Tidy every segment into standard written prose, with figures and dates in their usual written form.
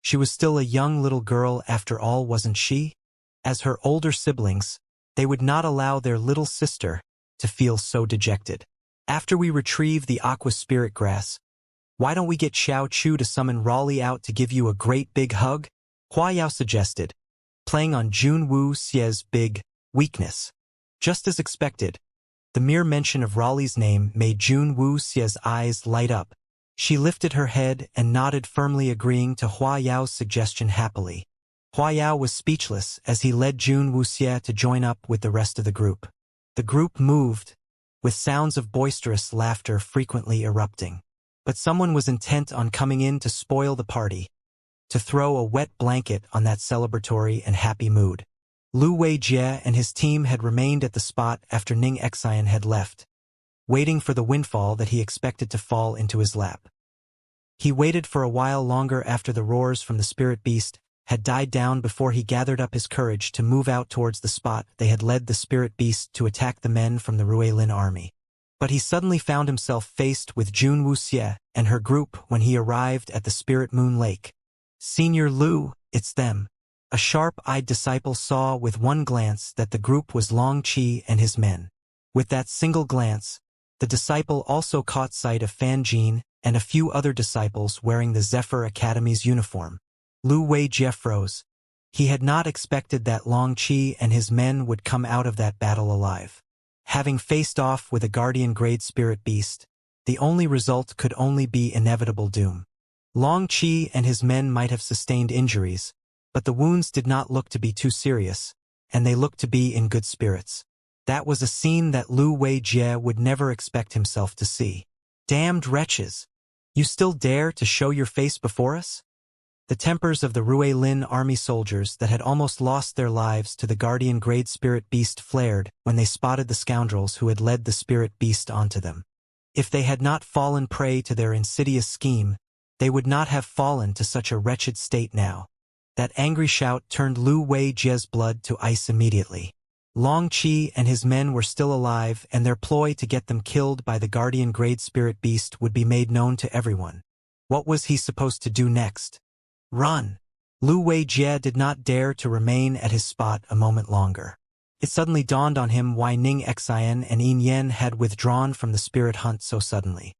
She was still a young little girl after all, wasn't she? As her older siblings, they would not allow their little sister to feel so dejected. After we retrieve the aqua spirit grass, why don't we get Xiao Chu to summon Raleigh out to give you a great big hug? Hua Yao suggested, playing on Jun Wu Xie's big weakness. Just as expected, the mere mention of Raleigh's name made Jun Wu Xie's eyes light up. She lifted her head and nodded firmly, agreeing to Hua Yao's suggestion happily. Hua Yao was speechless as he led Jun Wu Xie to join up with the rest of the group. The group moved, with sounds of boisterous laughter frequently erupting. But someone was intent on coming in to spoil the party, to throw a wet blanket on that celebratory and happy mood. Lu Weijie and his team had remained at the spot after Ning Xian had left, waiting for the windfall that he expected to fall into his lap. He waited for a while longer after the roars from the spirit beast had died down before he gathered up his courage to move out towards the spot they had led the spirit beast to attack the men from the Ruelin army. But he suddenly found himself faced with Jun Wu Xie and her group when he arrived at the Spirit Moon Lake. "Senior Lu, it's them." A sharp-eyed disciple saw with one glance that the group was Long Qi and his men. With that single glance, the disciple also caught sight of Fan Jin and a few other disciples wearing the Zephyr Academy's uniform. Lu Weijie froze. He had not expected that Long Qi and his men would come out of that battle alive. Having faced off with a guardian-grade spirit beast, the only result could only be inevitable doom. Long Qi and his men might have sustained injuries, but the wounds did not look to be too serious, and they looked to be in good spirits. That was a scene that Lu Weijie would never expect himself to see. "Damned wretches! You still dare to show your face before us?" The tempers of the Ruelin army soldiers that had almost lost their lives to the guardian-grade spirit beast flared when they spotted the scoundrels who had led the spirit beast onto them. If they had not fallen prey to their insidious scheme, they would not have fallen to such a wretched state now. That angry shout turned Lu Weijie's blood to ice immediately. Long Qi and his men were still alive, and their ploy to get them killed by the guardian-grade spirit beast would be made known to everyone. What was he supposed to do next? Run! Lu Weijie did not dare to remain at his spot a moment longer. It suddenly dawned on him why Ning Xian and Yin Yen had withdrawn from the spirit hunt so suddenly.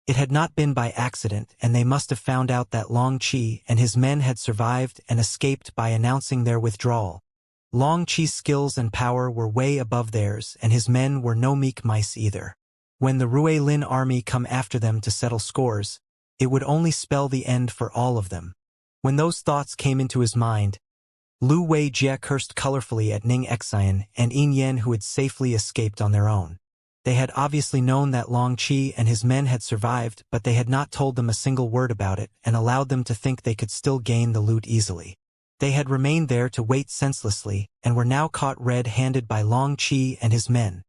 It had not been by accident, and they must have found out that Long Qi and his men had survived and escaped by announcing their withdrawal. Long Qi's skills and power were way above theirs, and his men were no meek mice either. When the Ruelin army come after them to settle scores, it would only spell the end for all of them. When those thoughts came into his mind, Lu Weijie cursed colorfully at Ning Xian and Yin Yen, who had safely escaped on their own. They had obviously known that Long Qi and his men had survived, but they had not told them a single word about it and allowed them to think they could still gain the loot easily. They had remained there to wait senselessly and were now caught red-handed by Long Qi and his men.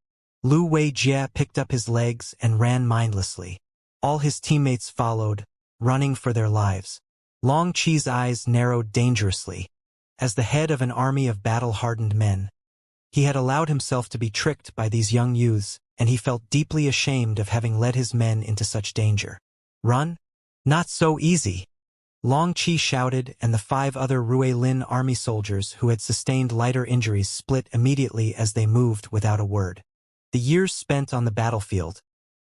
Lu Weijie picked up his legs and ran mindlessly. All his teammates followed, running for their lives. Long Qi's eyes narrowed dangerously. As the head of an army of battle-hardened men, he had allowed himself to be tricked by these young youths, and he felt deeply ashamed of having led his men into such danger. Run? Not so easy! Long Qi shouted, and the 5 other Ruelin army soldiers who had sustained lighter injuries split immediately as they moved without a word. The years spent on the battlefield,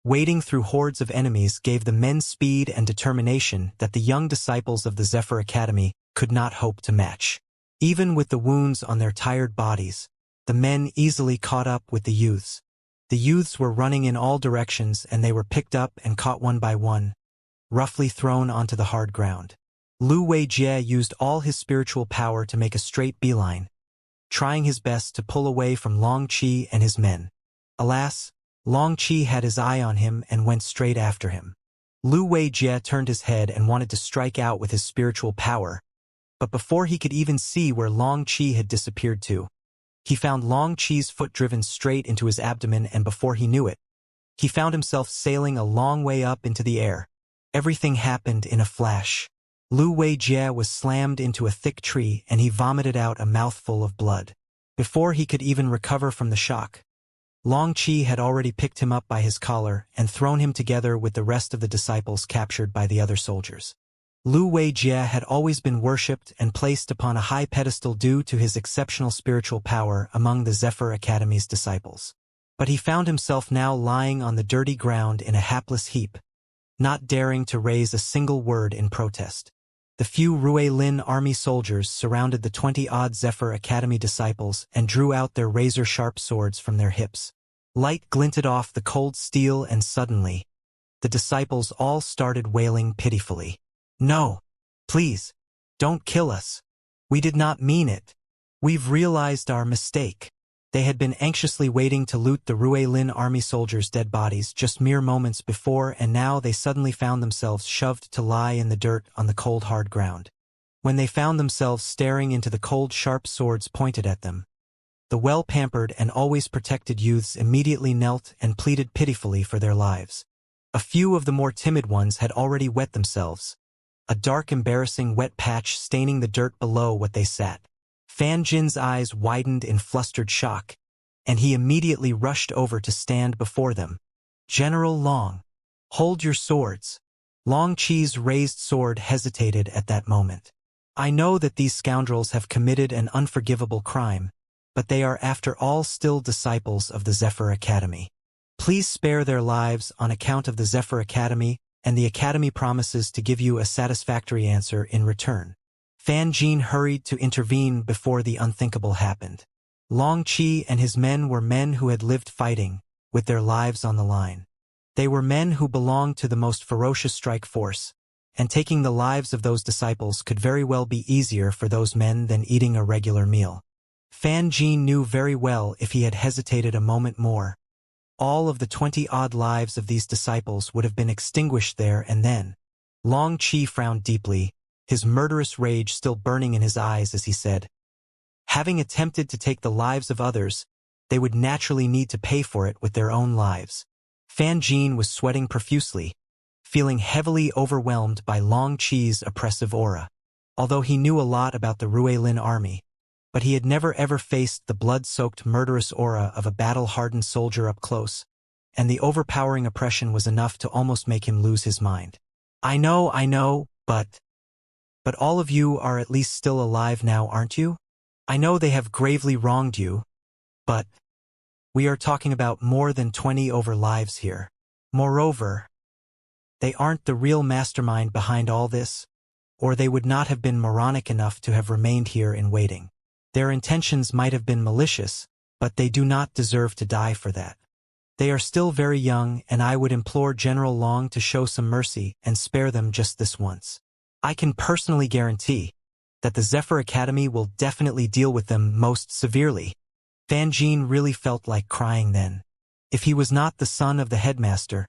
wading through hordes of enemies, gave the men speed and determination that the young disciples of the Zephyr Academy could not hope to match. Even with the wounds on their tired bodies, the men easily caught up with the youths. The youths were running in all directions, and they were picked up and caught one by one, roughly thrown onto the hard ground. Lu Weijie used all his spiritual power to make a straight beeline, trying his best to pull away from Long Qi and his men. Alas, Long Qi had his eye on him and went straight after him. Lu Weijie turned his head and wanted to strike out with his spiritual power, but before he could even see where Long Qi had disappeared to, he found Long Qi's foot driven straight into his abdomen, and before he knew it, he found himself sailing a long way up into the air. Everything happened in a flash. Lu Weijie was slammed into a thick tree, and he vomited out a mouthful of blood. Before he could even recover from the shock, Long Qi had already picked him up by his collar and thrown him together with the rest of the disciples captured by the other soldiers. Lu Weijie had always been worshipped and placed upon a high pedestal due to his exceptional spiritual power among the Zephyr Academy's disciples. But he found himself now lying on the dirty ground in a hapless heap, not daring to raise a single word in protest. The few Rui Lin army soldiers surrounded the 20-odd Zephyr Academy disciples and drew out their razor-sharp swords from their hips. Light glinted off the cold steel, and suddenly, the disciples all started wailing pitifully. "No! Please! Don't kill us! We did not mean it! We've realized our mistake." They had been anxiously waiting to loot the Rui Lin army soldiers' dead bodies just mere moments before, and now they suddenly found themselves shoved to lie in the dirt on the cold hard ground. When they found themselves staring into the cold sharp swords pointed at them, the well-pampered and always protected youths immediately knelt and pleaded pitifully for their lives. A few of the more timid ones had already wet themselves, a dark embarrassing wet patch staining the dirt below what they sat. Fan Jin's eyes widened in flustered shock, and he immediately rushed over to stand before them. "General Long, hold your swords." Long Qi's raised sword hesitated at that moment. "I know that these scoundrels have committed an unforgivable crime, but they are after all still disciples of the Zephyr Academy. Please spare their lives on account of the Zephyr Academy, and the Academy promises to give you a satisfactory answer in return." Fan Jin hurried to intervene before the unthinkable happened. Long Qi and his men were men who had lived fighting, with their lives on the line. They were men who belonged to the most ferocious strike force, and taking the lives of those disciples could very well be easier for those men than eating a regular meal. Fan Jin knew very well if he had hesitated a moment more, all of the 20-odd lives of these disciples would have been extinguished there and then. Long Qi frowned deeply, his murderous rage still burning in his eyes as he said, "Having attempted to take the lives of others, they would naturally need to pay for it with their own lives." Fan Jin was sweating profusely, feeling heavily overwhelmed by Long Qi's oppressive aura. Although he knew a lot about the Rui Lin army, but he had never ever faced the blood-soaked murderous aura of a battle-hardened soldier up close, and the overpowering oppression was enough to almost make him lose his mind. I know, but all of you are at least still alive now, aren't you? I know they have gravely wronged you, but we are talking about more than 20 over lives here. Moreover, they aren't the real mastermind behind all this, or they would not have been moronic enough to have remained here in waiting. Their intentions might have been malicious, but they do not deserve to die for that. They are still very young, and I would implore General Long to show some mercy and spare them just this once. I can personally guarantee that the Zephyr Academy will definitely deal with them most severely." Fan Jin really felt like crying then. If he was not the son of the headmaster,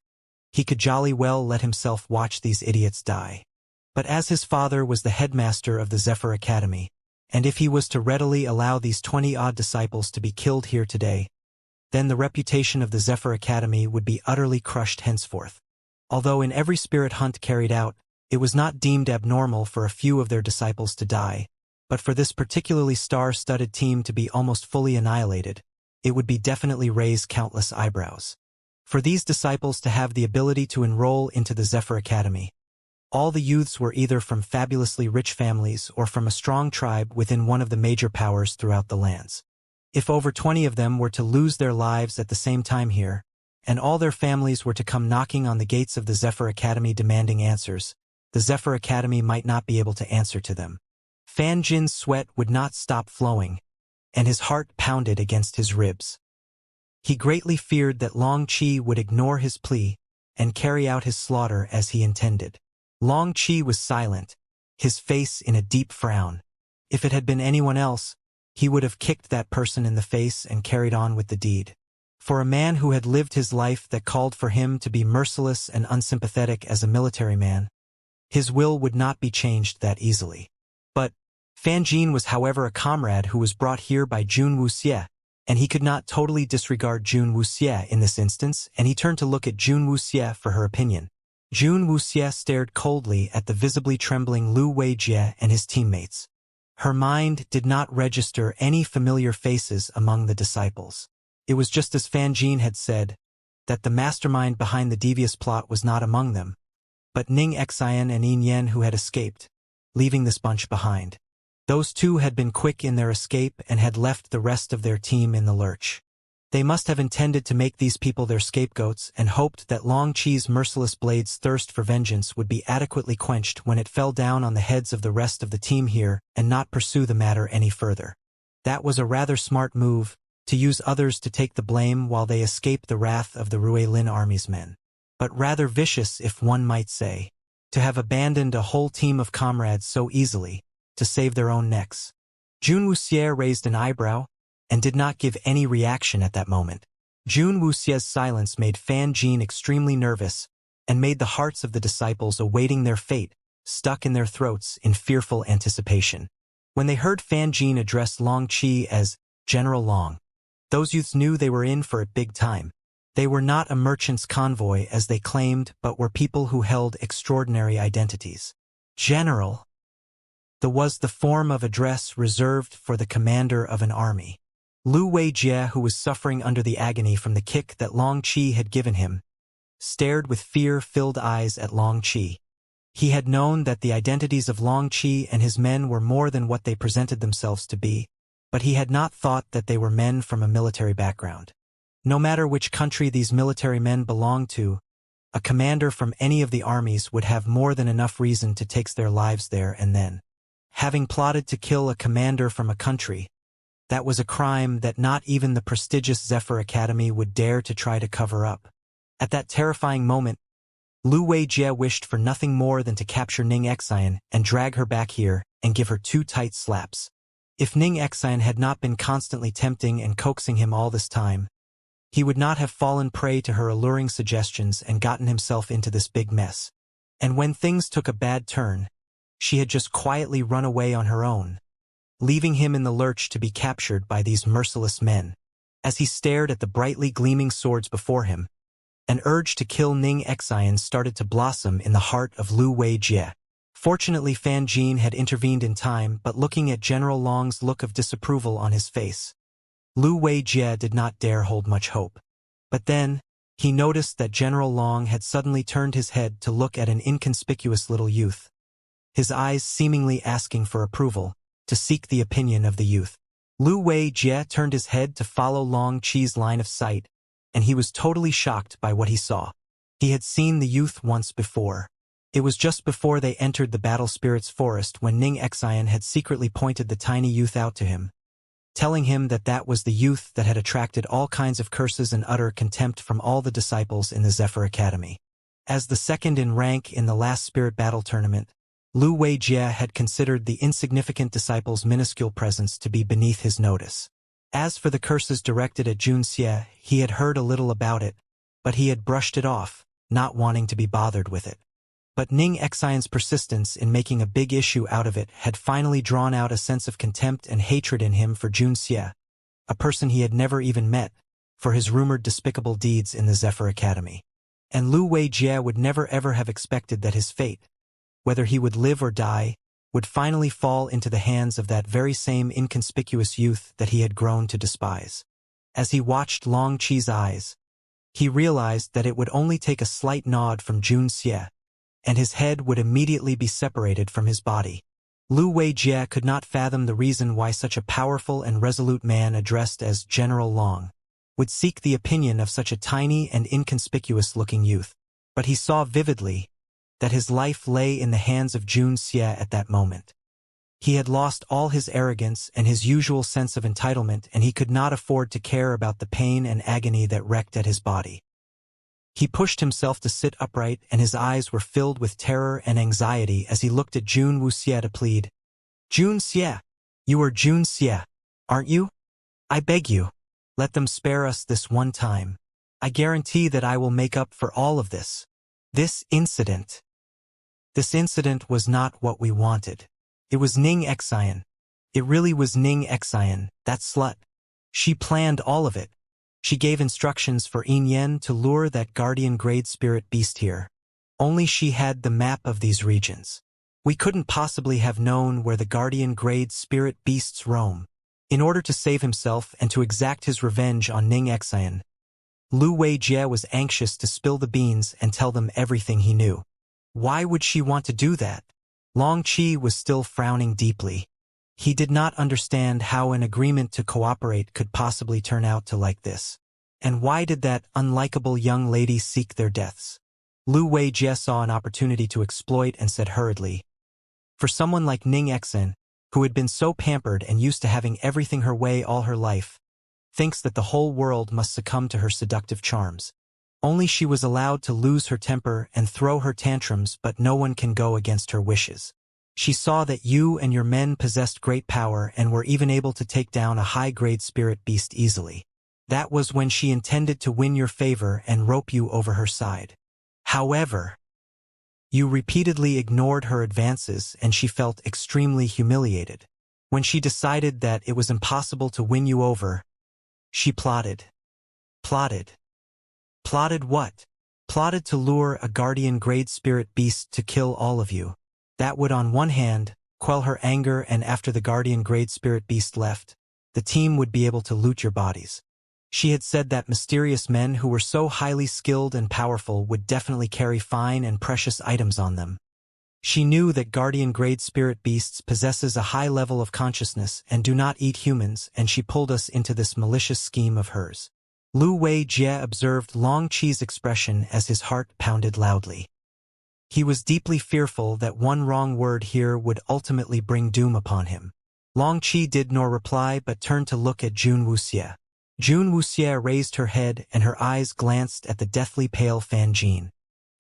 he could jolly well let himself watch these idiots die. But as his father was the headmaster of the Zephyr Academy, and if he was to readily allow these 20-odd disciples to be killed here today, then the reputation of the Zephyr Academy would be utterly crushed henceforth. Although in every spirit hunt carried out, it was not deemed abnormal for a few of their disciples to die, but for this particularly star-studded team to be almost fully annihilated, it would be definitely raise countless eyebrows. For these disciples to have the ability to enroll into the Zephyr Academy, all the youths were either from fabulously rich families or from a strong tribe within one of the major powers throughout the lands. If over 20 of them were to lose their lives at the same time here, and all their families were to come knocking on the gates of the Zephyr Academy demanding answers, the Zephyr Academy might not be able to answer to them. Fan Jin's sweat would not stop flowing, and his heart pounded against his ribs. He greatly feared that Long Qi would ignore his plea and carry out his slaughter as he intended. Long Qi was silent, his face in a deep frown. If it had been anyone else, he would have kicked that person in the face and carried on with the deed. For a man who had lived his life that called for him to be merciless and unsympathetic as a military man, his will would not be changed that easily. But Fan Jin was however a comrade who was brought here by Jun Wuxie, and he could not totally disregard Jun Wuxie in this instance, and he turned to look at Jun Wuxie for her opinion. Jun Wuxie stared coldly at the visibly trembling Lu Weijie and his teammates. Her mind did not register any familiar faces among the disciples. It was just as Fan Jin had said, that the mastermind behind the devious plot was not among them, but Ning Xian and Yin Yen who had escaped, leaving this bunch behind. Those two had been quick in their escape and had left the rest of their team in the lurch. They must have intended to make these people their scapegoats and hoped that Long Chi's merciless blade's thirst for vengeance would be adequately quenched when it fell down on the heads of the rest of the team here and not pursue the matter any further. That was a rather smart move, to use others to take the blame while they escape the wrath of the Rui Lin army's men. But rather vicious, if one might say, to have abandoned a whole team of comrades so easily, to save their own necks. Jun Wuxie raised an eyebrow, and did not give any reaction at that moment. Jun Wuxie's silence made Fan Jin extremely nervous, and made the hearts of the disciples awaiting their fate stuck in their throats in fearful anticipation. When they heard Fan Jin address Long Chi as General Long, those youths knew they were in for it big time. They were not a merchant's convoy as they claimed, but were people who held extraordinary identities. General was the form of address reserved for the commander of an army. Lu Weijie, who was suffering under the agony from the kick that Long Chi had given him, stared with fear-filled eyes at Long Chi. He had known that the identities of Long Chi and his men were more than what they presented themselves to be, but he had not thought that they were men from a military background. No matter which country these military men belonged to, a commander from any of the armies would have more than enough reason to take their lives there and then. Having plotted to kill a commander from a country, that was a crime that not even the prestigious Zephyr Academy would dare to try to cover up. At that terrifying moment, Lu Weijie wished for nothing more than to capture Ning Xian and drag her back here and give her 2 tight slaps. If Ning Xian had not been constantly tempting and coaxing him all this time, he would not have fallen prey to her alluring suggestions and gotten himself into this big mess. And when things took a bad turn, she had just quietly run away on her own, leaving him in the lurch to be captured by these merciless men. As he stared at the brightly gleaming swords before him, an urge to kill Ning Xian started to blossom in the heart of Lu Weijie. Fortunately, Fan Jin had intervened in time, but looking at General Long's look of disapproval on his face, Lu Weijie did not dare hold much hope. But then, he noticed that General Long had suddenly turned his head to look at an inconspicuous little youth, his eyes seemingly asking for approval, to seek the opinion of the youth. Lu Weijie turned his head to follow Long Chi's line of sight, and he was totally shocked by what he saw. He had seen the youth once before. It was just before they entered the Battle Spirit's forest when Ning Xian had secretly pointed the tiny youth out to him, telling him that that was the youth that had attracted all kinds of curses and utter contempt from all the disciples in the Zephyr Academy. As the second in rank in the last spirit battle tournament, Lu Weijie had considered the insignificant disciple's minuscule presence to be beneath his notice. As for the curses directed at Jun Xie, he had heard a little about it, but he had brushed it off, not wanting to be bothered with it. But Ning Xian's persistence in making a big issue out of it had finally drawn out a sense of contempt and hatred in him for Jun Xie, a person he had never even met, for his rumored despicable deeds in the Zephyr Academy. And Lu Weijie would never ever have expected that his fate, whether he would live or die, would finally fall into the hands of that very same inconspicuous youth that he had grown to despise. As he watched Long Chi's eyes, he realized that it would only take a slight nod from Jun Xie, and his head would immediately be separated from his body. Lu Weijie could not fathom the reason why such a powerful and resolute man addressed as General Long would seek the opinion of such a tiny and inconspicuous-looking youth. But he saw vividly that his life lay in the hands of Jun Xie at that moment. He had lost all his arrogance and his usual sense of entitlement, and he could not afford to care about the pain and agony that wrecked at his body. He pushed himself to sit upright, and his eyes were filled with terror and anxiety as he looked at Jun Wuxie to plead. "Jun Xie, you are Jun Xie, aren't you? I beg you, let them spare us this one time. I guarantee that I will make up for all of this. This incident was not what we wanted. It was Ning Xian. It really was Ning Xian, that slut. She planned all of it. She gave instructions for Yin Yen to lure that guardian-grade spirit beast here. Only she had the map of these regions. We couldn't possibly have known where the guardian-grade spirit beasts roam." In order to save himself and to exact his revenge on Ning Xian, Lu Weijie was anxious to spill the beans and tell them everything he knew. Why would she want to do that? Long Qi was still frowning deeply. He did not understand how an agreement to cooperate could possibly turn out to like this. And why did that unlikable young lady seek their deaths? Lu Weijie saw an opportunity to exploit and said hurriedly, "For someone like Ning Exin, who had been so pampered and used to having everything her way all her life, thinks that the whole world must succumb to her seductive charms. Only she was allowed to lose her temper and throw her tantrums, but no one can go against her wishes. She saw that you and your men possessed great power and were even able to take down a high-grade spirit beast easily. That was when she intended to win your favor and rope you over her side. However, you repeatedly ignored her advances and she felt extremely humiliated. When she decided that it was impossible to win you over, she plotted. Plotted. Plotted what? Plotted to lure a guardian-grade spirit beast to kill all of you. That would on one hand quell her anger, and after the guardian-grade spirit beast left, the team would be able to loot your bodies. She had said that mysterious men who were so highly skilled and powerful would definitely carry fine and precious items on them. She knew that guardian-grade spirit beasts possesses a high level of consciousness and do not eat humans, and she pulled us into this malicious scheme of hers. Lu Weijie observed Long Qi's expression as his heart pounded loudly. He was deeply fearful that one wrong word here would ultimately bring doom upon him. Long Qi did nor reply but turned to look at Jun Wuxie. Jun Wuxie raised her head and her eyes glanced at the deathly pale Fan Jin.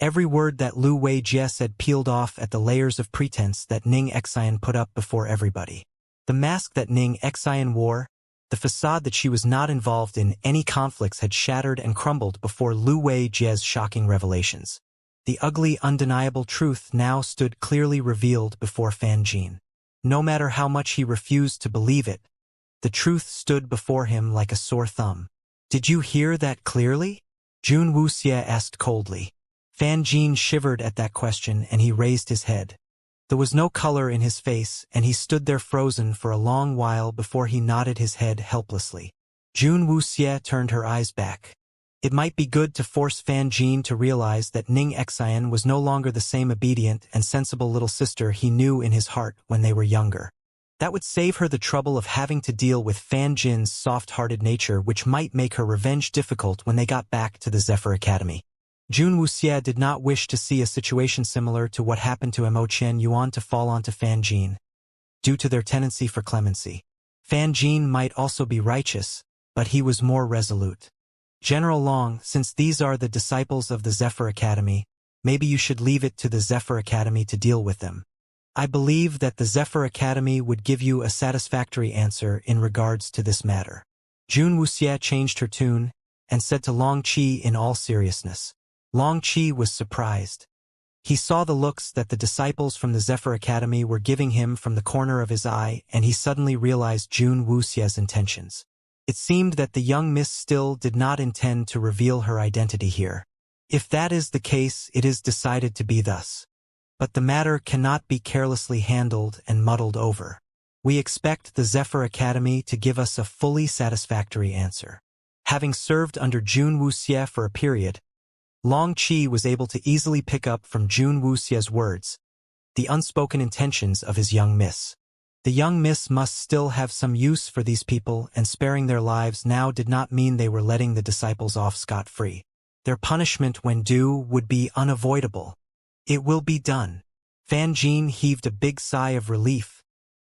Every word that Lu Weijie said peeled off at the layers of pretense that Ning Exin put up before everybody. The mask that Ning Exin wore, the facade that she was not involved in any conflicts, had shattered and crumbled before Lu Weijie's shocking revelations. The ugly, undeniable truth now stood clearly revealed before Fan Jin. No matter how much he refused to believe it, the truth stood before him like a sore thumb. "Did you hear that clearly?" Jun Wuxie asked coldly. Fan Jin shivered at that question and he raised his head. There was no color in his face, and he stood there frozen for a long while before he nodded his head helplessly. Jun Wuxie turned her eyes back. It might be good to force Fan Jin to realize that Ning Exin was no longer the same obedient and sensible little sister he knew in his heart when they were younger. That would save her the trouble of having to deal with Fan Jin's soft-hearted nature, which might make her revenge difficult when they got back to the Zephyr Academy. Jun Wuxie did not wish to see a situation similar to what happened to Mo Chen Yuan to fall onto Fan Jin, due to their tendency for clemency. Fan Jin might also be righteous, but he was more resolute. "General Long, since these are the disciples of the Zephyr Academy, maybe you should leave it to the Zephyr Academy to deal with them. I believe that the Zephyr Academy would give you a satisfactory answer in regards to this matter." Jun Wuxie changed her tune and said to Long Qi in all seriousness. Long Qi was surprised. He saw the looks that the disciples from the Zephyr Academy were giving him from the corner of his eye, and he suddenly realized Jun Wuxie's intentions. It seemed that the young miss still did not intend to reveal her identity here. If that is the case, it is decided to be thus. But the matter cannot be carelessly handled and muddled over. We expect the Zephyr Academy to give us a fully satisfactory answer. Having served under Jun Wuxie for a period, Long Qi was able to easily pick up from Jun Wuxie's words the unspoken intentions of his young miss. The young miss must still have some use for these people, and sparing their lives now did not mean they were letting the disciples off scot-free. Their punishment, when due, would be unavoidable. "It will be done." Fan Jin heaved a big sigh of relief,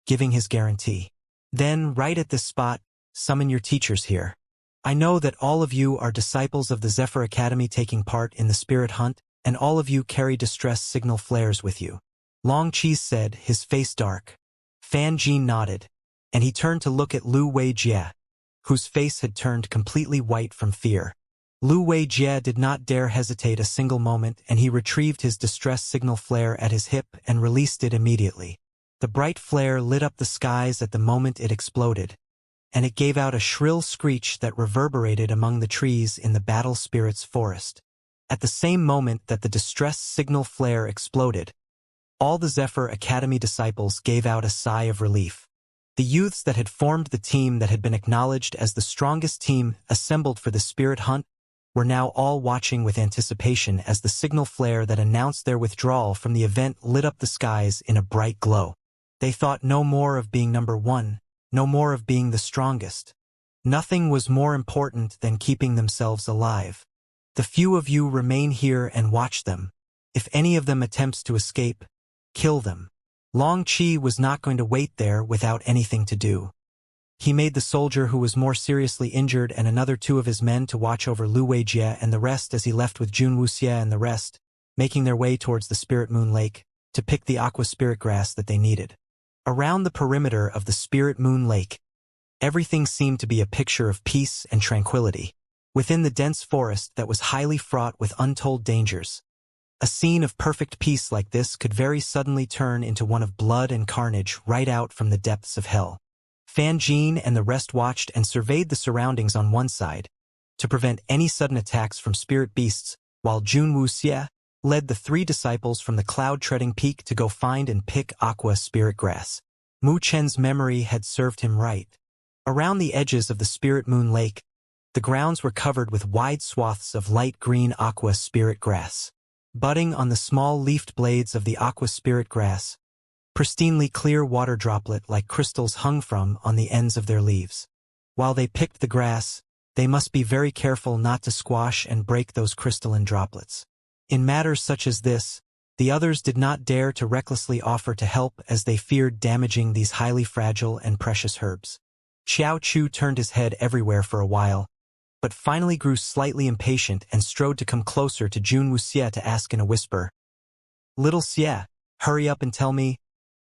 giving his guarantee. "Then, right at this spot, summon your teachers here. I know that all of you are disciples of the Zephyr Academy taking part in the spirit hunt, and all of you carry distress signal flares with you." Long Qi said, his face dark. Fan Jin nodded, and he turned to look at Lu Weijie, whose face had turned completely white from fear. Lu Weijie did not dare hesitate a single moment, and he retrieved his distress signal flare at his hip and released it immediately. The bright flare lit up the skies at the moment it exploded, and it gave out a shrill screech that reverberated among the trees in the Battle Spirits forest. At the same moment that the distress signal flare exploded, all the Zephyr Academy disciples gave out a sigh of relief. The youths that had formed the team that had been acknowledged as the strongest team assembled for the spirit hunt were now all watching with anticipation as the signal flare that announced their withdrawal from the event lit up the skies in a bright glow. They thought no more of being number one, no more of being the strongest. Nothing was more important than keeping themselves alive. The few of you remain here and watch them. If any of them attempts to escape, kill them. Long Chi was not going to wait there without anything to do. He made the soldier who was more seriously injured and another two of his men to watch over Lu Weijie and the rest as he left with Jun Wuxie and the rest, making their way towards the Spirit Moon Lake, to pick the aqua spirit grass that they needed. Around the perimeter of the Spirit Moon Lake, everything seemed to be a picture of peace and tranquility. Within the dense forest that was highly fraught with untold dangers, a scene of perfect peace like this could very suddenly turn into one of blood and carnage right out from the depths of hell. Fan Jin and the rest watched and surveyed the surroundings on one side to prevent any sudden attacks from spirit beasts, while Jun Wuxie led the three disciples from the cloud-treading peak to go find and pick aqua spirit grass. Mu Chen's memory had served him right. Around the edges of the Spirit Moon Lake, the grounds were covered with wide swaths of light green aqua spirit grass. Budding on the small leafed blades of the aqua spirit grass, pristinely clear water droplet like crystals hung from on the ends of their leaves. While they picked the grass, they must be very careful not to squash and break those crystalline droplets. In matters such as this, the others did not dare to recklessly offer to help as they feared damaging these highly fragile and precious herbs. Xiao Chu turned his head everywhere for a while, but finally grew slightly impatient and strode to come closer to Jun Wuxie to ask in a whisper, "Little Xie, hurry up and tell me,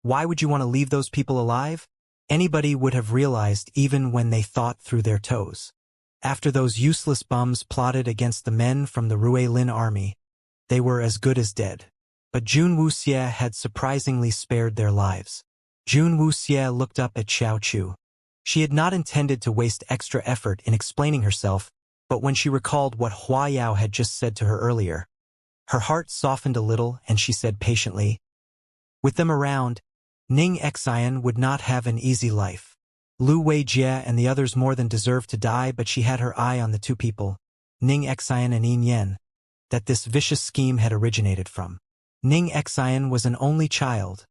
why would you want to leave those people alive?" Anybody would have realized even when they thought through their toes. After those useless bums plotted against the men from the Rue Lin army, they were as good as dead. But Jun Wuxie had surprisingly spared their lives. Jun Wuxie looked up at Xiao Chu. She had not intended to waste extra effort in explaining herself, but when she recalled what Hua Yao had just said to her earlier, her heart softened a little and she said patiently, "With them around, Ning Xian would not have an easy life. Lu Weijie and the others more than deserved to die, but she had her eye on the two people, Ning Xian and Yin Yen, that this vicious scheme had originated from. Ning Xian was an only child,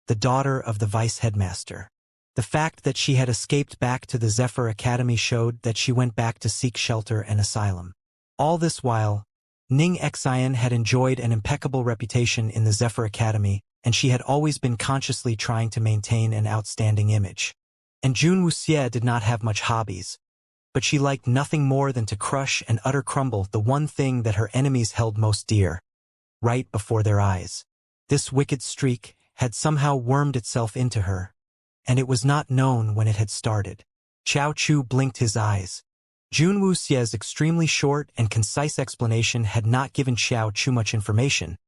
the daughter of the vice-headmaster. The fact that she had escaped back to the Zephyr Academy showed that she went back to seek shelter and asylum. All this while, Ning Xian had enjoyed an impeccable reputation in the Zephyr Academy, and she had always been consciously trying to maintain an outstanding image. And Jun Wuxie did not have much hobbies, but she liked nothing more than to crush and utter crumble the one thing that her enemies held most dear, right before their eyes. This wicked streak had somehow wormed itself into her, and it was not known when it had started. Xiao Chu blinked his eyes. Jun Wuxie's extremely short and concise explanation had not given Xiao Chu much information,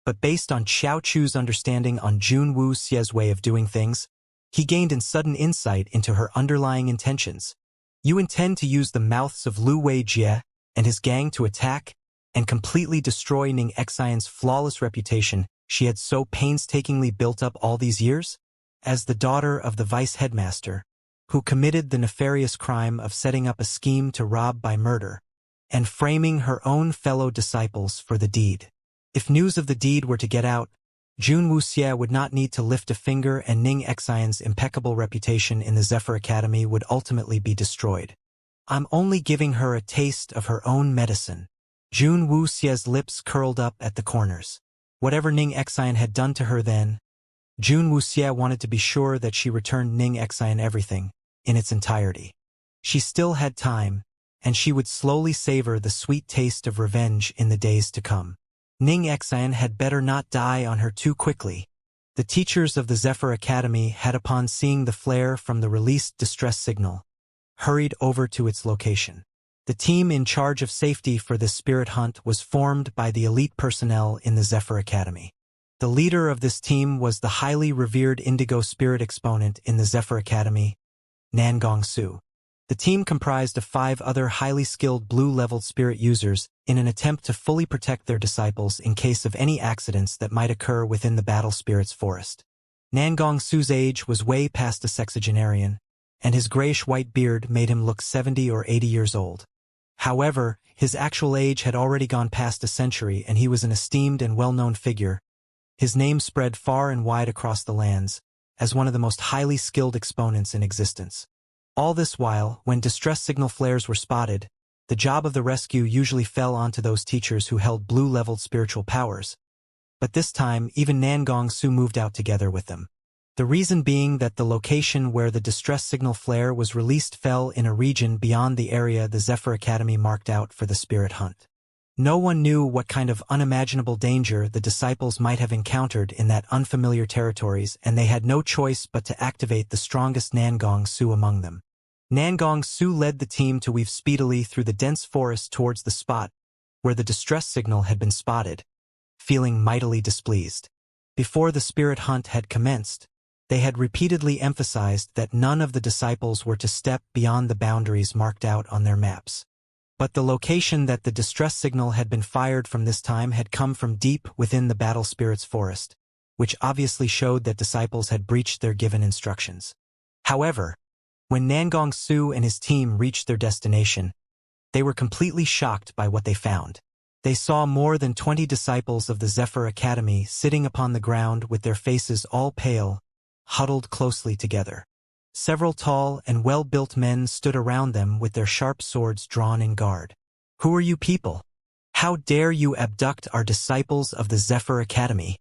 but based on Xiao Chu's understanding on Jun Wuxie's way of doing things, he gained in sudden insight into her underlying intentions. You intend to use the mouths of Lu Weijie and his gang to attack and completely destroy Ning Xian's flawless reputation she had so painstakingly built up all these years? As the daughter of the vice-headmaster, who committed the nefarious crime of setting up a scheme to rob by murder, and framing her own fellow disciples for the deed. If news of the deed were to get out, Jun Wuxie would not need to lift a finger and Ning Xian's impeccable reputation in the Zephyr Academy would ultimately be destroyed. I'm only giving her a taste of her own medicine. Jun Wuxie's lips curled up at the corners. Whatever Ning Xian had done to her then, Jun Wuxie wanted to be sure that she returned Ning Xian everything, in its entirety. She still had time, and she would slowly savor the sweet taste of revenge in the days to come. Ning Xian had better not die on her too quickly. The teachers of the Zephyr Academy had, upon seeing the flare from the released distress signal, hurried over to its location. The team in charge of safety for this spirit hunt was formed by the elite personnel in the Zephyr Academy. The leader of this team was the highly revered Indigo Spirit exponent in the Zephyr Academy, Nan Gongsu. The team comprised of 5 other highly skilled blue-leveled spirit users in an attempt to fully protect their disciples in case of any accidents that might occur within the Battle Spirits Forest. Nan Gongsu's age was way past a sexagenarian, and his grayish-white beard made him look 70 or 80 years old. However, his actual age had already gone past a century and he was an esteemed and well-known figure. His name spread far and wide across the lands, as one of the most highly skilled exponents in existence. All this while, when distress signal flares were spotted, the job of the rescue usually fell onto those teachers who held blue-leveled spiritual powers. But this time, even Nangong Su moved out together with them. The reason being that the location where the distress signal flare was released fell in a region beyond the area the Zephyr Academy marked out for the spirit hunt. No one knew what kind of unimaginable danger the disciples might have encountered in that unfamiliar territories, and they had no choice but to activate the strongest Nangong Su among them. Nangong Su led the team to weave speedily through the dense forest towards the spot where the distress signal had been spotted, feeling mightily displeased. Before the spirit hunt had commenced, they had repeatedly emphasized that none of the disciples were to step beyond the boundaries marked out on their maps. But the location that the distress signal had been fired from this time had come from deep within the battle spirit's forest, which obviously showed that disciples had breached their given instructions. However, when Nangong Su and his team reached their destination, they were completely shocked by what they found. They saw more than 20 disciples of the Zephyr Academy sitting upon the ground with their faces all pale, huddled closely together. Several tall and well-built men stood around them with their sharp swords drawn in guard. "Who are you people? How dare you abduct our disciples of the Zephyr Academy?"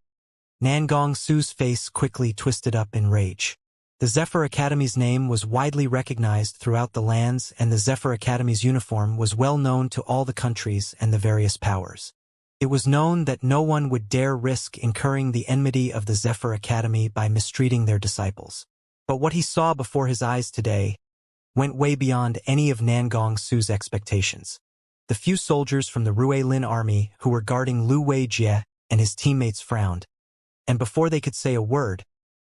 Nangong Su's face quickly twisted up in rage. The Zephyr Academy's name was widely recognized throughout the lands, and the Zephyr Academy's uniform was well known to all the countries and the various powers. It was known that no one would dare risk incurring the enmity of the Zephyr Academy by mistreating their disciples. But what he saw before his eyes today went way beyond any of Nangong Su's expectations. The few soldiers from the Rue Lin army who were guarding Lu Weijie and his teammates frowned, and before they could say a word,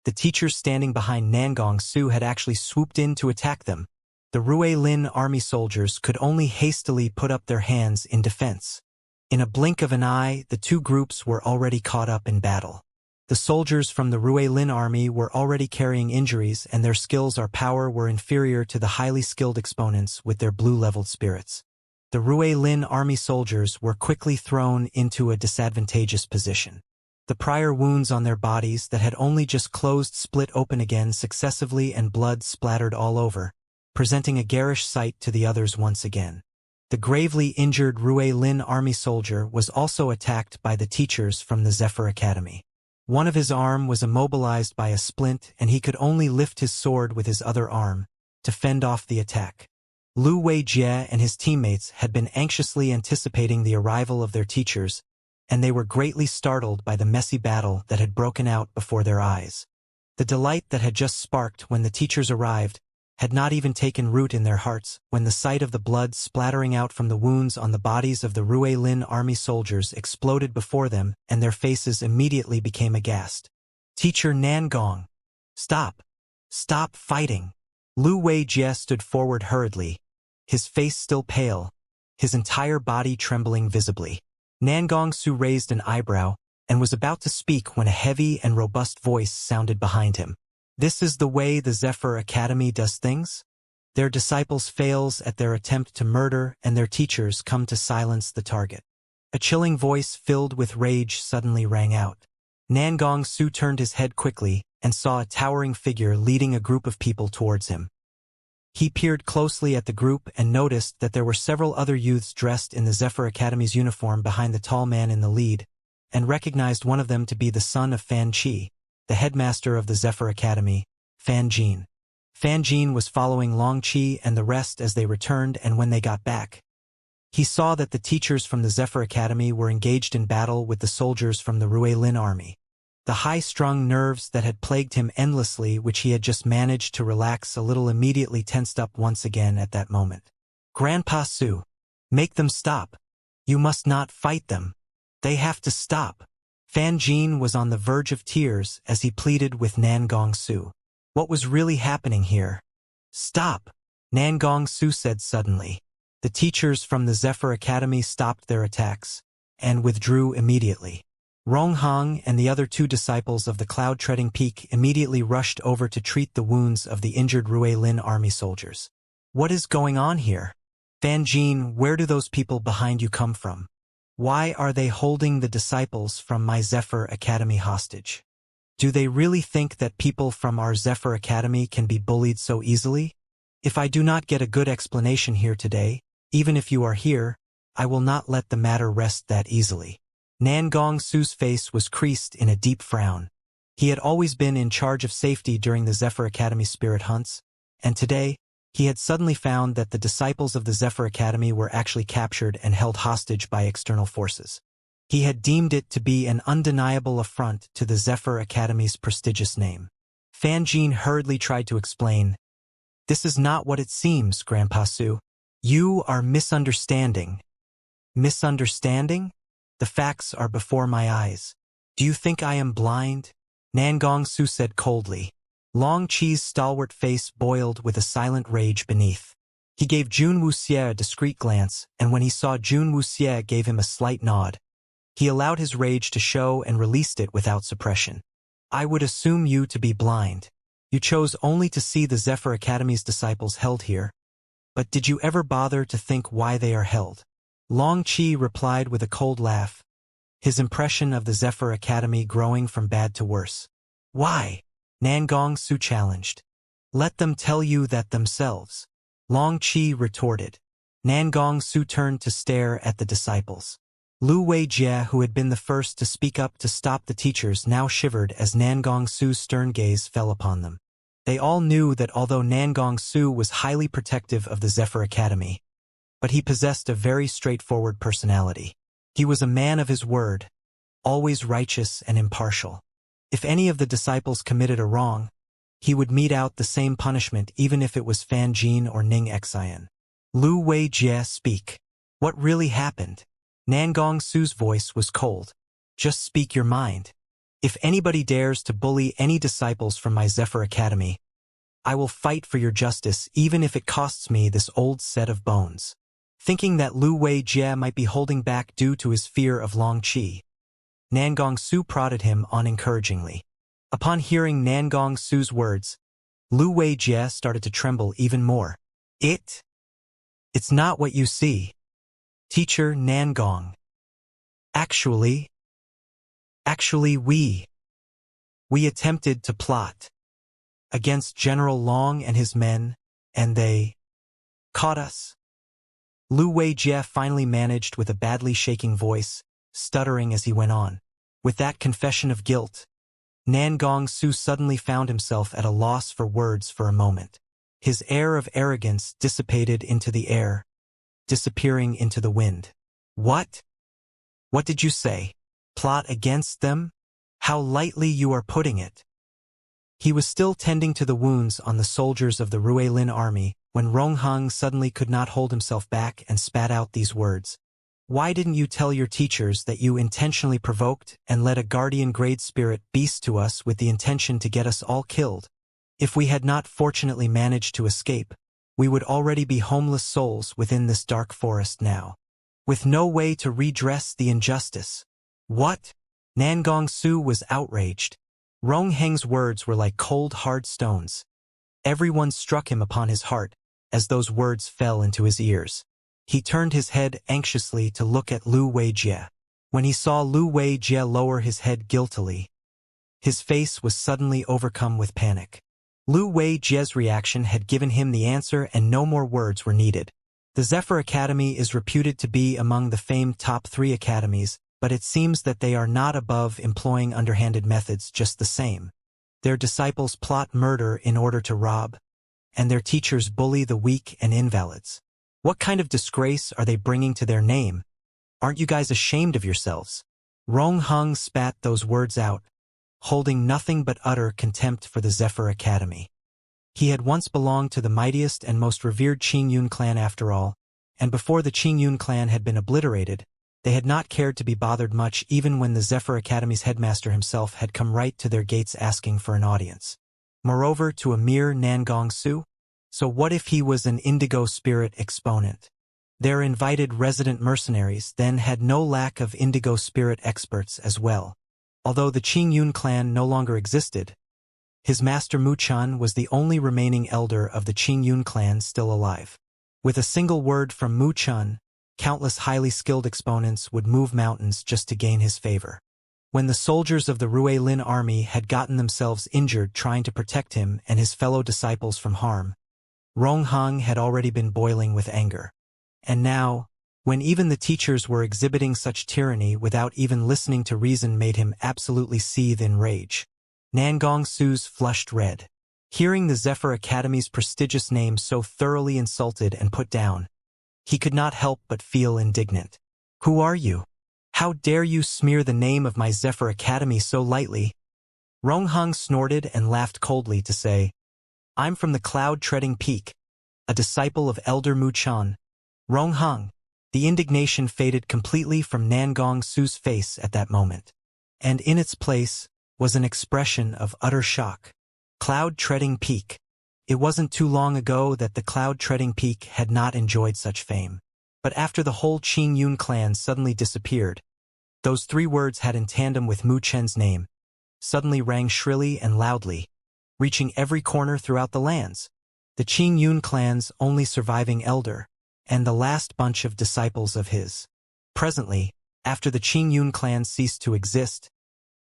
the teachers standing behind Nangong Su had actually swooped in to attack them. The Rue Lin army soldiers could only hastily put up their hands in defense. In a blink of an eye, the two groups were already caught up in battle. The soldiers from the Rue Lin army were already carrying injuries, and their skills or power were inferior to the highly skilled exponents with their blue-leveled spirits. The Rue Lin army soldiers were quickly thrown into a disadvantageous position. The prior wounds on their bodies that had only just closed split open again successively, and blood splattered all over, presenting a garish sight to the others once again. The gravely injured Rue Lin army soldier was also attacked by the teachers from the Zephyr Academy. One of his arm was immobilized by a splint, and he could only lift his sword with his other arm to fend off the attack. Lu Weijie and his teammates had been anxiously anticipating the arrival of their teachers, and they were greatly startled by the messy battle that had broken out before their eyes. The delight that had just sparked when the teachers arrived had not even taken root in their hearts when the sight of the blood splattering out from the wounds on the bodies of the Rue Lin army soldiers exploded before them, and their faces immediately became aghast. "Teacher Nangong! Stop! Stop fighting!" Lu Weijie stood forward hurriedly, his face still pale, his entire body trembling visibly. Nangong Su raised an eyebrow and was about to speak when a heavy and robust voice sounded behind him. "This is the way the Zephyr Academy does things? Their disciples fails at their attempt to murder, and their teachers come to silence the target." A chilling voice filled with rage suddenly rang out. Nangong Su turned his head quickly and saw a towering figure leading a group of people towards him. He peered closely at the group and noticed that there were several other youths dressed in the Zephyr Academy's uniform behind the tall man in the lead, and recognized one of them to be the son of Fan Qi, the headmaster of the Zephyr Academy, Fan Jin. Fan Jin was following Long Qi and the rest as they returned, and when they got back, he saw that the teachers from the Zephyr Academy were engaged in battle with the soldiers from the Rue Lin army. The high-strung nerves that had plagued him endlessly, which he had just managed to relax a little, immediately tensed up once again at that moment. "Grandpa Su, make them stop. You must not fight them. They have to stop." Fan Jin was on the verge of tears as he pleaded with Nangong Su. What was really happening here? "Stop," Nangong Su said suddenly. The teachers from the Zephyr Academy stopped their attacks and withdrew immediately. Ronghang and the other two disciples of the cloud-treading peak immediately rushed over to treat the wounds of the injured Rue Lin army soldiers. "What is going on here?" Fanjin, where do those people behind you come from? Why are they holding the disciples from my Zephyr Academy hostage? Do they really think that people from our Zephyr Academy can be bullied so easily? If I do not get a good explanation here today, even if you are here, I will not let the matter rest that easily. Nan Gongsu's face was creased in a deep frown. He had always been in charge of safety during the Zephyr Academy spirit hunts, and today, he had suddenly found that the disciples of the Zephyr Academy were actually captured and held hostage by external forces. He had deemed it to be an undeniable affront to the Zephyr Academy's prestigious name. Fanjin hurriedly tried to explain, "This is not what it seems, Grandpa Su. You are misunderstanding." Misunderstanding? The facts are before my eyes. Do you think I am blind? Nan Gongsu said coldly. Long Chi's stalwart face boiled with a silent rage beneath. He gave Jun Wuxie a discreet glance, and when he saw Jun Wuxie gave him a slight nod, he allowed his rage to show and released it without suppression. I would assume you to be blind. You chose only to see the Zephyr Academy's disciples held here. But did you ever bother to think why they are held? Long Chi replied with a cold laugh, his impression of the Zephyr Academy growing from bad to worse. Why? Nan Gongsu challenged. Let them tell you that themselves. Long Chi retorted. Nan Gongsu turned to stare at the disciples. Lu Weijie, who had been the first to speak up to stop the teachers, now shivered as Nan Gongsu's stern gaze fell upon them. They all knew that although Nan Gongsu was highly protective of the Zephyr Academy, but he possessed a very straightforward personality. He was a man of his word, always righteous and impartial. If any of the disciples committed a wrong, he would mete out the same punishment even if it was Fan Jin or Ning Xian. Lu Weijie, speak. What really happened? Nan Gongsu's voice was cold. Just speak your mind. If anybody dares to bully any disciples from my Zephyr Academy, I will fight for your justice even if it costs me this old set of bones. Thinking that Lu Weijie might be holding back due to his fear of Long Chi, Nan Gongsu prodded him on encouragingly. Upon hearing Nan Gongsu's words, Lu Weijie started to tremble even more. It's not what you see. Teacher Nan Gong. Actually, we attempted to plot against General Long and his men, and they caught us. Lu Weijie finally managed with a badly shaking voice, stuttering as he went on. With that confession of guilt, Nan Gongsu suddenly found himself at a loss for words for a moment. His air of arrogance dissipated into the air, disappearing into the wind. What? What did you say? Plot against them? How lightly you are putting it. He was still tending to the wounds on the soldiers of the Ruilin army when Rongheng suddenly could not hold himself back and spat out these words. Why didn't you tell your teachers that you intentionally provoked and led a guardian-grade spirit beast to us with the intention to get us all killed? If we had not fortunately managed to escape, we would already be homeless souls within this dark forest now, with no way to redress the injustice. What? Nan Gongsu was outraged. Rongheng's words were like cold, hard stones. Everyone struck him upon his heart as those words fell into his ears. He turned his head anxiously to look at Lu Weijie. When he saw Lu Weijie lower his head guiltily, his face was suddenly overcome with panic. Lu Weijie's reaction had given him the answer and no more words were needed. The Zephyr Academy is reputed to be among the famed top 3 academies, but it seems that they are not above employing underhanded methods just the same. Their disciples plot murder in order to rob, and their teachers bully the weak and invalids. What kind of disgrace are they bringing to their name? Aren't you guys ashamed of yourselves? Rongheng spat those words out, holding nothing but utter contempt for the Zephyr Academy. He had once belonged to the mightiest and most revered Qingyun clan after all, and before the Qingyun clan had been obliterated, they had not cared to be bothered much even when the Zephyr Academy's headmaster himself had come right to their gates asking for an audience. Moreover, to a mere Nan Gongsu? So what if he was an indigo spirit exponent? Their invited resident mercenaries then had no lack of indigo spirit experts as well. Although the Qingyun clan no longer existed, his master Muchan was the only remaining elder of the Qingyun clan still alive. With a single word from Mu Chun, countless highly skilled exponents would move mountains just to gain his favor. When the soldiers of the Rui Lin army had gotten themselves injured trying to protect him and his fellow disciples from harm, Rong Hong had already been boiling with anger. And now, when even the teachers were exhibiting such tyranny without even listening to reason made him absolutely seethe in rage. Nangong Su's flushed red. Hearing the Zephyr Academy's prestigious name so thoroughly insulted and put down, he could not help but feel indignant. Who are you? How dare you smear the name of my Zephyr Academy so lightly? Rong Hong snorted and laughed coldly to say, I'm from the cloud-treading peak, a disciple of Elder Mu Chan. Rong Hong. The indignation faded completely from Nangong Su's face at that moment, and in its place was an expression of utter shock. Cloud-treading peak. It wasn't too long ago that the cloud-treading peak had not enjoyed such fame. But after the whole Qing Yun clan suddenly disappeared, those three words had in tandem with Mu Chen's name, suddenly rang shrilly and loudly, reaching every corner throughout the lands. The Qing Yun clan's only surviving elder, and the last bunch of disciples of his. Presently, after the Qing Yun clan ceased to exist,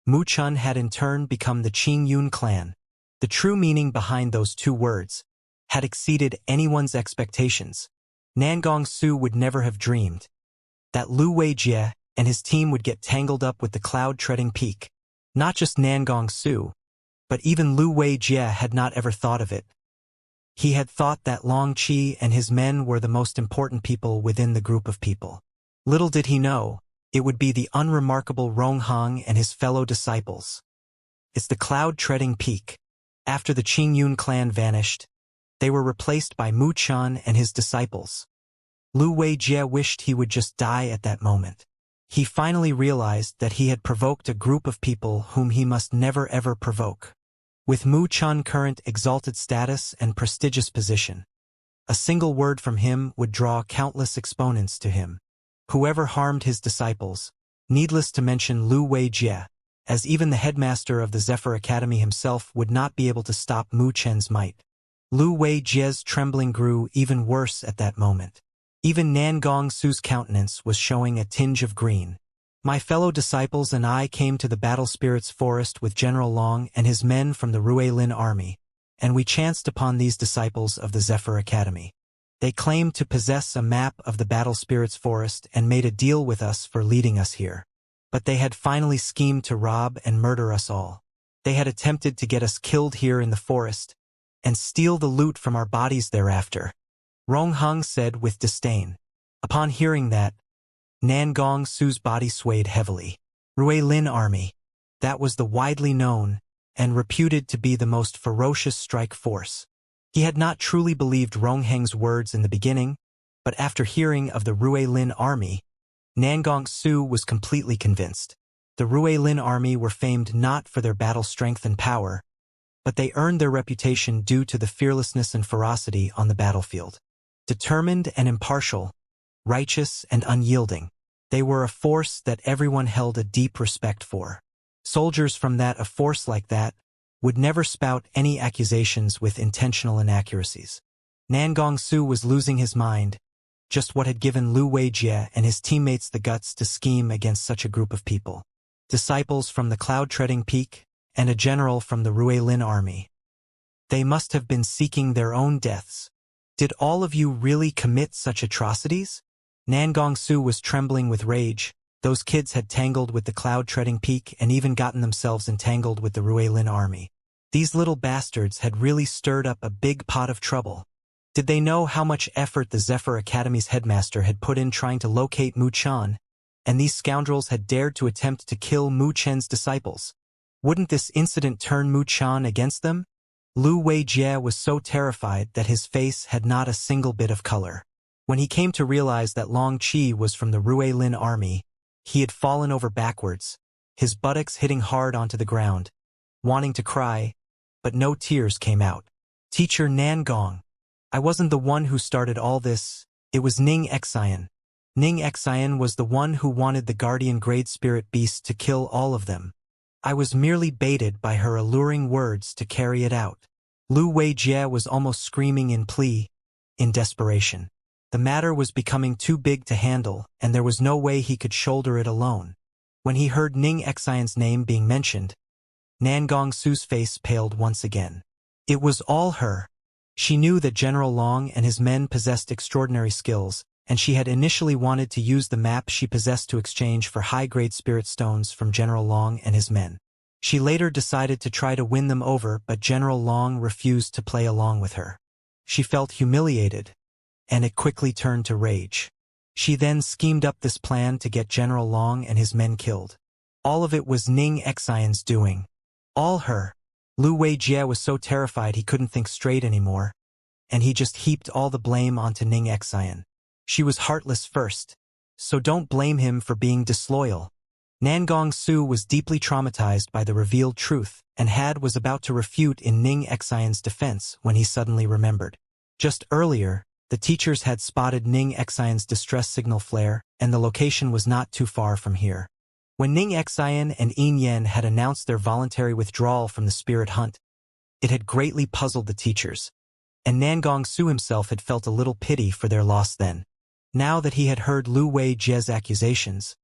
Mu Chun had in turn become the Qing Yun clan. The true meaning behind those two words had exceeded anyone's expectations. Nangong Su would never have dreamed that Lu Weijie and his team would get tangled up with the cloud-treading peak. Not just Nangong Su, but even Lu Weijie had not ever thought of it. He had thought that Long Qi and his men were the most important people within the group of people. Little did he know, it would be the unremarkable Rong Hong and his fellow disciples. It's the cloud-treading peak. After the Qing Yun clan vanished, they were replaced by Mu Chun and his disciples. Lu Weijie wished he would just die at that moment. He finally realized that he had provoked a group of people whom he must never ever provoke. With Mu Chun's current exalted status and prestigious position, a single word from him would draw countless exponents to him. Whoever harmed his disciples, needless to mention Lu Weijie, as even the headmaster of the Zephyr Academy himself would not be able to stop Mu Chen's might. Lu Weijie's trembling grew even worse at that moment. Even Nangong Su's countenance was showing a tinge of green. My fellow disciples and I came to the Battle Spirits Forest with General Long and his men from the Rui Lin army, and we chanced upon these disciples of the Zephyr Academy. They claimed to possess a map of the Battle Spirits Forest and made a deal with us for leading us here. But they had finally schemed to rob and murder us all. They had attempted to get us killed here in the forest, and steal the loot from our bodies thereafter. Rong Hong said with disdain. Upon hearing that, Nangong Su's body swayed heavily. Rui Lin army. That was the widely known and reputed to be the most ferocious strike force. He had not truly believed Rong Heng's words in the beginning, but after hearing of the Rui Lin army, Nangong Su was completely convinced. The Rui Lin army were famed not for their battle strength and power, but they earned their reputation due to the fearlessness and ferocity on the battlefield. Determined and impartial, righteous and unyielding, they were a force that everyone held a deep respect for. Soldiers from a force like that would never spout any accusations with intentional inaccuracies. Nangong Su was losing his mind, just what had given Lu Weijie and his teammates the guts to scheme against such a group of people. Disciples from the cloud-treading peak, and a general from the Rui Lin army. They must have been seeking their own deaths. Did all of you really commit such atrocities? Nangong Su was trembling with rage. Those kids had tangled with the cloud-treading peak and even gotten themselves entangled with the Rui Lin army. These little bastards had really stirred up a big pot of trouble. Did they know how much effort the Zephyr Academy's headmaster had put in trying to locate Mu Chun, and these scoundrels had dared to attempt to kill Mu Chen's disciples? Wouldn't this incident turn Mu Chun against them? Lu Weijie was so terrified that his face had not a single bit of color. When he came to realize that Long Qi was from the Rui Lin army, he had fallen over backwards, his buttocks hitting hard onto the ground, wanting to cry, but no tears came out. Teacher Nangong. I wasn't the one who started all this, it was Ning Xian. Ning Xian was the one who wanted the guardian grade spirit beast to kill all of them. I was merely baited by her alluring words to carry it out. Lu Weijie was almost screaming in plea, in desperation. The matter was becoming too big to handle, and there was no way he could shoulder it alone. When he heard Ning Xian's name being mentioned, Nangong Su's face paled once again. It was all her. She knew that General Long and his men possessed extraordinary skills, and she had initially wanted to use the map she possessed to exchange for high-grade spirit stones from General Long and his men. She later decided to try to win them over, but General Long refused to play along with her. She felt humiliated, and it quickly turned to rage. She then schemed up this plan to get General Long and his men killed. All of it was Ning Xian's doing. All her. Lu Weijie was so terrified he couldn't think straight anymore, and he just heaped all the blame onto Ning Xian. She was heartless first, so don't blame him for being disloyal. Nangong Su was deeply traumatized by the revealed truth, and was about to refute in Ning Xian's defense when he suddenly remembered. Just earlier, the teachers had spotted Ning Xian's distress signal flare, and the location was not too far from here. When Ning Xian and Yin Yen had announced their voluntary withdrawal from the spirit hunt, it had greatly puzzled the teachers, and Nangong Su himself had felt a little pity for their loss then. Now that he had heard Lu Weijie's accusations,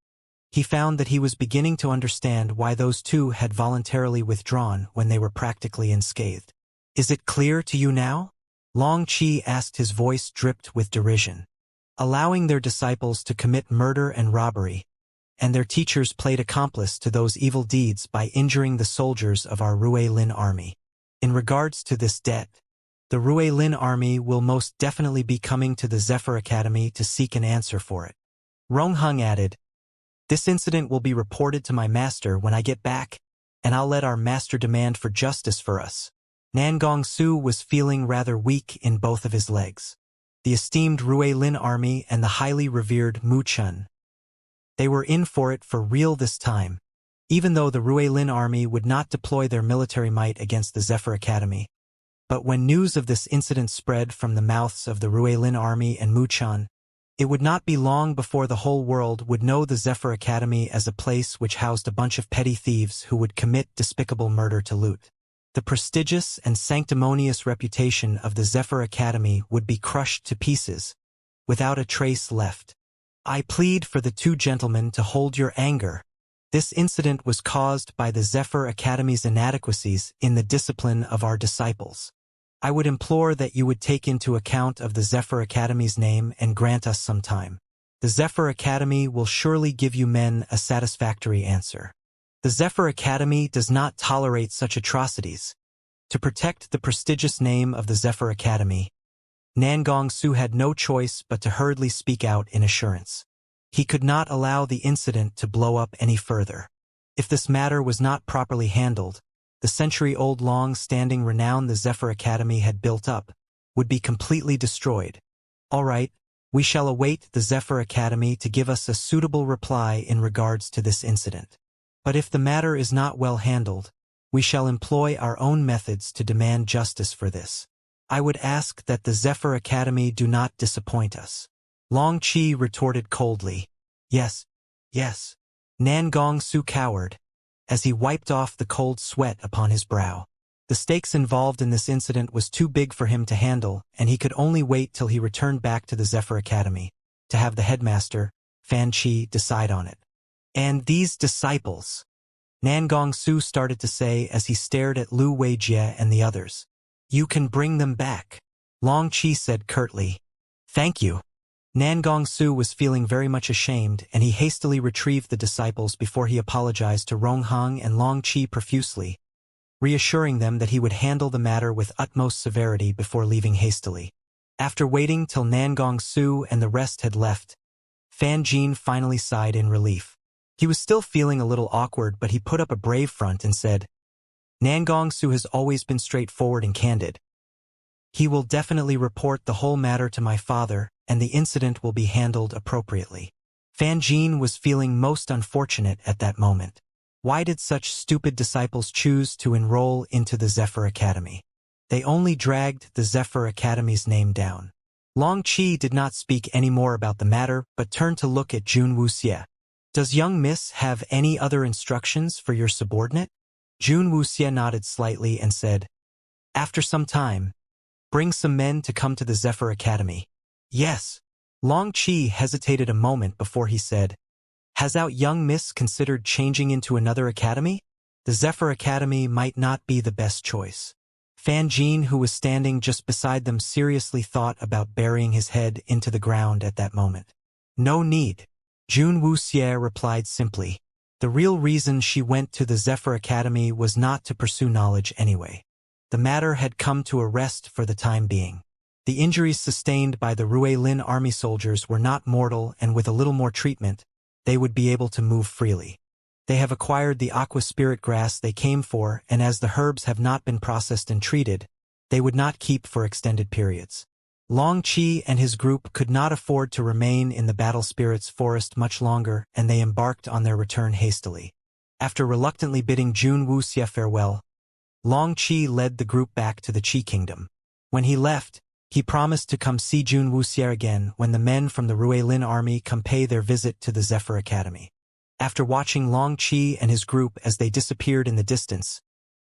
he found that he was beginning to understand why those two had voluntarily withdrawn when they were practically unscathed. Is it clear to you now? Long Qi asked, his voice dripped with derision. Allowing their disciples to commit murder and robbery, and their teachers played accomplice to those evil deeds by injuring the soldiers of our Rui Lin army. In regards to this debt, the Rui Lin army will most definitely be coming to the Zephyr Academy to seek an answer for it. Rong Hung added, "This incident will be reported to my master when I get back, and I'll let our master demand for justice for us." Nangong Su was feeling rather weak in both of his legs. The esteemed Rui Lin army and the highly revered Mu Chun. They were in for it for real this time. Even though the Rui Lin army would not deploy their military might against the Zephyr Academy. But when news of this incident spread from the mouths of the Rui Lin army and Mu Chun, it would not be long before the whole world would know the Zephyr Academy as a place which housed a bunch of petty thieves who would commit despicable murder to loot. The prestigious and sanctimonious reputation of the Zephyr Academy would be crushed to pieces, without a trace left. I plead for the two gentlemen to hold your anger. This incident was caused by the Zephyr Academy's inadequacies in the discipline of our disciples. I would implore that you would take into account of the Zephyr Academy's name and grant us some time. The Zephyr Academy will surely give you men a satisfactory answer. The Zephyr Academy does not tolerate such atrocities. To protect the prestigious name of the Zephyr Academy, Nangong Su had no choice but to hurriedly speak out in assurance. He could not allow the incident to blow up any further. If this matter was not properly handled, the century-old long-standing renown the Zephyr Academy had built up would be completely destroyed. All right, we shall await the Zephyr Academy to give us a suitable reply in regards to this incident. But if the matter is not well handled, we shall employ our own methods to demand justice for this. I would ask that the Zephyr Academy do not disappoint us. Long Qi retorted coldly. Yes, yes. Nangong Su cowered, as he wiped off the cold sweat upon his brow. The stakes involved in this incident was too big for him to handle, and he could only wait till he returned back to the Zephyr Academy, to have the headmaster, Fan Qi, decide on it. And these disciples, Nangong Su started to say as he stared at Lu Weijie and the others. You can bring them back. Long Qi said curtly. Thank you. Nangong Su was feeling very much ashamed, and he hastily retrieved the disciples before he apologized to Rong Hung and Long Qi profusely, reassuring them that he would handle the matter with utmost severity before leaving hastily. After waiting till Nangong Su and the rest had left, Fan Jin finally sighed in relief. He was still feeling a little awkward, but he put up a brave front and said, Nangong Su has always been straightforward and candid. He will definitely report the whole matter to my father, and the incident will be handled appropriately. Fan Jin was feeling most unfortunate at that moment. Why did such stupid disciples choose to enroll into the Zephyr Academy? They only dragged the Zephyr Academy's name down. Long Qi did not speak any more about the matter, but turned to look at Jun Wuxie. Does young miss have any other instructions for your subordinate? Jun Wuxie nodded slightly and said, After some time, bring some men to come to the Zephyr Academy. Yes. Long Qi hesitated a moment before he said, "Has our young miss considered changing into another academy? The Zephyr Academy might not be the best choice." Fan Jin, who was standing just beside them, seriously thought about burying his head into the ground at that moment. "No need," Jun Wuxie replied simply. The real reason she went to the Zephyr Academy was not to pursue knowledge anyway. The matter had come to a rest for the time being. The injuries sustained by the Rue Lin army soldiers were not mortal, and with a little more treatment, they would be able to move freely. They have acquired the aqua spirit grass they came for, and as the herbs have not been processed and treated, they would not keep for extended periods. Long Qi and his group could not afford to remain in the Battle Spirits Forest much longer, and they embarked on their return hastily. After reluctantly bidding Jun Wuxie farewell, Long Qi led the group back to the Qi Kingdom. When he left, he promised to come see Jun Wuxie again when the men from the Rue Lin army come pay their visit to the Zephyr Academy. After watching Long Qi and his group as they disappeared in the distance,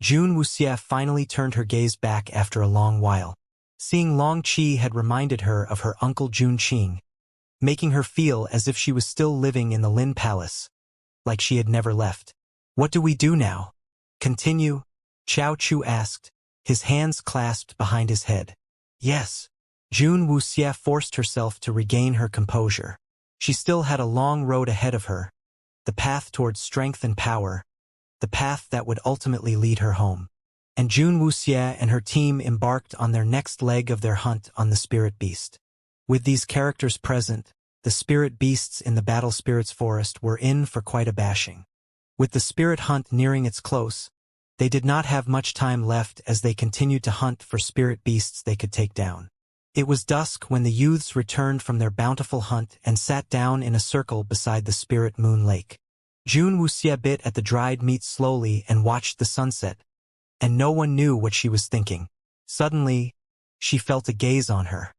Jun Wuxie finally turned her gaze back after a long while. Seeing Long Qi had reminded her of her uncle Jun Qing, making her feel as if she was still living in the Lin Palace, like she had never left. "What do we do now? Continue?" Chao Chu asked, his hands clasped behind his head. "Yes." Jun Wuxie forced herself to regain her composure. She still had a long road ahead of her, the path towards strength and power, the path that would ultimately lead her home. And Jun Wuxie and her team embarked on their next leg of their hunt on the spirit beast. With these characters present, the spirit beasts in the Battle Spirits Forest were in for quite a bashing. With the spirit hunt nearing its close, they did not have much time left as they continued to hunt for spirit beasts they could take down. It was dusk when the youths returned from their bountiful hunt and sat down in a circle beside the spirit moon lake. Jun Wuxie bit at the dried meat slowly and watched the sunset, and no one knew what she was thinking. Suddenly, she felt a gaze on her.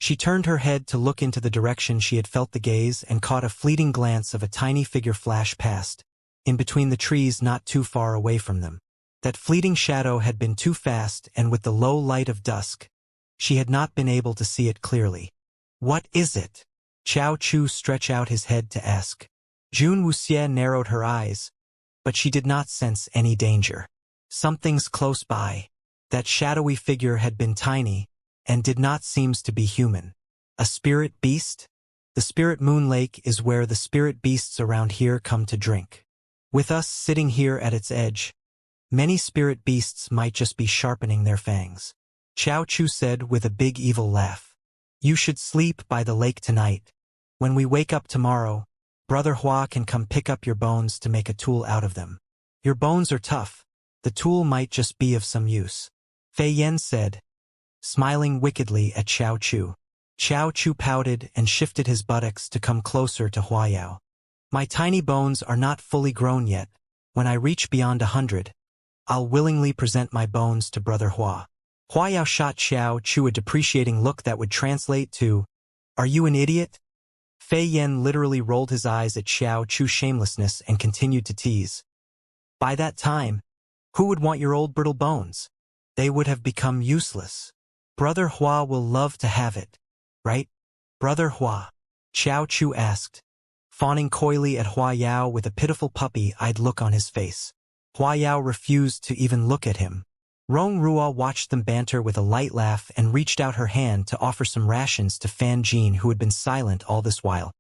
She turned her head to look into the direction she had felt the gaze and caught a fleeting glance of a tiny figure flash past, in between the trees not too far away from them. That fleeting shadow had been too fast, and with the low light of dusk, she had not been able to see it clearly. "What is it?" Chao Chu stretched out his head to ask. Jun Wuxie narrowed her eyes, but she did not sense any danger. "Something's close by." That shadowy figure had been tiny, and did not seem to be human. "A spirit beast?" "The spirit moon lake is where the spirit beasts around here come to drink. With us sitting here at its edge, many spirit beasts might just be sharpening their fangs." Chao Chu said with a big evil laugh. "You should sleep by the lake tonight. When we wake up tomorrow, Brother Hua can come pick up your bones to make a tool out of them. Your bones are tough. The tool might just be of some use," Fei Yan said, smiling wickedly at Chao Chu. Chao Chu pouted and shifted his buttocks to come closer to Hua Yao. "My tiny bones are not fully grown yet. When I reach beyond 100, I'll willingly present my bones to Brother Hua." Hua Yao shot Chao Chu a depreciating look that would translate to, "Are you an idiot?" Fei Yan literally rolled his eyes at Chao Chu's shamelessness and continued to tease. "By that time, who would want your old brittle bones? They would have become useless. Brother Hua will love to have it, right?" "Brother Hua?" Chao Chu asked, fawning coyly at Hua Yao with a pitiful puppy-eyed look on his face. Hua Yao refused to even look at him. Rong Rua watched them banter with a light laugh and reached out her hand to offer some rations to Fan Jin, who had been silent all this while.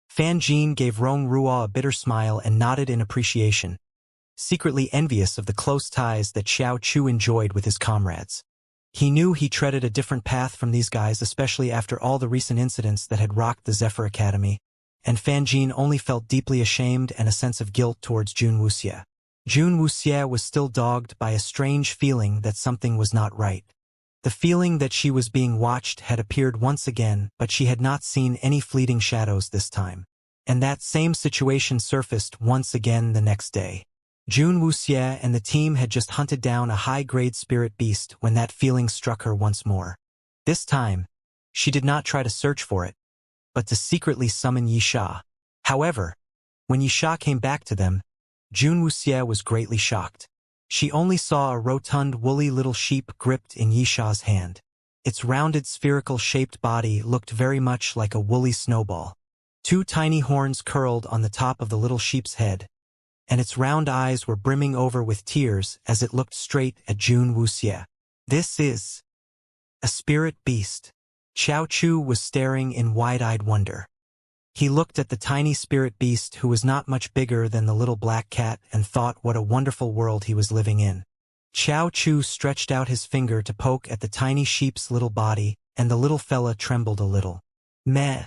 Fan Jin gave Rong Rua a bitter smile and nodded in appreciation, secretly envious of the close ties that Chao Chu enjoyed with his comrades. He knew he treaded a different path from these guys, especially after all the recent incidents that had rocked the Zephyr Academy, and Fan Jin only felt deeply ashamed and a sense of guilt towards Jun Wuxie. Jun Wuxie was still dogged by a strange feeling that something was not right. The feeling that she was being watched had appeared once again, but she had not seen any fleeting shadows this time. And that same situation surfaced once again the next day. Jun Wuxie and the team had just hunted down a high-grade spirit beast when that feeling struck her once more. This time, she did not try to search for it, but to secretly summon Yisha. However, when Yisha came back to them, Jun Wuxie was greatly shocked. She only saw a rotund, woolly little sheep gripped in Yisha's hand. Its rounded spherical-shaped body looked very much like a woolly snowball. Two tiny horns curled on the top of the little sheep's head, and its round eyes were brimming over with tears as it looked straight at Jun Wuxie. This is a spirit beast. Xiao Chu was staring in wide-eyed wonder. He looked at the tiny spirit beast who was not much bigger than the little black cat and thought what a wonderful world he was living in. Xiao Chu stretched out his finger to poke at the tiny sheep's little body, and the little fella trembled a little. Meh.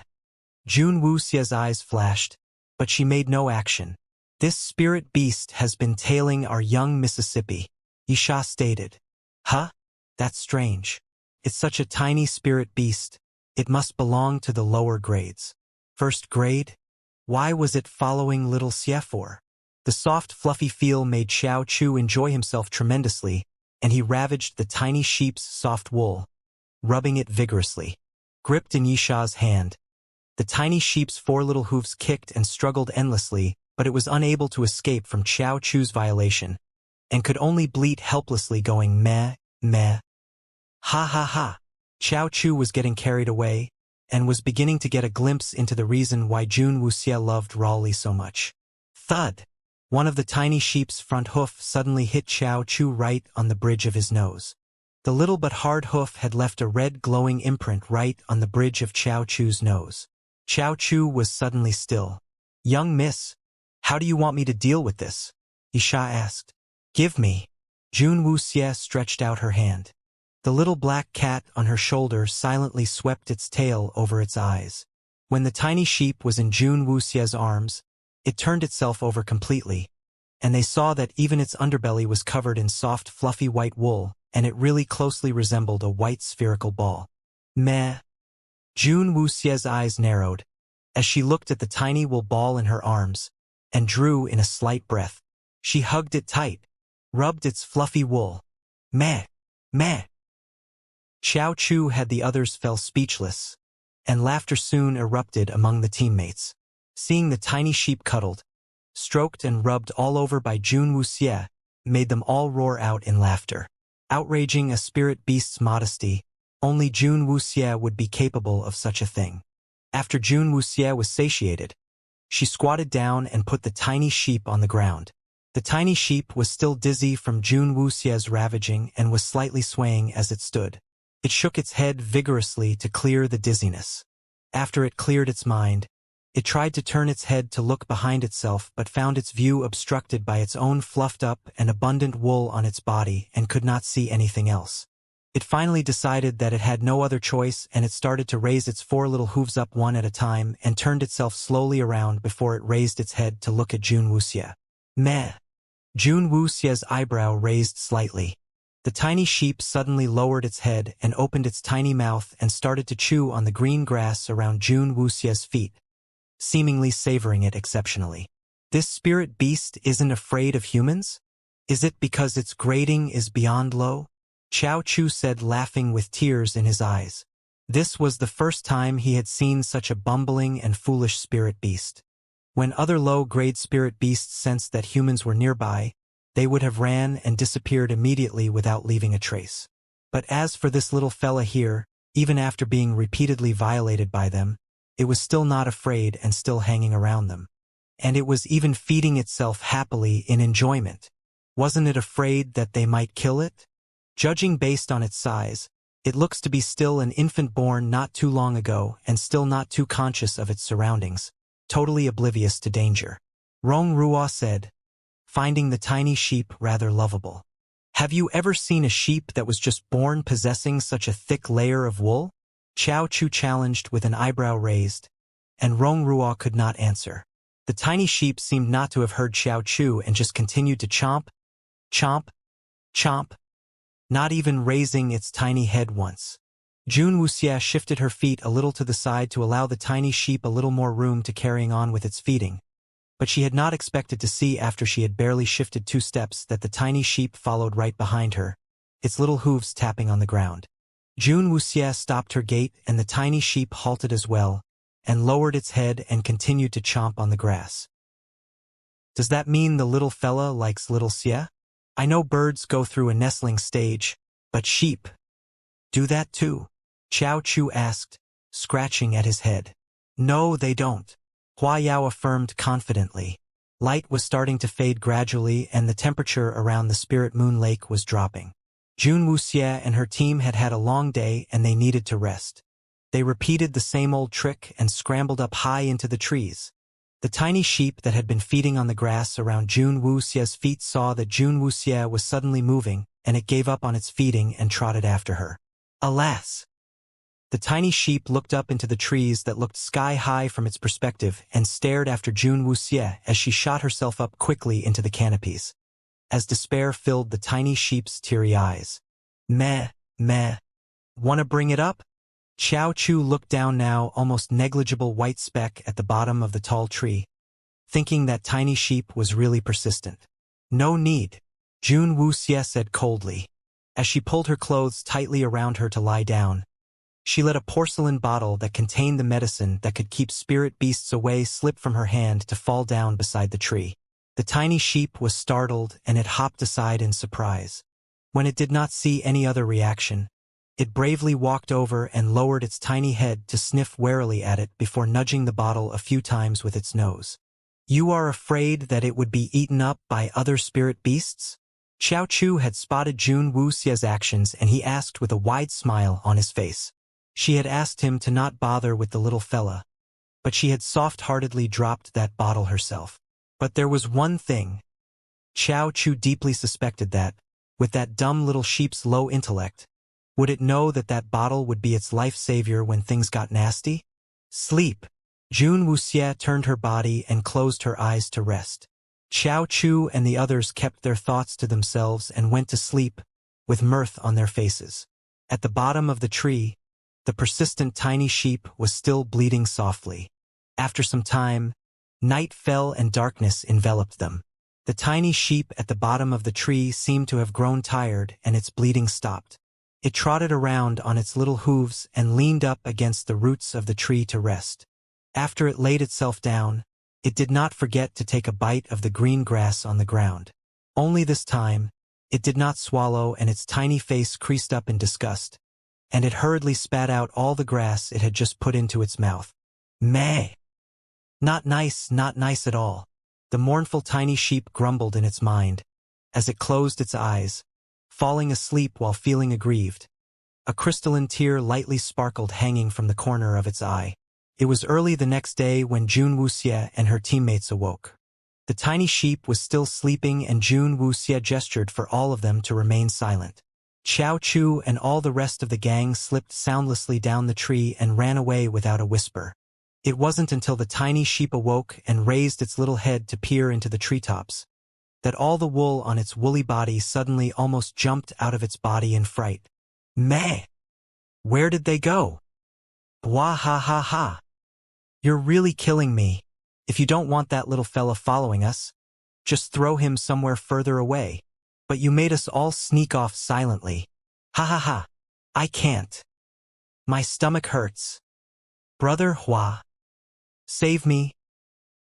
Jun Wuxie's eyes flashed, but she made no action. This spirit beast has been tailing our young Mississippi, Yisha stated. Huh? That's strange. It's such a tiny spirit beast. It must belong to the lower grades. First grade? Why was it following little Xie for? The soft, fluffy feel made Xiao Chu enjoy himself tremendously, and he ravaged the tiny sheep's soft wool, rubbing it vigorously. Gripped in Yisha's hand, the tiny sheep's four little hooves kicked and struggled endlessly, but it was unable to escape from Xiao Chu's violation, and could only bleat helplessly going meh, meh. Ha ha ha. Xiao Chu was getting carried away, and was beginning to get a glimpse into the reason why Jun Wuxie loved Raleigh so much. Thud! One of the tiny sheep's front hoof suddenly hit Xiao Chu right on the bridge of his nose. The little but hard hoof had left a red glowing imprint right on the bridge of Xiao Chu's nose. Xiao Chu was suddenly still. Young miss, how do you want me to deal with this? Yisha asked. Give me. Jun Wuxie stretched out her hand. The little black cat on her shoulder silently swept its tail over its eyes. When the tiny sheep was in Jun Wuxie's arms, it turned itself over completely, and they saw that even its underbelly was covered in soft, fluffy white wool, and it really closely resembled a white spherical ball. Meh. Jun Wuxie's eyes narrowed, as she looked at the tiny wool ball in her arms, and drew in a slight breath. She hugged it tight, rubbed its fluffy wool. Meh. Meh. Xiao Chu had the others fell speechless, and laughter soon erupted among the teammates. Seeing the tiny sheep cuddled, stroked and rubbed all over by Jun Wuxie, made them all roar out in laughter. Outraging a spirit beast's modesty, only Jun Wuxie would be capable of such a thing. After Jun Wuxie was satiated, she squatted down and put the tiny sheep on the ground. The tiny sheep was still dizzy from Jun Wuxie's ravaging and was slightly swaying as it stood. It shook its head vigorously to clear the dizziness. After it cleared its mind, it tried to turn its head to look behind itself but found its view obstructed by its own fluffed-up and abundant wool on its body and could not see anything else. It finally decided that it had no other choice, and it started to raise its four little hooves up one at a time and turned itself slowly around before it raised its head to look at Jun Wuxie. Meh. Jun Wuxie's eyebrow raised slightly. The tiny sheep suddenly lowered its head and opened its tiny mouth and started to chew on the green grass around Jun Wuxie's feet, seemingly savoring it exceptionally. This spirit beast isn't afraid of humans? Is it because its grading is beyond low? Xiao Chu said, laughing with tears in his eyes. This was the first time he had seen such a bumbling and foolish spirit beast. When other low-grade spirit beasts sensed that humans were nearby, they would have ran and disappeared immediately without leaving a trace. But as for this little fella here, even after being repeatedly violated by them, it was still not afraid and still hanging around them. And it was even feeding itself happily in enjoyment. Wasn't it afraid that they might kill it? Judging based on its size, it looks to be still an infant born not too long ago and still not too conscious of its surroundings, totally oblivious to danger. Rong Ruo said, finding the tiny sheep rather lovable. Have you ever seen a sheep that was just born possessing such a thick layer of wool? Xiao Chu challenged with an eyebrow raised, and Rong Ruo could not answer. The tiny sheep seemed not to have heard Xiao Chu and just continued to chomp, chomp, chomp, not even raising its tiny head once. Jun Wuxie shifted her feet a little to the side to allow the tiny sheep a little more room to carrying on with its feeding, but she had not expected to see after she had barely shifted 2 steps that the tiny sheep followed right behind her, its little hooves tapping on the ground. Jun Wuxie stopped her gait and the tiny sheep halted as well, and lowered its head and continued to chomp on the grass. Does that mean the little fella likes little Xie? I know birds go through a nestling stage, but sheep, Do that too? Xiao Chu asked, scratching at his head. No, they don't. Hua Yao affirmed confidently. Light was starting to fade gradually and the temperature around the Spirit Moon Lake was dropping. Jun Wuxie and her team had had a long day and they needed to rest. They repeated the same old trick and scrambled up high into the trees. The tiny sheep that had been feeding on the grass around Jun Wuxie's feet saw that Jun Wuxie was suddenly moving, and it gave up on its feeding and trotted after her. Alas! The tiny sheep looked up into the trees that looked sky-high from its perspective and stared after Jun Wuxie as she shot herself up quickly into the canopies. As despair filled the tiny sheep's teary eyes. Meh, meh. Wanna bring it up? Xiao Chu looked down now almost negligible white speck at the bottom of the tall tree, thinking that tiny sheep was really persistent. No need, Jun Wuxie said coldly. As she pulled her clothes tightly around her to lie down, she let a porcelain bottle that contained the medicine that could keep spirit beasts away slip from her hand to fall down beside the tree. The tiny sheep was startled and it hopped aside in surprise. When it did not see any other reaction, it bravely walked over and lowered its tiny head to sniff warily at it before nudging the bottle a few times with its nose. You are afraid that it would be eaten up by other spirit beasts? Xiao Chu had spotted Jun Wuxie's actions and he asked with a wide smile on his face. She had asked him to not bother with the little fella, but she had soft-heartedly dropped that bottle herself. But there was one thing. Xiao Chu deeply suspected that, with that dumb little sheep's low intellect, would it know that that bottle would be its life savior when things got nasty? Sleep. Jun Wuxie turned her body and closed her eyes to rest. Xiao Chu and the others kept their thoughts to themselves and went to sleep, with mirth on their faces. At the bottom of the tree, the persistent tiny sheep was still bleating softly. After some time, night fell and darkness enveloped them. The tiny sheep at the bottom of the tree seemed to have grown tired and its bleating stopped. It trotted around on its little hooves and leaned up against the roots of the tree to rest. After it laid itself down, it did not forget to take a bite of the green grass on the ground. Only this time, it did not swallow and its tiny face creased up in disgust, and it hurriedly spat out all the grass it had just put into its mouth. Meh! Not nice at all. The mournful tiny sheep grumbled in its mind, as it closed its eyes, falling asleep while feeling aggrieved. A crystalline tear lightly sparkled hanging from the corner of its eye. It was early the next day when Jun Wuxie and her teammates awoke. The tiny sheep was still sleeping and Jun Wuxie gestured for all of them to remain silent. Xiao Chu and all the rest of the gang slipped soundlessly down the tree and ran away without a whisper. It wasn't until the tiny sheep awoke and raised its little head to peer into the treetops that all the wool on its woolly body suddenly almost jumped out of its body in fright. Meh! Where did they go? Bwah ha ha ha! You're really killing me. If you don't want that little fella following us, just throw him somewhere further away. But you made us all sneak off silently. Ha ha ha! I can't. My stomach hurts. Brother Hua. Save me.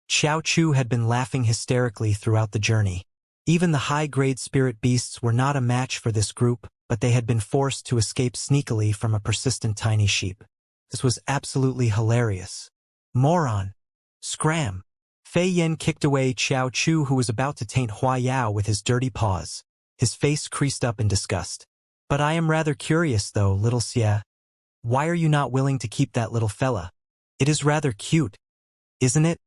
Xiao Chu had been laughing hysterically throughout the journey. Even the high-grade spirit beasts were not a match for this group, but they had been forced to escape sneakily from a persistent tiny sheep. This was absolutely hilarious. Moron. Scram. Fei Yen kicked away Xiao Chu who was about to taint Hua Yao with his dirty paws. His face creased up in disgust. But I am rather curious though, little Xie. Why are you not willing to keep that little fella? It is rather cute, isn't it?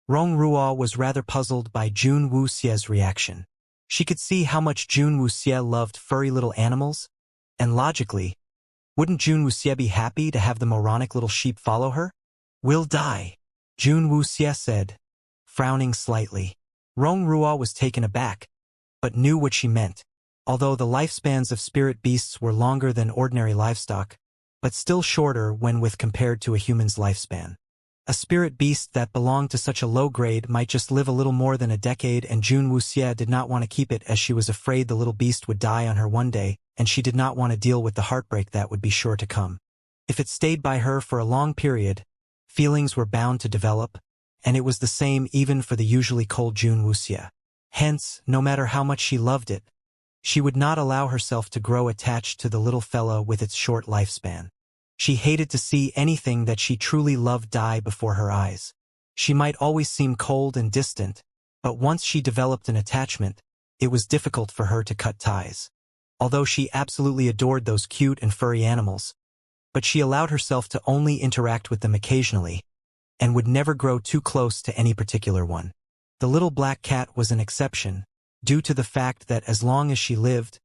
Rong Ruo was rather puzzled by Jun Wuxie's reaction. She could see how much Jun Wuxie loved furry little animals, and logically, wouldn't Jun Wuxie be happy to have the moronic little sheep follow her? We'll die, Jun Wuxie said, frowning slightly. Rong Ruo was taken aback, but knew what she meant. Although the lifespans of spirit beasts were longer than ordinary livestock, but still shorter when compared to a human's lifespan. A spirit beast that belonged to such a low grade might just live a little more than a decade, and Jun Wuxie did not want to keep it as she was afraid the little beast would die on her one day, and she did not want to deal with the heartbreak that would be sure to come. If it stayed by her for a long period, feelings were bound to develop, and it was the same even for the usually cold Jun Wuxie. Hence, no matter how much she loved it, She would not allow herself to grow attached to the little fella with its short lifespan. She hated to see anything that she truly loved die before her eyes. She might always seem cold and distant, but once she developed an attachment, it was difficult for her to cut ties. Although she absolutely adored those cute and furry animals, but she allowed herself to only interact with them occasionally, and would never grow too close to any particular one. The little black cat was an exception, due to the fact that as long as she lived,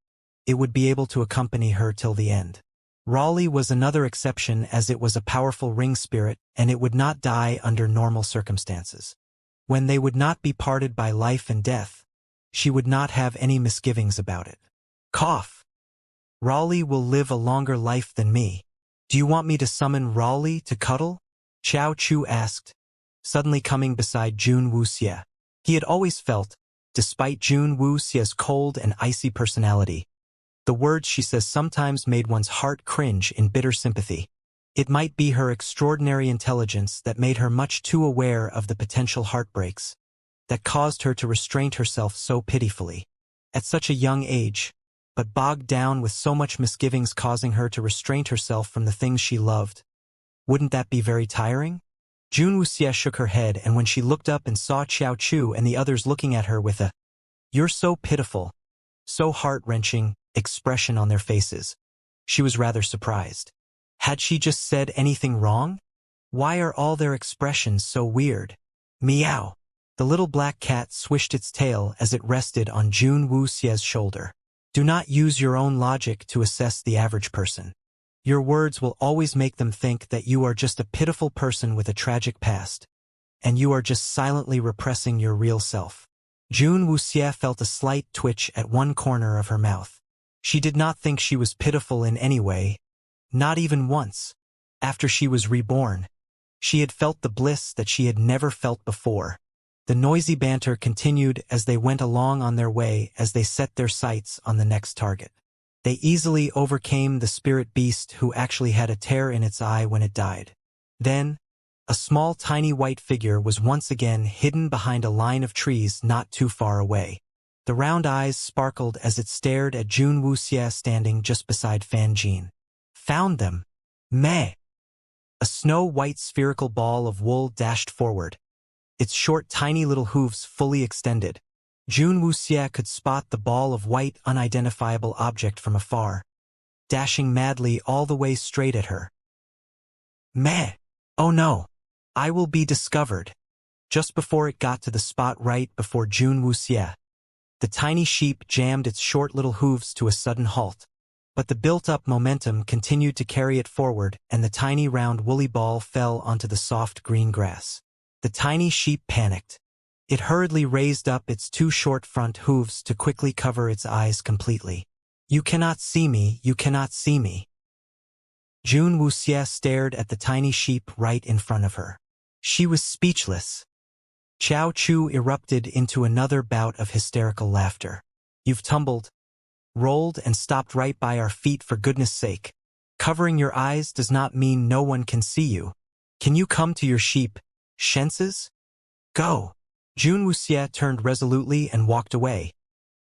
it would be able to accompany her till the end. Raleigh was another exception as it was a powerful ring spirit and it would not die under normal circumstances. When they would not be parted by life and death, she would not have any misgivings about it. Cough. Raleigh will live a longer life than me. Do you want me to summon Raleigh to cuddle? Xiao Chu asked, suddenly coming beside Jun Wuxie. He had always felt, despite Jun Wuxie's cold and icy personality, the words she says sometimes made one's heart cringe in bitter sympathy. It might be her extraordinary intelligence that made her much too aware of the potential heartbreaks that caused her to restrain herself so pitifully. At such a young age, but bogged down with so much misgivings causing her to restrain herself from the things she loved. Wouldn't that be very tiring? Jun Wuxie shook her head, and when she looked up and saw Xiao Chu and the others looking at her with a "You're so pitiful, so heart-wrenching" expression on their faces, she was rather surprised. Had she just said anything wrong? Why are all their expressions so weird? Meow. The little black cat swished its tail as it rested on Jun Wuxie's shoulder. Do not use your own logic to assess the average person. Your words will always make them think that you are just a pitiful person with a tragic past, and you are just silently repressing your real self. Jun Wuxie felt a slight twitch at one corner of her mouth. She did not think she was pitiful in any way, not even once. After she was reborn, she had felt the bliss that she had never felt before. The noisy banter continued as they went along on their way as they set their sights on the next target. They easily overcame the spirit beast who actually had a tear in its eye when it died. Then, a small tiny white figure was once again hidden behind a line of trees not too far away. The round eyes sparkled as it stared at Jun Wuxie standing just beside Fan Jin. Found them. Meh. A snow-white spherical ball of wool dashed forward, its short tiny little hooves fully extended. Jun Wuxie could spot the ball of white unidentifiable object from afar, dashing madly all the way straight at her. Meh. Oh no. I will be discovered. Just before it got to the spot right before Jun Wuxie, the tiny sheep jammed its short little hooves to a sudden halt. But the built-up momentum continued to carry it forward, and the tiny round woolly ball fell onto the soft green grass. The tiny sheep panicked. It hurriedly raised up its two short front hooves to quickly cover its eyes completely. You cannot see me, you cannot see me. Jun Wuxie stared at the tiny sheep right in front of her. She was speechless. Xiao Chu erupted into another bout of hysterical laughter. You've tumbled, rolled, and stopped right by our feet, for goodness sake. Covering your eyes does not mean no one can see you. Can you come to your sheep senses? Go. Jun Wuxie turned resolutely and walked away,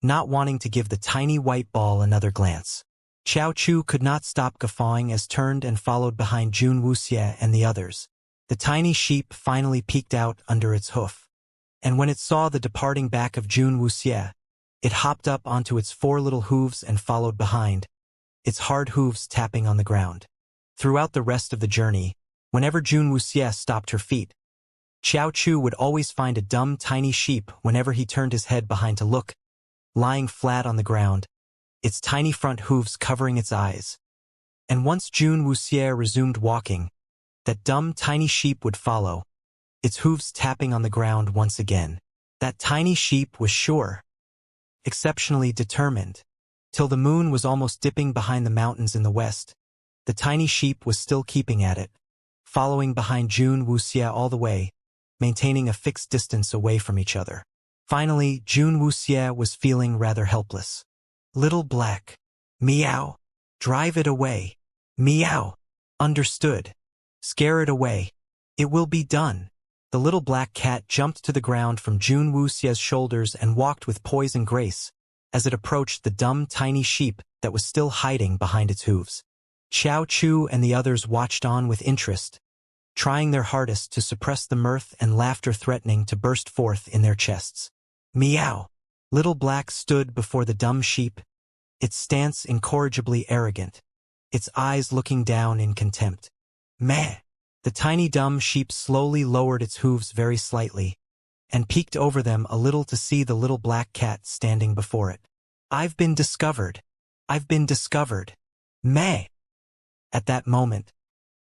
not wanting to give the tiny white ball another glance. Xiao Chu could not stop guffawing as turned and followed behind Jun Wuxie and the others. The tiny sheep finally peeked out under its hoof, and when it saw the departing back of Jun Wuxie, it hopped up onto its four little hooves and followed behind, its hard hooves tapping on the ground. Throughout the rest of the journey, whenever Jun Wuxie stopped her feet, Xiao Chu would always find a dumb tiny sheep whenever he turned his head behind to look, lying flat on the ground, its tiny front hooves covering its eyes. And once Jun Wuxie resumed walking, that dumb tiny sheep would follow, its hooves tapping on the ground once again. That tiny sheep was sure, exceptionally determined. Till the moon was almost dipping behind the mountains in the west, the tiny sheep was still keeping at it, following behind Jun Wuxie all the way, maintaining a fixed distance away from each other. Finally, Jun Wuxie was feeling rather helpless. Little black. Meow. Drive it away. Meow. Understood. Scare it away. It will be done. The little black cat jumped to the ground from Jun Wuxie's shoulders and walked with poise and grace, as it approached the dumb, tiny sheep that was still hiding behind its hooves. Xiao Chu and the others watched on with interest, trying their hardest to suppress the mirth and laughter threatening to burst forth in their chests. Meow! Little Black stood before the dumb sheep, its stance incorrigibly arrogant, its eyes looking down in contempt. Meh! The tiny dumb sheep slowly lowered its hooves very slightly, and peeked over them a little to see the little black cat standing before it. I've been discovered. I've been discovered. Meh! At that moment,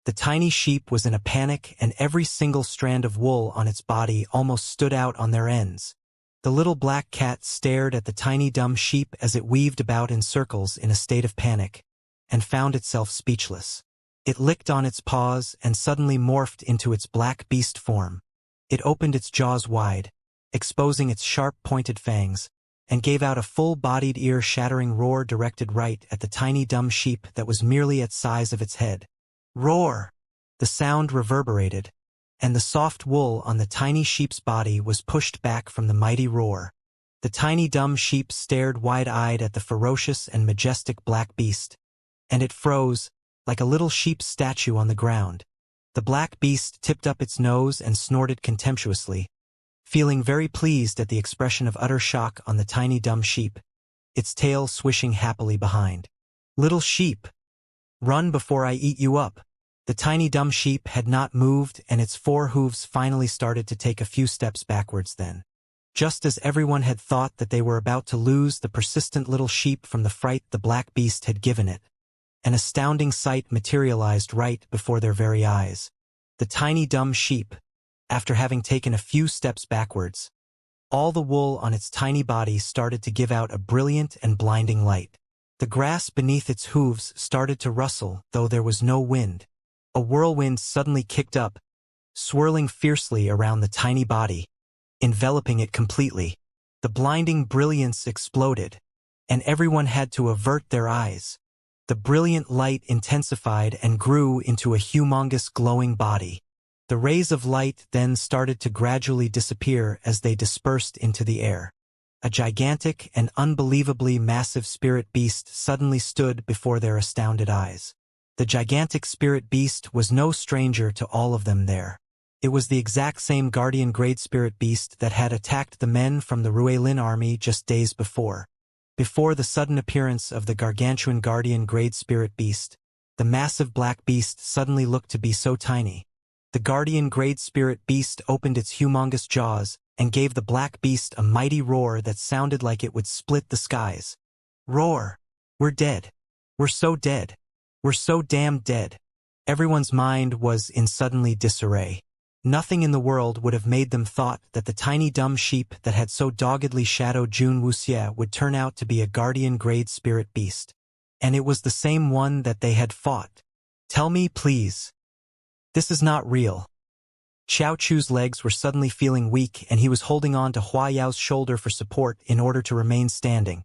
the tiny sheep was in a panic and every single strand of wool on its body almost stood out on their ends. The little black cat stared at the tiny dumb sheep as it weaved about in circles in a state of panic, and found itself speechless. It licked on its paws and suddenly morphed into its black beast form. It opened its jaws wide, exposing its sharp-pointed fangs, and gave out a full-bodied ear-shattering roar directed right at the tiny dumb sheep that was merely at size of its head. Roar! The sound reverberated, and the soft wool on the tiny sheep's body was pushed back from the mighty roar. The tiny dumb sheep stared wide-eyed at the ferocious and majestic black beast, and it froze, like a little sheep statue on the ground. The black beast tipped up its nose and snorted contemptuously, feeling very pleased at the expression of utter shock on the tiny dumb sheep, its tail swishing happily behind. Little sheep! Run before I eat you up! The tiny dumb sheep had not moved and its 4 hooves finally started to take a few steps backwards then. Just as everyone had thought that they were about to lose the persistent little sheep from the fright the black beast had given it, an astounding sight materialized right before their very eyes. The tiny dumb sheep, after having taken a few steps backwards, all the wool on its tiny body started to give out a brilliant and blinding light. The grass beneath its hooves started to rustle, though there was no wind. A whirlwind suddenly kicked up, swirling fiercely around the tiny body, enveloping it completely. The blinding brilliance exploded, and everyone had to avert their eyes. The brilliant light intensified and grew into a humongous glowing body. The rays of light then started to gradually disappear as they dispersed into the air. A gigantic and unbelievably massive spirit beast suddenly stood before their astounded eyes. The gigantic spirit beast was no stranger to all of them there. It was the exact same guardian-grade spirit beast that had attacked the men from the Ruelin army just days before. Before the sudden appearance of the gargantuan guardian-grade spirit beast, the massive black beast suddenly looked to be so tiny. The guardian-grade spirit beast opened its humongous jaws and gave the black beast a mighty roar that sounded like it would split the skies. Roar! We're dead. We're so dead. We're so damn dead. Everyone's mind was in suddenly disarray. Nothing in the world would have made them thought that the tiny dumb sheep that had so doggedly shadowed Jun Wuxie would turn out to be a guardian-grade spirit beast. And it was the same one that they had fought. Tell me, please. This is not real. Xiao Chu's legs were suddenly feeling weak and he was holding on to Hua Yao's shoulder for support in order to remain standing.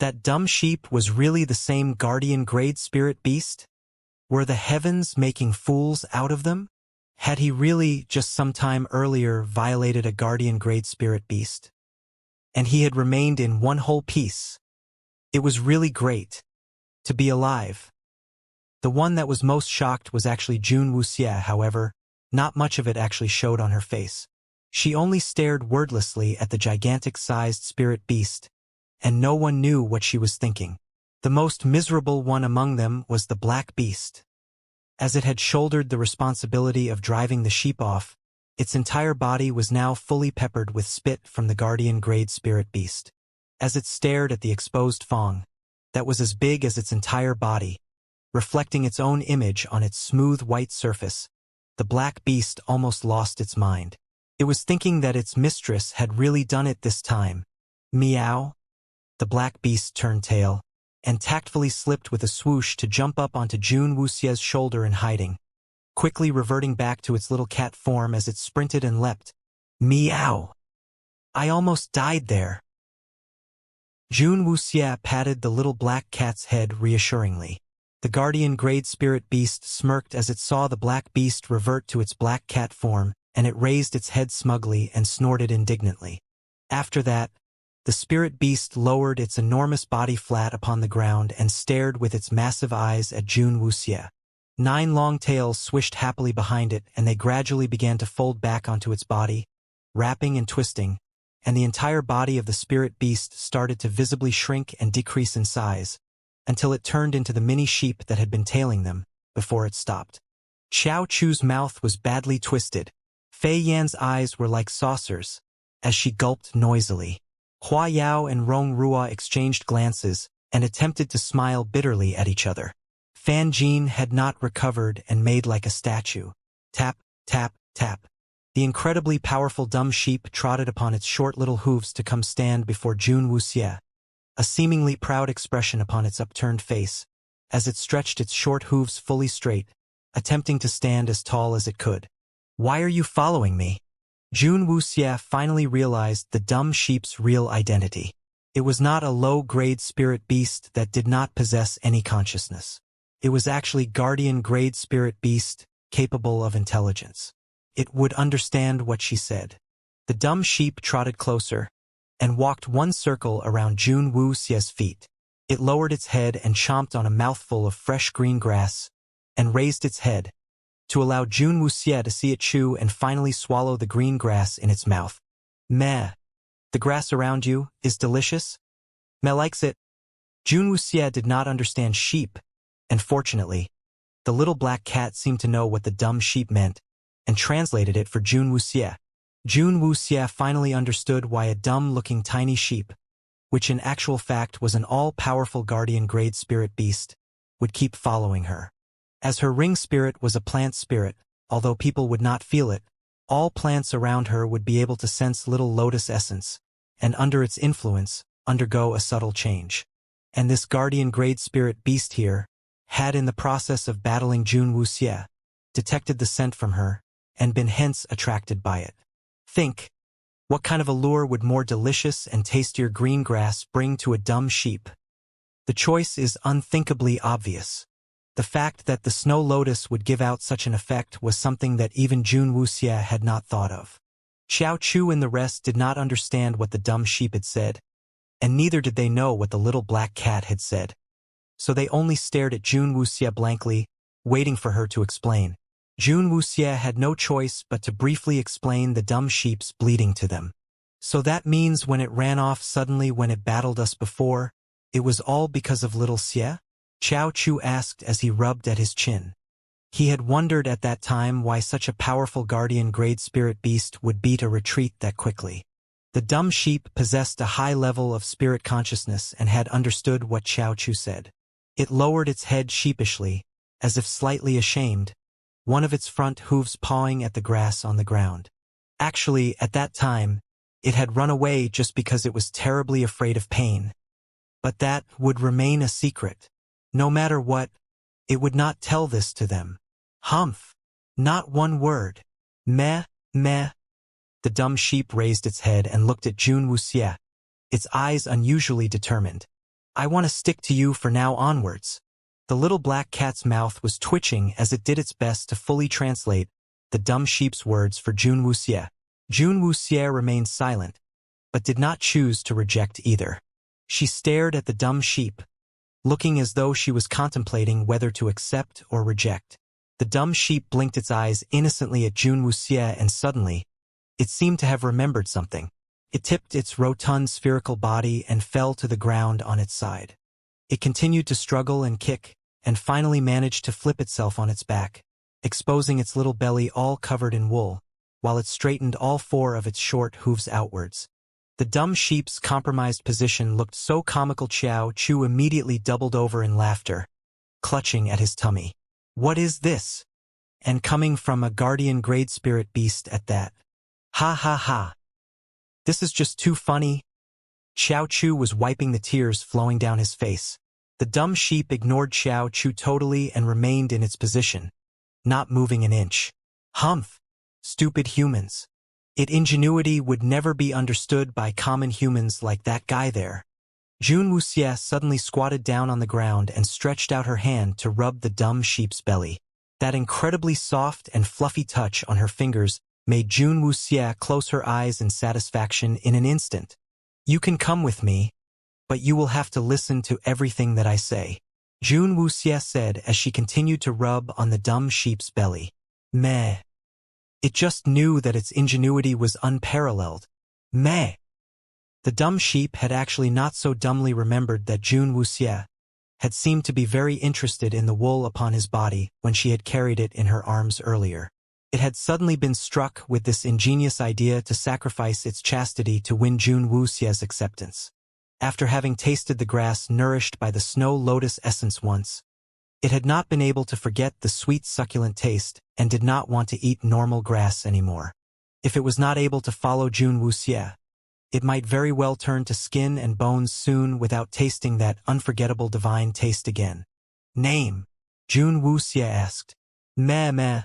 That dumb sheep was really the same guardian-grade spirit beast? Were the heavens making fools out of them? Had he really, just some time earlier, violated a guardian-grade spirit beast? And he had remained in one whole piece. It was really great. To be alive. The one that was most shocked was actually Jun Wuxie, however, not much of it actually showed on her face. She only stared wordlessly at the gigantic-sized spirit beast, and no one knew what she was thinking. The most miserable one among them was the black beast. As it had shouldered the responsibility of driving the sheep off, its entire body was now fully peppered with spit from the guardian-grade spirit beast. As it stared at the exposed fang, that was as big as its entire body, reflecting its own image on its smooth white surface, the black beast almost lost its mind. It was thinking that its mistress had really done it this time. Meow. The black beast turned tail, and tactfully slipped with a swoosh to jump up onto Jun Wuxie's shoulder in hiding, quickly reverting back to its little cat form as it sprinted and leapt. Meow! I almost died there. Jun Wuxie patted the little black cat's head reassuringly. The guardian-grade spirit beast smirked as it saw the black beast revert to its black cat form, and it raised its head smugly and snorted indignantly. After that, The spirit beast lowered its enormous body flat upon the ground and stared with its massive eyes at Jun Wuxie. 9 long tails swished happily behind it, and they gradually began to fold back onto its body, wrapping and twisting, and the entire body of the spirit beast started to visibly shrink and decrease in size, until it turned into the mini sheep that had been tailing them, before it stopped. Xiao Chu's mouth was badly twisted. Fei Yan's eyes were like saucers, as she gulped noisily. Hua Yao and Rong Rua exchanged glances and attempted to smile bitterly at each other. Fan Jin had not recovered and made like a statue. Tap, tap, tap. The incredibly powerful dumb sheep trotted upon its short little hooves to come stand before Jun Wuxie, a seemingly proud expression upon its upturned face, as it stretched its short hooves fully straight, attempting to stand as tall as it could. "Why are you following me?" Jun Wuxie finally realized the dumb sheep's real identity. It was not a low-grade spirit beast that did not possess any consciousness. It was actually guardian-grade spirit beast, capable of intelligence. It would understand what she said. The dumb sheep trotted closer and walked one circle around Jun Wuxie's feet. It lowered its head and chomped on a mouthful of fresh green grass and raised its head to allow Jun Wuxie to see it chew and finally swallow the green grass in its mouth. "Meh. The grass around you is delicious? Meh likes it." Jun Wuxie did not understand sheep, and fortunately, the little black cat seemed to know what the dumb sheep meant and translated it for Jun Wuxie. Jun Wuxie finally understood why a dumb-looking tiny sheep, which in actual fact was an all-powerful guardian-grade spirit beast, would keep following her. As her ring spirit was a plant spirit, although people would not feel it, all plants around her would be able to sense little lotus essence, and under its influence, undergo a subtle change. And this guardian-grade spirit beast here had, in the process of battling Jun Wuxie, detected the scent from her, and been hence attracted by it. Think, what kind of a lure would more delicious and tastier green grass bring to a dumb sheep? The choice is unthinkably obvious. The fact that the snow lotus would give out such an effect was something that even Jun Wuxie had not thought of. Xiao Chu and the rest did not understand what the dumb sheep had said, and neither did they know what the little black cat had said. So they only stared at Jun Wuxie blankly, waiting for her to explain. Jun Wuxie had no choice but to briefly explain the dumb sheep's bleating to them. "So that means when it ran off suddenly when it battled us before, it was all because of little Xie?" Xiao Chu asked as he rubbed at his chin. He had wondered at that time why such a powerful guardian-grade spirit beast would beat a retreat that quickly. The dumb sheep possessed a high level of spirit consciousness and had understood what Xiao Chu said. It lowered its head sheepishly, as if slightly ashamed, one of its front hooves pawing at the grass on the ground. Actually, at that time, it had run away just because it was terribly afraid of pain. But that would remain a secret. No matter what, it would not tell this to them. Humph! Not one word. Meh, meh. The dumb sheep raised its head and looked at Jun Wuxie, its eyes unusually determined. "I want to stick to you for now onwards." The little black cat's mouth was twitching as it did its best to fully translate the dumb sheep's words for Jun Wuxie. Jun Wuxie remained silent, but did not choose to reject either. She stared at the dumb sheep, looking as though she was contemplating whether to accept or reject. The dumb sheep blinked its eyes innocently at Jun Wuxie, and suddenly, it seemed to have remembered something. It tipped its rotund spherical body and fell to the ground on its side. It continued to struggle and kick, and finally managed to flip itself on its back, exposing its little belly all covered in wool, while it straightened all 4 of its short hooves outwards. The dumb sheep's compromised position looked so comical Xiao Chu immediately doubled over in laughter, clutching at his tummy. "What is this? And coming from a guardian-grade spirit beast at that. Ha ha ha. This is just too funny." Xiao Chu was wiping the tears flowing down his face. The dumb sheep ignored Xiao Chu totally and remained in its position, not moving an inch. Humph! Stupid humans. Its ingenuity would never be understood by common humans like that guy there. Jun Wuxie suddenly squatted down on the ground and stretched out her hand to rub the dumb sheep's belly. That incredibly soft and fluffy touch on her fingers made Jun Wuxie close her eyes in satisfaction in an instant. You can come with me, but you will have to listen to everything that I say. Jun Wuxie said as she continued to rub on the dumb sheep's belly. Meh. It just knew that its ingenuity was unparalleled. Meh. The dumb sheep had actually not so dumbly remembered that Jun Wuxie had seemed to be very interested in the wool upon his body when she had carried it in her arms earlier. It had suddenly been struck with this ingenious idea to sacrifice its chastity to win Jun Wuxie's acceptance. After having tasted the grass nourished by the snow lotus essence once, it had not been able to forget the sweet succulent taste and did not want to eat normal grass anymore. If it was not able to follow Jun Wuxie, it might very well turn to skin and bones soon without tasting that unforgettable divine taste again. Name? Jun Wuxie asked. Meh meh.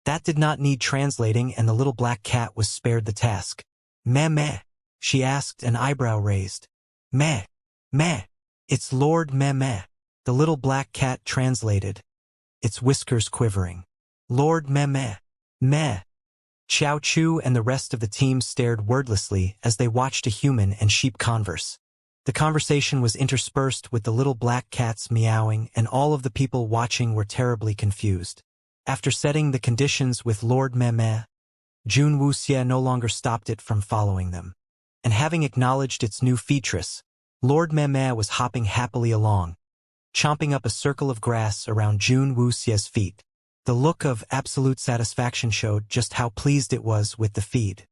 That did not need translating, and the little black cat was spared the task. Meh meh, she asked, an eyebrow raised. Meh, meh, it's Lord Meh meh, the little black cat translated, its whiskers quivering. Lord Meh meh, meh. Xiao Chu and the rest of the team stared wordlessly as they watched a human and sheep converse. The conversation was interspersed with the little black cat's meowing, and all of the people watching were terribly confused. After setting the conditions with Lord Meh meh, Jun Wuxie no longer stopped it from following them. And having acknowledged its new featress, Lord Meh meh was hopping happily along, chomping up a circle of grass around Jun Wuxie's feet. The look of absolute satisfaction showed just how pleased it was with the feed.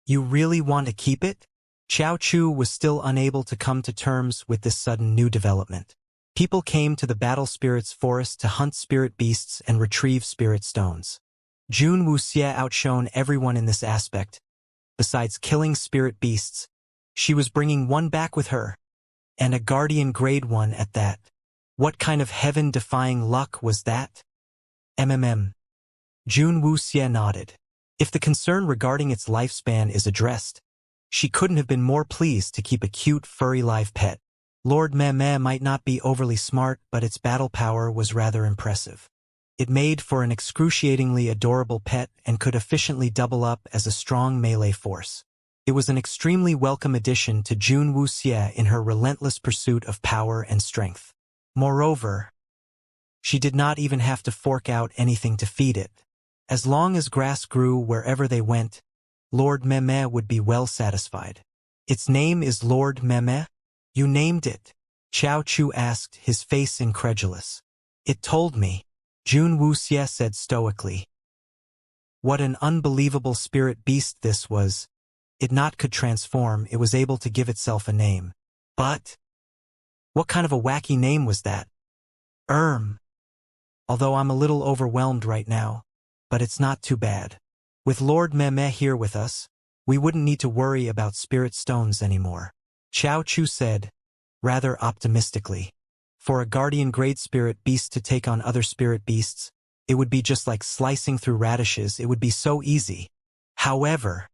You really want to keep it? Xiao Chu was still unable to come to terms with this sudden new development. People came to the Battle Spirits Forest to hunt spirit beasts and retrieve spirit stones. Jun Wuxie outshone everyone in this aspect. Besides killing spirit beasts, she was bringing one back with her, and a guardian grade one at that. What kind of heaven-defying luck was that? Jun Wuxie nodded. If the concern regarding its lifespan is addressed, she couldn't have been more pleased to keep a cute, furry live pet. Lord Meh meh might not be overly smart, but its battle power was rather impressive. It made for an excruciatingly adorable pet and could efficiently double up as a strong melee force. It was an extremely welcome addition to Jun Wuxie in her relentless pursuit of power and strength. Moreover, she did not even have to fork out anything to feed it. As long as grass grew wherever they went, Lord Meh meh would be well satisfied. Its name is Lord Meh meh? You named it? Xiao Chu asked, his face incredulous. It told me, Jun Wuxie said stoically. What an unbelievable spirit beast this was. It not could transform, it was able to give itself a name. But what kind of a wacky name was that? Although I'm a little overwhelmed right now, but it's not too bad. With Lord Meh meh here with us, we wouldn't need to worry about spirit stones anymore. Xiao Chu said, rather optimistically. For a guardian-grade spirit beast to take on other spirit beasts, it would be just like slicing through radishes. It would be so easy. However,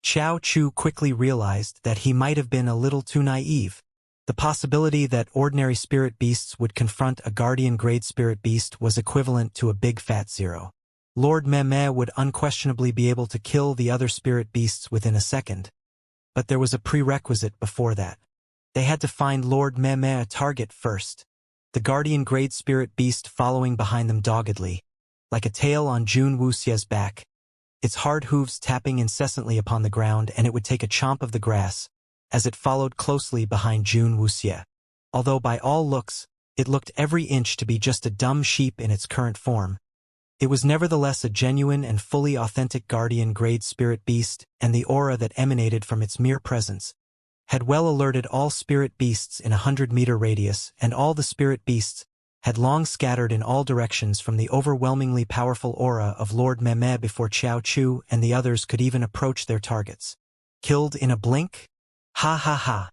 Xiao Chu quickly realized that he might have been a little too naive. The possibility that ordinary spirit beasts would confront a guardian-grade spirit beast was equivalent to a big fat zero. Lord Meh meh would unquestionably be able to kill the other spirit beasts within a second. But there was a prerequisite before that. They had to find Lord Meh meh a target first. The guardian-grade spirit beast following behind them doggedly, like a tail on Jun Wuxie's back, its hard hooves tapping incessantly upon the ground, and it would take a chomp of the grass, as it followed closely behind Jun Wuxie. Although by all looks, it looked every inch to be just a dumb sheep in its current form, it was nevertheless a genuine and fully authentic guardian-grade spirit beast, and the aura that emanated from its mere presence had well alerted all spirit beasts in a 100-meter radius, and all the spirit beasts had long scattered in all directions from the overwhelmingly powerful aura of Lord Meh meh before Xiao Chu and the others could even approach their targets. Killed in a blink? Ha ha ha.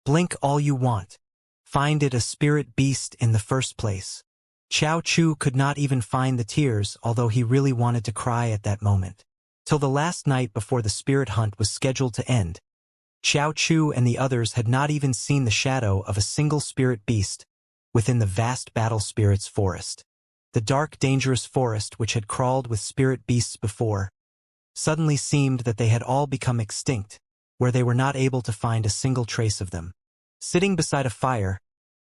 Blink all you want. Find it a spirit beast in the first place. Xiao Chu could not even find the tears, although he really wanted to cry at that moment. Till the last night before the spirit hunt was scheduled to end, Xiao Chu and the others had not even seen the shadow of a single spirit beast within the vast Battle Spirits Forest. The dark, dangerous forest which had crawled with spirit beasts before suddenly seemed that they had all become extinct, where they were not able to find a single trace of them. Sitting beside a fire,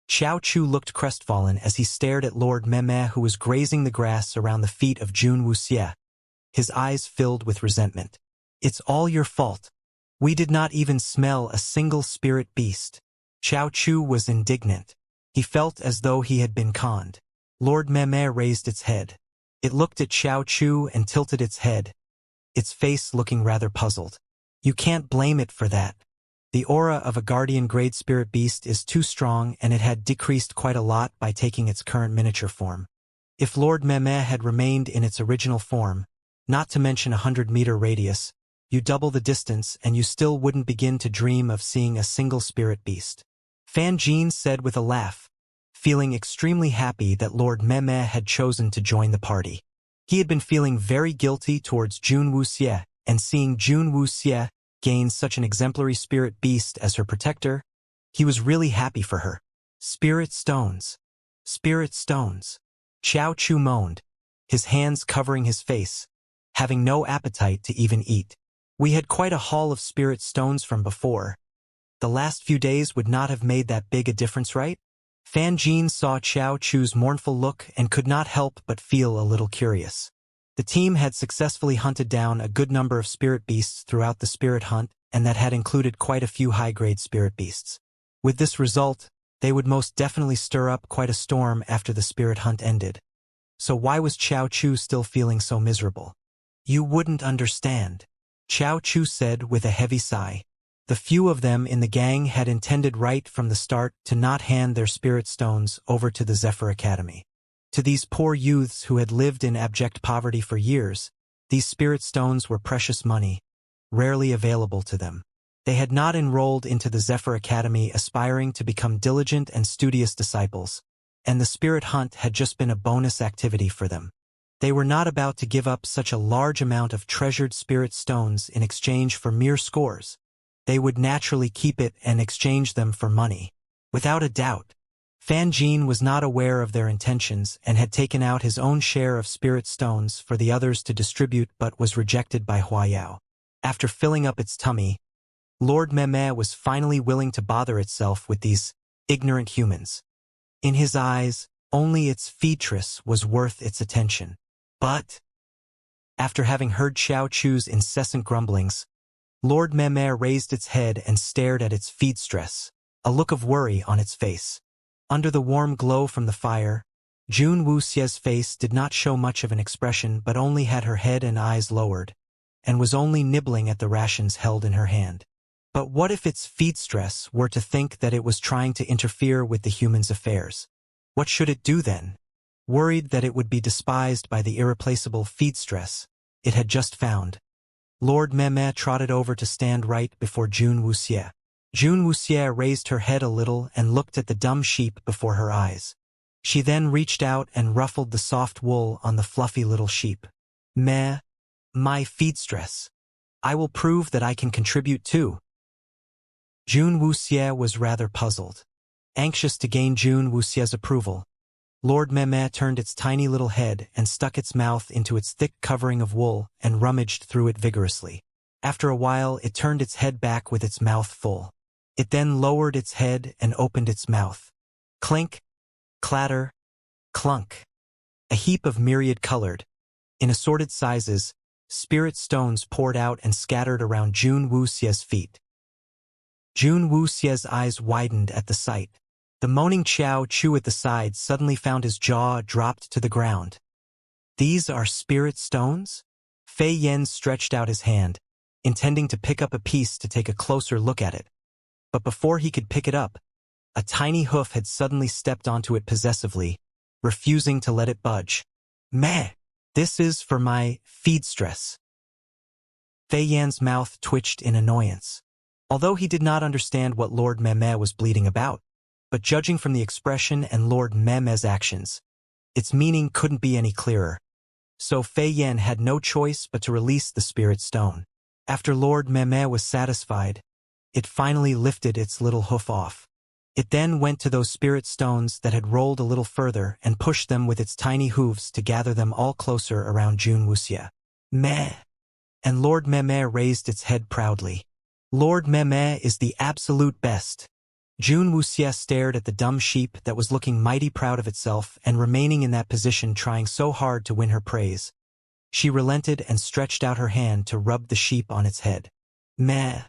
Xiao Chu looked crestfallen as he stared at Lord Meme, who was grazing the grass around the feet of Jun Wuxie, his eyes filled with resentment. "It's all your fault. We did not even smell a single spirit beast." Xiao Chu was indignant. He felt as though he had been conned. Lord Meme raised its head. It looked at Xiao Chu and tilted its head, its face looking rather puzzled. "You can't blame it for that. The aura of a guardian-grade spirit beast is too strong, and it had decreased quite a lot by taking its current miniature form. If Lord Meme had remained in its original form, not to mention 100-meter radius, you double the distance and you still wouldn't begin to dream of seeing a single spirit beast." Fan Jin said with a laugh, feeling extremely happy that Lord Meme had chosen to join the party. He had been feeling very guilty towards Jun Wuxie, and seeing Jun Wuxie gain such an exemplary spirit beast as her protector, he was really happy for her. "Spirit stones. Spirit stones." Xiao Chu moaned, his hands covering his face, having no appetite to even eat. "We had quite a haul of spirit stones from before. The last few days would not have made that big a difference, right?" Fan Jin saw Xiao Chu's mournful look and could not help but feel a little curious. The team had successfully hunted down a good number of spirit beasts throughout the spirit hunt, and that had included quite a few high-grade spirit beasts. With this result, they would most definitely stir up quite a storm after the spirit hunt ended. So why was Xiao Chu still feeling so miserable? "You wouldn't understand," Xiao Chu said with a heavy sigh. The few of them in the gang had intended right from the start to not hand their spirit stones over to the Zephyr Academy. To these poor youths who had lived in abject poverty for years, these spirit stones were precious money, rarely available to them. They had not enrolled into the Zephyr Academy aspiring to become diligent and studious disciples, and the spirit hunt had just been a bonus activity for them. They were not about to give up such a large amount of treasured spirit stones in exchange for mere scores. They would naturally keep it and exchange them for money. Without a doubt, Fan Jin was not aware of their intentions and had taken out his own share of spirit stones for the others to distribute, but was rejected by Hua Yao. After filling up its tummy, Lord Meme was finally willing to bother itself with these ignorant humans. In his eyes, only its featress was worth its attention. But, after having heard Xiao Chu's incessant grumblings, Lord Meme raised its head and stared at its feedstress, a look of worry on its face. Under the warm glow from the fire, Jun Wuxie's face did not show much of an expression but only had her head and eyes lowered, and was only nibbling at the rations held in her hand. But what if its feedstress were to think that it was trying to interfere with the human's affairs? What should it do then? Worried that it would be despised by the irreplaceable feedstress it had just found, Lord Meme trotted over to stand right before Jun Wuxie. Jun Wuxie raised her head a little and looked at the dumb sheep before her eyes. She then reached out and ruffled the soft wool on the fluffy little sheep. "Meh, my feedstress. I will prove that I can contribute too." Jun Wuxie was rather puzzled. Anxious to gain Jun Wuxie's approval, Lord Meme turned its tiny little head and stuck its mouth into its thick covering of wool and rummaged through it vigorously. After a while, it turned its head back with its mouth full. It then lowered its head and opened its mouth. Clink, clatter, clunk. A heap of myriad-colored, in assorted sizes, spirit stones poured out and scattered around Jun Wuxie's feet. Jun Wuxie's eyes widened at the sight. The moaning Xiao Chu at the side suddenly found his jaw dropped to the ground. "These are spirit stones?" Fei Yen stretched out his hand, intending to pick up a piece to take a closer look at it. But before he could pick it up, a tiny hoof had suddenly stepped onto it possessively, refusing to let it budge. "Meh! This is for my feedstress." Fei Yan's mouth twitched in annoyance. Although he did not understand what Lord Meme was bleating about, but judging from the expression and Lord Meme's actions, its meaning couldn't be any clearer. So Fei Yan had no choice but to release the spirit stone. After Lord Meme was satisfied, it finally lifted its little hoof off. It then went to those spirit stones that had rolled a little further and pushed them with its tiny hooves to gather them all closer around Jun Wuxie. "Meh!" And Lord Meme raised its head proudly. Lord Meme is the absolute best. Jun Wuxie stared at the dumb sheep that was looking mighty proud of itself and remaining in that position trying so hard to win her praise. She relented and stretched out her hand to rub the sheep on its head. Meh.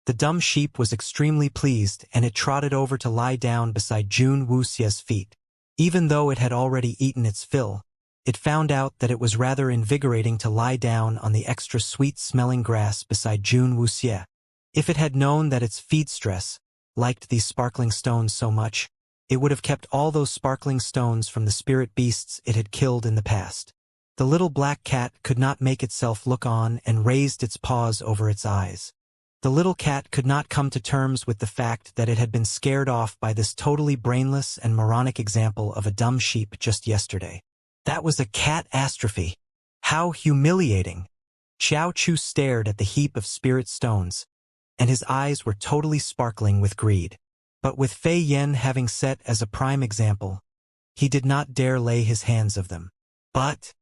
The dumb sheep was extremely pleased and it trotted over to lie down beside Jun Wuxie's feet. Even though it had already eaten its fill, it found out that it was rather invigorating to lie down on the extra sweet-smelling grass beside Jun Wuxie. If it had known that its feed stress liked these sparkling stones so much, it would have kept all those sparkling stones from the spirit beasts it had killed in the past. The little black cat could not make itself look on and raised its paws over its eyes. The little cat could not come to terms with the fact that it had been scared off by this totally brainless and moronic example of a dumb sheep just yesterday. That was a catastrophe. How humiliating! Xiao Chu stared at the heap of spirit stones, and his eyes were totally sparkling with greed. But with Fei Yen having set as a prime example, he did not dare lay his hands of them. But,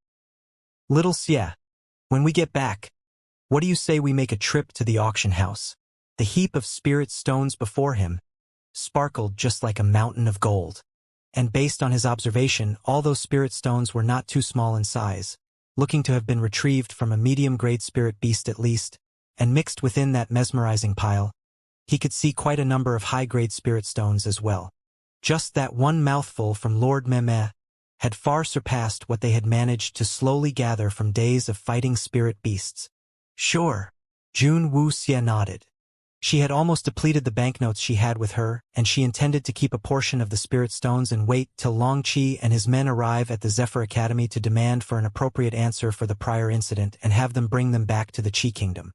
little Xie, when we get back, what do you say we make a trip to the auction house? The heap of spirit stones before him sparkled just like a mountain of gold. And based on his observation, all those spirit stones were not too small in size, looking to have been retrieved from a medium-grade spirit beast at least, and mixed within that mesmerizing pile, he could see quite a number of high-grade spirit stones as well. Just that one mouthful from Lord Meme had far surpassed what they had managed to slowly gather from days of fighting spirit beasts. Sure. Jun Wuxie nodded. She had almost depleted the banknotes she had with her, and she intended to keep a portion of the spirit stones and wait till Long Qi and his men arrive at the Zephyr Academy to demand for an appropriate answer for the prior incident and have them bring them back to the Qi Kingdom.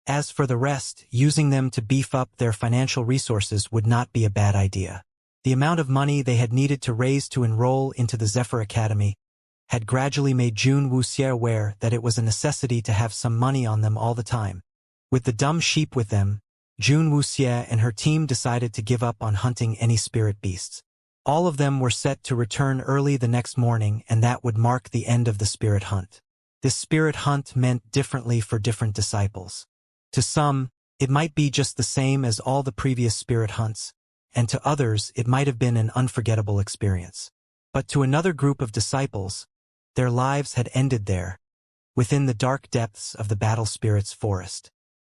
As for the rest, using them to beef up their financial resources would not be a bad idea. The amount of money they had needed to raise to enroll into the Zephyr Academy had gradually made Jun Wuxie aware that it was a necessity to have some money on them all the time. With the dumb sheep with them, Jun Wuxie and her team decided to give up on hunting any spirit beasts. All of them were set to return early the next morning, and that would mark the end of the spirit hunt. This spirit hunt meant differently for different disciples. To some, it might be just the same as all the previous spirit hunts, and to others it might have been an unforgettable experience. But to another group of disciples, their lives had ended there, within the dark depths of the battle spirit's forest.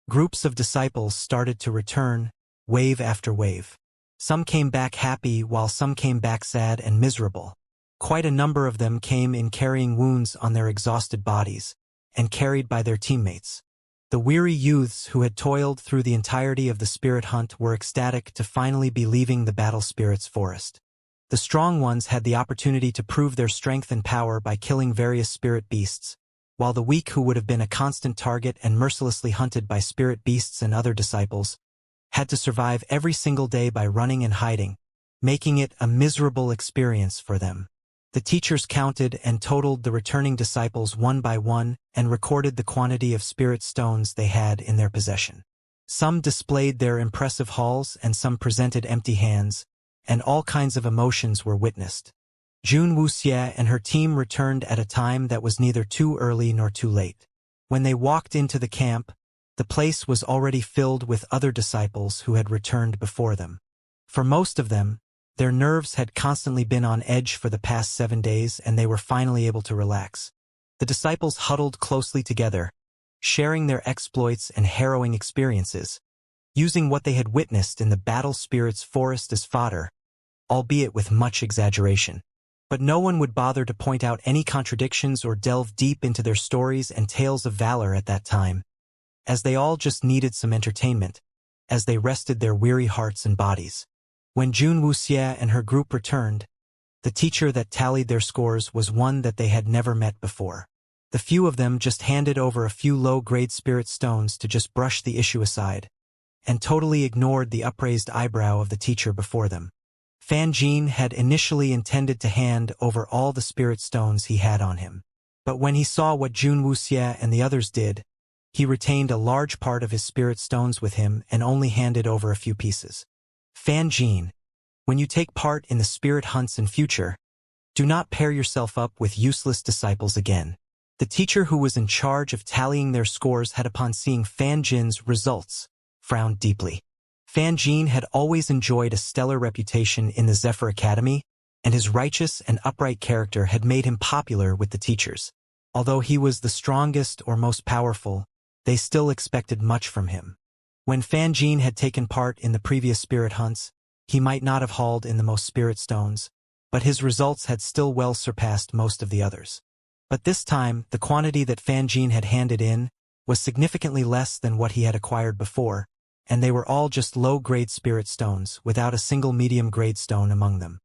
Groups of disciples started to return, wave after wave. Some came back happy while some came back sad and miserable. Quite a number of them came in carrying wounds on their exhausted bodies, and carried by their teammates. The weary youths who had toiled through the entirety of the spirit hunt were ecstatic to finally be leaving the battle spirit's forest. The strong ones had the opportunity to prove their strength and power by killing various spirit beasts, while the weak, who would have been a constant target and mercilessly hunted by spirit beasts and other disciples, had to survive every single day by running and hiding, making it a miserable experience for them. The teachers counted and totaled the returning disciples one by one and recorded the quantity of spirit stones they had in their possession. Some displayed their impressive hauls and some presented empty hands, and all kinds of emotions were witnessed. Jun Wuxie and her team returned at a time that was neither too early nor too late. When they walked into the camp, the place was already filled with other disciples who had returned before them. For most of them, their nerves had constantly been on edge for the past 7 days, and they were finally able to relax. The disciples huddled closely together, sharing their exploits and harrowing experiences, using what they had witnessed in the battle spirit's forest as fodder, albeit with much exaggeration. But no one would bother to point out any contradictions or delve deep into their stories and tales of valor at that time, as they all just needed some entertainment, as they rested their weary hearts and bodies. When Jun Wuxie and her group returned, the teacher that tallied their scores was one that they had never met before. The few of them just handed over a few low-grade spirit stones to just brush the issue aside, and totally ignored the upraised eyebrow of the teacher before them. Fan Jin had initially intended to hand over all the spirit stones he had on him. But when he saw what Jun Wuxie and the others did, he retained a large part of his spirit stones with him and only handed over a few pieces. Fan Jin, when you take part in the spirit hunts in future, do not pair yourself up with useless disciples again. The teacher who was in charge of tallying their scores had, upon seeing Fan Jin's results, frowned deeply. Fan Jin had always enjoyed a stellar reputation in the Zephyr Academy, and his righteous and upright character had made him popular with the teachers. Although he was the strongest or most powerful, they still expected much from him. When Fan Jin had taken part in the previous spirit hunts, he might not have hauled in the most spirit stones, but his results had still well surpassed most of the others. But this time, the quantity that Fan Jin had handed in was significantly less than what he had acquired before, and they were all just low-grade spirit stones, without a single medium-grade stone among them.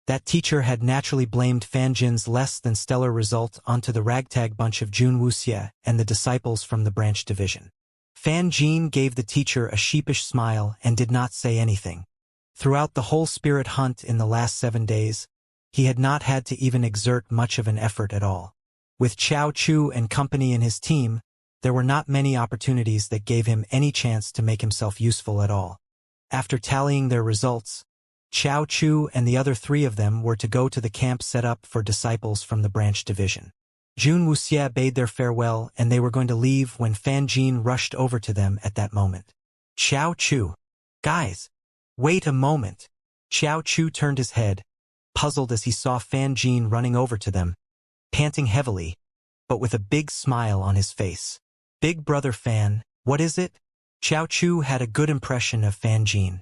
That teacher had naturally blamed Fan Jin's less-than-stellar result onto the ragtag bunch of Jun Wuxie and the disciples from the branch division. Fan Jin gave the teacher a sheepish smile and did not say anything. Throughout the whole spirit hunt in the last 7 days, he had not had to even exert much of an effort at all. With Chao Chu and company in his team, there were not many opportunities that gave him any chance to make himself useful at all. After tallying their results, Chao Chu and the other 3 of them were to go to the camp set up for disciples from the branch division. Jun Wuxie bade their farewell and they were going to leave when Fan Jin rushed over to them at that moment. Chao Chu. Guys, wait a moment. Chao Chu turned his head, puzzled as he saw Fan Jin running over to them, panting heavily, but with a big smile on his face. Big brother Fan, what is it? Chao Chu had a good impression of Fan Jin.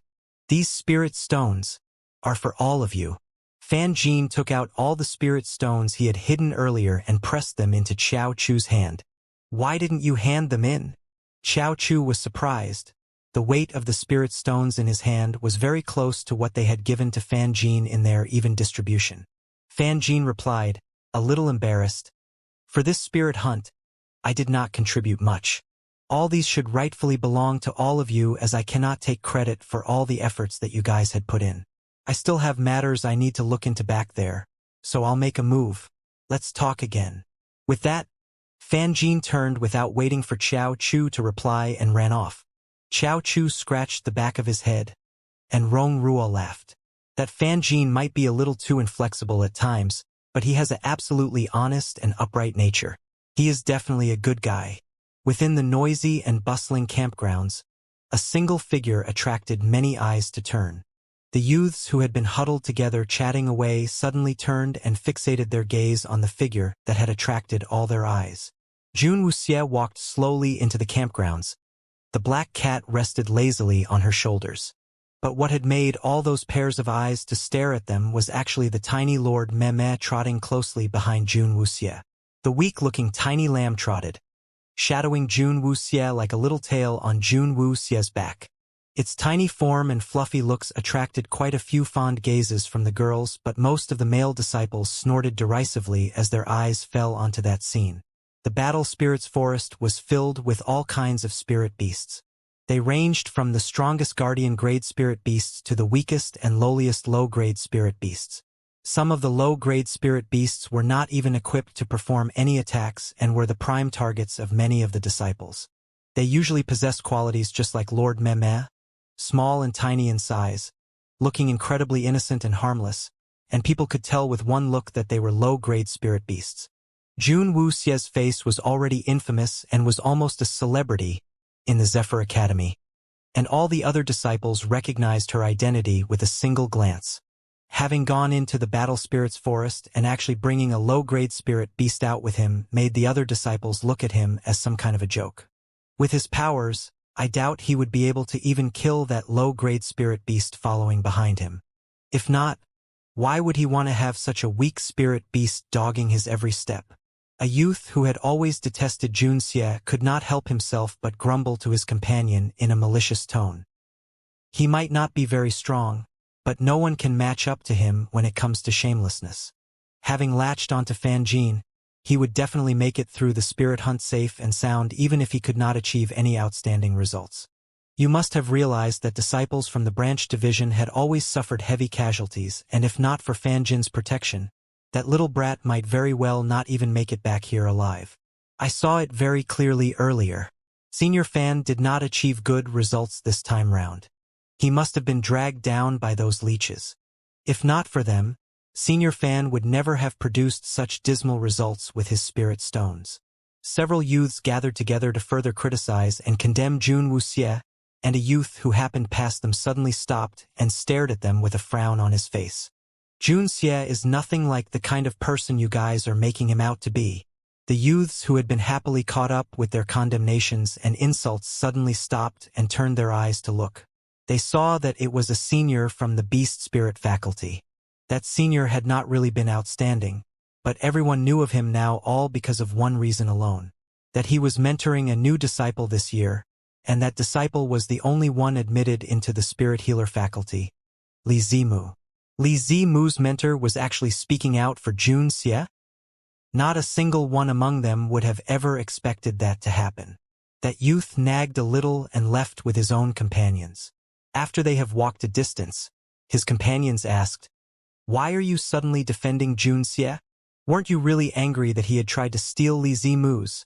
These spirit stones are for all of you. Fan Jin took out all the spirit stones he had hidden earlier and pressed them into Chao Chu's hand. Why didn't you hand them in? Chao Chu was surprised. The weight of the spirit stones in his hand was very close to what they had given to Fan Jin in their even distribution. Fan Jin replied, a little embarrassed, for this spirit hunt, I did not contribute much. All these should rightfully belong to all of you as I cannot take credit for all the efforts that you guys had put in. I still have matters I need to look into back there, so I'll make a move. Let's talk again. With that, Fan Jin turned without waiting for Chao Chu to reply and ran off. Chao Chu scratched the back of his head, and Rong Ruo laughed. That Fan Jin might be a little too inflexible at times, but he has an absolutely honest and upright nature. He is definitely a good guy. Within the noisy and bustling campgrounds, a single figure attracted many eyes to turn. The youths who had been huddled together chatting away suddenly turned and fixated their gaze on the figure that had attracted all their eyes. Jun Wuxie walked slowly into the campgrounds. The black cat rested lazily on her shoulders. But what had made all those pairs of eyes to stare at them was actually the tiny Lord Meme trotting closely behind Jun Wuxie. The weak-looking tiny lamb trotted, shadowing Jun Wuxie like a little tail on Jun Wuxie's back. Its tiny form and fluffy looks attracted quite a few fond gazes from the girls, but most of the male disciples snorted derisively as their eyes fell onto that scene. The battle spirits forest was filled with all kinds of spirit beasts. They ranged from the strongest guardian-grade spirit beasts to the weakest and lowliest low-grade spirit beasts. Some of the low-grade spirit beasts were not even equipped to perform any attacks and were the prime targets of many of the disciples. They usually possessed qualities just like Lord Meme, small and tiny in size, looking incredibly innocent and harmless, and people could tell with one look that they were low-grade spirit beasts. Jun Wuxie's face was already infamous and was almost a celebrity in the Zephyr Academy, and all the other disciples recognized her identity with a single glance. Having gone into the battle spirits forest and actually bringing a low-grade spirit beast out with him made the other disciples look at him as some kind of a joke. With his powers, I doubt he would be able to even kill that low-grade spirit beast following behind him. If not, why would he want to have such a weak spirit beast dogging his every step? A youth who had always detested Jun Xie could not help himself but grumble to his companion in a malicious tone. He might not be very strong, but no one can match up to him when it comes to shamelessness. Having latched onto Fan Jin, he would definitely make it through the spirit hunt safe and sound even if he could not achieve any outstanding results. You must have realized that disciples from the branch division had always suffered heavy casualties, and if not for Fan Jin's protection, that little brat might very well not even make it back here alive. I saw it very clearly earlier. Senior Fan did not achieve good results this time round. He must have been dragged down by those leeches. If not for them, Senior Fan would never have produced such dismal results with his spirit stones. Several youths gathered together to further criticize and condemn Jun Wuxie, and a youth who happened past them suddenly stopped and stared at them with a frown on his face. Junxie is nothing like the kind of person you guys are making him out to be. The youths who had been happily caught up with their condemnations and insults suddenly stopped and turned their eyes to look. They saw that it was a senior from the Beast Spirit faculty. That senior had not really been outstanding, but everyone knew of him now all because of one reason alone. That he was mentoring a new disciple this year, and that disciple was the only one admitted into the Spirit Healer faculty, Li Zimu. Li Zimu's mentor was actually speaking out for Junxie? Not a single one among them would have ever expected that to happen. That youth nagged a little and left with his own companions. After they have walked a distance, his companions asked, "Why are you suddenly defending Junxie? Weren't you really angry that he had tried to steal Li Zimu's?"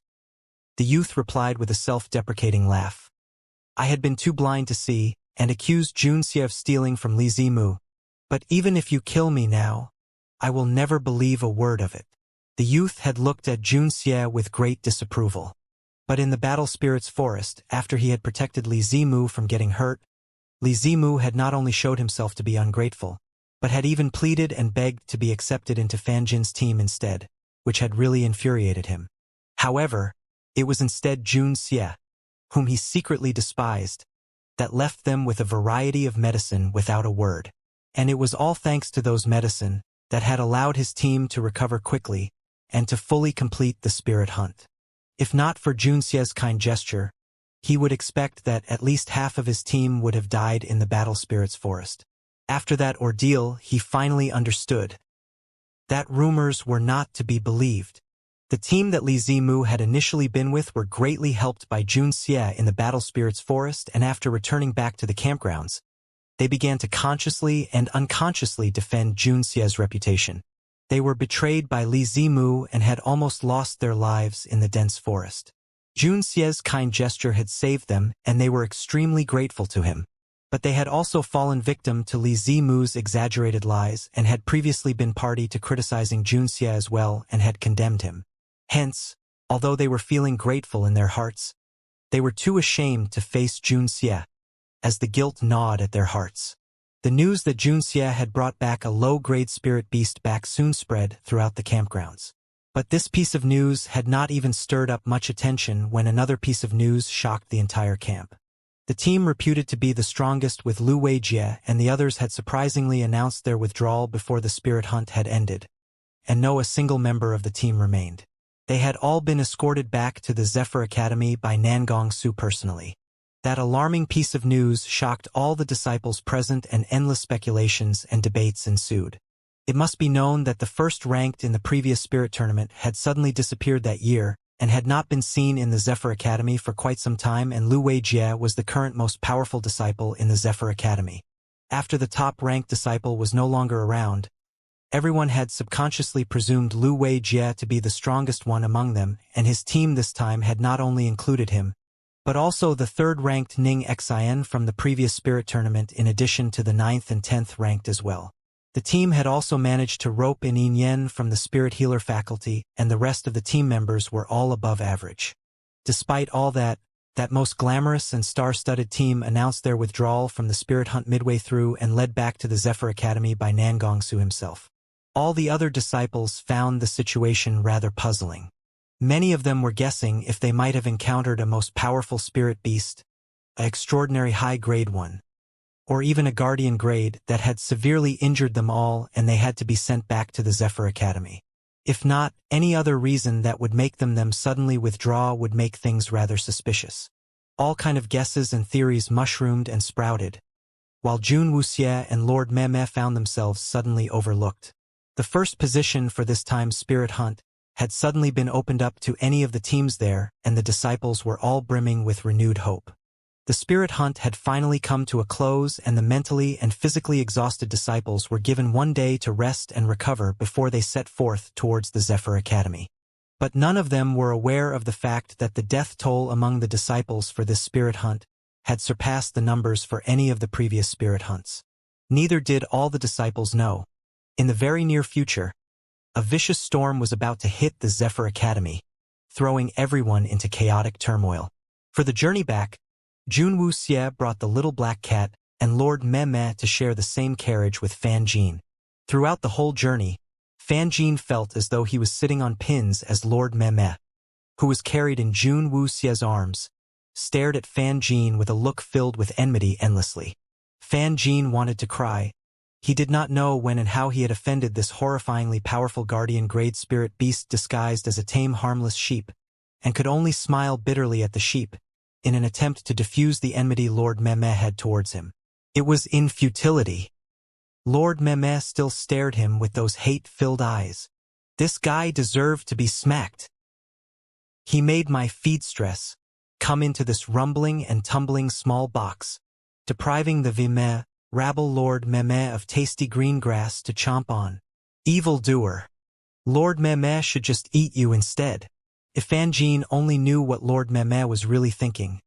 The youth replied with a self-deprecating laugh. "I had been too blind to see, and accused Junxie of stealing from Li Zimu. But even if you kill me now, I will never believe a word of it." The youth had looked at Junxie with great disapproval. But in the Battle Spirit's forest, after he had protected Li Zimu from getting hurt, Li Zimu had not only showed himself to be ungrateful, but had even pleaded and begged to be accepted into Fan Jin's team instead, which had really infuriated him. However, it was instead Junxie, whom he secretly despised, that left them with a variety of medicine without a word. And it was all thanks to those medicine that had allowed his team to recover quickly and to fully complete the spirit hunt. If not for Junxie's kind gesture, he would expect that at least half of his team would have died in the Battle Spirit's forest. After that ordeal, he finally understood that rumors were not to be believed. The team that Li Zimu had initially been with were greatly helped by Junxie in the Battle Spirit's forest, and after returning back to the campgrounds, they began to consciously and unconsciously defend Junxie's reputation. They were betrayed by Li Zimu and had almost lost their lives in the dense forest. Junxie's kind gesture had saved them, and they were extremely grateful to him. But they had also fallen victim to Li Zimu's exaggerated lies and had previously been party to criticizing Junxie as well and had condemned him. Hence, although they were feeling grateful in their hearts, they were too ashamed to face Junxie, as the guilt gnawed at their hearts. The news that Junxie had brought back a low-grade spirit beast back soon spread throughout the campgrounds. But this piece of news had not even stirred up much attention when another piece of news shocked the entire camp. The team reputed to be the strongest with Lu Weijie and the others had surprisingly announced their withdrawal before the spirit hunt had ended, and no a single member of the team remained. They had all been escorted back to the Zephyr Academy by Nangong Su personally. That alarming piece of news shocked all the disciples present and endless speculations and debates ensued. It must be known that the first ranked in the previous spirit tournament had suddenly disappeared that year and had not been seen in the Zephyr Academy for quite some time, and Lu Weijie was the current most powerful disciple in the Zephyr Academy. After the top-ranked disciple was no longer around, everyone had subconsciously presumed Lu Weijie to be the strongest one among them, and his team this time had not only included him, but also the third-ranked Ning Xian from the previous spirit tournament in addition to the 9th and 10th ranked as well. The team had also managed to rope in Yin Yen from the Spirit Healer faculty, and the rest of the team members were all above average. Despite all that most glamorous and star-studded team announced their withdrawal from the Spirit Hunt midway through and led back to the Zephyr Academy by Nangong Su himself. All the other disciples found the situation rather puzzling. Many of them were guessing if they might have encountered a most powerful spirit beast, an extraordinary high-grade one, or even a guardian grade that had severely injured them all and they had to be sent back to the Zephyr Academy. If not, any other reason that would make them suddenly withdraw would make things rather suspicious. All kind of guesses and theories mushroomed and sprouted, while Jun Wuxie and Lord Meme found themselves suddenly overlooked. The first position for this time's spirit hunt had suddenly been opened up to any of the teams there, and the disciples were all brimming with renewed hope. The spirit hunt had finally come to a close, and the mentally and physically exhausted disciples were given one day to rest and recover before they set forth towards the Zephyr Academy. But none of them were aware of the fact that the death toll among the disciples for this spirit hunt had surpassed the numbers for any of the previous spirit hunts. Neither did all the disciples know. In the very near future, a vicious storm was about to hit the Zephyr Academy, throwing everyone into chaotic turmoil. For the journey back, Jun Wuxie brought the little black cat and Lord Meme to share the same carriage with Fan Jin. Throughout the whole journey, Fan Jin felt as though he was sitting on pins as Lord Meme, who was carried in Jun Wuxie's arms, stared at Fan Jin with a look filled with enmity endlessly. Fan Jin wanted to cry. He did not know when and how he had offended this horrifyingly powerful guardian-grade spirit beast disguised as a tame harmless sheep, and could only smile bitterly at the sheep, in an attempt to diffuse the enmity Lord Meme had towards him. It was in futility. Lord Meme still stared him with those hate-filled eyes. This guy deserved to be smacked. He made my feed stress come into this rumbling and tumbling small box, depriving the Vime, rabble Lord Meme of tasty green grass to chomp on. Evildoer. Lord Meme should just eat you instead. If Fan Jin only knew what Lord Meme was really thinking,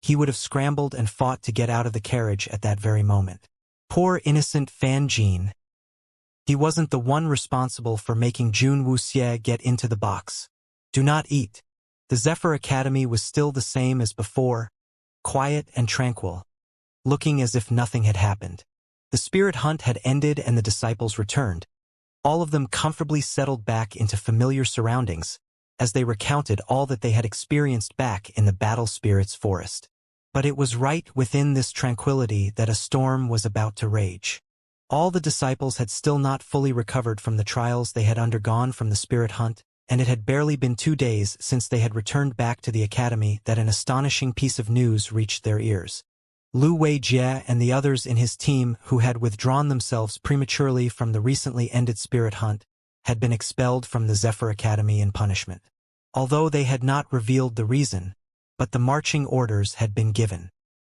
he would have scrambled and fought to get out of the carriage at that very moment. Poor innocent Fan Jin. He wasn't the one responsible for making Jun Wuxie get into the box. Do not eat. The Zephyr Academy was still the same as before, quiet and tranquil, looking as if nothing had happened. The spirit hunt had ended and the disciples returned, all of them comfortably settled back into familiar surroundings, as they recounted all that they had experienced back in the Battle Spirits Forest. But it was right within this tranquility that a storm was about to rage. All the disciples had still not fully recovered from the trials they had undergone from the spirit hunt, and it had barely been 2 days since they had returned back to the academy that an astonishing piece of news reached their ears. Lu Weijie and the others in his team who had withdrawn themselves prematurely from the recently ended spirit hunt had been expelled from the Zephyr Academy in punishment. Although they had not revealed the reason, but the marching orders had been given.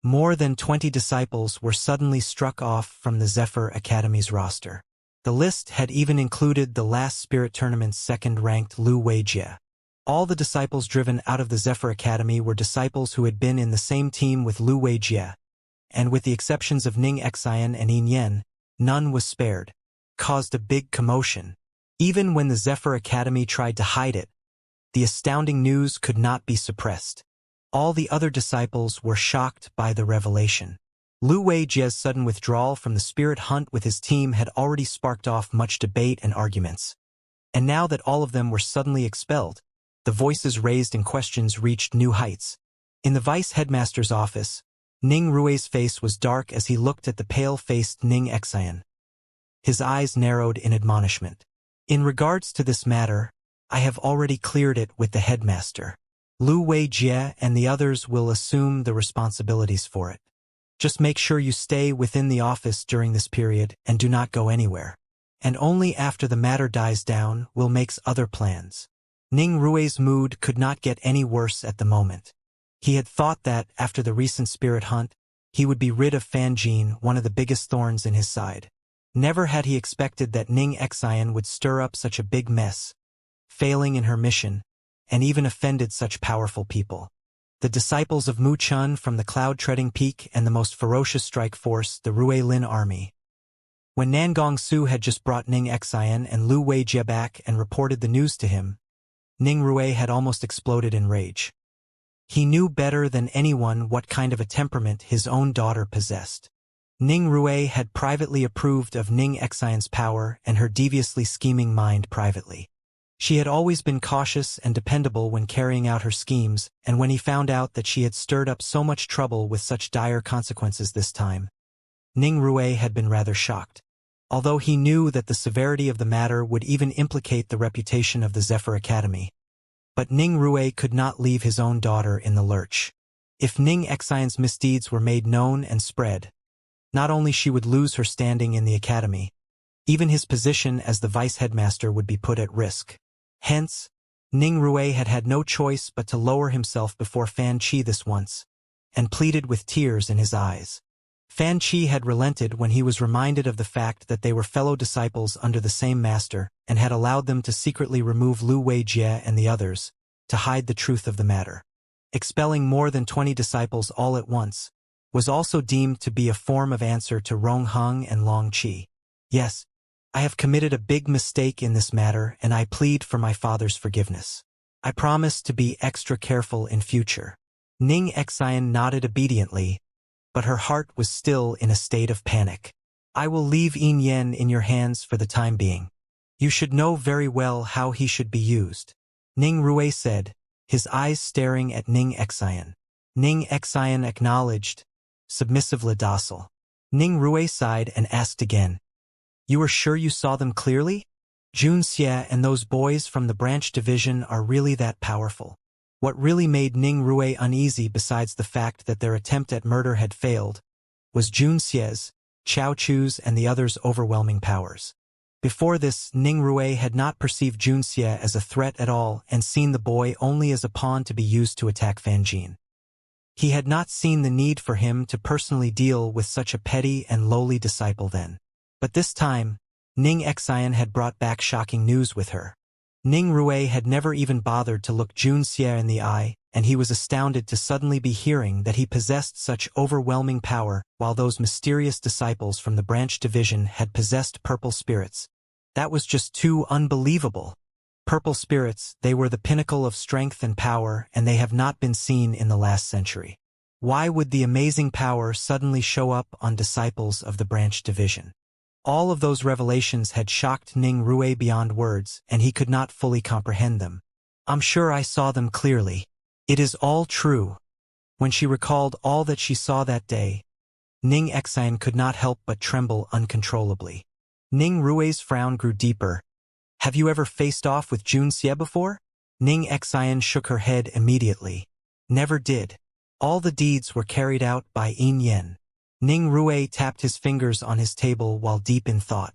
More than 20 disciples were suddenly struck off from the Zephyr Academy's roster. The list had even included the last Spirit Tournament's second-ranked Lu Weijie. All the disciples driven out of the Zephyr Academy were disciples who had been in the same team with Lu Weijie, and with the exceptions of Ning Xian and Yin Yen, none was spared. Caused a big commotion. Even when the Zephyr Academy tried to hide it, the astounding news could not be suppressed. All the other disciples were shocked by the revelation. Lu Weijie's sudden withdrawal from the spirit hunt with his team had already sparked off much debate and arguments. And now that all of them were suddenly expelled, the voices raised and questions reached new heights. In the vice headmaster's office, Ning Rui's face was dark as he looked at the pale-faced Ning Xian. His eyes narrowed in admonishment. In regards to this matter, I have already cleared it with the headmaster. Lu Weijie and the others will assume the responsibilities for it. Just make sure you stay within the office during this period and do not go anywhere. And only after the matter dies down will make other plans. Ning Rui's mood could not get any worse at the moment. He had thought that, after the recent spirit hunt, he would be rid of Fan Jin, one of the biggest thorns in his side. Never had he expected that Ning Xian would stir up such a big mess, failing in her mission, and even offended such powerful people. The disciples of Mu Chun from the cloud-treading peak and the most ferocious strike force, the Rui Lin army. When Nangong Su had just brought Ning Xian and Lu Weijie back and reported the news to him, Ning Rui had almost exploded in rage. He knew better than anyone what kind of a temperament his own daughter possessed. Ning Rui had privately approved of Ning Xian's power and her deviously scheming mind privately. She had always been cautious and dependable when carrying out her schemes, and when he found out that she had stirred up so much trouble with such dire consequences this time, Ning Rui had been rather shocked. Although he knew that the severity of the matter would even implicate the reputation of the Zephyr Academy. But Ning Rui could not leave his own daughter in the lurch. If Ning Xian's misdeeds were made known and spread, not only she would lose her standing in the academy, even his position as the vice headmaster would be put at risk. Hence, Ning Rui had had no choice but to lower himself before Fan Chi this once, and pleaded with tears in his eyes. Fan Chi had relented when he was reminded of the fact that they were fellow disciples under the same master and had allowed them to secretly remove Lu Weijie and the others, to hide the truth of the matter. Expelling more than 20 disciples all at once was also deemed to be a form of answer to Rong Heng and Long Qi. Yes, I have committed a big mistake in this matter and I plead for my father's forgiveness. I promise to be extra careful in future. Ning Xian nodded obediently, but her heart was still in a state of panic. I will leave Yin Yen in your hands for the time being. You should know very well how he should be used. Ning Rui said, his eyes staring at Ning Xian. Ning Xian acknowledged, submissively docile. Ning Rui sighed and asked again, you are sure you saw them clearly? Jun Xie and those boys from the branch division are really that powerful. What really made Ning Rui uneasy besides the fact that their attempt at murder had failed, was Jun Xie's, Chao Chu's and the others' overwhelming powers. Before this, Ning Rui had not perceived Jun Xie as a threat at all and seen the boy only as a pawn to be used to attack Fan Jin. He had not seen the need for him to personally deal with such a petty and lowly disciple then. But this time, Ning Xian had brought back shocking news with her. Ning Rui had never even bothered to look Jun Xie in the eye, and he was astounded to suddenly be hearing that he possessed such overwhelming power, while those mysterious disciples from the branch division had possessed purple spirits. That was just too unbelievable. Purple spirits, they were the pinnacle of strength and power, and they have not been seen in the last century. Why would the amazing power suddenly show up on disciples of the branch division? All of those revelations had shocked Ning Rui beyond words, and he could not fully comprehend them. I'm sure I saw them clearly. It is all true. When she recalled all that she saw that day, Ning Xian could not help but tremble uncontrollably. Ning Rui's frown grew deeper. Have you ever faced off with Jun Xie before? Ning Xian shook her head immediately. Never did. All the deeds were carried out by Yin Yen. Ning Rui tapped his fingers on his table while deep in thought.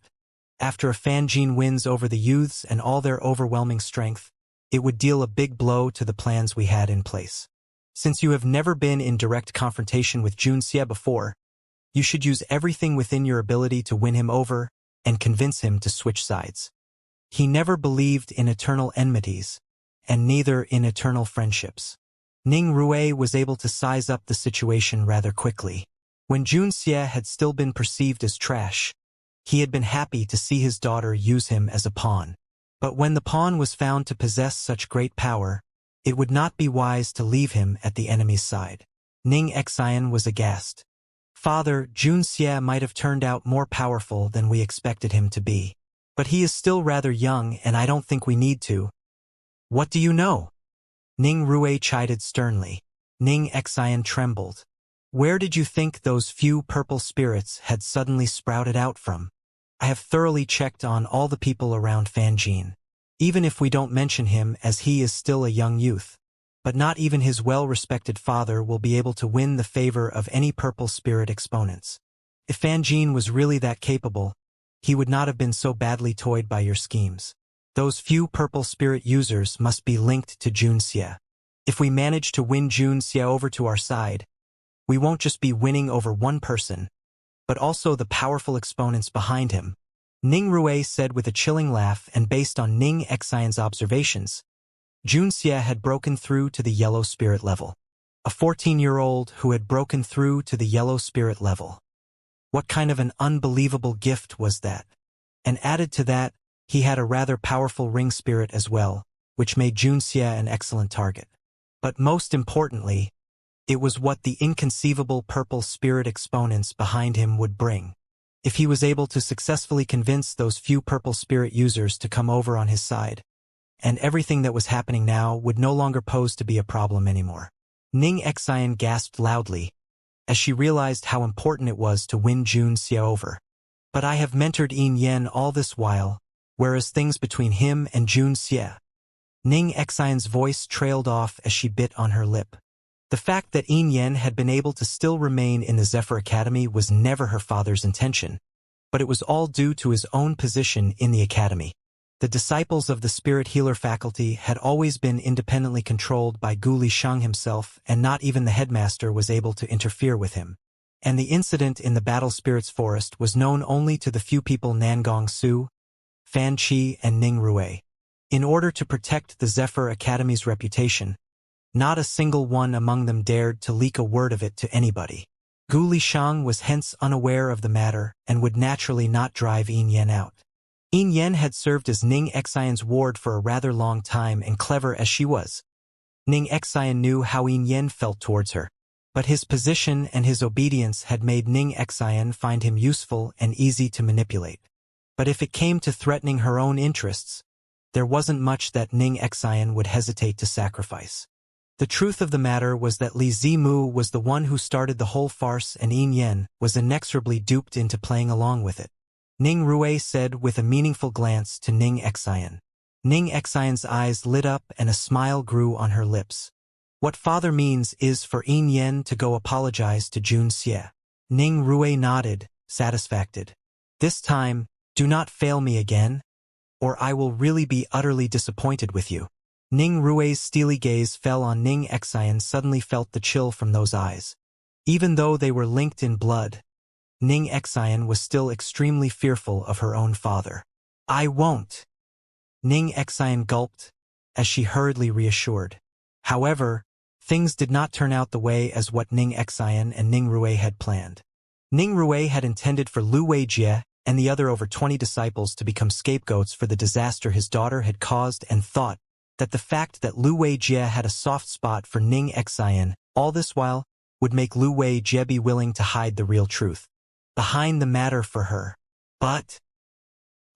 After a Fan Jin wins over the youths and all their overwhelming strength, it would deal a big blow to the plans we had in place. Since you have never been in direct confrontation with Jun Xie before, you should use everything within your ability to win him over and convince him to switch sides. He never believed in eternal enmities, and neither in eternal friendships. Ning Rui was able to size up the situation rather quickly. When Jun Xie had still been perceived as trash, he had been happy to see his daughter use him as a pawn. But when the pawn was found to possess such great power, it would not be wise to leave him at the enemy's side. Ning Xian was aghast. Father, Jun Xie might have turned out more powerful than we expected him to be. But he is still rather young and I don't think we need to. What do you know? Ning Rui chided sternly. Ning Xian trembled. Where did you think those few purple spirits had suddenly sprouted out from? I have thoroughly checked on all the people around Fan Jin. Even if we don't mention him as he is still a young youth. But not even his well-respected father will be able to win the favor of any purple spirit exponents. If Fan Jin was really that capable, he would not have been so badly toyed by your schemes. Those few purple spirit users must be linked to Jun Xie. If we manage to win Jun Xie over to our side, we won't just be winning over one person, but also the powerful exponents behind him. Ning Rui said with a chilling laugh, and based on Ning Xian's observations, Jun Xie had broken through to the yellow spirit level. A 14-year-old who had broken through to the yellow spirit level. What kind of an unbelievable gift was that? And added to that, he had a rather powerful ring spirit as well, which made Jun Xie an excellent target. But most importantly, it was what the inconceivable purple spirit exponents behind him would bring. If he was able to successfully convince those few purple spirit users to come over on his side, and everything that was happening now would no longer pose to be a problem anymore. Ning Xian gasped loudly, as she realized how important it was to win Jun Xie over. But I have mentored Yin Yen all this while, whereas things between him and Jun Xie. Ning Xian's voice trailed off as she bit on her lip. The fact that Yin Yen had been able to still remain in the Zephyr Academy was never her father's intention, but it was all due to his own position in the academy. The disciples of the Spirit Healer faculty had always been independently controlled by Gu Lishang himself, and not even the headmaster was able to interfere with him. And the incident in the Battle Spirits Forest was known only to the few people Nangong Su, Fan Qi, and Ning Rui. In order to protect the Zephyr Academy's reputation, not a single one among them dared to leak a word of it to anybody. Gu Lishang was hence unaware of the matter and would naturally not drive Yin Yen out. Yin Yen had served as Ning Xian's ward for a rather long time, and clever as she was, Ning Xian knew how Yin Yen felt towards her, but his position and his obedience had made Ning Xian find him useful and easy to manipulate. But if it came to threatening her own interests, there wasn't much that Ning Xian would hesitate to sacrifice. The truth of the matter was that Li Zimu was the one who started the whole farce, and Yin Yen was inexorably duped into playing along with it. Ning Rui said with a meaningful glance to Ning Xian. Ning Xian's eyes lit up and a smile grew on her lips. What father means is for Yin Yen to go apologize to Jun Xie. Ning Rui nodded, satisfied. This time, do not fail me again, or I will really be utterly disappointed with you. Ning Rui's steely gaze fell on Ning Xian, suddenly felt the chill from those eyes. Even though they were linked in blood, Ning Xian was still extremely fearful of her own father. I won't. Ning Xian gulped, as she hurriedly reassured. However, things did not turn out the way as what Ning Xian and Ning Rui had planned. Ning Rui had intended for Lu Weijie and the other over 20 disciples to become scapegoats for the disaster his daughter had caused, and thought that the fact that Lu Weijie had a soft spot for Ning Xian all this while would make Lu Weijie be willing to hide the real truth behind the matter for her. But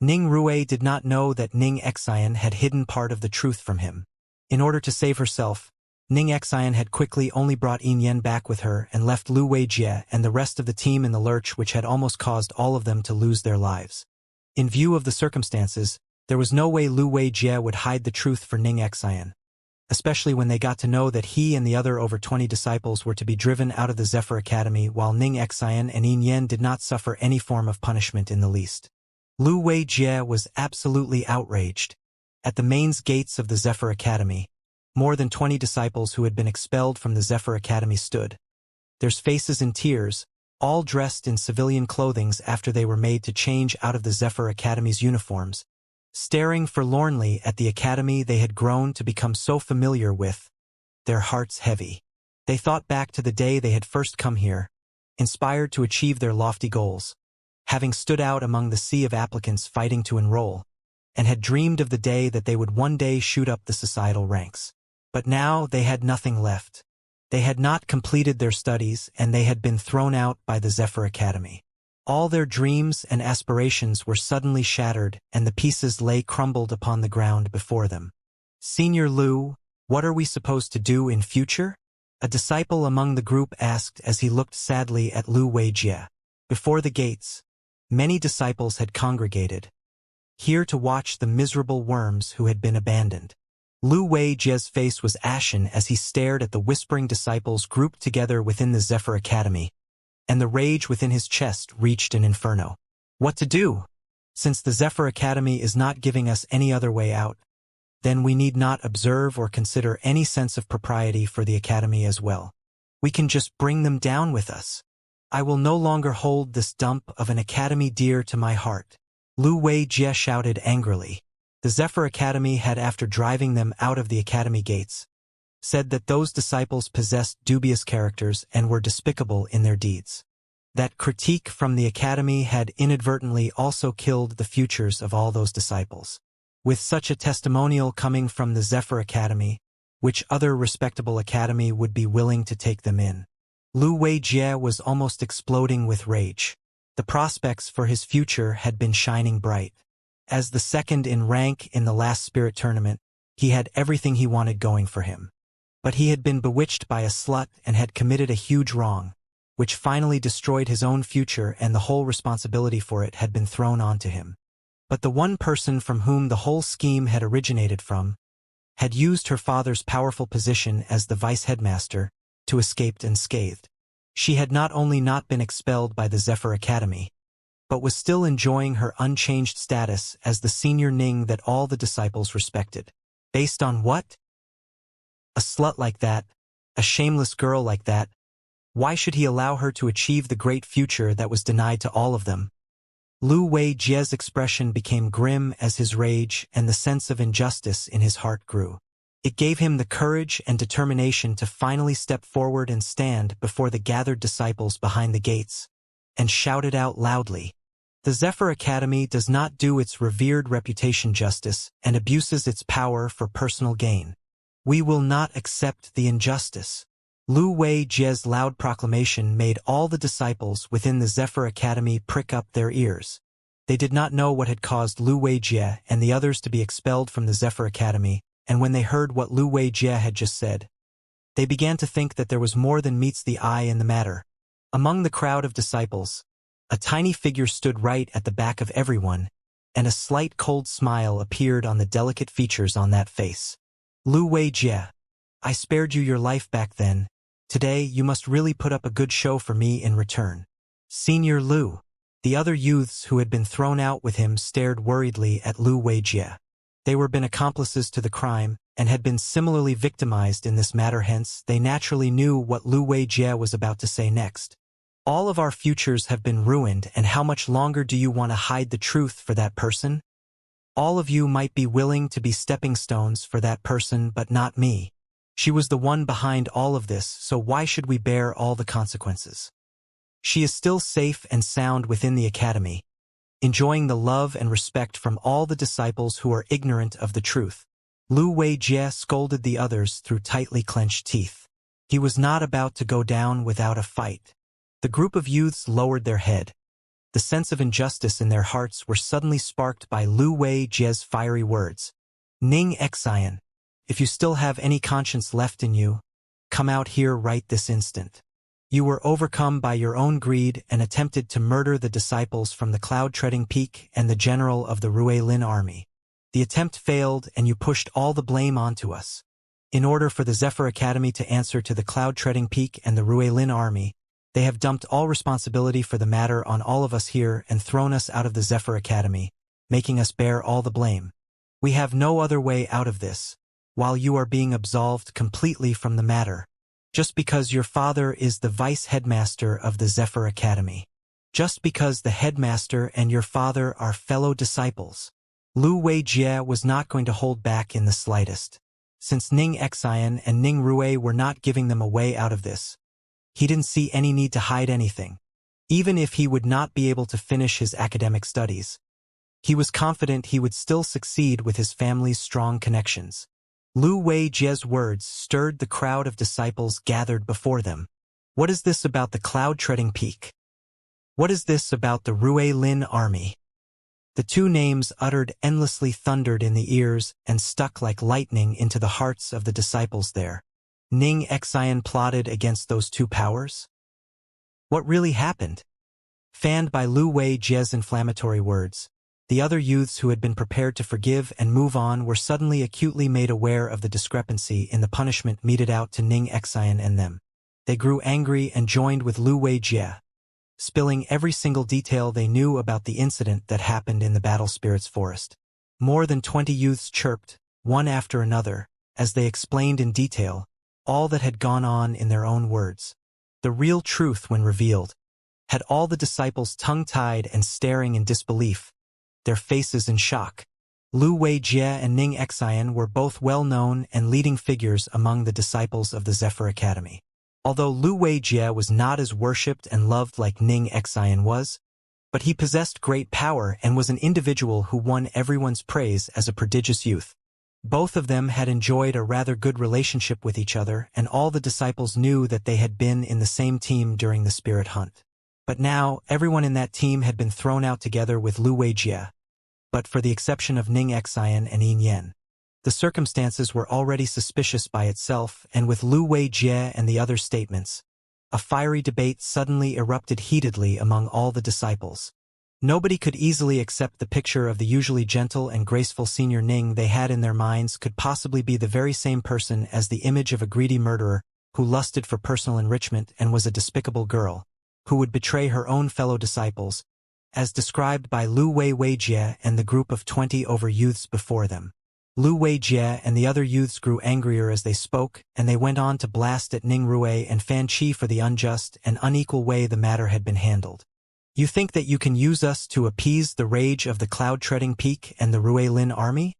Ning Rui did not know that Ning Xian had hidden part of the truth from him. In order to save herself, Ning Xian had quickly only brought Yin Yen back with her and left Lu Weijie and the rest of the team in the lurch, which had almost caused all of them to lose their lives. In view of the circumstances, there was no way Lu Weijie would hide the truth for Ning Xian, especially when they got to know that he and the other over 20 disciples were to be driven out of the Zephyr Academy, while Ning Xian and Yin Yen did not suffer any form of punishment in the least. Lu Weijie was absolutely outraged. At the main gates of the Zephyr Academy, more than 20 disciples who had been expelled from the Zephyr Academy stood, their faces in tears, all dressed in civilian clothing after they were made to change out of the Zephyr Academy's uniforms, staring forlornly at the academy they had grown to become so familiar with, their hearts heavy. They thought back to the day they had first come here, inspired to achieve their lofty goals, having stood out among the sea of applicants fighting to enroll, and had dreamed of the day that they would one day shoot up the societal ranks. But now they had nothing left. They had not completed their studies, and they had been thrown out by the Zephyr Academy. All their dreams and aspirations were suddenly shattered, and the pieces lay crumbled upon the ground before them. Senior Lu, what are we supposed to do in future? A disciple among the group asked as he looked sadly at Lu Weijie. Before the gates, many disciples had congregated, here to watch the miserable worms who had been abandoned. Lu Weijie's face was ashen as he stared at the whispering disciples grouped together within the Zephyr Academy, and the rage within his chest reached an inferno. What to do? Since the Zephyr Academy is not giving us any other way out, then we need not observe or consider any sense of propriety for the Academy as well. We can just bring them down with us. I will no longer hold this dump of an academy dear to my heart. Lu Weijie shouted angrily. The Zephyr Academy had, after driving them out of the academy gates, said that those disciples possessed dubious characters and were despicable in their deeds. That critique from the academy had inadvertently also killed the futures of all those disciples. With such a testimonial coming from the Zephyr Academy, which other respectable academy would be willing to take them in? Lu Weijie was almost exploding with rage. The prospects for his future had been shining bright. As the second in rank in the last spirit tournament, he had everything he wanted going for him. But he had been bewitched by a slut and had committed a huge wrong, which finally destroyed his own future, and the whole responsibility for it had been thrown onto him. But the one person from whom the whole scheme had originated from had used her father's powerful position as the vice-headmaster to escape unscathed. She had not only not been expelled by the Zephyr Academy, but was still enjoying her unchanged status as the senior Ning that all the disciples respected. Based on what? A slut like that, a shameless girl like that, why should he allow her to achieve the great future that was denied to all of them? Lu Weijie's expression became grim as his rage and the sense of injustice in his heart grew. It gave him the courage and determination to finally step forward and stand before the gathered disciples behind the gates, and shouted out loudly, "The Zephyr Academy does not do its revered reputation justice and abuses its power for personal gain. We will not accept the injustice. Lu Weijie's loud proclamation made all the disciples within the Zephyr Academy prick up their ears. They did not know what had caused Lu Weijie and the others to be expelled from the Zephyr Academy, and when they heard what Lu Weijie had just said, they began to think that there was more than meets the eye in the matter. Among the crowd of disciples, a tiny figure stood right at the back of everyone, and a slight cold smile appeared on the delicate features on that face. Lu Weijie, I spared you your life back then. Today you must really put up a good show for me in return. Senior Lu. The other youths who had been thrown out with him stared worriedly at Lu Weijie. They were been accomplices to the crime, and had been similarly victimized in this matter, hence they naturally knew what Lu Weijie was about to say next. All of our futures have been ruined, and how much longer do you want to hide the truth for that person? All of you might be willing to be stepping stones for that person, but not me. She was the one behind all of this, so why should we bear all the consequences? She is still safe and sound within the academy, enjoying the love and respect from all the disciples who are ignorant of the truth. Lu Weijie scolded the others through tightly clenched teeth. He was not about to go down without a fight. The group of youths lowered their head. The sense of injustice in their hearts were suddenly sparked by Lu Weijie's fiery words. Ning Xian, if you still have any conscience left in you, come out here right this instant. You were overcome by your own greed and attempted to murder the disciples from the cloud-treading peak and the general of the Ruelin army. The attempt failed and you pushed all the blame onto us. In order for the Zephyr Academy to answer to the cloud-treading peak and the Ruelin army, they have dumped all responsibility for the matter on all of us here and thrown us out of the Zephyr Academy, making us bear all the blame. We have no other way out of this, while you are being absolved completely from the matter, just because your father is the vice-headmaster of the Zephyr Academy. Just because the headmaster and your father are fellow disciples. Lu Weijie was not going to hold back in the slightest. Since Ning Xian and Ning Rue were not giving them a way out of this, he didn't see any need to hide anything. Even if he would not be able to finish his academic studies, he was confident he would still succeed with his family's strong connections. Lu Weijie's words stirred the crowd of disciples gathered before them. What is this about the cloud-treading peak? What is this about the Ruelin army? The two names uttered endlessly thundered in the ears and stuck like lightning into the hearts of the disciples there. Ning Xian plotted against those two powers? What really happened? Fanned by Lu Weijie's inflammatory words, the other youths who had been prepared to forgive and move on were suddenly acutely made aware of the discrepancy in the punishment meted out to Ning Xian and them. They grew angry and joined with Lu Weijie, spilling every single detail they knew about the incident that happened in the Battle Spirits Forest. More than 20 youths chirped, one after another, as they explained in detail all that had gone on in their own words. The real truth, when revealed, had all the disciples tongue-tied and staring in disbelief, their faces in shock. Lu Weijie and Ning Xian were both well-known and leading figures among the disciples of the Zephyr Academy. Although Lu Weijie was not as worshipped and loved like Ning Xian was, but he possessed great power and was an individual who won everyone's praise as a prodigious youth. Both of them had enjoyed a rather good relationship with each other, and all the disciples knew that they had been in the same team during the spirit hunt. But now, everyone in that team had been thrown out together with Lu Weijie, but for the exception of Ning Xian and Yin Yen. The circumstances were already suspicious by itself, and with Lu Weijie and the other statements, a fiery debate suddenly erupted heatedly among all the disciples. Nobody could easily accept the picture of the usually gentle and graceful senior Ning they had in their minds could possibly be the very same person as the image of a greedy murderer who lusted for personal enrichment and was a despicable girl, who would betray her own fellow disciples, as described by Lu Weijie and the group of 20 over youths before them. Lu Weijie and the other youths grew angrier as they spoke, and they went on to blast at Ning Rue and Fan Chi for the unjust and unequal way the matter had been handled. You think that you can use us to appease the rage of the cloud-treading peak and the Ruelin army?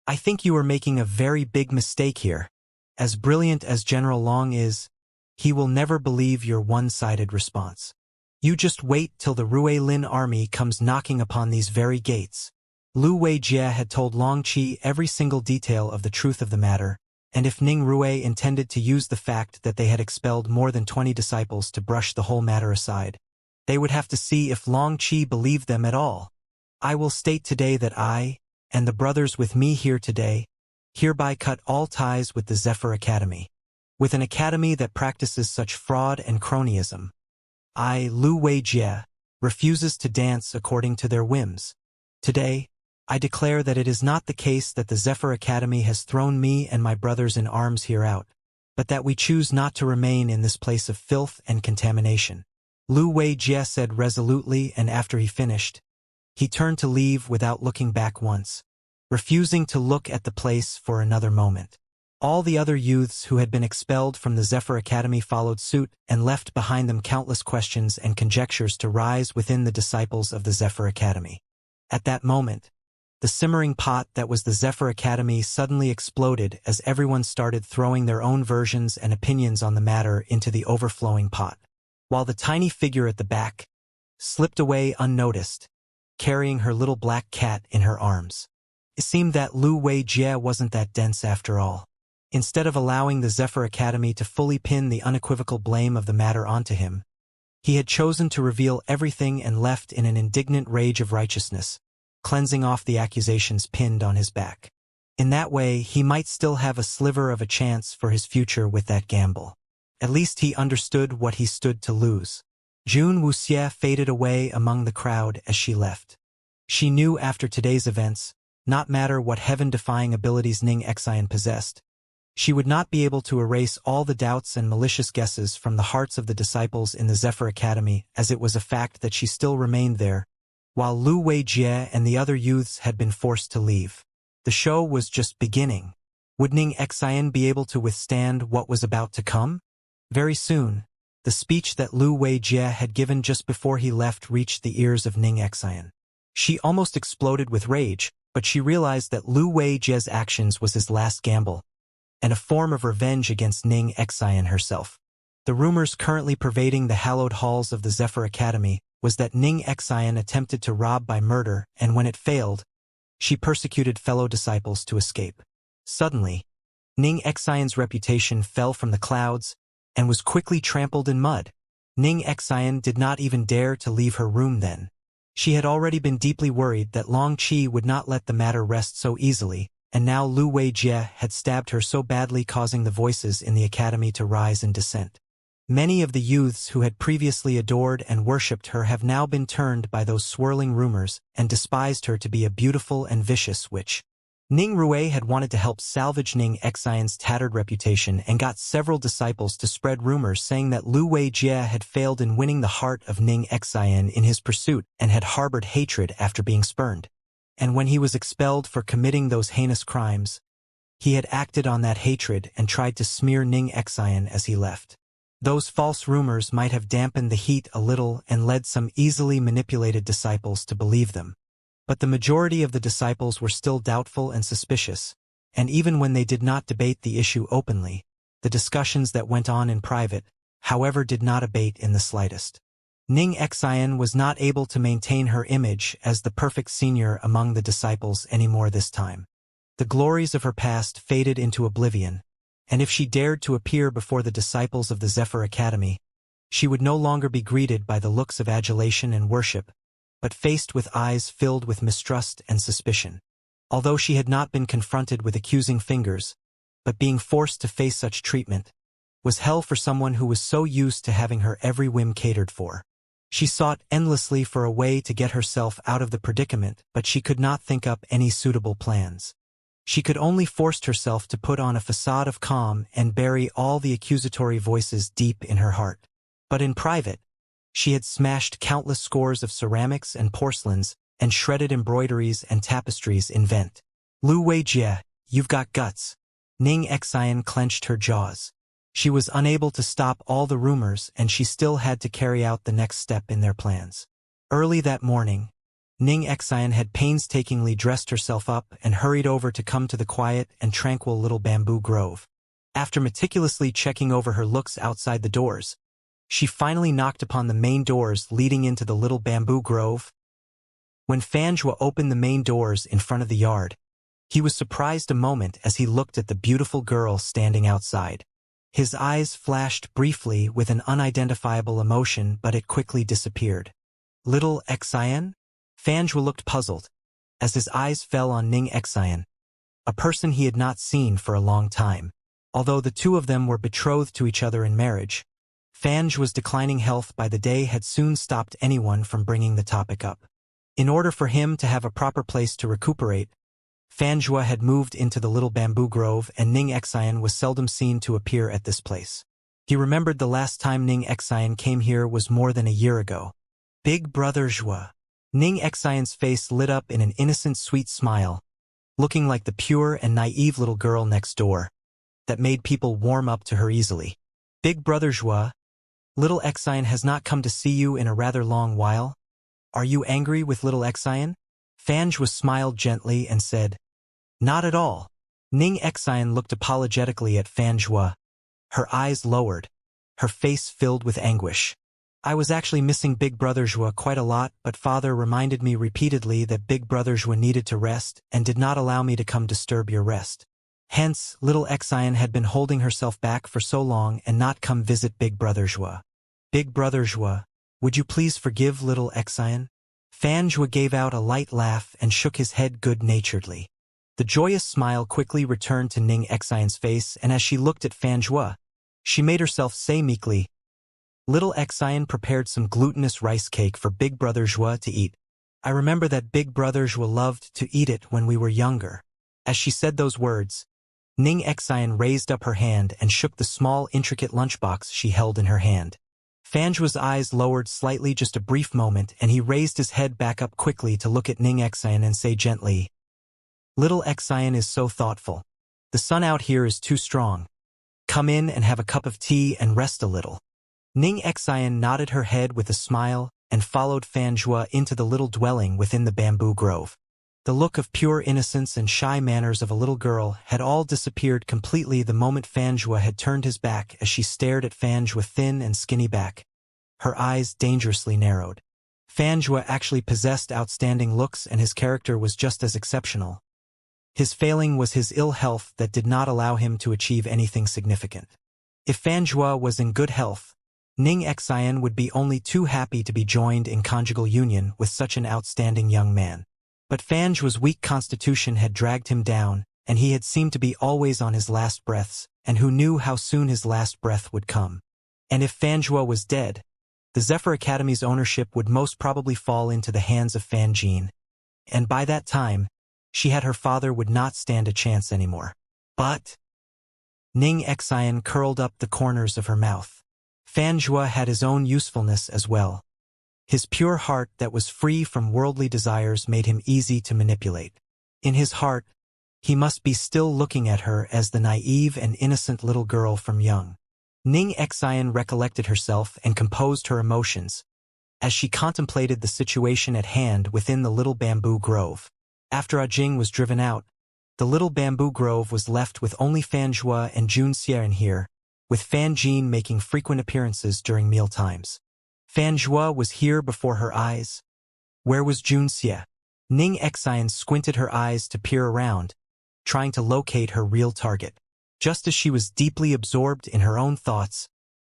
I think you are making a very big mistake here. As brilliant as General Long is, he will never believe your one-sided response. You just wait till the Ruelin army comes knocking upon these very gates. Lu Weijie had told Long Qi every single detail of the truth of the matter, and if Ning Rue intended to use the fact that they had expelled more than 20 disciples to brush the whole matter aside, they would have to see if Long Qi believed them at all. I will state today that I, and the brothers with me here today, hereby cut all ties with the Zephyr Academy. With an academy that practices such fraud and cronyism. I, Lu Weijie, refuses to dance according to their whims. Today, I declare that it is not the case that the Zephyr Academy has thrown me and my brothers in arms here out, but that we choose not to remain in this place of filth and contamination. Lu Weijie said resolutely, and after he finished, he turned to leave without looking back once, refusing to look at the place for another moment. All the other youths who had been expelled from the Zephyr Academy followed suit and left behind them countless questions and conjectures to rise within the disciples of the Zephyr Academy. At that moment, the simmering pot that was the Zephyr Academy suddenly exploded as everyone started throwing their own versions and opinions on the matter into the overflowing pot, while the tiny figure at the back slipped away unnoticed, carrying her little black cat in her arms. It seemed that Lu Weijie wasn't that dense after all. Instead of allowing the Zephyr Academy to fully pin the unequivocal blame of the matter onto him, he had chosen to reveal everything and left in an indignant rage of righteousness, cleansing off the accusations pinned on his back. In that way, he might still have a sliver of a chance for his future with that gamble. At least he understood what he stood to lose. Jun Wuxie faded away among the crowd as she left. She knew after today's events, not matter what heaven-defying abilities Ning Xian possessed, she would not be able to erase all the doubts and malicious guesses from the hearts of the disciples in the Zephyr Academy, as it was a fact that she still remained there, while Lu Weijie and the other youths had been forced to leave. The show was just beginning. Would Ning Xian be able to withstand what was about to come? Very soon, the speech that Lu Weijie had given just before he left reached the ears of Ning Xian. She almost exploded with rage, but she realized that Lu Weijie's actions was his last gamble, and a form of revenge against Ning Xian herself. The rumors currently pervading the hallowed halls of the Zephyr Academy was that Ning Xian attempted to rob by murder, and when it failed, she persecuted fellow disciples to escape. Suddenly, Ning Xian's reputation fell from the clouds and was quickly trampled in mud. Ning Xian did not even dare to leave her room then. She had already been deeply worried that Long Qi would not let the matter rest so easily, and now Lu Weijie had stabbed her so badly, causing the voices in the academy to rise in dissent. Many of the youths who had previously adored and worshipped her have now been turned by those swirling rumors and despised her to be a beautiful and vicious witch. Ning Rue had wanted to help salvage Ning Xian's tattered reputation and got several disciples to spread rumors saying that Lu Weijie had failed in winning the heart of Ning Xian in his pursuit and had harbored hatred after being spurned. And when he was expelled for committing those heinous crimes, he had acted on that hatred and tried to smear Ning Xian as he left. Those false rumors might have dampened the heat a little and led some easily manipulated disciples to believe them. But the majority of the disciples were still doubtful and suspicious, and even when they did not debate the issue openly, the discussions that went on in private, however, did not abate in the slightest. Ning Xian was not able to maintain her image as the perfect senior among the disciples anymore this time. The glories of her past faded into oblivion, and if she dared to appear before the disciples of the Zephyr Academy, she would no longer be greeted by the looks of adulation and worship, but faced with eyes filled with mistrust and suspicion. Although she had not been confronted with accusing fingers, but being forced to face such treatment was hell for someone who was so used to having her every whim catered for. She sought endlessly for a way to get herself out of the predicament, but she could not think up any suitable plans. She could only force herself to put on a facade of calm and bury all the accusatory voices deep in her heart. But in private, she had smashed countless scores of ceramics and porcelains and shredded embroideries and tapestries in vent. Lu Weijie, you've got guts. Ning Xian clenched her jaws. She was unable to stop all the rumors, and she still had to carry out the next step in their plans. Early that morning, Ning Xian had painstakingly dressed herself up and hurried over to come to the quiet and tranquil little bamboo grove. After meticulously checking over her looks outside the doors, she finally knocked upon the main doors leading into the little bamboo grove. When Fanjua opened the main doors in front of the yard, He was surprised a moment as he looked at the beautiful girl standing outside. His eyes flashed briefly with an unidentifiable emotion, but it quickly disappeared. Little Xian? Fanjua looked puzzled, as his eyes fell on Ning Xian, a person he had not seen for a long time. Although the two of them were betrothed to each other in marriage, Fanjua's declining health by the day had soon stopped anyone from bringing the topic up. In order for him to have a proper place to recuperate, Fanjua had moved into the little bamboo grove, and Ning Xian was seldom seen to appear at this place. He remembered the last time Ning Xian came here was more than a year ago. Big Brother Zhua. Ning Xian's face lit up in an innocent, sweet smile, looking like the pure and naive little girl next door, that made people warm up to her easily. Big Brother Zhua, little Xian has not come to see you in a rather long while. Are you angry with little Xian? Fanjua smiled gently and said, Not at all. Ning Xian looked apologetically at Fanjua. Her eyes lowered, her face filled with anguish. I was actually missing Big Brother Zhua quite a lot, but father reminded me repeatedly that Big Brother Zhua needed to rest and did not allow me to come disturb your rest. Hence, little Xian had been holding herself back for so long and not come visit Big Brother Zhua. Big Brother Zhua, would you please forgive little Xian? Fanjua gave out a light laugh and shook his head good-naturedly. The joyous smile quickly returned to Ning Xian's face, and as she looked at Fanjua, she made herself say meekly, Little Xian prepared some glutinous rice cake for Big Brother Zhua to eat. I remember that Big Brother Zhua loved to eat it when we were younger. As she said those words, Ning Xian raised up her hand and shook the small, intricate lunchbox she held in her hand. Fanjua's eyes lowered slightly just a brief moment, and he raised his head back up quickly to look at Ning Xian and say gently, Little Xian is so thoughtful. The sun out here is too strong. Come in and have a cup of tea and rest a little. Ning Xian nodded her head with a smile and followed Fanjua into the little dwelling within the bamboo grove. The look of pure innocence and shy manners of a little girl had all disappeared completely the moment Fanjua had turned his back as she stared at Fanjua's thin and skinny back. Her eyes dangerously narrowed. Fanjua actually possessed outstanding looks, and his character was just as exceptional. His failing was his ill health that did not allow him to achieve anything significant. If Fanjua was in good health, Ning Xian would be only too happy to be joined in conjugal union with such an outstanding young man. But Fanjua's weak constitution had dragged him down, and he had seemed to be always on his last breaths, and who knew how soon his last breath would come. And if Fanjua was dead, the Zephyr Academy's ownership would most probably fall into the hands of Fanjin, and by that time, she had her father would not stand a chance anymore. But Ning Xian curled up the corners of her mouth. Fanjua had his own usefulness as well. His pure heart that was free from worldly desires made him easy to manipulate. In his heart, he must be still looking at her as the naive and innocent little girl from young. Ning Xian recollected herself and composed her emotions as she contemplated the situation at hand within the little bamboo grove. After Ajing was driven out, the little bamboo grove was left with only Fanjua and Junxie in here, with Fanjin making frequent appearances during mealtimes. Fanjua was here before her eyes. Where was Junxie? Ning Xian squinted her eyes to peer around, trying to locate her real target. Just as she was deeply absorbed in her own thoughts,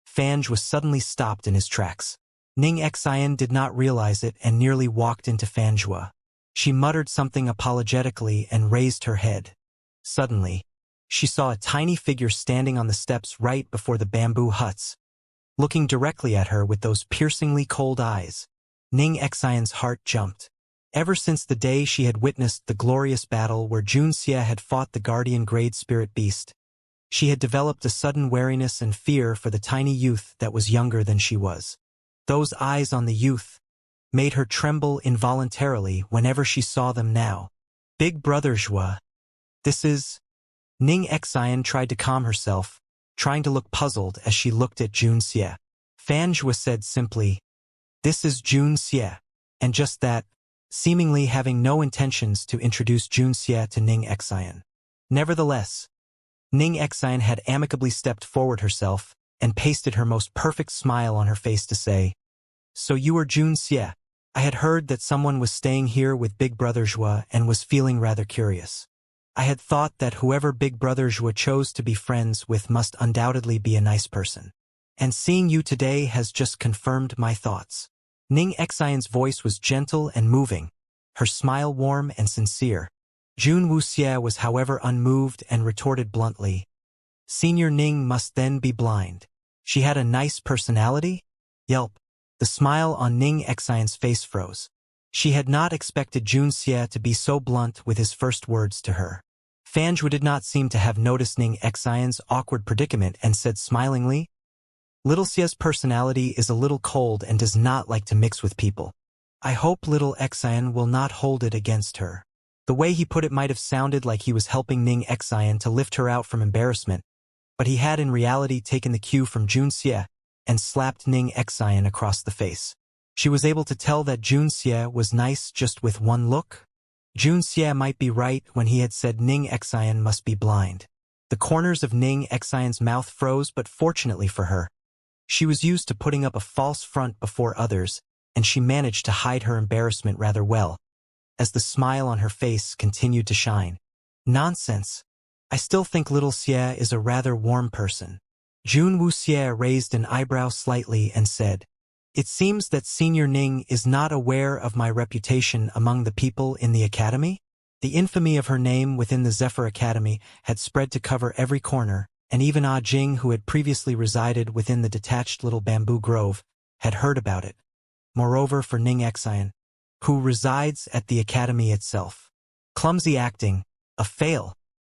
Fanjua suddenly stopped in his tracks. Ning Xian did not realize it and nearly walked into Fanjua. She muttered something apologetically and raised her head. Suddenly, she saw a tiny figure standing on the steps right before the bamboo huts, looking directly at her with those piercingly cold eyes. Ning Xian's heart jumped. Ever since the day she had witnessed the glorious battle where Junxie had fought the guardian grade spirit beast, she had developed a sudden wariness and fear for the tiny youth that was younger than she was. Those eyes on the youth made her tremble involuntarily whenever she saw them now. Big Brother Zhua. This is... Ning Xian tried to calm herself, trying to look puzzled as she looked at Junxie. Fanjua said simply, This is Junxie. And just that, seemingly having no intentions to introduce Junxie to Ning Xian. Nevertheless, Ning Xian had amicably stepped forward herself and pasted her most perfect smile on her face to say, So you are Junxie. I had heard that someone was staying here with Big Brother Zhua and was feeling rather curious. I had thought that whoever Big Brother Zhua chose to be friends with must undoubtedly be a nice person. And seeing you today has just confirmed my thoughts. Ning Xian's voice was gentle and moving, her smile warm and sincere. Jun Wuxie was however unmoved and retorted bluntly, Senior Ning must then be blind. She had a nice personality? Yelp. The smile on Ning Xian's face froze. She had not expected Jun Xie to be so blunt with his first words to her. Fan Zhua did not seem to have noticed Ning Xian's awkward predicament and said smilingly, Little Xie's personality is a little cold and does not like to mix with people. I hope little Xian will not hold it against her. The way he put it might have sounded like he was helping Ning Xian to lift her out from embarrassment, but he had in reality taken the cue from Jun Xie and slapped Ning Xian across the face. She was able to tell that Jun Xie was nice just with one look. Jun Xie might be right when he had said Ning Xian must be blind. The corners of Ning Xian's mouth froze, but fortunately for her, she was used to putting up a false front before others, and she managed to hide her embarrassment rather well, as the smile on her face continued to shine. Nonsense. I still think little Xie is a rather warm person. Jun Wuxie raised an eyebrow slightly and said, It seems that Senior Ning is not aware of my reputation among the people in the academy? The infamy of her name within the Zephyr Academy had spread to cover every corner, and even Ah Jing, who had previously resided within the detached little bamboo grove, had heard about it. Moreover, for Ning Xian, who resides at the academy itself. Clumsy acting, a fail.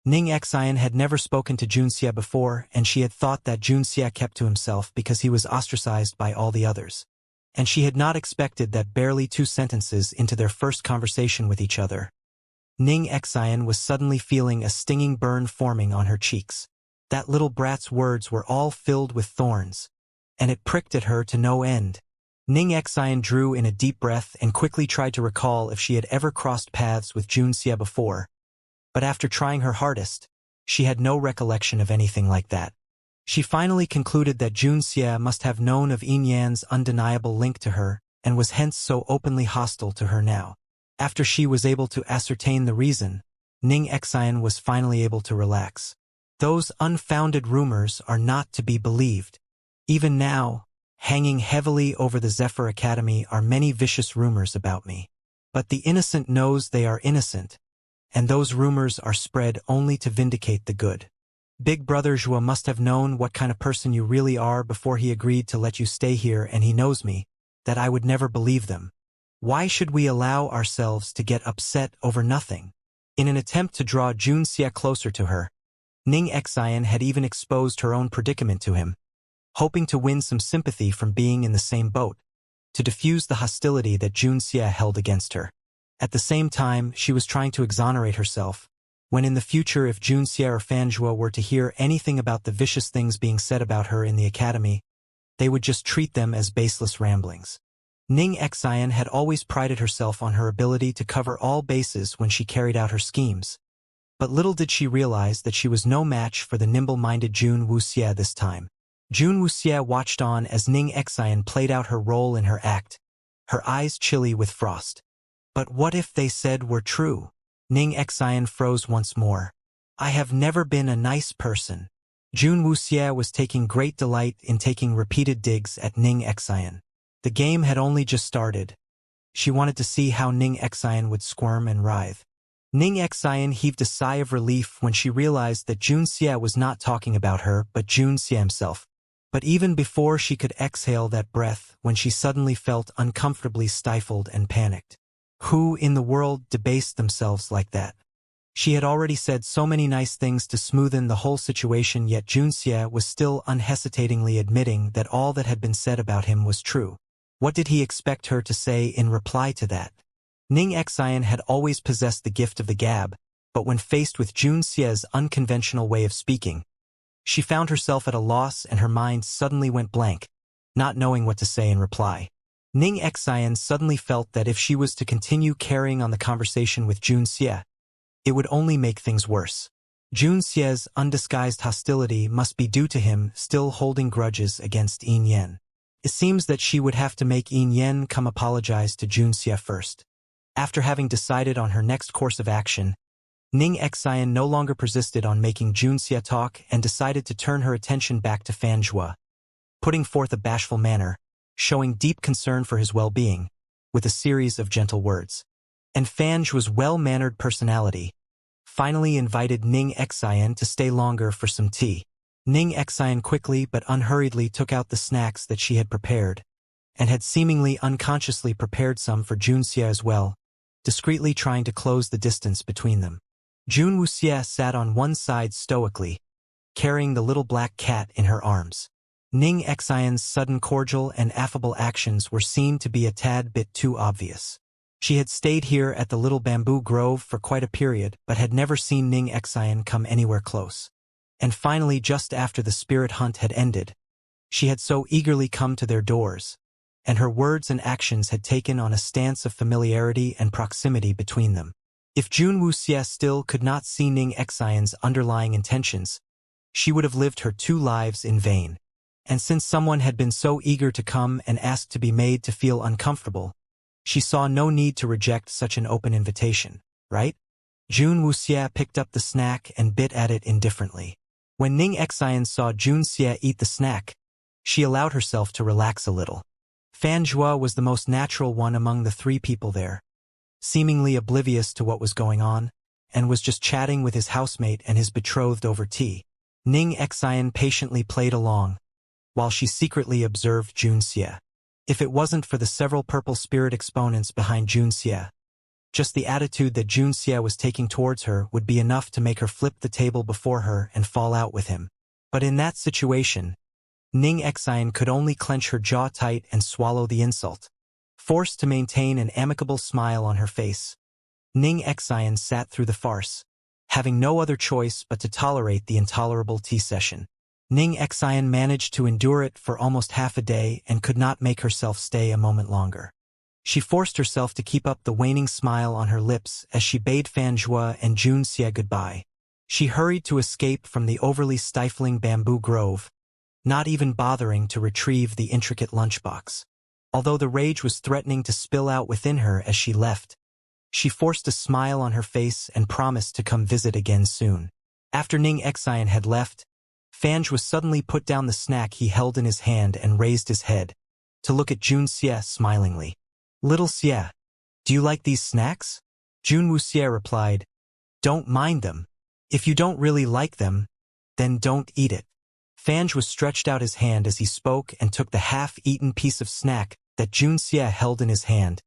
Ning Xian had never spoken to Jun Xie before, and she had thought that Jun Xie kept to himself because he was ostracized by all the others. And she had not expected that barely 2 sentences into their first conversation with each other, Ning Xian was suddenly feeling a stinging burn forming on her cheeks. That little brat's words were all filled with thorns, and it pricked at her to no end. Ning Xian drew in a deep breath and quickly tried to recall if she had ever crossed paths with Jun Xie before, but after trying her hardest, she had no recollection of anything like that. She finally concluded that Jun Xie must have known of Yin Yan's undeniable link to her and was hence so openly hostile to her now. After she was able to ascertain the reason, Ning Xian was finally able to relax. Those unfounded rumors are not to be believed. Even now, hanging heavily over the Zephyr Academy are many vicious rumors about me. But the innocent knows they are innocent, and those rumors are spread only to vindicate the good. Big Brother Zhua must have known what kind of person you really are before he agreed to let you stay here, and he knows me, that I would never believe them. Why should we allow ourselves to get upset over nothing? In an attempt to draw Jun Xie closer to her, Ning Xian had even exposed her own predicament to him, hoping to win some sympathy from being in the same boat, to diffuse the hostility that Jun Xie held against her. At the same time, she was trying to exonerate herself, when in the future if Jun Xie or Fan Zhua were to hear anything about the vicious things being said about her in the academy, they would just treat them as baseless ramblings. Ning Xian had always prided herself on her ability to cover all bases when she carried out her schemes. But little did she realize that she was no match for the nimble-minded Jun Wuxie this time. Jun Wuxie watched on as Ning Xian played out her role in her act, her eyes chilly with frost. But what if they said were true? Ning Xian froze once more. I have never been a nice person. Jun Wuxie was taking great delight in taking repeated digs at Ning Xian. The game had only just started. She wanted to see how Ning Xian would squirm and writhe. Ning Xian heaved a sigh of relief when she realized that Jun Xie was not talking about her but Jun Xie himself. But even before she could exhale that breath, when she suddenly felt uncomfortably stifled and panicked. Who in the world debased themselves like that? She had already said so many nice things to smoothen the whole situation, yet Jun Xie was still unhesitatingly admitting that all that had been said about him was true. What did he expect her to say in reply to that? Ning Xian had always possessed the gift of the gab, but when faced with Jun Xie's unconventional way of speaking, she found herself at a loss and her mind suddenly went blank, not knowing what to say in reply. Ning Xian suddenly felt that if she was to continue carrying on the conversation with Jun Xie, it would only make things worse. Jun Xie's undisguised hostility must be due to him still holding grudges against Yin Yan. It seems that she would have to make Yin Yan come apologize to Jun Xie first. After having decided on her next course of action, Ning Xian no longer persisted on making Junxia talk and decided to turn her attention back to Fan Zhuo, putting forth a bashful manner, showing deep concern for his well-being, with a series of gentle words. And Fan Zhuo's well-mannered personality finally invited Ning Xian to stay longer for some tea. Ning Xian quickly but unhurriedly took out the snacks that she had prepared, and had seemingly unconsciously prepared some for Junxia as well, discreetly trying to close the distance between them. Jun Wuxia sat on one side stoically, carrying the little black cat in her arms. Ning Xian's sudden cordial and affable actions were seen to be a tad bit too obvious. She had stayed here at the little bamboo grove for quite a period but had never seen Ning Xian come anywhere close. And finally, just after the spirit hunt had ended, she had so eagerly come to their doors, and her words and actions had taken on a stance of familiarity and proximity between them. If Jun Wuxia still could not see Ning Xian's underlying intentions, she would have lived her 2 lives in vain. And since someone had been so eager to come and ask to be made to feel uncomfortable, she saw no need to reject such an open invitation, right? Jun Wuxia picked up the snack and bit at it indifferently. When Ning Xian saw Junxia eat the snack, she allowed herself to relax a little. Fan Zhuo was the most natural one among the 3 people there, seemingly oblivious to what was going on, and was just chatting with his housemate and his betrothed over tea. Ning Xian patiently played along, while she secretly observed Junxia. If it wasn't for the several purple spirit exponents behind Junxia, just the attitude that Junxia was taking towards her would be enough to make her flip the table before her and fall out with him. But in that situation, Ning Xian could only clench her jaw tight and swallow the insult. Forced to maintain an amicable smile on her face, Ning Xian sat through the farce, having no other choice but to tolerate the intolerable tea session. Ning Xian managed to endure it for almost half a day and could not make herself stay a moment longer. She forced herself to keep up the waning smile on her lips as she bade Fan Zhuo and Junxia goodbye. She hurried to escape from the overly stifling bamboo grove, not even bothering to retrieve the intricate lunchbox. Although the rage was threatening to spill out within her as she left, she forced a smile on her face and promised to come visit again soon. After Ning Xian had left, Fan Zhuo suddenly put down the snack he held in his hand and raised his head to look at Junxia smilingly. "Little Xia, do you like these snacks?" Jun Wuxia replied, "Don't mind them. If you don't really like them, then don't eat it." Fan Zhuo stretched out his hand as he spoke and took the half-eaten piece of snack that Junxia held in his hand,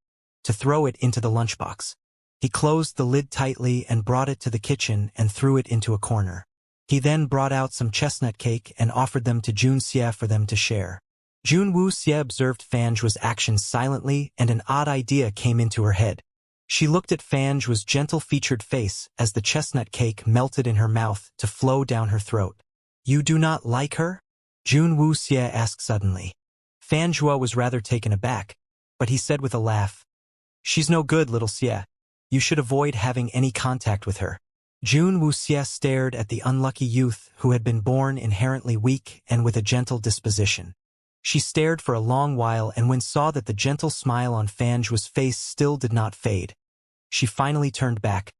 to throw it into the lunchbox. He closed the lid tightly and brought it to the kitchen and threw it into a corner. He then brought out some chestnut cake and offered them to Junxia for them to share. Jun Wuxia observed Fan Zhuo's actions silently, and an odd idea came into her head. She looked at Fan Zhuo's gentle-featured face as the chestnut cake melted in her mouth to flow down her throat. "You do not like her?" Jun Wuxia asked suddenly. Fan Zhuo was rather taken aback, but he said with a laugh, "She's no good, little Xia. You should avoid having any contact with her." Jun Wuxia stared at the unlucky youth who had been born inherently weak and with a gentle disposition. She stared for a long while, and when saw that the gentle smile on Fan Zhuo's face still did not fade, she finally turned back,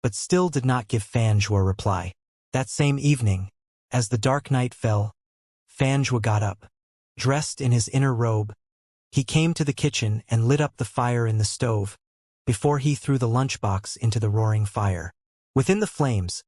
but still did not give Fan Zhuo a reply. That same evening, as the dark night fell, Fan Zhuo got up. Dressed in his inner robe, he came to the kitchen and lit up the fire in the stove, before he threw the lunchbox into the roaring fire. Within the flames,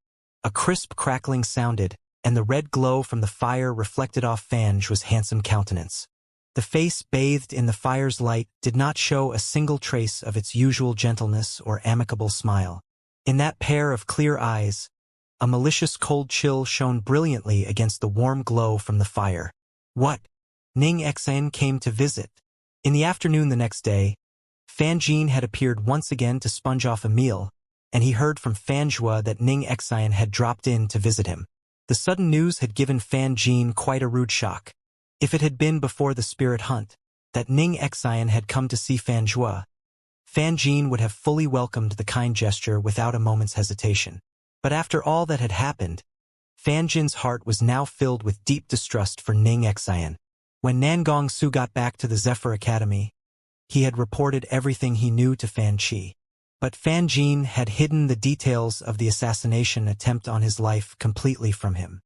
a crisp crackling sounded, and the red glow from the fire reflected off Fan Zhuo's handsome countenance. The face bathed in the fire's light did not show a single trace of its usual gentleness or amicable smile. In that pair of clear eyes, a malicious cold chill shone brilliantly against the warm glow from the fire. What? Ning Xian came to visit. In the afternoon the next day, Fan Jin had appeared once again to sponge off a meal, and he heard from Fan Zhuo that Ning Xian had dropped in to visit him. The sudden news had given Fan Jin quite a rude shock. If it had been before the spirit hunt that Ning Xian had come to see Fan Zhuo, Fan Jin would have fully welcomed the kind gesture without a moment's hesitation. But after all that had happened, Fan Jin's heart was now filled with deep distrust for Ning Xian. When Nangong Su got back to the Zephyr Academy, he had reported everything he knew to Fan Qi. But Fan Jin had hidden the details of the assassination attempt on his life completely from him.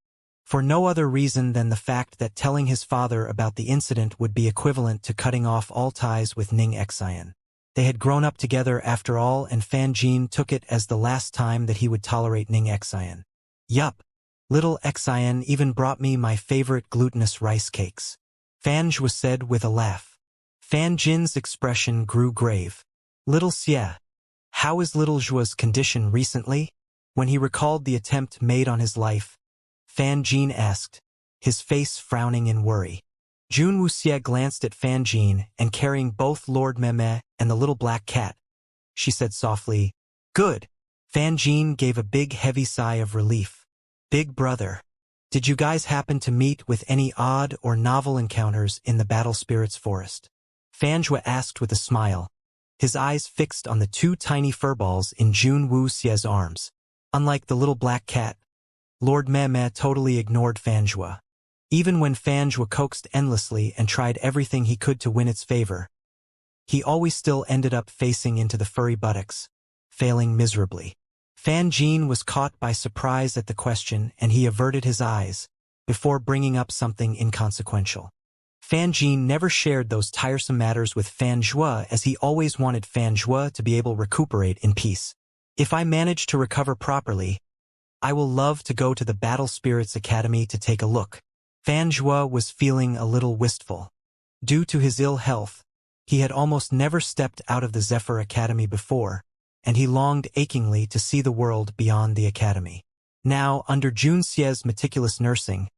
For no other reason than the fact that telling his father about the incident would be equivalent to cutting off all ties with Ning Xian. They had grown up together after all, and Fan Jin took it as the last time that he would tolerate Ning Xian. Yup, little Xian even brought me my favorite glutinous rice cakes. Fan Zhua said with a laugh. Fan Jin's expression grew grave. Little Xie, how is little Zhua's condition recently? When he recalled the attempt made on his life, Fan Jin asked, his face frowning in worry. Jun Wuxie glanced at Fan Jin, and carrying both Lord Meme and the little black cat, she said softly, "Good." Fan Jin gave a big heavy sigh of relief. Big brother, did you guys happen to meet with any odd or novel encounters in the Battle Spirits Forest? Fan Zhua asked with a smile, his eyes fixed on the two tiny furballs in Jun Wuxie's arms. Unlike the little black cat, Lord Meme totally ignored Fan Zhua. Even when Fan Zhua coaxed endlessly and tried everything he could to win its favor, he always still ended up facing into the furry buttocks, failing miserably. Fan Jin was caught by surprise at the question, and he averted his eyes before bringing up something inconsequential. Fan Jin never shared those tiresome matters with Fan Zhua, as he always wanted Fan Zhua to be able to recuperate in peace. If I manage to recover properly, I will love to go to the Battle Spirits Academy to take a look. Fan Zhua was feeling a little wistful. Due to his ill health, he had almost never stepped out of the Zephyr Academy before, and he longed achingly to see the world beyond the academy. Now, under Jun Xie's meticulous nursing,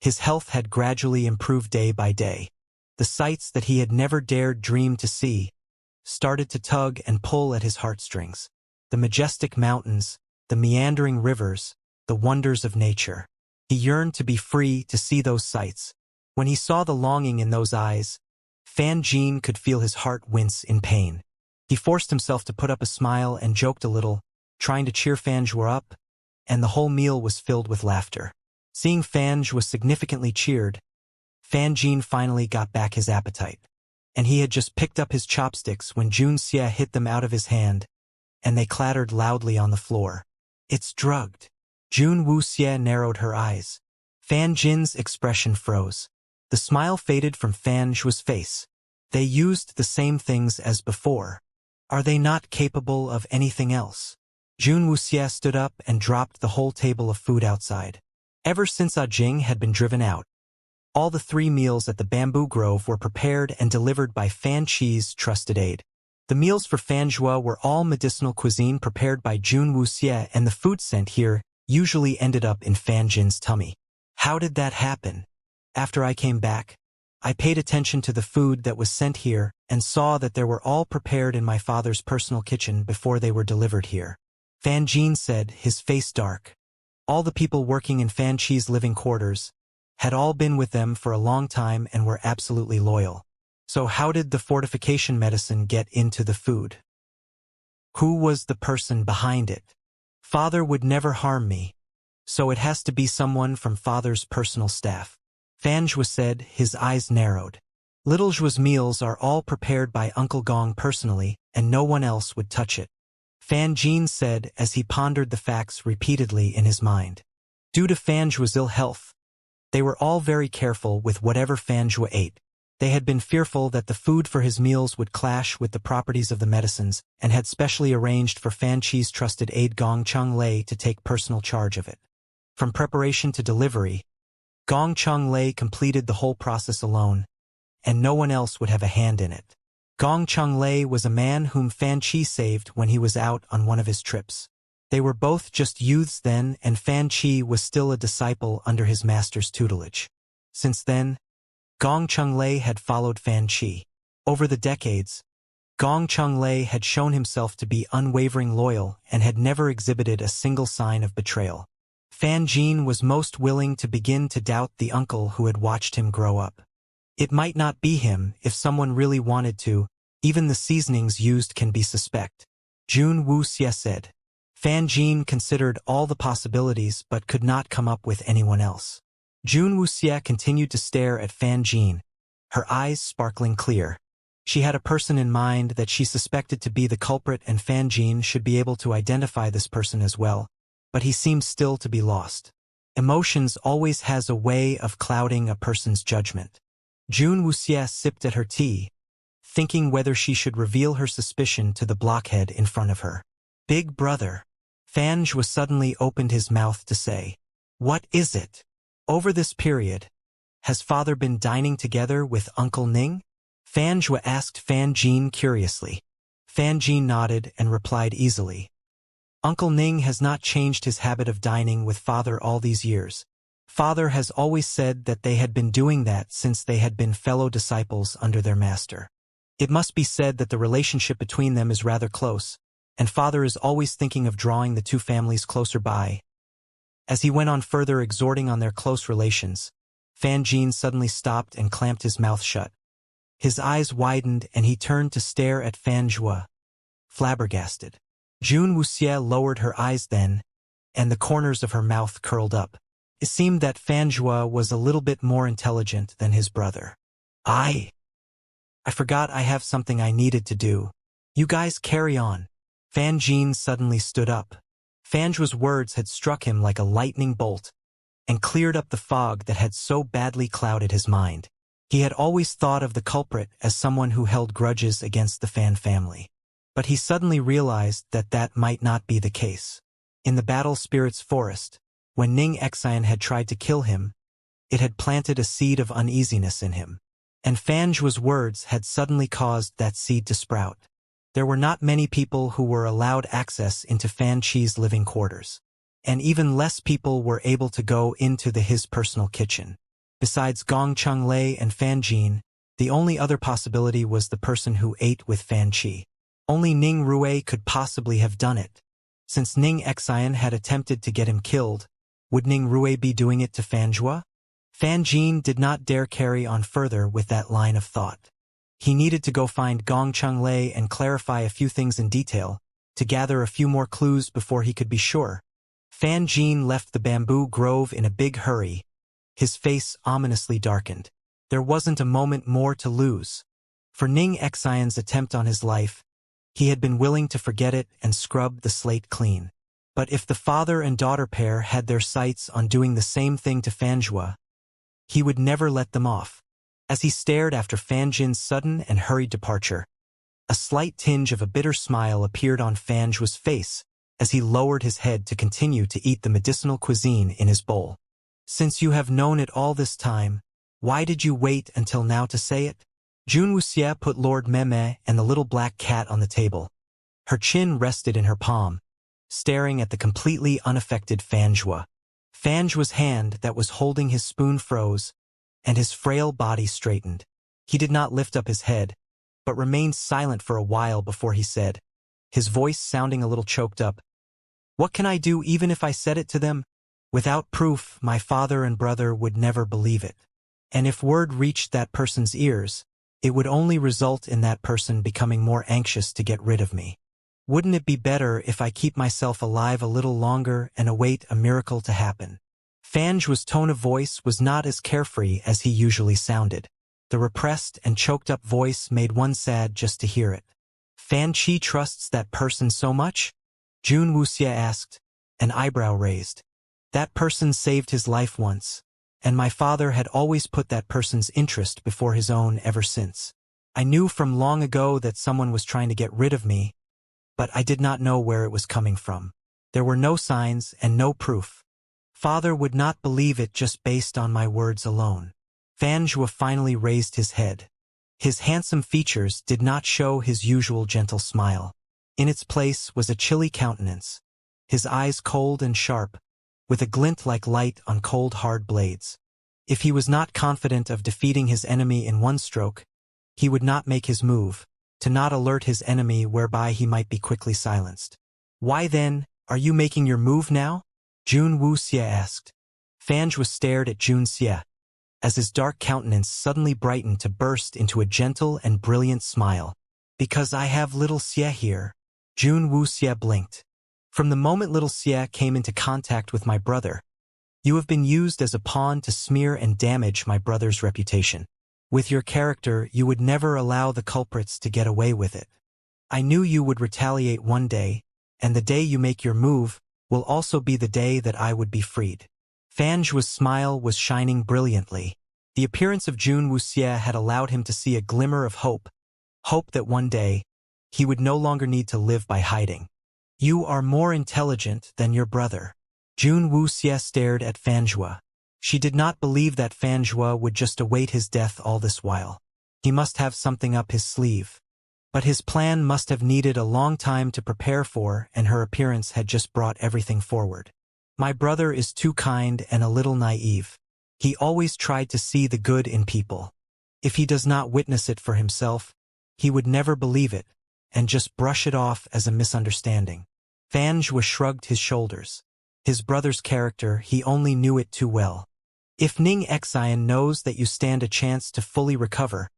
his health had gradually improved day by day. The sights that he had never dared dream to see started to tug and pull at his heartstrings. The majestic mountains, the meandering rivers, the wonders of nature. He yearned to be free to see those sights. When he saw the longing in those eyes, Fan Jin could feel his heart wince in pain. He forced himself to put up a smile and joked a little, trying to cheer Fan Zhua up, and the whole meal was filled with laughter. Seeing Fan Zhua significantly cheered, Fan Jin finally got back his appetite. And he had just picked up his chopsticks when Jun Xie hit them out of his hand, and they clattered loudly on the floor. It's drugged. Jun Wuxie narrowed her eyes. Fan Jin's expression froze. The smile faded from Fan Zhua's face. They used the same things as before. Are they not capable of anything else? Jun Wuxie stood up and dropped the whole table of food outside. Ever since Jing had been driven out, all the 3 meals at the Bamboo Grove were prepared and delivered by Fan Qi's trusted aide. The meals for Fan Zhua were all medicinal cuisine prepared by Jun Wuxie, and the food sent here usually ended up in Fan Jin's tummy. How did that happen? After I came back, I paid attention to the food that was sent here and saw that they were all prepared in my father's personal kitchen before they were delivered here. Fan Jin said, his face dark. All the people working in Fan Qi's living quarters had all been with them for a long time and were absolutely loyal. So how did the fortification medicine get into the food? Who was the person behind it? Father would never harm me, so it has to be someone from father's personal staff. Fan Zhua said, his eyes narrowed. Little Zhua's meals are all prepared by Uncle Gong personally, and no one else would touch it. Fan Jin said as he pondered the facts repeatedly in his mind. Due to Fan Zhua's ill health, they were all very careful with whatever Fan Zhua ate. They had been fearful that the food for his meals would clash with the properties of the medicines, and had specially arranged for Fan Qi's trusted aide Gong Chunglei to take personal charge of it. From preparation to delivery, Gong Chunglei completed the whole process alone, and no one else would have a hand in it. Gong Chunglei was a man whom Fan Qi saved when he was out on one of his trips. They were both just youths then, and Fan Qi was still a disciple under his master's tutelage. Since then, Gong Chunglei had followed Fan Qi. Over the decades, Gong Chunglei had shown himself to be unwavering loyal and had never exhibited a single sign of betrayal. Fan Jin was most willing to begin to doubt the uncle who had watched him grow up. It might not be him if someone really wanted to. Even the seasonings used can be suspect. Jun Wuxie said. Fan Jin considered all the possibilities but could not come up with anyone else. Jun Wuxie continued to stare at Fan Jin, her eyes sparkling clear. She had a person in mind that she suspected to be the culprit, and Fan Jin should be able to identify this person as well, but he seemed still to be lost. Emotions always has a way of clouding a person's judgment. Jun Wuxie sipped at her tea, thinking whether she should reveal her suspicion to the blockhead in front of her. Big brother. Fan Jua suddenly opened his mouth to say, "What is it?" Over this period, has father been dining together with Uncle Ning? Fan Jua asked Fan Jin curiously. Fan Jin nodded and replied easily. Uncle Ning has not changed his habit of dining with father all these years. Father has always said that they had been doing that since they had been fellow disciples under their master. It must be said that the relationship between them is rather close, and father is always thinking of drawing the two families closer by. As he went on further exhorting on their close relations, Fan Jin suddenly stopped and clamped his mouth shut. His eyes widened and he turned to stare at Fan Jua, flabbergasted. Jun Wuxie lowered her eyes then, and the corners of her mouth curled up. It seemed that Fan Jua was a little bit more intelligent than his brother. I forgot I have something I needed to do. You guys carry on. Fan Jin suddenly stood up. Fan Jua's words had struck him like a lightning bolt and cleared up the fog that had so badly clouded his mind. He had always thought of the culprit as someone who held grudges against the Fan family. But he suddenly realized that that might not be the case. In the Battle Spirit's forest, when Ning Xian had tried to kill him, it had planted a seed of uneasiness in him. And Fan Jua's words had suddenly caused that seed to sprout. There were not many people who were allowed access into Fan Chi's living quarters. And even less people were able to go into his personal kitchen. Besides Gong Chunglei and Fan Jin, the only other possibility was the person who ate with Fan Chi. Only Ning Rui could possibly have done it. Since Ning Xian had attempted to get him killed, would Ning Rui be doing it to Fan Jua? Fan Jin did not dare carry on further with that line of thought. He needed to go find Gong Chunglei and clarify a few things in detail, to gather a few more clues before he could be sure. Fan Jin left the bamboo grove in a big hurry, his face ominously darkened. There wasn't a moment more to lose. For Ning Xian's attempt on his life, he had been willing to forget it and scrub the slate clean. But if the father and daughter pair had their sights on doing the same thing to Fan Jua, he would never let them off. As he stared after Fan Jin's sudden and hurried departure, a slight tinge of a bitter smile appeared on Fan Jua's face as he lowered his head to continue to eat the medicinal cuisine in his bowl. Since you have known it all this time, why did you wait until now to say it? Jun Wuxie put Lord Meme and the little black cat on the table. Her chin rested in her palm, staring at the completely unaffected Fan Jua. Fan Jua's hand that was holding his spoon froze, and his frail body straightened. He did not lift up his head, but remained silent for a while before he said, his voice sounding a little choked up, "What can I do even if I said it to them? Without proof, my father and brother would never believe it. And if word reached that person's ears, it would only result in that person becoming more anxious to get rid of me. Wouldn't it be better if I keep myself alive a little longer and await a miracle to happen?" Fan Jua's tone of voice was not as carefree as he usually sounded. The repressed and choked-up voice made one sad just to hear it. Fan Chi trusts that person so much? Jun Wuxie asked, an eyebrow raised. That person saved his life once, and my father had always put that person's interest before his own ever since. I knew from long ago that someone was trying to get rid of me, but I did not know where it was coming from. There were no signs and no proof. Father would not believe it just based on my words alone. Fan Jua finally raised his head. His handsome features did not show his usual gentle smile. In its place was a chilly countenance, his eyes cold and sharp, with a glint like light on cold hard blades. If he was not confident of defeating his enemy in one stroke, he would not make his move, to not alert his enemy whereby he might be quickly silenced. Why then, are you making your move now? Jun Wuxie asked. Fan Jua stared at Jun Xie, as his dark countenance suddenly brightened to burst into a gentle and brilliant smile. Because I have little Xie here. Jun Wuxie blinked. From the moment little Xie came into contact with my brother, you have been used as a pawn to smear and damage my brother's reputation. With your character, you would never allow the culprits to get away with it. I knew you would retaliate one day, and the day you make your move will also be the day that I would be freed. Fanjua's smile was shining brilliantly. The appearance of Jun Wuxie had allowed him to see a glimmer of hope that one day, he would no longer need to live by hiding. You are more intelligent than your brother. Jun Wuxie stared at Fanjua. She did not believe that Fanjua would just await his death all this while. He must have something up his sleeve. But his plan must have needed a long time to prepare for, and her appearance had just brought everything forward. My brother is too kind and a little naive. He always tried to see the good in people. If he does not witness it for himself, he would never believe it, and just brush it off as a misunderstanding. Fanjua shrugged his shoulders. His brother's character, he only knew it too well. If Ning Xian knows that you stand a chance to fully recover,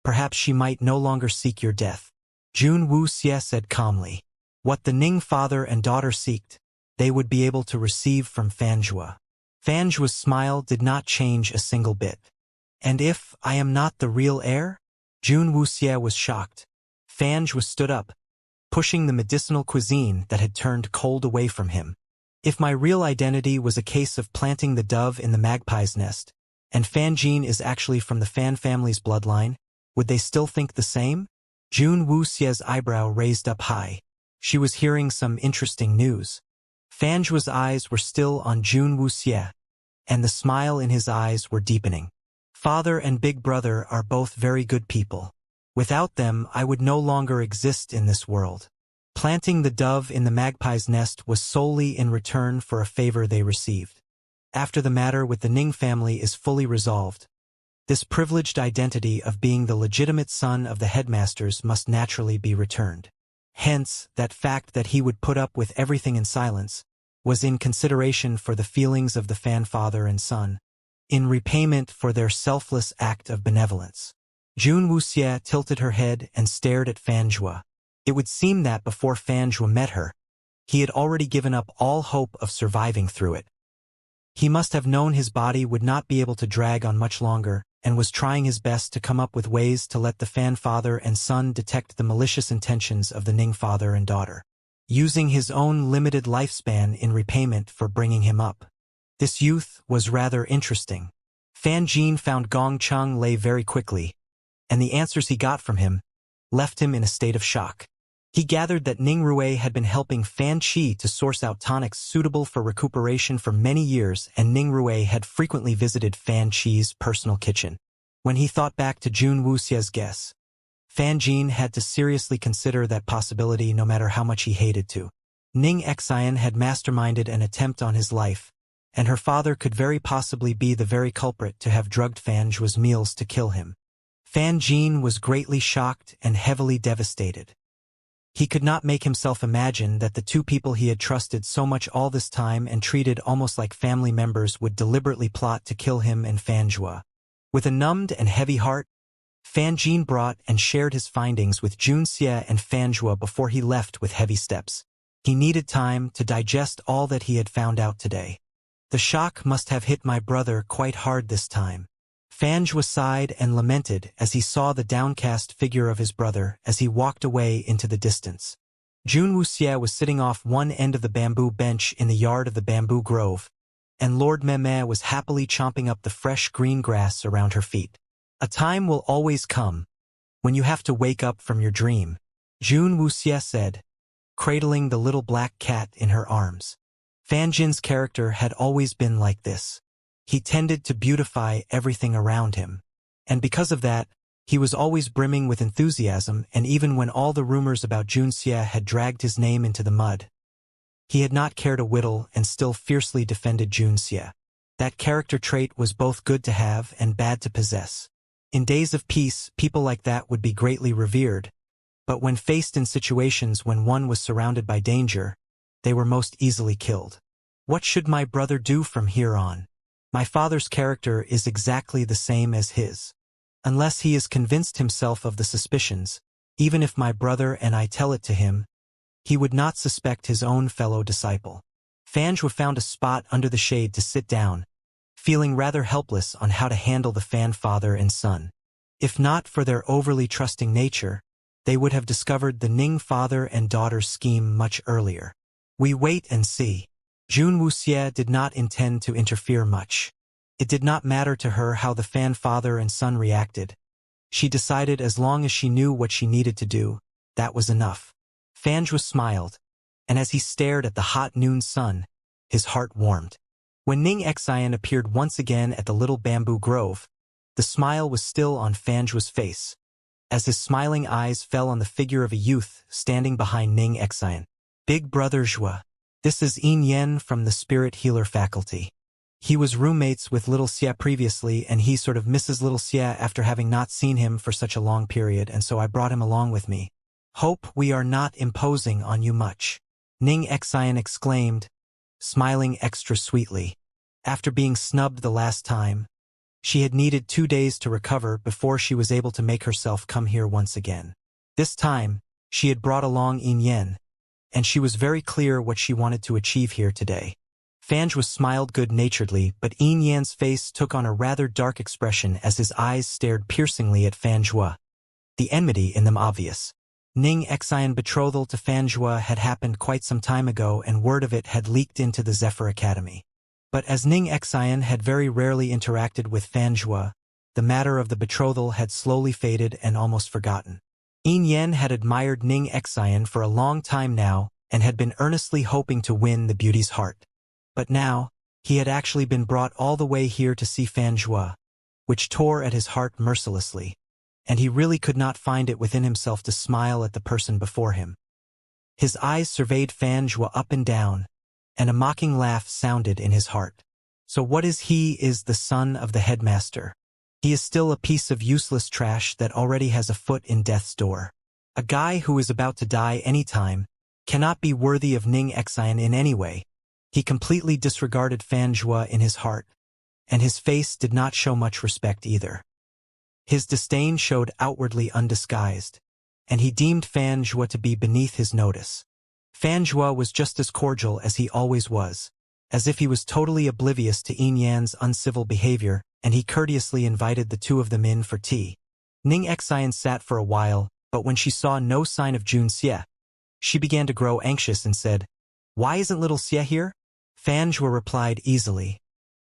perhaps she might no longer seek your death. Jun Wuxie said calmly. What the Ning father and daughter seeked, they would be able to receive from Fanjua. Fanjua's smile did not change a single bit. And if I am not the real heir? Jun Wuxie was shocked. Fanjua stood up, pushing the medicinal cuisine that had turned cold away from him. If my real identity was a case of planting the dove in the magpie's nest, and Fanjin is actually from the Fan family's bloodline, would they still think the same? Jun Wuxie's eyebrow raised up high. She was hearing some interesting news. Fanjua's eyes were still on Jun Wuxie, and the smile in his eyes were deepening. Father and big brother are both very good people. Without them, I would no longer exist in this world. Planting the dove in the magpie's nest was solely in return for a favor they received. After the matter with the Ning family is fully resolved, this privileged identity of being the legitimate son of the headmasters must naturally be returned. Hence, that fact that he would put up with everything in silence was in consideration for the feelings of the Fan father and son, in repayment for their selfless act of benevolence. Jun Wuxie tilted her head and stared at Fanjua. It would seem that before Fanjua met her, he had already given up all hope of surviving through it. He must have known his body would not be able to drag on much longer, and was trying his best to come up with ways to let the Fan father and son detect the malicious intentions of the Ning father and daughter, using his own limited lifespan in repayment for bringing him up. This youth was rather interesting. Fan Jin found Gong Chung lay very quickly, and the answers he got from him left him in a state of shock. He gathered that Ning Rui had been helping Fan Qi to source out tonics suitable for recuperation for many years, and Ning Rui had frequently visited Fan Qi's personal kitchen. When he thought back to Jun Wuxie's guess, Fan Jin had to seriously consider that possibility no matter how much he hated to. Ning Xian had masterminded an attempt on his life, and her father could very possibly be the very culprit to have drugged Fanjua's meals to kill him. Fan Jin was greatly shocked and heavily devastated. He could not make himself imagine that the two people he had trusted so much all this time and treated almost like family members would deliberately plot to kill him and Fanjua. With a numbed and heavy heart, Fan Jin brought and shared his findings with Jun Xie and Fanjua before he left with heavy steps. He needed time to digest all that he had found out today. The shock must have hit my brother quite hard this time. Fanjua sighed and lamented as he saw the downcast figure of his brother as he walked away into the distance. Jun Wuxie was sitting off one end of the bamboo bench in the yard of the bamboo grove, and Lord Meme was happily chomping up the fresh green grass around her feet. A time will always come when you have to wake up from your dream, Jun Wuxie said, cradling the little black cat in her arms. Fan Jin's character had always been like this. He tended to beautify everything around him. And because of that, he was always brimming with enthusiasm, and even when all the rumors about Jun Xie had dragged his name into the mud, he had not cared a whittle and still fiercely defended Jun Xie. That character trait was both good to have and bad to possess. In days of peace, people like that would be greatly revered, but when faced in situations when one was surrounded by danger, they were most easily killed. What should my brother do from here on? My father's character is exactly the same as his. Unless he is convinced himself of the suspicions, even if my brother and I tell it to him, he would not suspect his own fellow disciple. Fanjua found a spot under the shade to sit down, feeling rather helpless on how to handle the Fan father and son. If not for their overly trusting nature, they would have discovered the Ning father and daughter scheme much earlier. We wait and see. Jun Wuxie did not intend to interfere much. It did not matter to her how the fan father and son reacted. She decided as long as she knew what she needed to do, that was enough. Fanjua smiled, and as he stared at the hot noon sun, his heart warmed. When Ning Xian appeared once again at the little bamboo grove, the smile was still on Fanjua's face, as his smiling eyes fell on the figure of a youth standing behind Ning Xian. Big brother Zhua. This is Yin Yen from the Spirit Healer faculty. He was roommates with Little Xie previously, and he sort of misses Little Xie after having not seen him for such a long period, and so I brought him along with me. Hope we are not imposing on you much. Ning Xian exclaimed, smiling extra sweetly. After being snubbed the last time, she had needed 2 days to recover before she was able to make herself come here once again. This time, she had brought along Yin Yen, and she was very clear what she wanted to achieve here today. Fanjua smiled good-naturedly, but Yin Yan's face took on a rather dark expression as his eyes stared piercingly at Fanjua, the enmity in them obvious. Ning Xian betrothal to Fanjua had happened quite some time ago, and word of it had leaked into the Zephyr Academy. But as Ning Xian had very rarely interacted with Fanjua, the matter of the betrothal had slowly faded and almost forgotten. Yin Yan had admired Ning Xian for a long time now and had been earnestly hoping to win the beauty's heart. But now, he had actually been brought all the way here to see Fanjua, which tore at his heart mercilessly, and he really could not find it within himself to smile at the person before him. His eyes surveyed Fanjua up and down, and a mocking laugh sounded in his heart. So what is he? Is the son of the headmaster. He is still a piece of useless trash that already has a foot in death's door. A guy who is about to die any time cannot be worthy of Ning Xian in any way. He completely disregarded Fanjua in his heart, and his face did not show much respect either. His disdain showed outwardly undisguised, and he deemed Fanjua to be beneath his notice. Fanjua was just as cordial as he always was, as if he was totally oblivious to Yin Yan's uncivil behavior, and he courteously invited the two of them in for tea. Ning Xian sat for a while, but when she saw no sign of Jun Xie, she began to grow anxious and said, "Why isn't little Xie here?" Fanjua replied easily,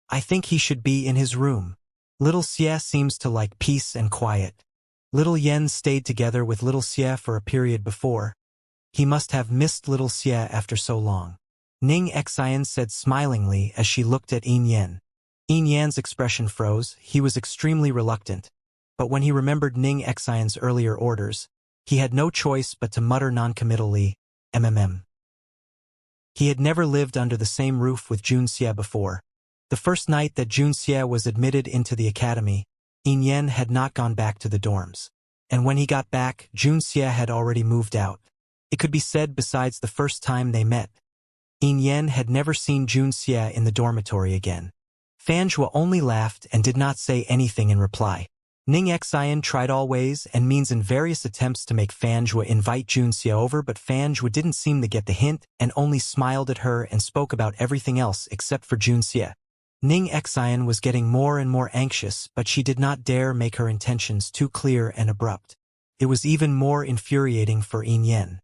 "I think he should be in his room. Little Xie seems to like peace and quiet. Little Yen stayed together with little Xie for a period before. He must have missed little Xie after so long." Ning Xian said smilingly as she looked at Yin Yan. Yin Yan's expression froze. He was extremely reluctant, but when he remembered Ning Xian's earlier orders, he had no choice but to mutter noncommittally, "MMM." He had never lived under the same roof with Jun Xie before. The first night that Jun Xie was admitted into the academy, Yin Yan had not gone back to the dorms. And when he got back, Jun Xie had already moved out. It could be said besides the first time they met, Yin Yan had never seen Jun Xie in the dormitory again. Fanjua only laughed and did not say anything in reply. Ning Xian tried all ways and means in various attempts to make Fanjua invite Jun Xie over, but Fanjua didn't seem to get the hint and only smiled at her and spoke about everything else except for Jun Xie. Ning Xian was getting more and more anxious, but she did not dare make her intentions too clear and abrupt. It was even more infuriating for Yin Yan.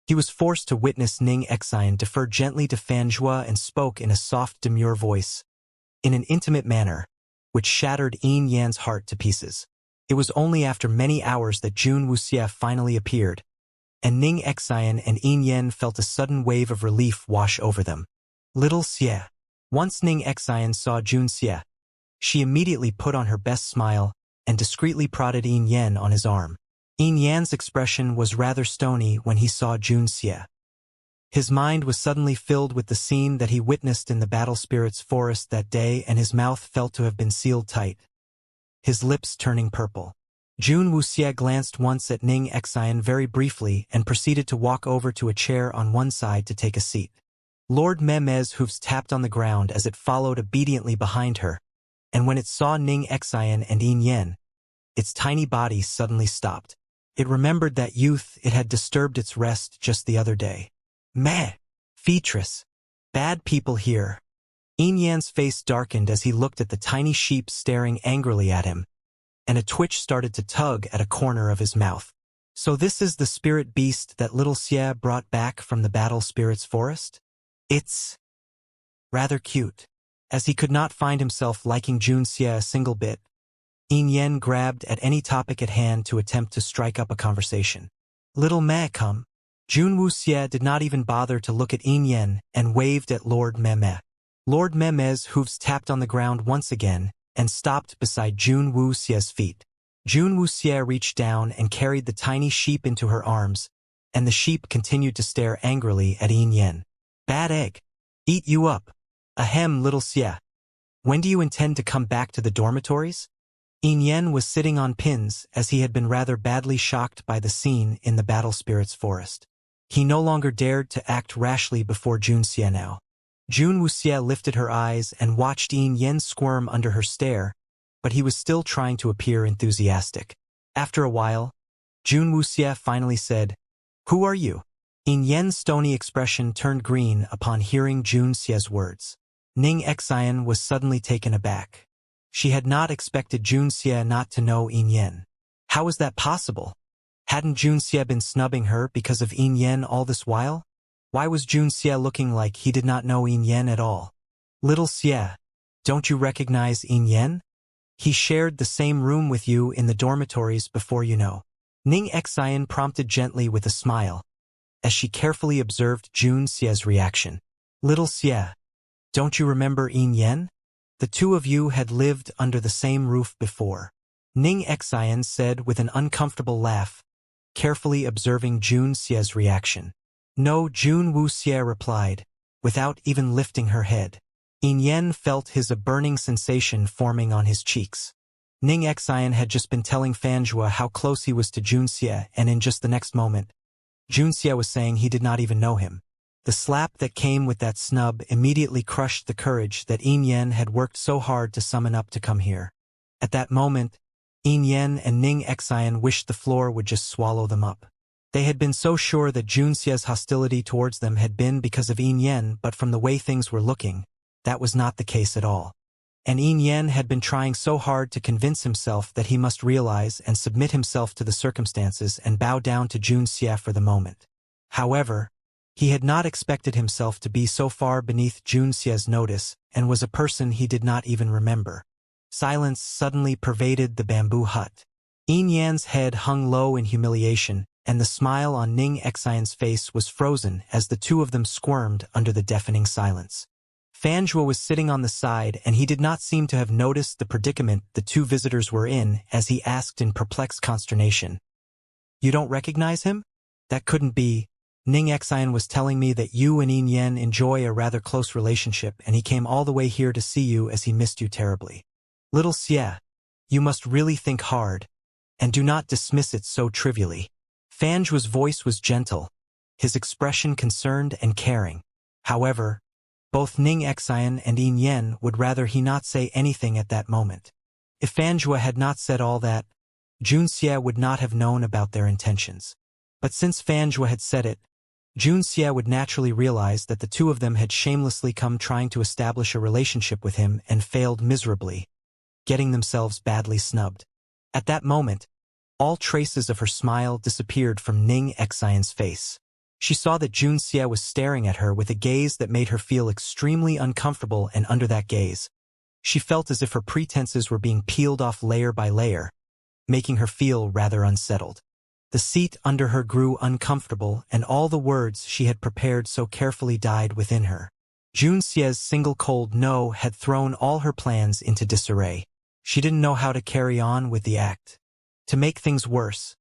He was forced to witness Ning Xian defer gently to Fanjua and spoke in a soft, demure voice, in an intimate manner, which shattered Yin Yan's heart to pieces. It was only after many hours that Jun Wuxie finally appeared, and Ning Xian and Yin Yan felt a sudden wave of relief wash over them. Little Xie. Once Ning Xian saw Jun Xie, she immediately put on her best smile and discreetly prodded Yin Yan on his arm. Yin Yan's expression was rather stony when he saw Jun Xie. His mind was suddenly filled with the scene that he witnessed in the Battle Spirit's forest that day, and his mouth felt to have been sealed tight, his lips turning purple. Jun Wuxie glanced once at Ning Xian very briefly and proceeded to walk over to a chair on one side to take a seat. Lord Meme's hoofs tapped on the ground as it followed obediently behind her, and when it saw Ning Xian and Yin Yan, its tiny body suddenly stopped. It remembered that youth it had disturbed its rest just the other day. Meh! Featress! Bad people here. Yin Yan's face darkened as he looked at the tiny sheep staring angrily at him, and a twitch started to tug at a corner of his mouth. So this is the spirit beast that little Xie brought back from the battle spirit's forest? It's rather cute. As he could not find himself liking Jun Xie a single bit, Yin Yen grabbed at any topic at hand to attempt to strike up a conversation. Little Meh come. Jun Wu Xie did not even bother to look at Yin Yen and waved at Lord Meh. Lord Meh's hooves tapped on the ground once again and stopped beside Jun Wu Xie's feet. Jun Wu Xie reached down and carried the tiny sheep into her arms, and the sheep continued to stare angrily at Yin Yen. Bad egg. Eat you up. Ahem, little Xie. When do you intend to come back to the dormitories? Yin Yen was sitting on pins as he had been rather badly shocked by the scene in the battle spirit's forest. He no longer dared to act rashly before Jun Xie now. Jun Wu Xie lifted her eyes and watched Yin Yen squirm under her stare, but he was still trying to appear enthusiastic. After a while, Jun Wu Xie finally said, "Who are you?" Yin Yen's stony expression turned green upon hearing Jun Xie's words. Ning Xian was suddenly taken aback. She had not expected Jun Xie not to know Yin Yen. How was that possible? Hadn't Jun Xie been snubbing her because of Yin Yen all this while? Why was Jun Xie looking like he did not know Yin Yen at all? Little Xie, don't you recognize Yin Yen? He shared the same room with you in the dormitories before you know. Ning Xian prompted gently with a smile, as she carefully observed Jun Xie's reaction. Little Xie, don't you remember Yin Yen? The two of you had lived under the same roof before. Ning Xian said with an uncomfortable laugh, carefully observing Jun Xie's reaction. No, Jun Wu Xie replied, without even lifting her head. Yin Yen felt his a burning sensation forming on his cheeks. Ning Xian had just been telling Fanjua how close he was to Jun Xie, and in just the next moment, Jun Xie was saying he did not even know him. The slap that came with that snub immediately crushed the courage that Yin Yen had worked so hard to summon up to come here. At that moment, Yin Yen and Ning Xian wished the floor would just swallow them up. They had been so sure that Jun Xie's hostility towards them had been because of Yin Yen, but from the way things were looking, that was not the case at all. And Yin Yen had been trying so hard to convince himself that he must realize and submit himself to the circumstances and bow down to Jun Xie for the moment. However, he had not expected himself to be so far beneath Jun Xie's notice and was a person he did not even remember. Silence suddenly pervaded the bamboo hut. Yin Yan's head hung low in humiliation, and the smile on Ning Xian's face was frozen as the two of them squirmed under the deafening silence. Fanjua was sitting on the side, and he did not seem to have noticed the predicament the two visitors were in as he asked in perplexed consternation. You don't recognize him? That couldn't be. Ning Xian was telling me that you and Yin Yen enjoy a rather close relationship, and he came all the way here to see you as he missed you terribly. Little Xie, you must really think hard, and do not dismiss it so trivially. Fanjua's voice was gentle, his expression concerned and caring. However, both Ning Xian and Yin Yen would rather he not say anything at that moment. If Fanjua had not said all that, Jun Xie would not have known about their intentions. But since Fanjua had said it, Jun Xie would naturally realize that the two of them had shamelessly come trying to establish a relationship with him and failed miserably, getting themselves badly snubbed. At that moment, all traces of her smile disappeared from Ning Xian's face. She saw that Jun Xie was staring at her with a gaze that made her feel extremely uncomfortable, and under that gaze, she felt as if her pretenses were being peeled off layer by layer, making her feel rather unsettled. The seat under her grew uncomfortable, and all the words she had prepared so carefully died within her. Jun Xie's single cold no had thrown all her plans into disarray. She didn't know how to carry on with the act. To make things worse,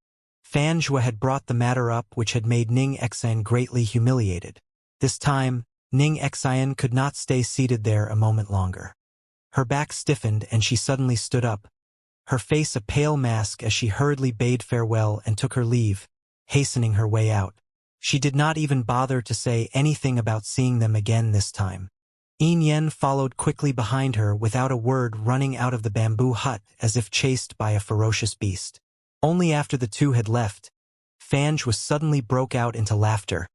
Fanjua had brought the matter up which had made Ning Xian greatly humiliated. This time, Ning Xian could not stay seated there a moment longer. Her back stiffened and she suddenly stood up, her face a pale mask as she hurriedly bade farewell and took her leave, hastening her way out. She did not even bother to say anything about seeing them again this time. Yin Yen followed quickly behind her without a word, running out of the bamboo hut as if chased by a ferocious beast. Only after the two had left, Fanjua suddenly broke out into laughter,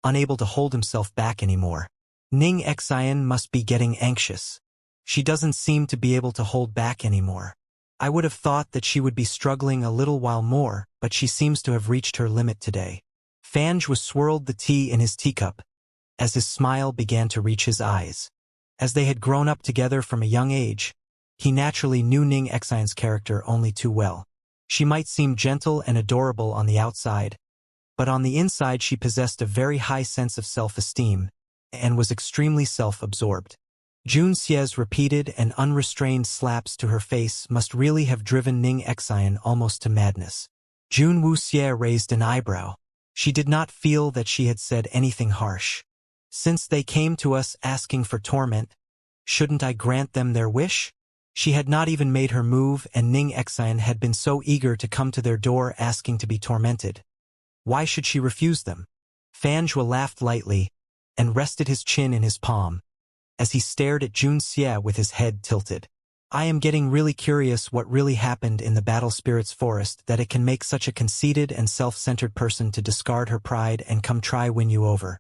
unable to hold himself back anymore. Ning Xian must be getting anxious. She doesn't seem to be able to hold back anymore. I would have thought that she would be struggling a little while more, but she seems to have reached her limit today. Fanj swirled the tea in his teacup, as his smile began to reach his eyes. As they had grown up together from a young age, he naturally knew Ning Xian's character only too well. She might seem gentle and adorable on the outside, but on the inside she possessed a very high sense of self-esteem and was extremely self-absorbed. Jun Xie's repeated and unrestrained slaps to her face must really have driven Ning Xian almost to madness. Jun Wuxie raised an eyebrow. She did not feel that she had said anything harsh. Since they came to us asking for torment, shouldn't I grant them their wish? She had not even made her move, and Ning Xian had been so eager to come to their door asking to be tormented. Why should she refuse them? Fanjua laughed lightly and rested his chin in his palm as he stared at Jun Xie with his head tilted. I am getting really curious what really happened in the Battle Spirit's forest that it can make such a conceited and self-centered person to discard her pride and come try win you over.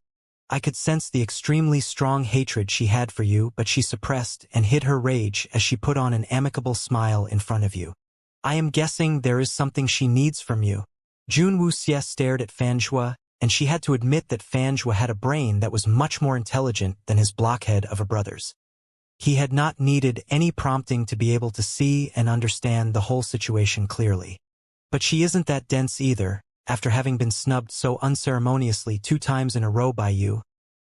I could sense the extremely strong hatred she had for you, but she suppressed and hid her rage as she put on an amicable smile in front of you. I am guessing there is something she needs from you. Jun Wuxie stared at Fanjua, and she had to admit that Fanjua had a brain that was much more intelligent than his blockhead of a brother's. He had not needed any prompting to be able to see and understand the whole situation clearly. But she isn't that dense either, after having been snubbed so unceremoniously 2 times in a row by you.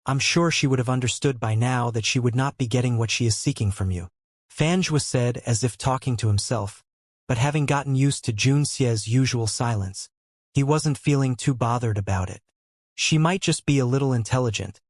I'm sure she would have understood by now that she would not be getting what she is seeking from you. Fanjua said as if talking to himself, but having gotten used to Jun Xie's usual silence, he wasn't feeling too bothered about it. She might just be a little intelligent,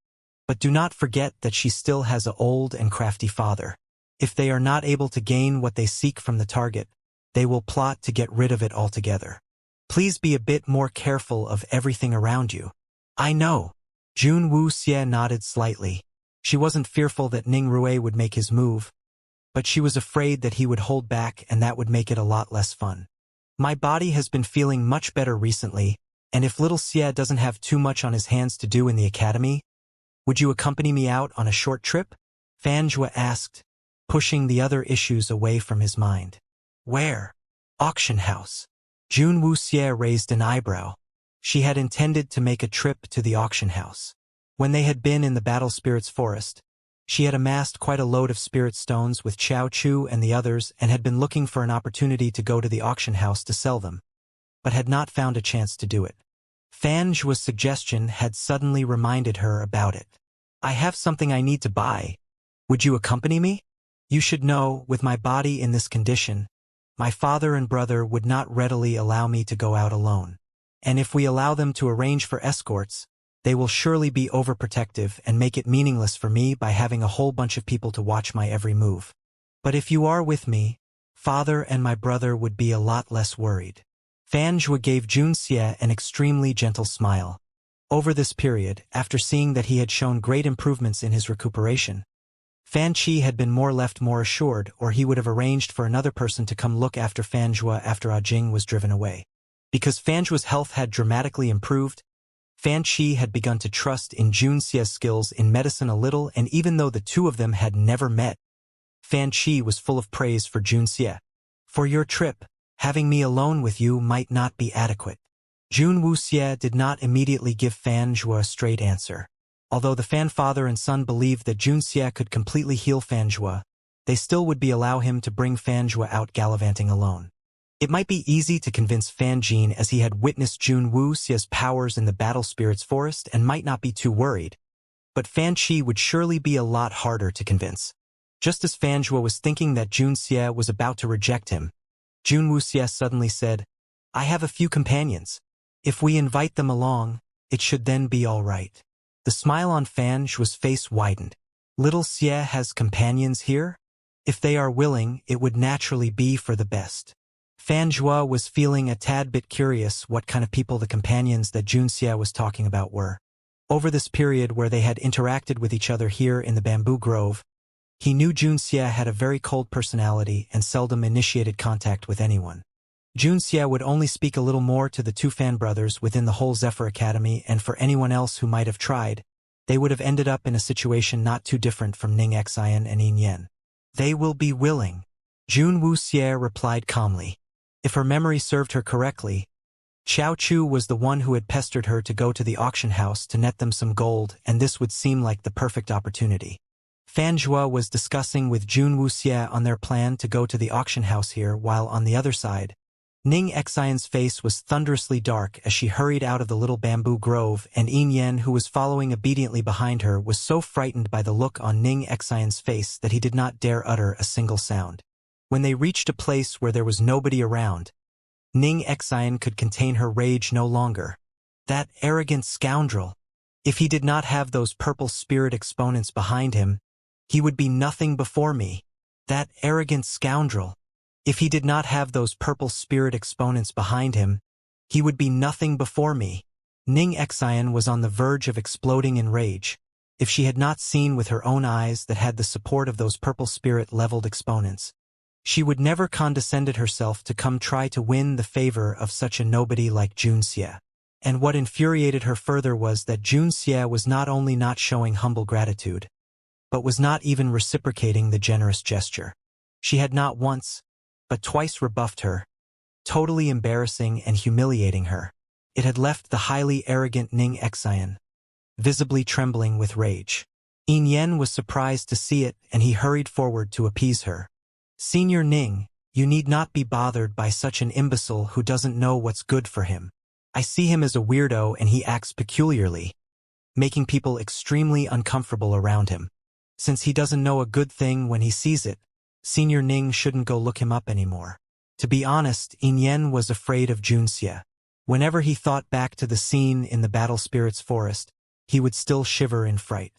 but do not forget that she still has an old and crafty father. If they are not able to gain what they seek from the target, they will plot to get rid of it altogether. Please be a bit more careful of everything around you. I know. Jun Wuxie nodded slightly. She wasn't fearful that Ning Rui would make his move, but she was afraid that he would hold back, and that would make it a lot less fun. My body has been feeling much better recently, and if little Xie doesn't have too much on his hands to do in the academy, would you accompany me out on a short trip? Fanjua asked, pushing the other issues away from his mind. Where? Auction house. Jun Wuxie raised an eyebrow. She had intended to make a trip to the auction house. When they had been in the Battle Spirit's forest, she had amassed quite a load of spirit stones with Chao Chu and the others and had been looking for an opportunity to go to the auction house to sell them, but had not found a chance to do it. Fanjua's suggestion had suddenly reminded her about it. I have something I need to buy. Would you accompany me? You should know, with my body in this condition, my father and brother would not readily allow me to go out alone. And if we allow them to arrange for escorts, they will surely be overprotective and make it meaningless for me by having a whole bunch of people to watch my every move. But if you are with me, father and my brother would be a lot less worried. Fanjua gave Jun Xie an extremely gentle smile. Over this period, after seeing that he had shown great improvements in his recuperation, Fan Qi had been left more assured, or he would have arranged for another person to come look after Fanjua after Jing was driven away. Because Fanjua's health had dramatically improved, Fan Qi had begun to trust in Jun Xie's skills in medicine a little, and even though the two of them had never met, Fan Qi was full of praise for Jun Xie. For your trip, having me alone with you might not be adequate. Jun Wuxie did not immediately give Fanjua a straight answer. Although the Fan father and son believed that Jun Xie could completely heal Fanjua, they still would allow him to bring Fanjua out gallivanting alone. It might be easy to convince Fan Jin as he had witnessed Jun Wuxie's powers in the Battle Spirit's forest and might not be too worried, but Fan Qi would surely be a lot harder to convince. Just as Fanjua was thinking that Jun Xie was about to reject him, Jun Wuxie suddenly said, I have a few companions. If we invite them along, it should then be all right. The smile on Fanjua's face widened. Little Xie has companions here? If they are willing, it would naturally be for the best. Fanjua was feeling a tad bit curious what kind of people the companions that Jun Xie was talking about were. Over this period where they had interacted with each other here in the bamboo grove, he knew Jun Xie had a very cold personality and seldom initiated contact with anyone. Jun Xie would only speak a little more to the 2 Fan brothers within the whole Zephyr Academy, and for anyone else who might have tried, they would have ended up in a situation not too different from Ning Xian and Yin Yen. They will be willing. Jun Wuxie replied calmly. If her memory served her correctly, Xiao Chu was the one who had pestered her to go to the auction house to net them some gold, and this would seem like the perfect opportunity. Fan Zhua was discussing with Jun Wuxie on their plan to go to the auction house here, while on the other side, Ning Xian's face was thunderously dark as she hurried out of the little bamboo grove, and Yin Yan, who was following obediently behind her, was so frightened by the look on Ning Xian's face that he did not dare utter a single sound. When they reached a place where there was nobody around, Ning Xian could contain her rage no longer. That arrogant scoundrel! If he did not have those purple spirit exponents behind him, he would be nothing before me. That arrogant scoundrel! If he did not have those purple spirit exponents behind him, he would be nothing before me. Ning Xian was on the verge of exploding in rage. If she had not seen with her own eyes that had the support of those purple spirit-leveled exponents, she would never condescended herself to come try to win the favor of such a nobody like Jun Xie. And what infuriated her further was that Jun Xie was not only not showing humble gratitude, but was not even reciprocating the generous gesture. She had not once, but twice rebuffed her, totally embarrassing and humiliating her. It had left the highly arrogant Ning Xian visibly trembling with rage. Yin Yan was surprised to see it, and he hurried forward to appease her. Senior Ning, you need not be bothered by such an imbecile who doesn't know what's good for him. I see him as a weirdo and he acts peculiarly, making people extremely uncomfortable around him. Since he doesn't know a good thing when he sees it, Senior Ning shouldn't go look him up anymore. To be honest, Yin Yan was afraid of Jun Xie. Whenever he thought back to the scene in the Battle Spirits Forest, he would still shiver in fright.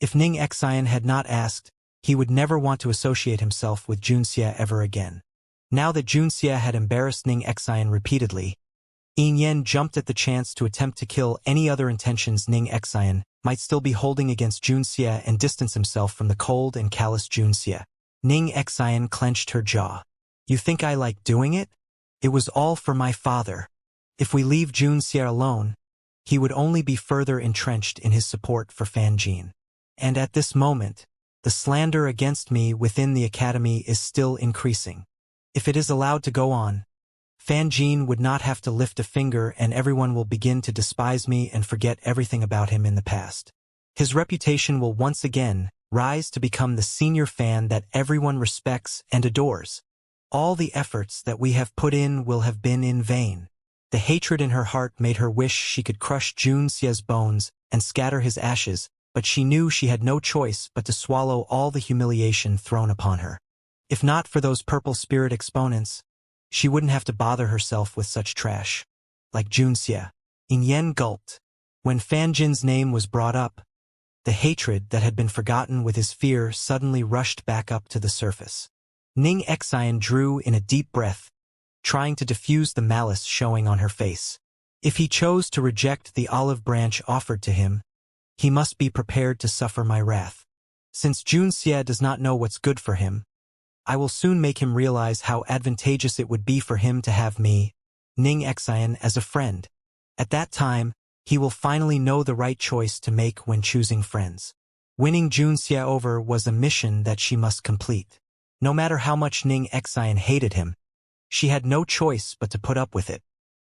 If Ning Xian had not asked, he would never want to associate himself with Jun Xie ever again. Now that Jun Xie had embarrassed Ning Xian repeatedly, Yin Yan jumped at the chance to attempt to kill any other intentions Ning Xian might still be holding against Jun Xie and distance himself from the cold and callous Jun Xie. Ning Xian clenched her jaw. You think I like doing it? It was all for my father. If we leave Jun Xie alone, he would only be further entrenched in his support for Fan Jin. And at this moment, the slander against me within the academy is still increasing. If it is allowed to go on, Fan Jin would not have to lift a finger and everyone will begin to despise me and forget everything about him in the past. His reputation will once again rise to become the senior fan that everyone respects and adores. All the efforts that we have put in will have been in vain. The hatred in her heart made her wish she could crush Jun Xie's bones and scatter his ashes, but she knew she had no choice but to swallow all the humiliation thrown upon her. If not for those purple spirit exponents, she wouldn't have to bother herself with such trash. Like Jun Xie. Yin Yan gulped. When Fan Jin's name was brought up, the hatred that had been forgotten with his fear suddenly rushed back up to the surface. Ning Xian drew in a deep breath, trying to diffuse the malice showing on her face. If he chose to reject the olive branch offered to him, he must be prepared to suffer my wrath. Since Jun Xie does not know what's good for him, I will soon make him realize how advantageous it would be for him to have me, Ning Xian, as a friend. At that time, he will finally know the right choice to make when choosing friends. Winning Jun Xie over was a mission that she must complete. No matter how much Ning Xian hated him, she had no choice but to put up with it.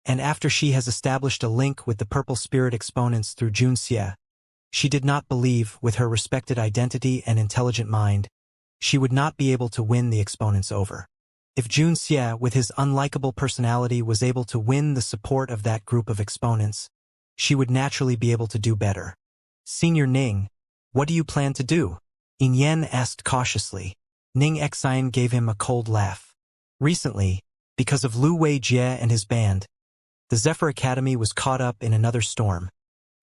And after she has established a link with the purple spirit exponents through Jun Xie, she did not believe, with her respected identity and intelligent mind, she would not be able to win the exponents over. If Jun Xie, with his unlikable personality, was able to win the support of that group of exponents, she would naturally be able to do better. Senior Ning, what do you plan to do? Yin Yan asked cautiously. Ning Xian gave him a cold laugh. Recently, because of Lu Weijie and his band, the Zephyr Academy was caught up in another storm,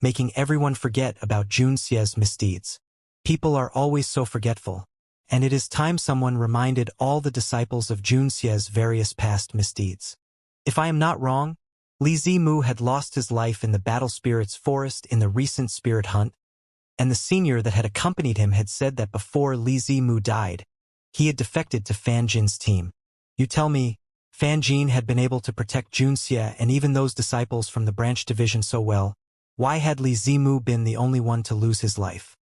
making everyone forget about Jun Xie's misdeeds. People are always so forgetful, and it is time someone reminded all the disciples of Jun Xie's various past misdeeds. If I am not wrong, Li Zimu had lost his life in the Battle Spirits Forest in the recent spirit hunt, and the senior that had accompanied him had said that before Li Zimu died, he had defected to Fan Jin's team. You tell me, Fan Jin had been able to protect Jun Xie and even those disciples from the branch division so well, why had Li Zimu been the only one to lose his life?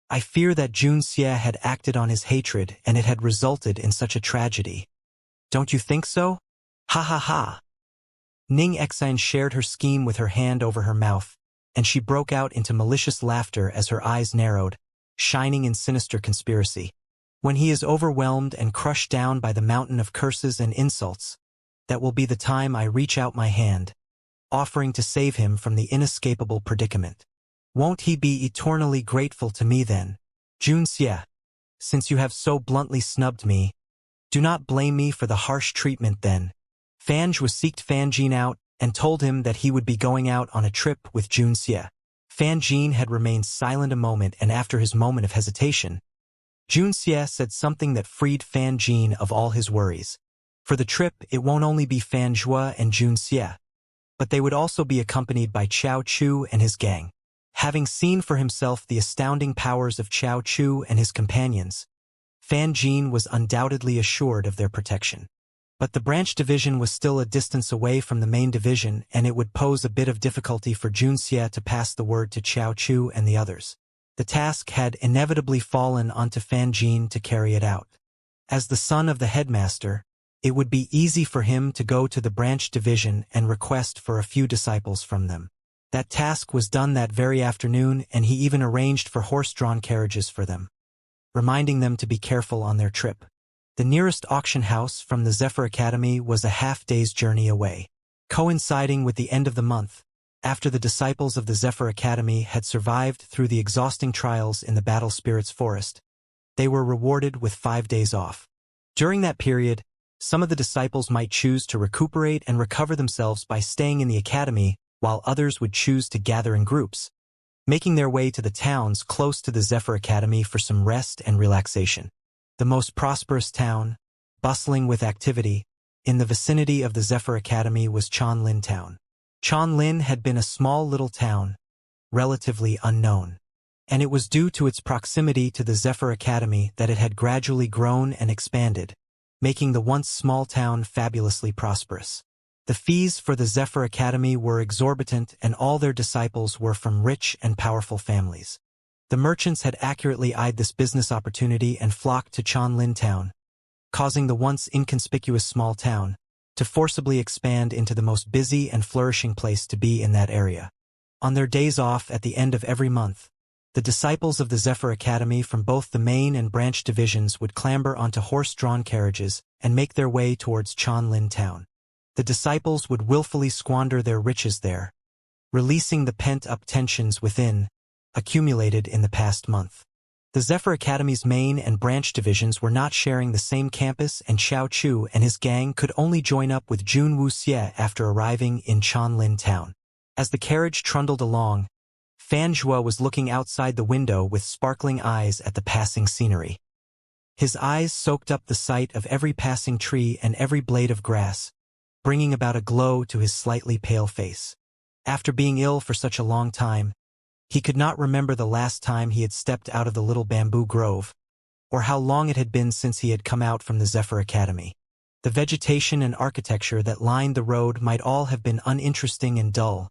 I fear that Jun Xie had acted on his hatred and it had resulted in such a tragedy. Don't you think so? Ha ha ha. Ning Exine shared her scheme with her hand over her mouth, and she broke out into malicious laughter as her eyes narrowed, shining in sinister conspiracy. When he is overwhelmed and crushed down by the mountain of curses and insults, that will be the time I reach out my hand, offering to save him from the inescapable predicament. Won't he be eternally grateful to me then? Junxie, since you have so bluntly snubbed me, do not blame me for the harsh treatment then. Fange was seeked Fanjin out and told him that he would be going out on a trip with Junxie. Fanjin had remained silent a moment, and after his moment of hesitation, Junxie said something that freed Fanjin of all his worries. For the trip, it won't only be Fanjue and Junxie, but they would also be accompanied by Chao Chu and his gang. Having seen for himself the astounding powers of Chao Chu and his companions, Fanjin was undoubtedly assured of their protection. But the branch division was still a distance away from the main division, and it would pose a bit of difficulty for Junxie to pass the word to Chao Chu and the others. The task had inevitably fallen onto Fanjin to carry it out. As the son of the headmaster, it would be easy for him to go to the branch division and request for a few disciples from them. That task was done that very afternoon, and he even arranged for horse-drawn carriages for them, reminding them to be careful on their trip. The nearest auction house from the Zephyr Academy was a half-day's journey away. Coinciding with the end of the month, after the disciples of the Zephyr Academy had survived through the exhausting trials in the Battle Spirits Forest, they were rewarded with 5 days off. During that period, some of the disciples might choose to recuperate and recover themselves by staying in the academy, while others would choose to gather in groups, making their way to the towns close to the Zephyr Academy for some rest and relaxation. The most prosperous town, bustling with activity, in the vicinity of the Zephyr Academy was Chanlin Town. Chanlin had been a small little town, relatively unknown, and it was due to its proximity to the Zephyr Academy that it had gradually grown and expanded, making the once small town fabulously prosperous. The fees for the Zephyr Academy were exorbitant, and all their disciples were from rich and powerful families. The merchants had accurately eyed this business opportunity and flocked to Chanlin Town, causing the once inconspicuous small town to forcibly expand into the most busy and flourishing place to be in that area. On their days off at the end of every month, the disciples of the Zephyr Academy from both the main and branch divisions would clamber onto horse-drawn carriages and make their way towards Chanlin Town. The disciples would willfully squander their riches there, releasing the pent-up tensions within, accumulated in the past month. The Zephyr Academy's main and branch divisions were not sharing the same campus, and Chao Chu and his gang could only join up with Jun Wuxie after arriving in Chanlin Town. As the carriage trundled along, Fanjue was looking outside the window with sparkling eyes at the passing scenery. His eyes soaked up the sight of every passing tree and every blade of grass, bringing about a glow to his slightly pale face. After being ill for such a long time, he could not remember the last time he had stepped out of the little bamboo grove, or how long it had been since he had come out from the Zephyr Academy. The vegetation and architecture that lined the road might all have been uninteresting and dull,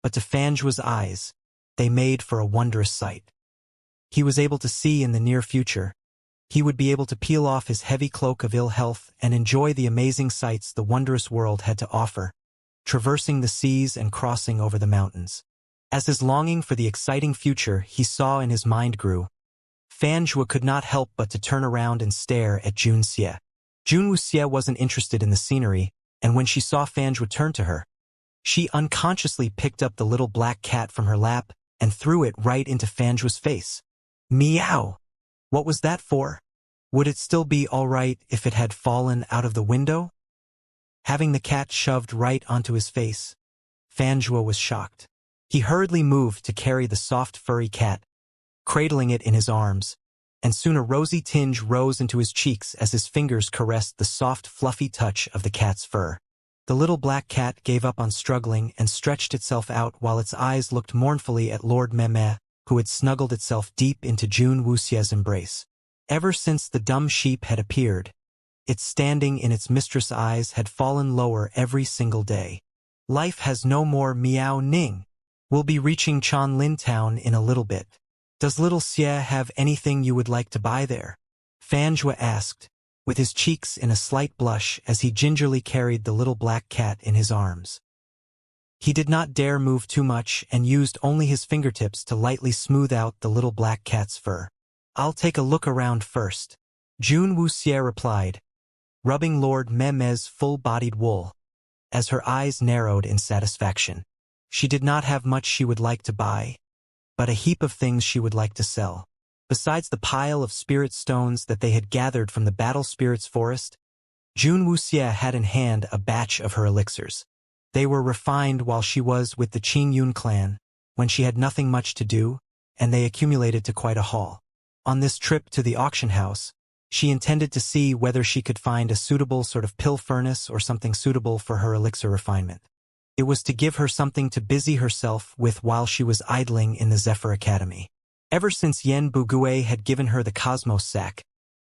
but to Fanjue's eyes, they made for a wondrous sight. He was able to see in the near future. He would be able to peel off his heavy cloak of ill health and enjoy the amazing sights the wondrous world had to offer, traversing the seas and crossing over the mountains. As his longing for the exciting future he saw in his mind grew, Fanjue could not help but to turn around and stare at Junxie. Jun Wuxie wasn't interested in the scenery, and when she saw Fanjue turn to her, she unconsciously picked up the little black cat from her lap and threw it right into Fanjue's face. Meow! What was that for? Would it still be all right if it had fallen out of the window? Having the cat shoved right onto his face, Fanjue was shocked. He hurriedly moved to carry the soft furry cat, cradling it in his arms, and soon a rosy tinge rose into his cheeks as his fingers caressed the soft, fluffy touch of the cat's fur. The little black cat gave up on struggling and stretched itself out while its eyes looked mournfully at Lord Meme, who had snuggled itself deep into Jun Wuxie's embrace. Ever since the dumb sheep had appeared, its standing in its mistress' eyes had fallen lower every single day. Life has no more Miao Ning. We'll be reaching Chanlin Town in a little bit. Does little Xie have anything you would like to buy there? Fanjue asked, with his cheeks in a slight blush as he gingerly carried the little black cat in his arms. He did not dare move too much and used only his fingertips to lightly smooth out the little black cat's fur. "I'll take a look around first," Jun Wuxie replied, rubbing Lord Meme's full-bodied wool, as her eyes narrowed in satisfaction. She did not have much she would like to buy, but a heap of things she would like to sell. Besides the pile of spirit stones that they had gathered from the Battle Spirits Forest, Jun Wuxie had in hand a batch of her elixirs. They were refined while she was with the Qingyun clan, when she had nothing much to do, and they accumulated to quite a haul. On this trip to the auction house, she intended to see whether she could find a suitable sort of pill furnace or something suitable for her elixir refinement. It was to give her something to busy herself with while she was idling in the Zephyr Academy. Ever since Yen Bugue had given her the Cosmos sack,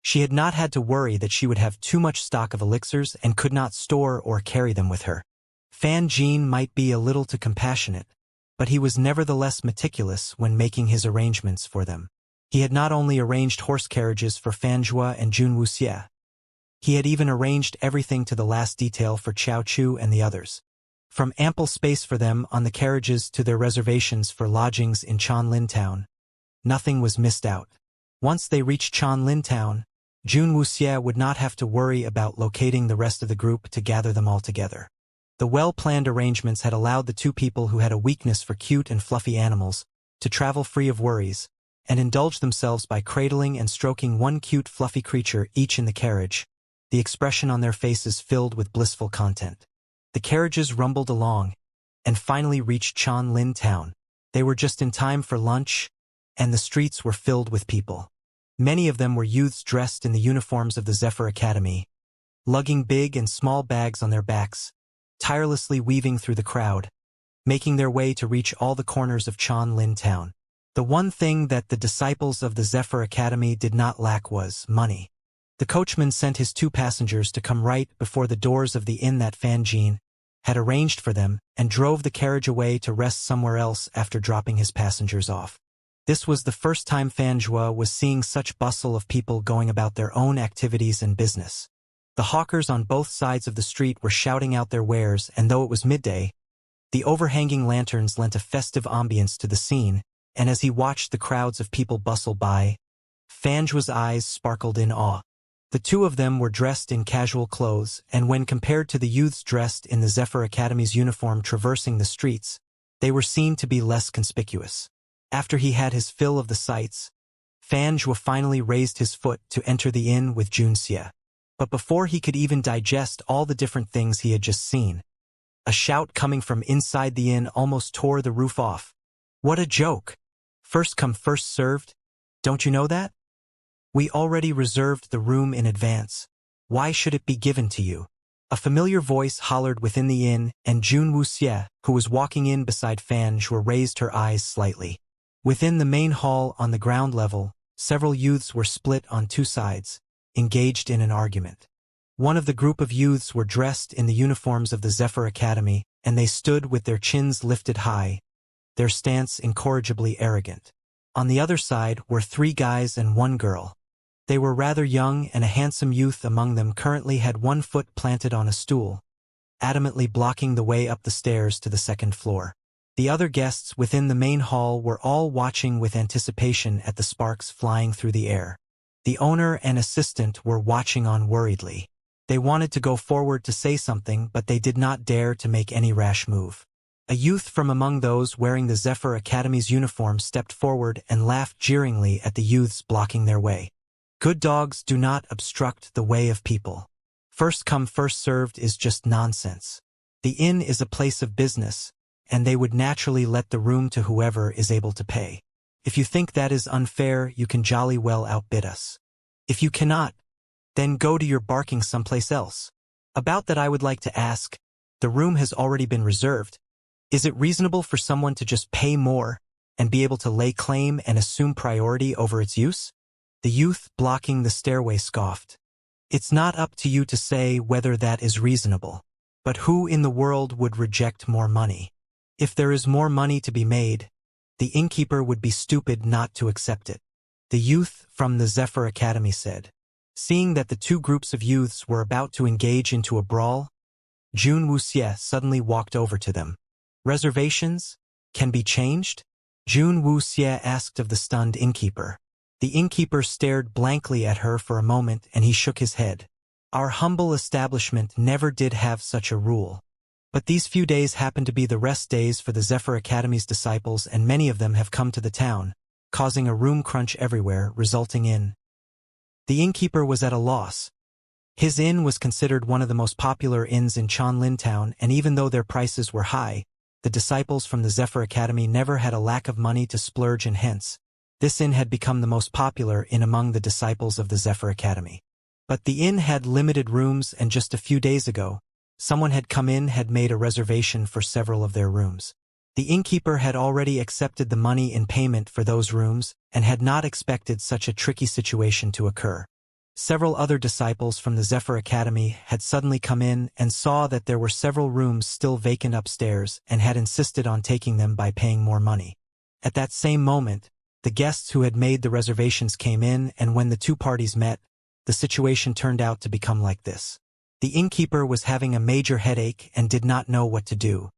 she had not had to worry that she would have too much stock of elixirs and could not store or carry them with her. Fan Jin might be a little too compassionate, but he was nevertheless meticulous when making his arrangements for them. He had not only arranged horse carriages for Fanjua and Jun Wuxie, he had even arranged everything to the last detail for Chao Chu and the others. From ample space for them on the carriages to their reservations for lodgings in Chanlin Town, nothing was missed out. Once they reached Chanlin Town, Jun Wuxie would not have to worry about locating the rest of the group to gather them all together. The well-planned arrangements had allowed the two people who had a weakness for cute and fluffy animals to travel free of worries and indulge themselves by cradling and stroking one cute fluffy creature each in the carriage, the expression on their faces filled with blissful content. The carriages rumbled along and finally reached Chanlin Town. They were just in time for lunch, and the streets were filled with people. Many of them were youths dressed in the uniforms of the Zephyr Academy, lugging big and small bags on their backs, tirelessly weaving through the crowd, making their way to reach all the corners of Chanlin Town. The one thing that the disciples of the Zephyr Academy did not lack was money. The coachman sent his 2 passengers to come right before the doors of the inn that Fan Jin had arranged for them and drove the carriage away to rest somewhere else after dropping his passengers off. This was the first time Fanjua was seeing such bustle of people going about their own activities and business. The hawkers on both sides of the street were shouting out their wares, and though it was midday, the overhanging lanterns lent a festive ambience to the scene, and as he watched the crowds of people bustle by, Fanjua's eyes sparkled in awe. The 2 of them were dressed in casual clothes, and when compared to the youths dressed in the Zephyr Academy's uniform traversing the streets, they were seen to be less conspicuous. After he had his fill of the sights, Fanjua finally raised his foot to enter the inn with Junxie. But before he could even digest all the different things he had just seen, a shout coming from inside the inn almost tore the roof off. "What a joke! First come first served? Don't you know that? We already reserved the room in advance. Why should it be given to you?" A familiar voice hollered within the inn, and Jun Wuxie, who was walking in beside Fanjua, raised her eyes slightly. Within the main hall on the ground level, several youths were split on 2 sides, engaged in an argument. One of the group of youths were dressed in the uniforms of the Zephyr Academy, and they stood with their chins lifted high, their stance incorrigibly arrogant. On the other side were 3 guys and 1 girl. They were rather young, and a handsome youth among them currently had 1 foot planted on a stool, adamantly blocking the way up the stairs to the 2nd floor. The other guests within the main hall were all watching with anticipation at the sparks flying through the air. The owner and assistant were watching on worriedly. They wanted to go forward to say something, but they did not dare to make any rash move. A youth from among those wearing the Zephyr Academy's uniform stepped forward and laughed jeeringly at the youths blocking their way. "Good dogs do not obstruct the way of people. First come first served is just nonsense. The inn is a place of business, and they would naturally let the room to whoever is able to pay. If you think that is unfair, you can jolly well outbid us. If you cannot, then go to your barking someplace else. About that I would like to ask, the room has already been reserved. Is it reasonable for someone to just pay more and be able to lay claim and assume priority over its use?" The youth blocking the stairway scoffed. "It's not up to you to say whether that is reasonable. But who in the world would reject more money? If there is more money to be made, the innkeeper would be stupid not to accept it," the youth from the Zephyr Academy said. Seeing that the two groups of youths were about to engage into a brawl, Jun Wuxie suddenly walked over to them. Reservations? Can be changed? Jun Wuxie asked of the stunned innkeeper. The innkeeper stared blankly at her for a moment and he shook his head. Our humble establishment never did have such a rule. But these few days happen to be the rest days for the Zephyr Academy's disciples and many of them have come to the town, causing a room crunch everywhere, resulting in... The innkeeper was at a loss. His inn was considered one of the most popular inns in Chanlin Town, and even though their prices were high, the disciples from the Zephyr Academy never had a lack of money to splurge, and hence, this inn had become the most popular inn among the disciples of the Zephyr Academy. But the inn had limited rooms, and just a few days ago, someone had made a reservation for several of their rooms. The innkeeper had already accepted the money in payment for those rooms and had not expected such a tricky situation to occur. Several other disciples from the Zephyr Academy had suddenly come in and saw that there were several rooms still vacant upstairs and had insisted on taking them by paying more money. At that same moment, the guests who had made the reservations came in, and when the two parties met, the situation turned out to become like this. The innkeeper was having a major headache and did not know what to do.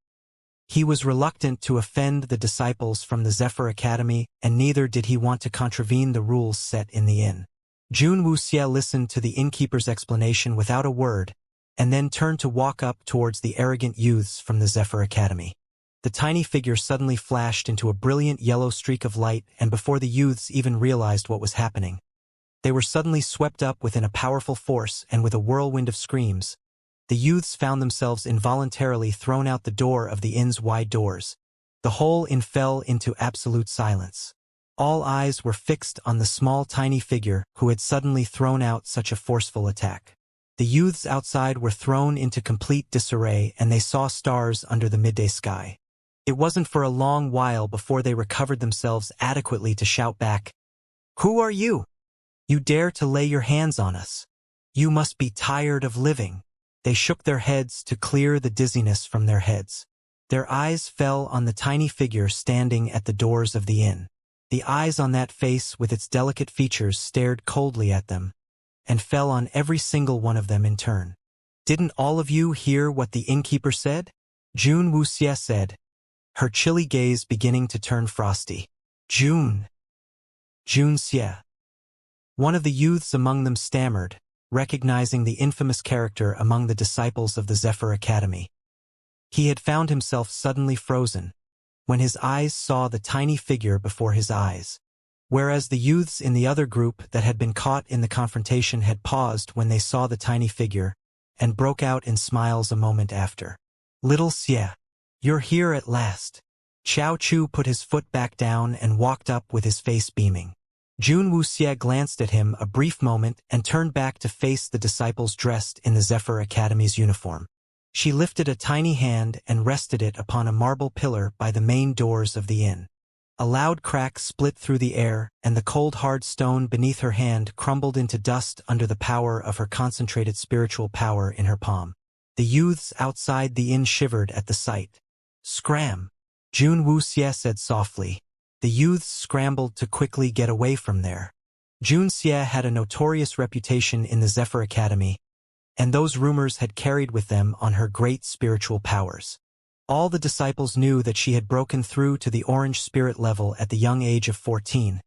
He was reluctant to offend the disciples from the Zephyr Academy, and neither did he want to contravene the rules set in the inn. Jun Wuxie listened to the innkeeper's explanation without a word, and then turned to walk up towards the arrogant youths from the Zephyr Academy. The tiny figure suddenly flashed into a brilliant yellow streak of light, and before the youths even realized what was happening, they were suddenly swept up within a powerful force, and with a whirlwind of screams, the youths found themselves involuntarily thrown out the door of the inn's wide doors. The whole inn fell into absolute silence. All eyes were fixed on the small tiny figure who had suddenly thrown out such a forceful attack. The youths outside were thrown into complete disarray, and they saw stars under the midday sky. It wasn't for a long while before they recovered themselves adequately to shout back, "Who are you? You dare to lay your hands on us? You must be tired of living." They shook their heads to clear the dizziness from their heads. Their eyes fell on the tiny figure standing at the doors of the inn. The eyes on that face with its delicate features stared coldly at them, and fell on every single one of them in turn. "Didn't all of you hear what the innkeeper said?" Jun Wuxie said, her chilly gaze beginning to turn frosty. Jun Xie. One of the youths among them stammered, recognizing the infamous character among the disciples of the Zephyr Academy. He had found himself suddenly frozen when his eyes saw the tiny figure before his eyes, whereas the youths in the other group that had been caught in the confrontation had paused when they saw the tiny figure and broke out in smiles a moment after. "Little Xie, you're here at last." Xiao Chu put his foot back down and walked up with his face beaming. Jun Wuxie glanced at him a brief moment and turned back to face the disciples dressed in the Zephyr Academy's uniform. She lifted a tiny hand and rested it upon a marble pillar by the main doors of the inn. A loud crack split through the air, and the cold hard stone beneath her hand crumbled into dust under the power of her concentrated spiritual power in her palm. The youths outside the inn shivered at the sight. "Scram!" Jun Wuxie said softly. The youths scrambled to quickly get away from there. Jun Xie had a notorious reputation in the Zephyr Academy, and those rumors had carried with them on her great spiritual powers. All the disciples knew that she had broken through to the orange spirit level at the young age of 14,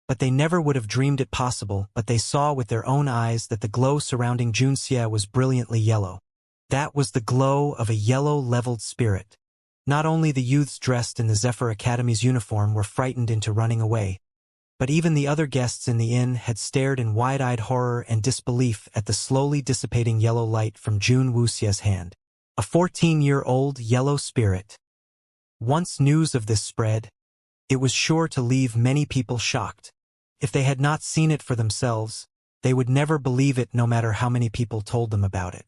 but they never would have dreamed it possible. But they saw with their own eyes that the glow surrounding Jun Xie was brilliantly yellow. That was the glow of a yellow-leveled spirit. Not only the youths dressed in the Zephyr Academy's uniform were frightened into running away, but even the other guests in the inn had stared in wide-eyed horror and disbelief at the slowly dissipating yellow light from Jun Wuxie's hand. A 14-year-old yellow spirit. Once news of this spread, it was sure to leave many people shocked. If they had not seen it for themselves, they would never believe it no matter how many people told them about it.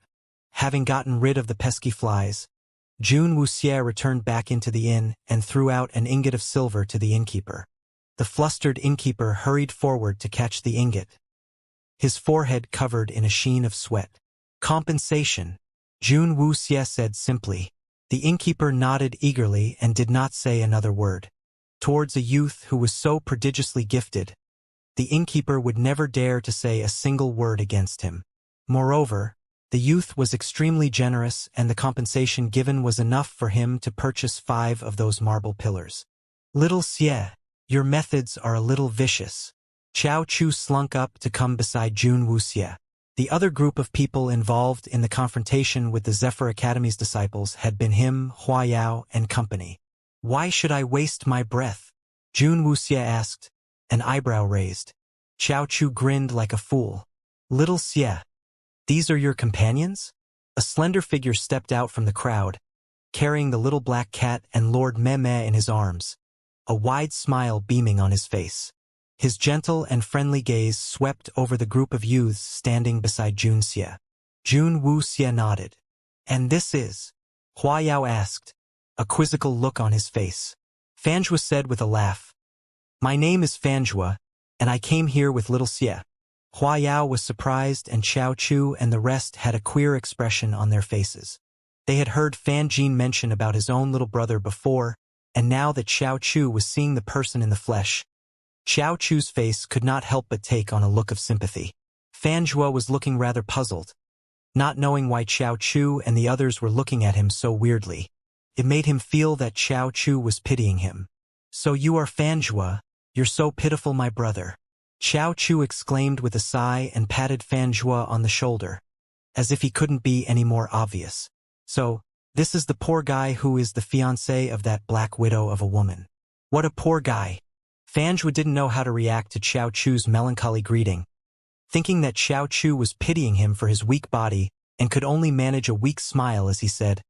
Having gotten rid of the pesky flies, Jun Wuxie returned back into the inn and threw out an ingot of silver to the innkeeper. The flustered innkeeper hurried forward to catch the ingot, his forehead covered in a sheen of sweat. "Compensation," Jun Wuxie said simply. The innkeeper nodded eagerly and did not say another word. Towards a youth who was so prodigiously gifted, the innkeeper would never dare to say a single word against him. Moreover, the youth was extremely generous and the compensation given was enough for him to purchase 5 of those marble pillars. Little Xie, your methods are a little vicious. Xiao Chu slunk up to come beside Jun Wuxie. The other group of people involved in the confrontation with the Zephyr Academy's disciples had been him, Hua Yao, and company. Why should I waste my breath? Jun Wuxie asked, an eyebrow raised. Xiao Chu grinned like a fool. Little Xie, these are your companions? A slender figure stepped out from the crowd, carrying the little black cat and Lord Meme in his arms, a wide smile beaming on his face. His gentle and friendly gaze swept over the group of youths standing beside Jun Xie. Jun Wuxie nodded. And this is? Hua Yao asked, a quizzical look on his face. Fanjua said with a laugh. My name is Fanjua, and I came here with little Xie. Hua Yao was surprised and Xiao Chu and the rest had a queer expression on their faces. They had heard Fan Jin mention about his own little brother before, and now that Xiao Chu was seeing the person in the flesh, Xiao Chu's face could not help but take on a look of sympathy. Fanjua was looking rather puzzled, not knowing why Xiao Chu and the others were looking at him so weirdly. It made him feel that Xiao Chu was pitying him. So you are Fanjua, you're so pitiful, my brother. Xiao Chu exclaimed with a sigh and patted Fanjua on the shoulder, as if he couldn't be any more obvious. So, this is the poor guy who is the fiancé of that black widow of a woman. What a poor guy. Fanjua didn't know how to react to Xiao Chu's melancholy greeting, thinking that Xiao Chu was pitying him for his weak body and could only manage a weak smile as he said,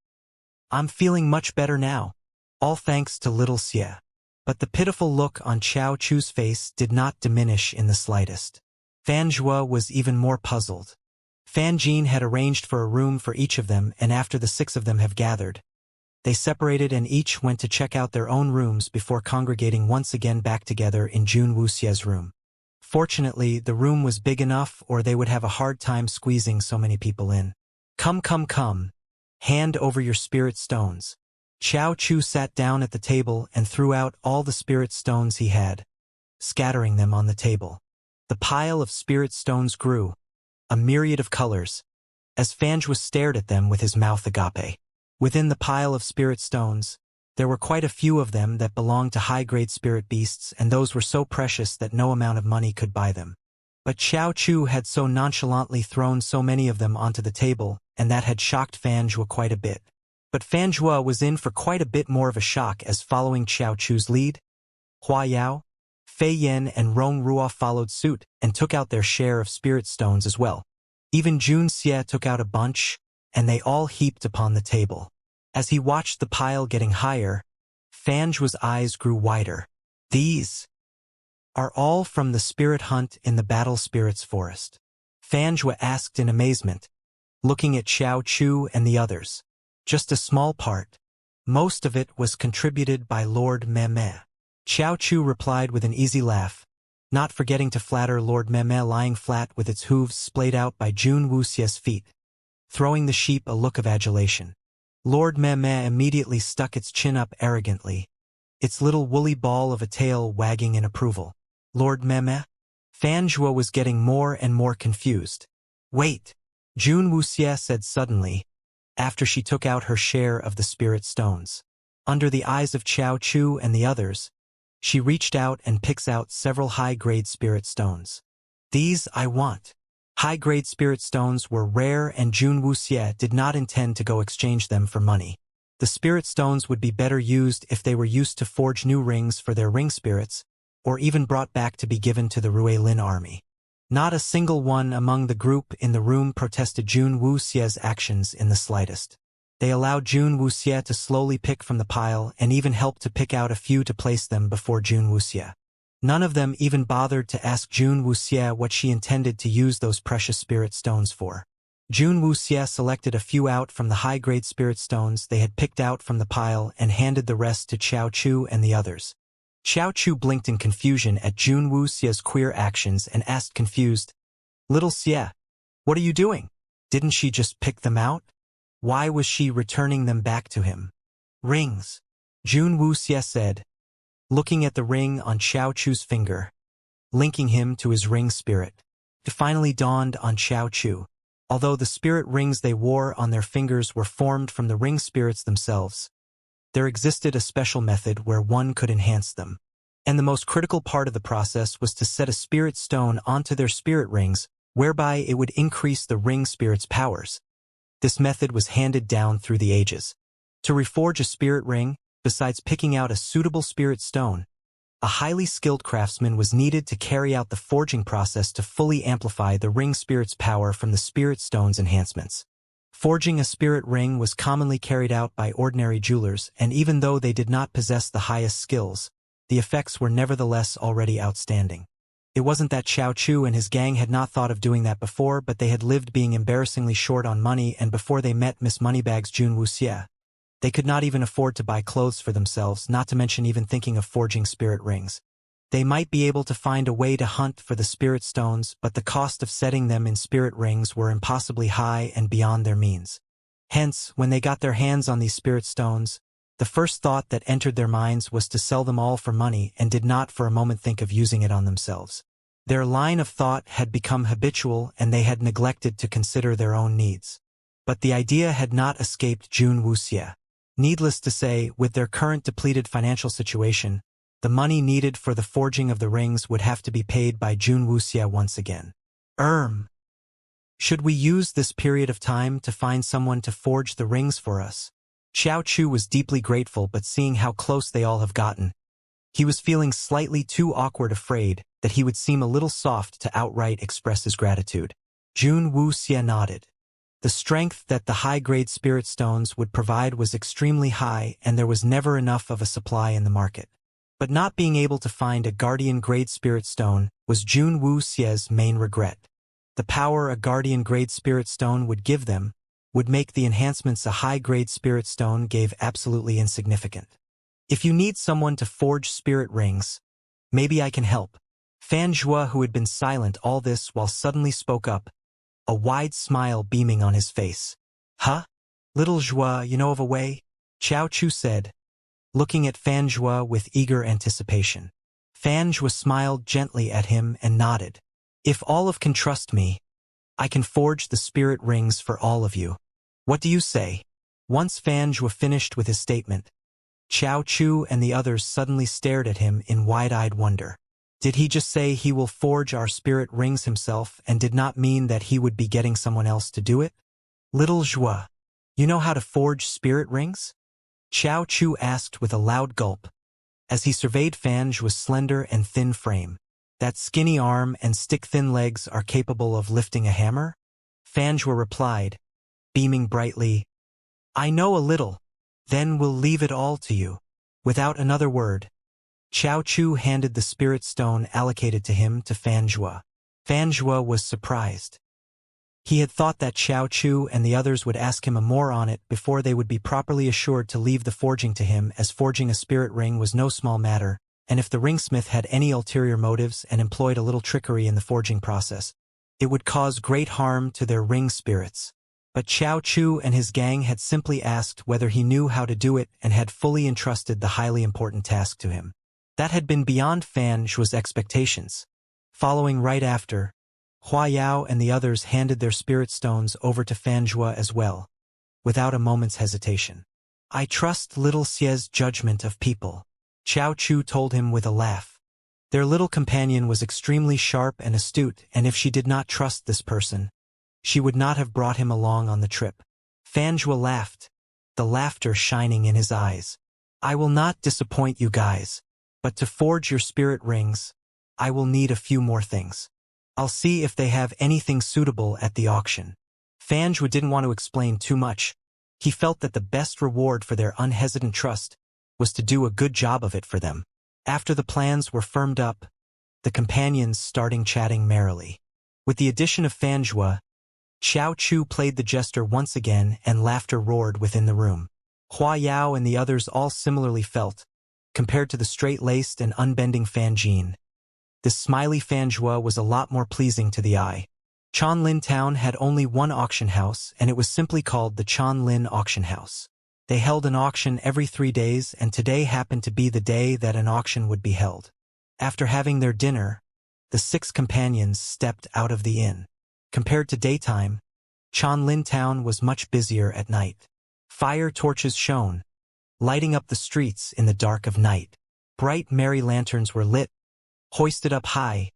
I'm feeling much better now, all thanks to little Xie. But the pitiful look on Xiao Chu's face did not diminish in the slightest. Fanjua was even more puzzled. Fan Jin had arranged for a room for each of them, and after the 6 of them have gathered, they separated and each went to check out their own rooms before congregating once again back together in Jun Wuxie's room. Fortunately, the room was big enough or they would have a hard time squeezing so many people in. Come, come, come. Hand over your spirit stones. Xiao Chu sat down at the table and threw out all the spirit stones he had, scattering them on the table. The pile of spirit stones grew, a myriad of colors, as Fanjua stared at them with his mouth agape. Within the pile of spirit stones, there were quite a few of them that belonged to high-grade spirit beasts, and those were so precious that no amount of money could buy them. But Xiao Chu had so nonchalantly thrown so many of them onto the table, and that had shocked Fanjua quite a bit. But Fanjua was in for quite a bit more of a shock as following Xiao Chu's lead, Hua Yao, Fei Yen and Rong Ruo followed suit and took out their share of spirit stones as well. Even Jun Xie took out a bunch, and they all heaped upon the table. As he watched the pile getting higher, Fanjua's eyes grew wider. These are all from the spirit hunt in the Battle Spirits Forest. Fanjua asked in amazement, looking at Xiao Chu and the others. Just a small part. Most of it was contributed by Lord Meme. Xiao Chu replied with an easy laugh, not forgetting to flatter Lord Meme lying flat with its hooves splayed out by Jun Wuxie's feet, throwing the sheep a look of adulation. Lord Meme immediately stuck its chin up arrogantly, its little woolly ball of a tail wagging in approval. Lord Meme? Fanjua was getting more and more confused. Wait, Jun Wuxie said suddenly, after she took out her share of the spirit stones. Under the eyes of Xiao Chu and the others, she reached out and picks out several high-grade spirit stones. These I want. High-grade spirit stones were rare and Jun Wuxie did not intend to go exchange them for money. The spirit stones would be better used if they were used to forge new rings for their ring spirits, or even brought back to be given to the Rui Lin army. Not a single one among the group in the room protested Jun Wuxie's actions in the slightest. They allowed Jun Wuxie to slowly pick from the pile and even helped to pick out a few to place them before Jun Wuxie. None of them even bothered to ask Jun Wuxie what she intended to use those precious spirit stones for. Jun Wuxie selected a few out from the high-grade spirit stones they had picked out from the pile and handed the rest to Xiao Chu and the others. Xiao Chu blinked in confusion at Jun Wuxie's queer actions and asked confused, Little Xie, what are you doing? Didn't she just pick them out? Why was she returning them back to him? Rings, Jun Wuxie said, looking at the ring on Xiao Chu's finger. linking him to his ring spirit. It finally dawned on Xiao Chu. Although the spirit rings they wore on their fingers were formed from the ring spirits themselves, there existed a special method where one could enhance them. And the most critical part of the process was to set a spirit stone onto their spirit rings, whereby it would increase the ring spirit's powers. This method was handed down through the ages. To reforge a spirit ring, besides picking out a suitable spirit stone, a highly skilled craftsman was needed to carry out the forging process to fully amplify the ring spirit's power from the spirit stone's enhancements. Forging a spirit ring was commonly carried out by ordinary jewelers, and even though they did not possess the highest skills, the effects were nevertheless already outstanding. It wasn't that Xiao Chu and his gang had not thought of doing that before, but they had lived being embarrassingly short on money, and before they met Miss Moneybags Jun Wuxie, they could not even afford to buy clothes for themselves, not to mention even thinking of forging spirit rings. They might be able to find a way to hunt for the spirit stones, but the cost of setting them in spirit rings were impossibly high and beyond their means. Hence, when they got their hands on these spirit stones, the first thought that entered their minds was to sell them all for money and did not for a moment think of using it on themselves. Their line of thought had become habitual and they had neglected to consider their own needs. But the idea had not escaped Jun Wuxie. Needless to say, with their current depleted financial situation, the money needed for the forging of the rings would have to be paid by Jun Wuxie once again. Should we use this period of time to find someone to forge the rings for us? Xiao Chu was deeply grateful, but seeing how close they all have gotten, he was feeling slightly too awkward, afraid that he would seem a little soft to outright express his gratitude. Jun Wuxie nodded. The strength that the high-grade spirit stones would provide was extremely high, and there was never enough of a supply in the market. But not being able to find a guardian-grade spirit stone was Jun Wuxie's main regret. The power a guardian-grade spirit stone would give them would make the enhancements a high-grade spirit stone gave absolutely insignificant. If you need someone to forge spirit rings, maybe I can help. Fan Zhua, who had been silent all this while, suddenly spoke up, a wide smile beaming on his face. Huh? Little Zhua, you know of a way? Xiao Chu said, looking at Fan Zhua with eager anticipation. Fan Zhua smiled gently at him and nodded. If Olive can trust me, I can forge the spirit rings for all of you. What do you say? Once Fan Zhua finished with his statement, Xiao Chu and the others suddenly stared at him in wide-eyed wonder. Did he just say he will forge our spirit rings himself and did not mean that he would be getting someone else to do it? Little Zhua, you know how to forge spirit rings? Xiao Chu asked with a loud gulp, as he surveyed Fan Zhua's slender and thin frame. That skinny arm and stick-thin legs are capable of lifting a hammer? Fan Zhua replied, beaming brightly, I know a little. Then we'll leave it all to you. Without another word, Xiao Chu handed the spirit stone allocated to him to Fan Zhua. Fan Zhua was surprised. He had thought that Xiao Chu and the others would ask him more on it before they would be properly assured to leave the forging to him, as forging a spirit ring was no small matter, and if the ringsmith had any ulterior motives and employed a little trickery in the forging process, it would cause great harm to their ring spirits. But Xiao Chu and his gang had simply asked whether he knew how to do it and had fully entrusted the highly important task to him. That had been beyond Fan Zhua's expectations. Following right after, Hua Yao and the others handed their spirit stones over to Fan Zhua as well, without a moment's hesitation. I trust little Xie's judgment of people, Xiao Chu told him with a laugh. Their little companion was extremely sharp and astute, and if she did not trust this person, she would not have brought him along on the trip. Fan Zhua laughed, the laughter shining in his eyes. I will not disappoint you guys, but to forge your spirit rings, I will need a few more things. I'll see if they have anything suitable at the auction. Fan Zhua didn't want to explain too much. He felt that the best reward for their unhesitant trust was to do a good job of it for them. After the plans were firmed up, the companions started chatting merrily. With the addition of Fan Zhua, Xiao Chu played the jester once again and laughter roared within the room. Hua Yao and the others all similarly felt, compared to the straight-laced and unbending Fan Jin. This smiley Fan Zhua was a lot more pleasing to the eye. Chanlin Town had only one auction house, and it was simply called the Chanlin Auction House. They held an auction every 3 days, and today happened to be the day that an auction would be held. After having their dinner, the 6 companions stepped out of the inn. Compared to daytime, Chanlin Town was much busier at night. Fire torches shone, lighting up the streets in the dark of night. Bright merry lanterns were lit, hoisted up high,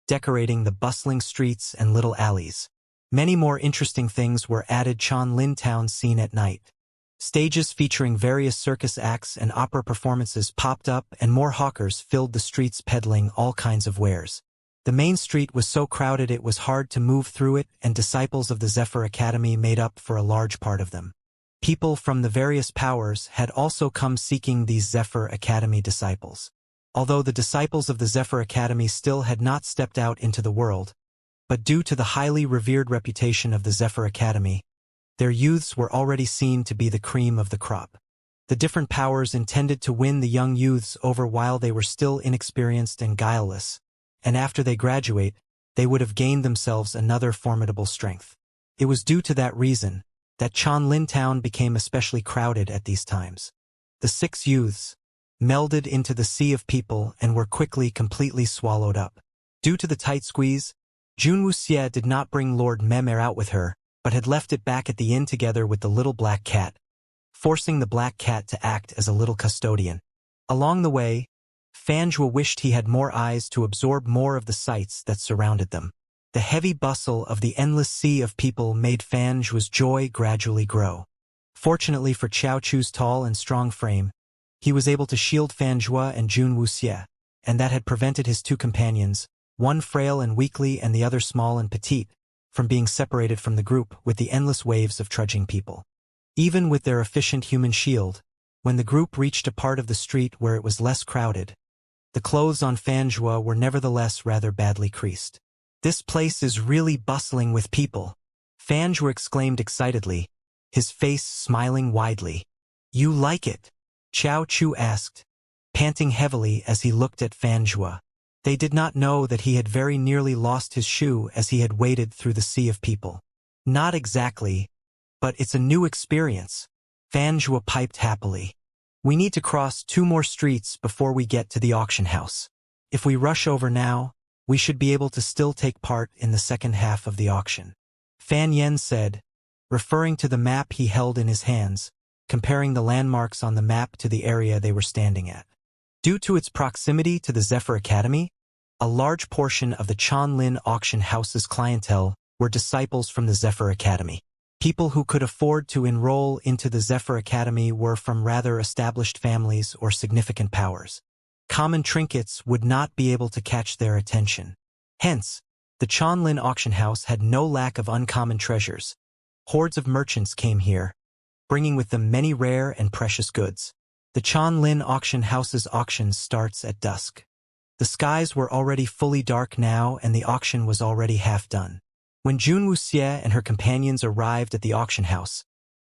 decorating the bustling streets and little alleys. Many more interesting things were added Chanlin Town scene at night. Stages featuring various circus acts and opera performances popped up, and more hawkers filled the streets peddling all kinds of wares. The main street was so crowded it was hard to move through it, and disciples of the Zephyr Academy made up for a large part of them. People from the various powers had also come seeking these Zephyr Academy disciples. Although the disciples of the Zephyr Academy still had not stepped out into the world, but due to the highly revered reputation of the Zephyr Academy, their youths were already seen to be the cream of the crop. The different powers intended to win the young youths over while they were still inexperienced and guileless, and after they graduate, they would have gained themselves another formidable strength. It was due to that reason that Chanlin Town became especially crowded at these times. The 6 youths melded into the sea of people and were quickly completely swallowed up. Due to the tight squeeze, Jun Wuxie did not bring Lord Memer out with her, but had left it back at the inn together with the little black cat, forcing the black cat to act as a little custodian. Along the way, Fanjua wished he had more eyes to absorb more of the sights that surrounded them. The heavy bustle of the endless sea of people made Fanjua's joy gradually grow. Fortunately for Qiao Chu's tall and strong frame, he was able to shield Fanjua and Jun Wuxie, and that had prevented his 2 companions, one frail and weakly and the other small and petite, from being separated from the group with the endless waves of trudging people. Even with their efficient human shield, when the group reached a part of the street where it was less crowded, the clothes on Fanjua were nevertheless rather badly creased. "This place is really bustling with people," Fanjua exclaimed excitedly, his face smiling widely. "You like it?" Qiao Chu asked, panting heavily as he looked at Fanjua. They did not know that he had very nearly lost his shoe as he had waded through the sea of people. "Not exactly, but it's a new experience," Fanjua piped happily. "We need to cross 2 more streets before we get to the auction house. If we rush over now, we should be able to still take part in the second half of the auction," Fan Yen said, referring to the map he held in his hands, comparing the landmarks on the map to the area they were standing at. Due to its proximity to the Zephyr Academy, a large portion of the Chanlin auction house's clientele were disciples from the Zephyr Academy. People who could afford to enroll into the Zephyr Academy were from rather established families or significant powers. Common trinkets would not be able to catch their attention. Hence, the Chanlin auction house had no lack of uncommon treasures. Hordes of merchants came here, bringing with them many rare and precious goods. The Chanlin auction house's auction starts at dusk. The skies were already fully dark now, and the auction was already half done. When Jun Wuxie and her companions arrived at the auction house,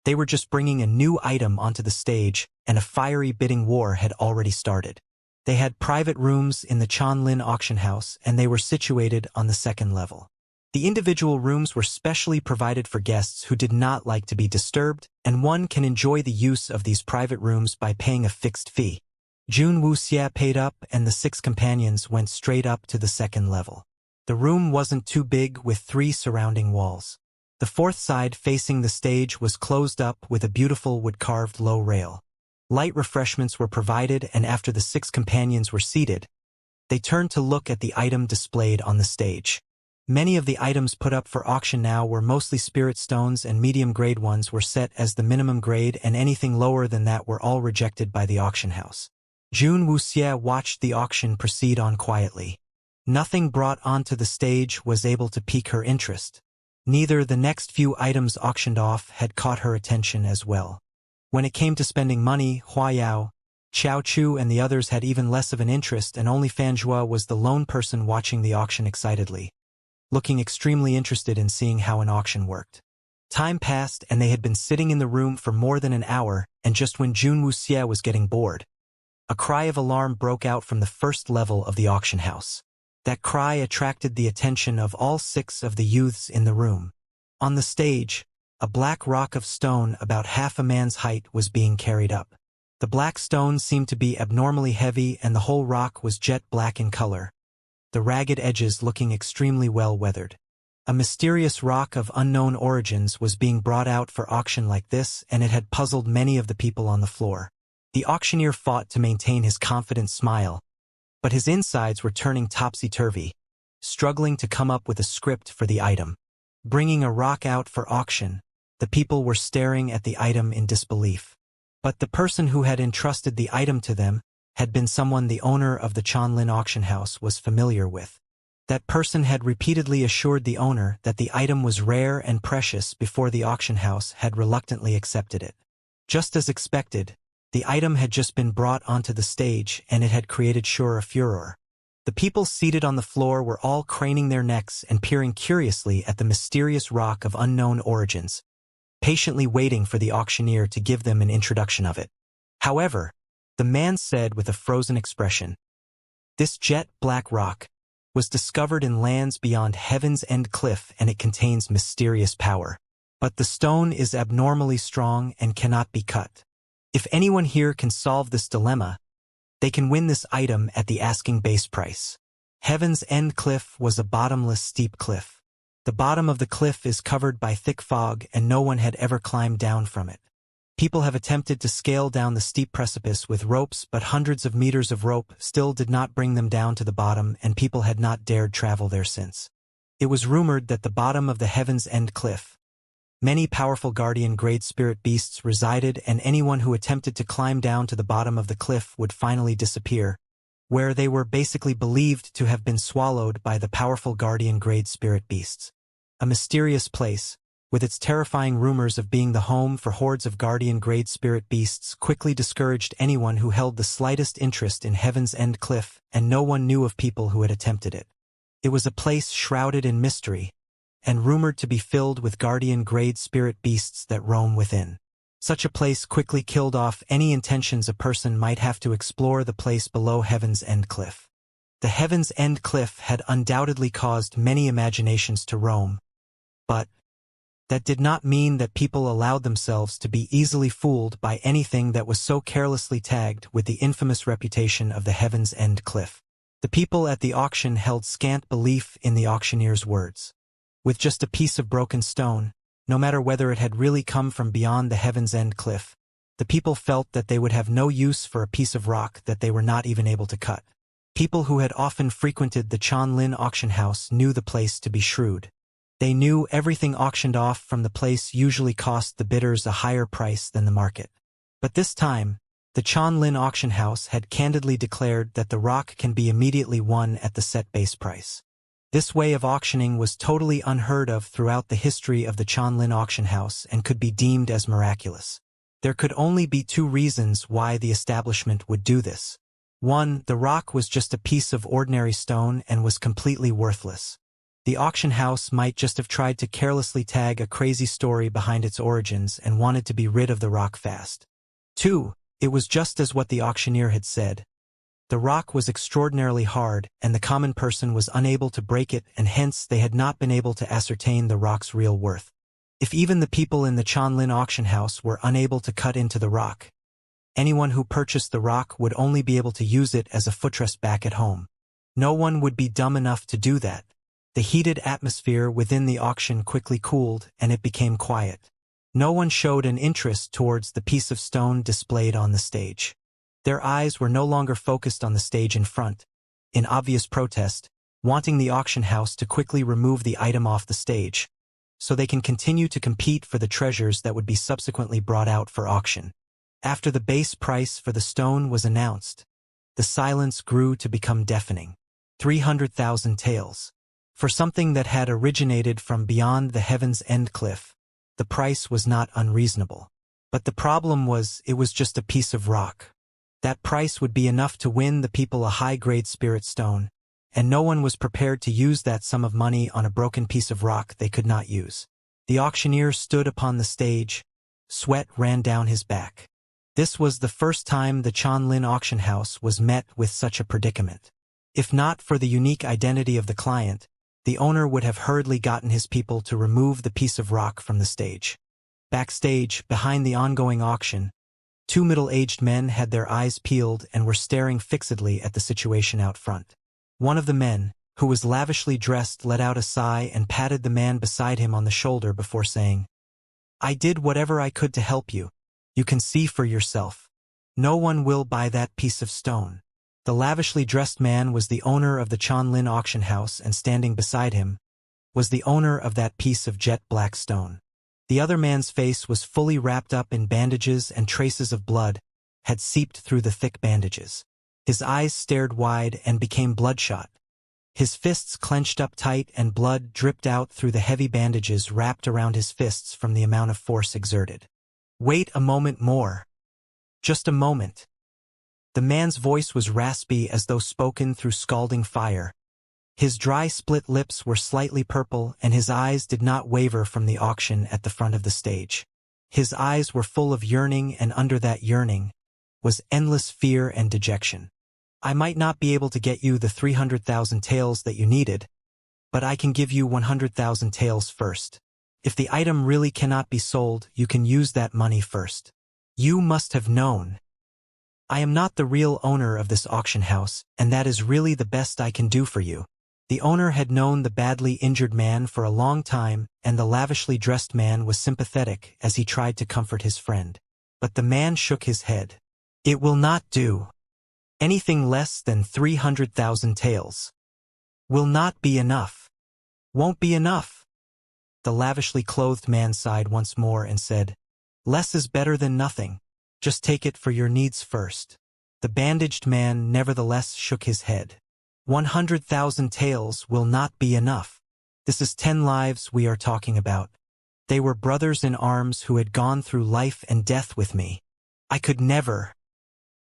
they were just bringing a new item onto the stage, and a fiery bidding war had already started. They had private rooms in the Chanlin auction house, and they were situated on the 2nd level. The individual rooms were specially provided for guests who did not like to be disturbed, and one can enjoy the use of these private rooms by paying a fixed fee. Jun Wuxie paid up, and the 6 companions went straight up to the 2nd level. The room wasn't too big, with 3 surrounding walls. The 4th side facing the stage was closed up with a beautiful wood-carved low rail. Light refreshments were provided, and after the 6 companions were seated, they turned to look at the item displayed on the stage. Many of the items put up for auction now were mostly spirit stones, and medium-grade ones were set as the minimum grade, and anything lower than that were all rejected by the auction house. Jun Wuxie watched the auction proceed on quietly. Nothing brought onto the stage was able to pique her interest. Neither the next few items auctioned off had caught her attention as well. When it came to spending money, Hua Yao, Qiao Chu and the others had even less of an interest, and only Fanjua was the lone person watching the auction excitedly, looking extremely interested in seeing how an auction worked. Time passed, and they had been sitting in the room for more than an hour, and just when Jun Wuxie was getting bored, a cry of alarm broke out from the 1st level of the auction house. That cry attracted the attention of all 6 of the youths in the room. On the stage, a black rock of stone about half a man's height was being carried up. The black stone seemed to be abnormally heavy, and the whole rock was jet black in color. the ragged edges looking extremely well weathered. A mysterious rock of unknown origins was being brought out for auction like this, and it had puzzled many of the people on the floor. The auctioneer fought to maintain his confident smile, but his insides were turning topsy-turvy, struggling to come up with a script for the item. Bringing a rock out for auction, the people were staring at the item in disbelief. But the person who had entrusted the item to them had been someone the owner of the Chanlin auction house was familiar with. That person had repeatedly assured the owner that the item was rare and precious before the auction house had reluctantly accepted it. Just as expected, the item had just been brought onto the stage, and it had created sure a furor. The people seated on the floor were all craning their necks and peering curiously at the mysterious rock of unknown origins, patiently waiting for the auctioneer to give them an introduction of it. However, the man said with a frozen expression, "This jet-black rock was discovered in lands beyond Heaven's End Cliff, and it contains mysterious power. But the stone is abnormally strong and cannot be cut. If anyone here can solve this dilemma, they can win this item at the asking base price." Heaven's End Cliff was a bottomless steep cliff. The bottom of the cliff is covered by thick fog, and no one had ever climbed down from it. People have attempted to scale down the steep precipice with ropes, but hundreds of meters of rope still did not bring them down to the bottom, and people had not dared travel there since. It was rumored that the bottom of the Heaven's End Cliff, many powerful guardian grade spirit beasts resided, and anyone who attempted to climb down to the bottom of the cliff would finally disappear, where they were basically believed to have been swallowed by the powerful guardian grade spirit beasts. A mysterious place, with its terrifying rumors of being the home for hordes of guardian-grade spirit beasts, quickly discouraged anyone who held the slightest interest in Heaven's End Cliff, and no one knew of people who had attempted it. It was a place shrouded in mystery, and rumored to be filled with guardian-grade spirit beasts that roam within. Such a place quickly killed off any intentions a person might have to explore the place below Heaven's End Cliff. The Heaven's End Cliff had undoubtedly caused many imaginations to roam, but that did not mean that people allowed themselves to be easily fooled by anything that was so carelessly tagged with the infamous reputation of the Heaven's End Cliff. The people at the auction held scant belief in the auctioneer's words. With just a piece of broken stone, no matter whether it had really come from beyond the Heaven's End Cliff, the people felt that they would have no use for a piece of rock that they were not even able to cut. People who had often frequented the Chanlin auction house knew the place to be shrewd. They knew everything auctioned off from the place usually cost the bidders a higher price than the market. But this time, the Chanlin auction house had candidly declared that the rock can be immediately won at the set base price. This way of auctioning was totally unheard of throughout the history of the Chanlin auction house and could be deemed as miraculous. There could only be two reasons why the establishment would do this. One, the rock was just a piece of ordinary stone and was completely worthless. The auction house might just have tried to carelessly tag a crazy story behind its origins and wanted to be rid of the rock fast. Two, it was just as what the auctioneer had said. The rock was extraordinarily hard, and the common person was unable to break it, and hence they had not been able to ascertain the rock's real worth. If even the people in the Chanlin auction house were unable to cut into the rock, anyone who purchased the rock would only be able to use it as a footrest back at home. No one would be dumb enough to do that. The heated atmosphere within the auction quickly cooled, and it became quiet. No one showed an interest towards the piece of stone displayed on the stage. Their eyes were no longer focused on the stage in front, in obvious protest, wanting the auction house to quickly remove the item off the stage, so they can continue to compete for the treasures that would be subsequently brought out for auction. After the base price for the stone was announced, the silence grew to become deafening. 300,000 taels. For something that had originated from beyond the Heaven's End Cliff, the price was not unreasonable. But the problem was, it was just a piece of rock. That price would be enough to win the people a high-grade spirit stone, and no one was prepared to use that sum of money on a broken piece of rock they could not use. The auctioneer stood upon the stage. Sweat ran down his back. This was the first time the Chanlin auction house was met with such a predicament. If not for the unique identity of the client, the owner would have hurriedly gotten his people to remove the piece of rock from the stage. Backstage, behind the ongoing auction, two middle-aged men had their eyes peeled and were staring fixedly at the situation out front. One of the men, who was lavishly dressed, let out a sigh and patted the man beside him on the shoulder before saying, "I did whatever I could to help you. You can see for yourself. No one will buy that piece of stone." The lavishly dressed man was the owner of the Chanlin auction house, and standing beside him was the owner of that piece of jet black stone. The other man's face was fully wrapped up in bandages, and traces of blood had seeped through the thick bandages. His eyes stared wide and became bloodshot. His fists clenched up tight, and blood dripped out through the heavy bandages wrapped around his fists from the amount of force exerted. "Wait a moment more. Just a moment." The man's voice was raspy, as though spoken through scalding fire. His dry, split lips were slightly purple, and his eyes did not waver from the auction at the front of the stage. His eyes were full of yearning, and under that yearning was endless fear and dejection. "I might not be able to get you the 300,000 taels that you needed, but I can give you 100,000 taels first. If the item really cannot be sold, you can use that money first. You must have known. I am not the real owner of this auction house, and that is really the best I can do for you." The owner had known the badly injured man for a long time, and the lavishly dressed man was sympathetic as he tried to comfort his friend. But the man shook his head. "It will not do. Anything less than 300,000 taels will not be enough. Won't be enough." The lavishly clothed man sighed once more and said, "Less is better than nothing. Just take it for your needs first." The bandaged man nevertheless shook his head. 100,000 taels will not be enough. This is 10 lives we are talking about. They were brothers in arms who had gone through life and death with me. I could never.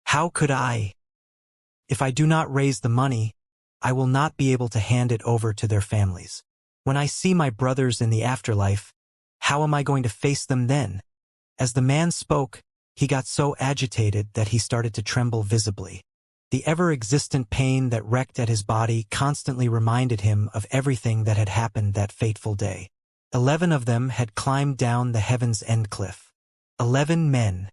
How could I? If I do not raise the money, I will not be able to hand it over to their families. When I see my brothers in the afterlife, how am I going to face them then? As the man spoke, he got so agitated that he started to tremble visibly. The ever-existent pain that wrecked at his body constantly reminded him of everything that had happened that fateful day. 11 of them had climbed down the Heaven's End cliff. 11 men.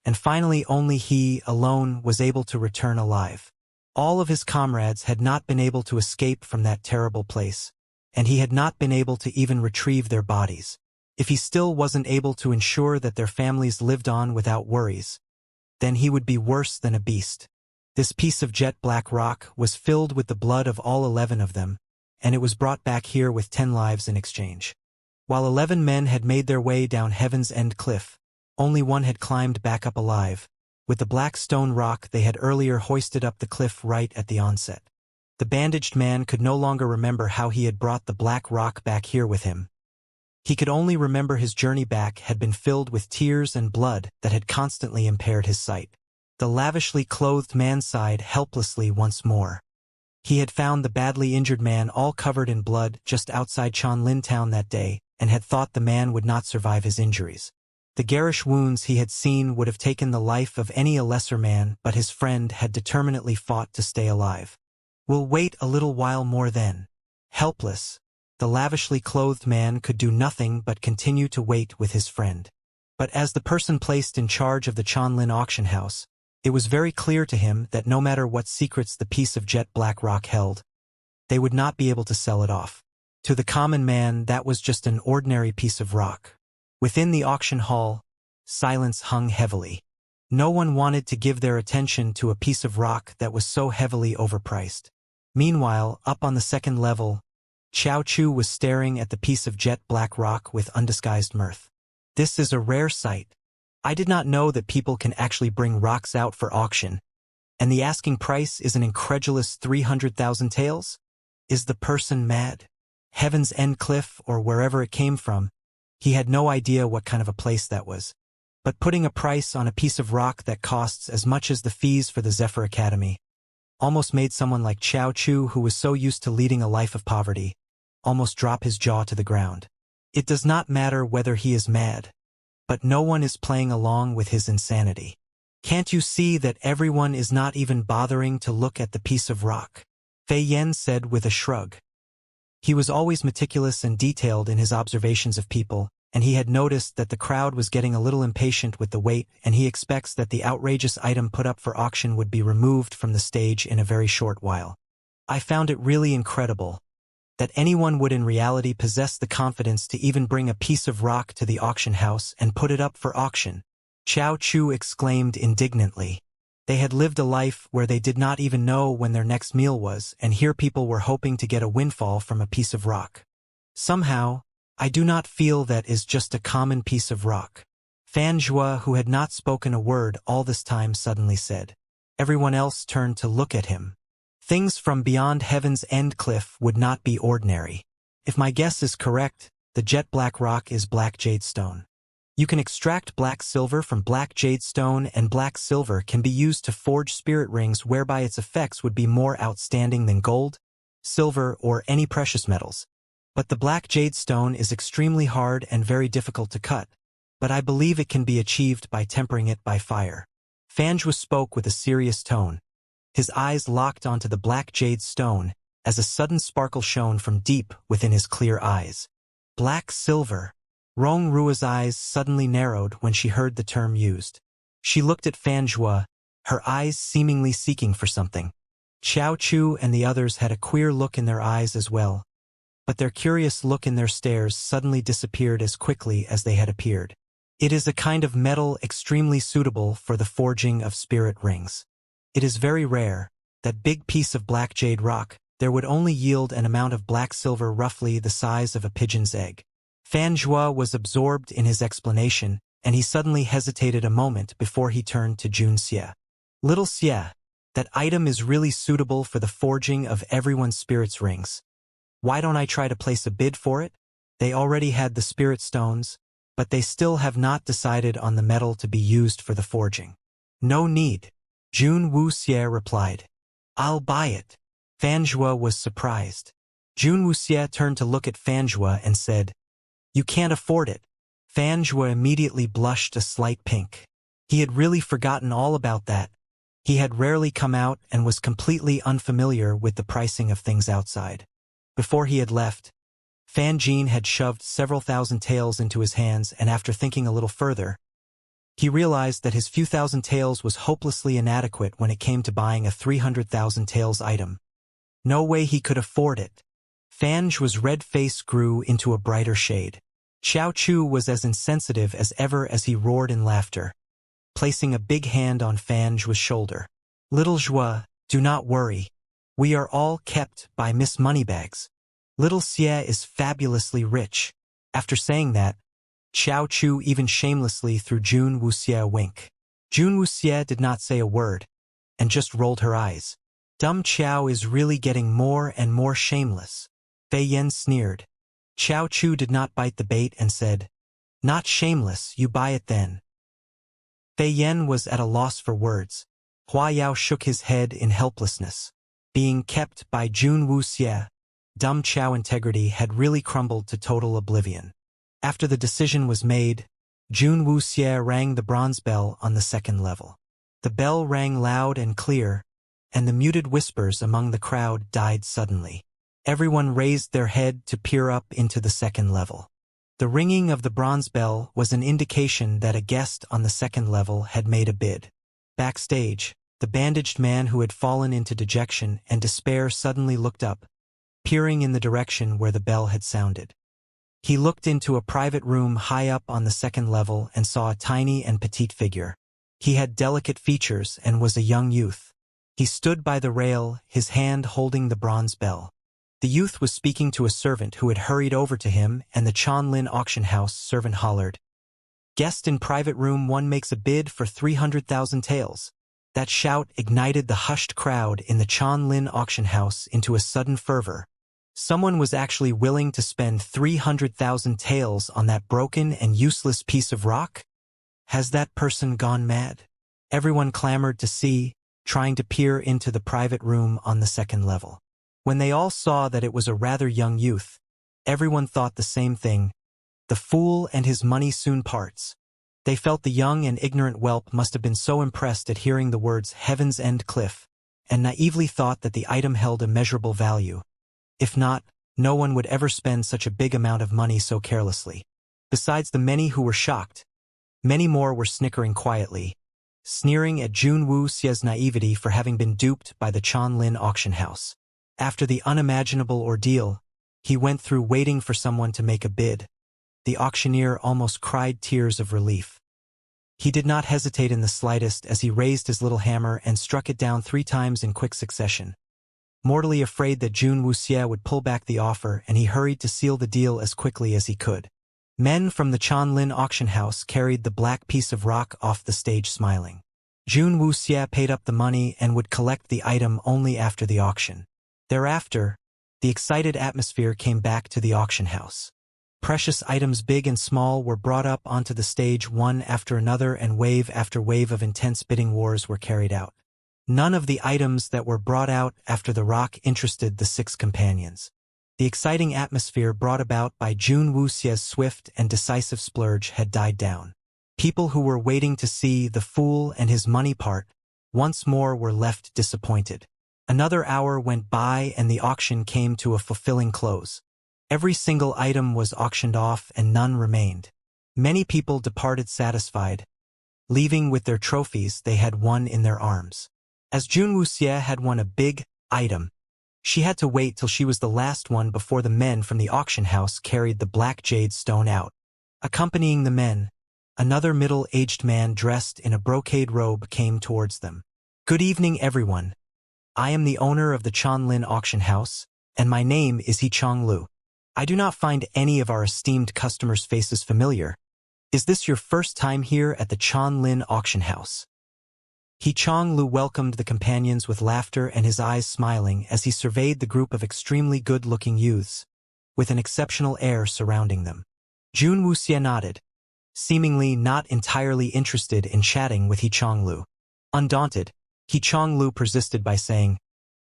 And finally only he alone was able to return alive. All of his comrades had not been able to escape from that terrible place, and he had not been able to even retrieve their bodies. If he still wasn't able to ensure that their families lived on without worries, then he would be worse than a beast. This piece of jet black rock was filled with the blood of all 11 of them, and it was brought back here with 10 lives in exchange. While 11 men had made their way down Heaven's End cliff, only one had climbed back up alive, with the black stone rock they had earlier hoisted up the cliff right at the onset. The bandaged man could no longer remember how he had brought the black rock back here with him. He could only remember his journey back had been filled with tears and blood that had constantly impaired his sight. The lavishly clothed man sighed helplessly once more. He had found the badly injured man all covered in blood just outside Chanlin town that day, and had thought the man would not survive his injuries. The garish wounds he had seen would have taken the life of any lesser man, but his friend had determinedly fought to stay alive. "We'll wait a little while more then." Helpless, the lavishly clothed man could do nothing but continue to wait with his friend. But as the person placed in charge of the Chanlin auction house, it was very clear to him that no matter what secrets the piece of jet black rock held, they would not be able to sell it off. To the common man, that was just an ordinary piece of rock. Within the auction hall, silence hung heavily. No one wanted to give their attention to a piece of rock that was so heavily overpriced. Meanwhile, up on the second level, Xiao Chu was staring at the piece of jet black rock with undisguised mirth. "This is a rare sight. I did not know that people can actually bring rocks out for auction. And the asking price is an incredulous 300,000 taels? Is the person mad? Heaven's End Cliff, or wherever it came from, he had no idea what kind of a place that was. But putting a price on a piece of rock that costs as much as the fees for the Zephyr Academy almost made someone like Xiao Chu, who was so used to leading a life of poverty, almost drop his jaw to the ground. It does not matter whether he is mad, but no one is playing along with his insanity. Can't you see that everyone is not even bothering to look at the piece of rock? Fei Yen said with a shrug. He was always meticulous and detailed in his observations of people, and he had noticed that the crowd was getting a little impatient with the wait, and he expects that the outrageous item put up for auction would be removed from the stage in a very short while. I found it really incredible that anyone would in reality possess the confidence to even bring a piece of rock to the auction house and put it up for auction. Chao Chu exclaimed indignantly. They had lived a life where they did not even know when their next meal was, and here people were hoping to get a windfall from a piece of rock. Somehow, I do not feel that is just a common piece of rock. Fan Zhua, who had not spoken a word all this time, suddenly said. Everyone else turned to look at him. Things from beyond Heaven's End cliff would not be ordinary. If my guess is correct, the jet black rock is black jade stone. You can extract black silver from black jade stone, and black silver can be used to forge spirit rings whereby its effects would be more outstanding than gold, silver, or any precious metals. But the black jade stone is extremely hard and very difficult to cut, but I believe it can be achieved by tempering it by fire. Fanjua spoke with a serious tone. His eyes locked onto the black jade stone as a sudden sparkle shone from deep within his clear eyes. Black silver. Rong Rua's eyes suddenly narrowed when she heard the term used. She looked at Fanjua, her eyes seemingly seeking for something. Chao Chu and the others had a queer look in their eyes as well, but their curious look in their stares suddenly disappeared as quickly as they had appeared. It is a kind of metal extremely suitable for the forging of spirit rings. It is very rare, that big piece of black jade rock, there would only yield an amount of black silver roughly the size of a pigeon's egg. Fan Zhua was absorbed in his explanation, and he suddenly hesitated a moment before he turned to Jun Xie. Little Xie, that item is really suitable for the forging of everyone's spirit's rings. Why don't I try to place a bid for it? They already had the spirit stones, but they still have not decided on the metal to be used for the forging. No need. Jun Wuxie replied. I'll buy it. Fanjua was surprised. Jun Wuxie turned to look at Fanjua and said, You can't afford it. Fanjua immediately blushed a slight pink. He had really forgotten all about that. He had rarely come out and was completely unfamiliar with the pricing of things outside. Before he had left, Fan Jin had shoved several thousand taels into his hands, and after thinking a little further, he realized that his few thousand taels was hopelessly inadequate when it came to buying a 300,000 taels item. No way he could afford it. Fanjua's red face grew into a brighter shade. Chao Chu was as insensitive as ever as he roared in laughter, placing a big hand on Fanjua's shoulder. Little Zhua, do not worry. We are all kept by Miss Moneybags. Little Xie is fabulously rich. After saying that, Chao Chu even shamelessly threw Jun Wuxie a wink. Jun Wuxie did not say a word, and just rolled her eyes. Dumb Chao is really getting more and more shameless. Fei Yen sneered. Chao Chu did not bite the bait and said, Not shameless, you buy it then. Fei Yen was at a loss for words. Hua Yao shook his head in helplessness. Being kept by Jun Wuxie, dumb Chao integrity had really crumbled to total oblivion. After the decision was made, Jun Wuxie rang the bronze bell on the second level. The bell rang loud and clear, and the muted whispers among the crowd died suddenly. Everyone raised their head to peer up into the second level. The ringing of the bronze bell was an indication that a guest on the second level had made a bid. Backstage, the bandaged man who had fallen into dejection and despair suddenly looked up, peering in the direction where the bell had sounded. He looked into a private room high up on the second level and saw a tiny and petite figure. He had delicate features and was a young youth. He stood by the rail, his hand holding the bronze bell. The youth was speaking to a servant who had hurried over to him, and the Chanlin auction house servant hollered, Guest in private room 1 makes a bid for 300,000 taels. That shout ignited the hushed crowd in the Chanlin auction house into a sudden fervor. Someone was actually willing to spend 300,000 taels on that broken and useless piece of rock? Has that person gone mad? Everyone clamored to see, trying to peer into the private room on the second level. When they all saw that it was a rather young youth, everyone thought the same thing. The fool and his money soon parts. They felt the young and ignorant whelp must have been so impressed at hearing the words Heaven's End Cliff, and naively thought that the item held immeasurable value. If not, no one would ever spend such a big amount of money so carelessly. Besides the many who were shocked, many more were snickering quietly, sneering at Jun Wuxie's naivety for having been duped by the Chanlin auction house. After the unimaginable ordeal he went through waiting for someone to make a bid, the auctioneer almost cried tears of relief. He did not hesitate in the slightest as he raised his little hammer and struck it down 3 times in quick succession. Mortally afraid that Jun Wuxie would pull back the offer, and he hurried to seal the deal as quickly as he could. Men from the Chanlin auction house carried the black piece of rock off the stage smiling. Jun Wuxie paid up the money and would collect the item only after the auction. Thereafter, the excited atmosphere came back to the auction house. Precious items big and small were brought up onto the stage one after another, and wave after wave of intense bidding wars were carried out. None of the items that were brought out after the rock interested the 6 companions. The exciting atmosphere brought about by Jun Wuxie's swift and decisive splurge had died down. People who were waiting to see the fool and his money part once more were left disappointed. Another hour went by and the auction came to a fulfilling close. Every single item was auctioned off and none remained. Many people departed satisfied, leaving with their trophies they had won in their arms. As Jun Wuxie had won a big item, she had to wait till she was the last one before the men from the auction house carried the black jade stone out. Accompanying the men, another middle-aged man dressed in a brocade robe came towards them. "Good evening, everyone. I am the owner of the Chanlin auction house, and my name is He Chonglu. I do not find any of our esteemed customers' faces familiar. Is this your first time here at the Chanlin auction house?" He Chonglu welcomed the companions with laughter and his eyes smiling as he surveyed the group of extremely good-looking youths, with an exceptional air surrounding them. Jun Wuxie nodded, seemingly not entirely interested in chatting with He Chonglu. Undaunted, He Chonglu persisted by saying,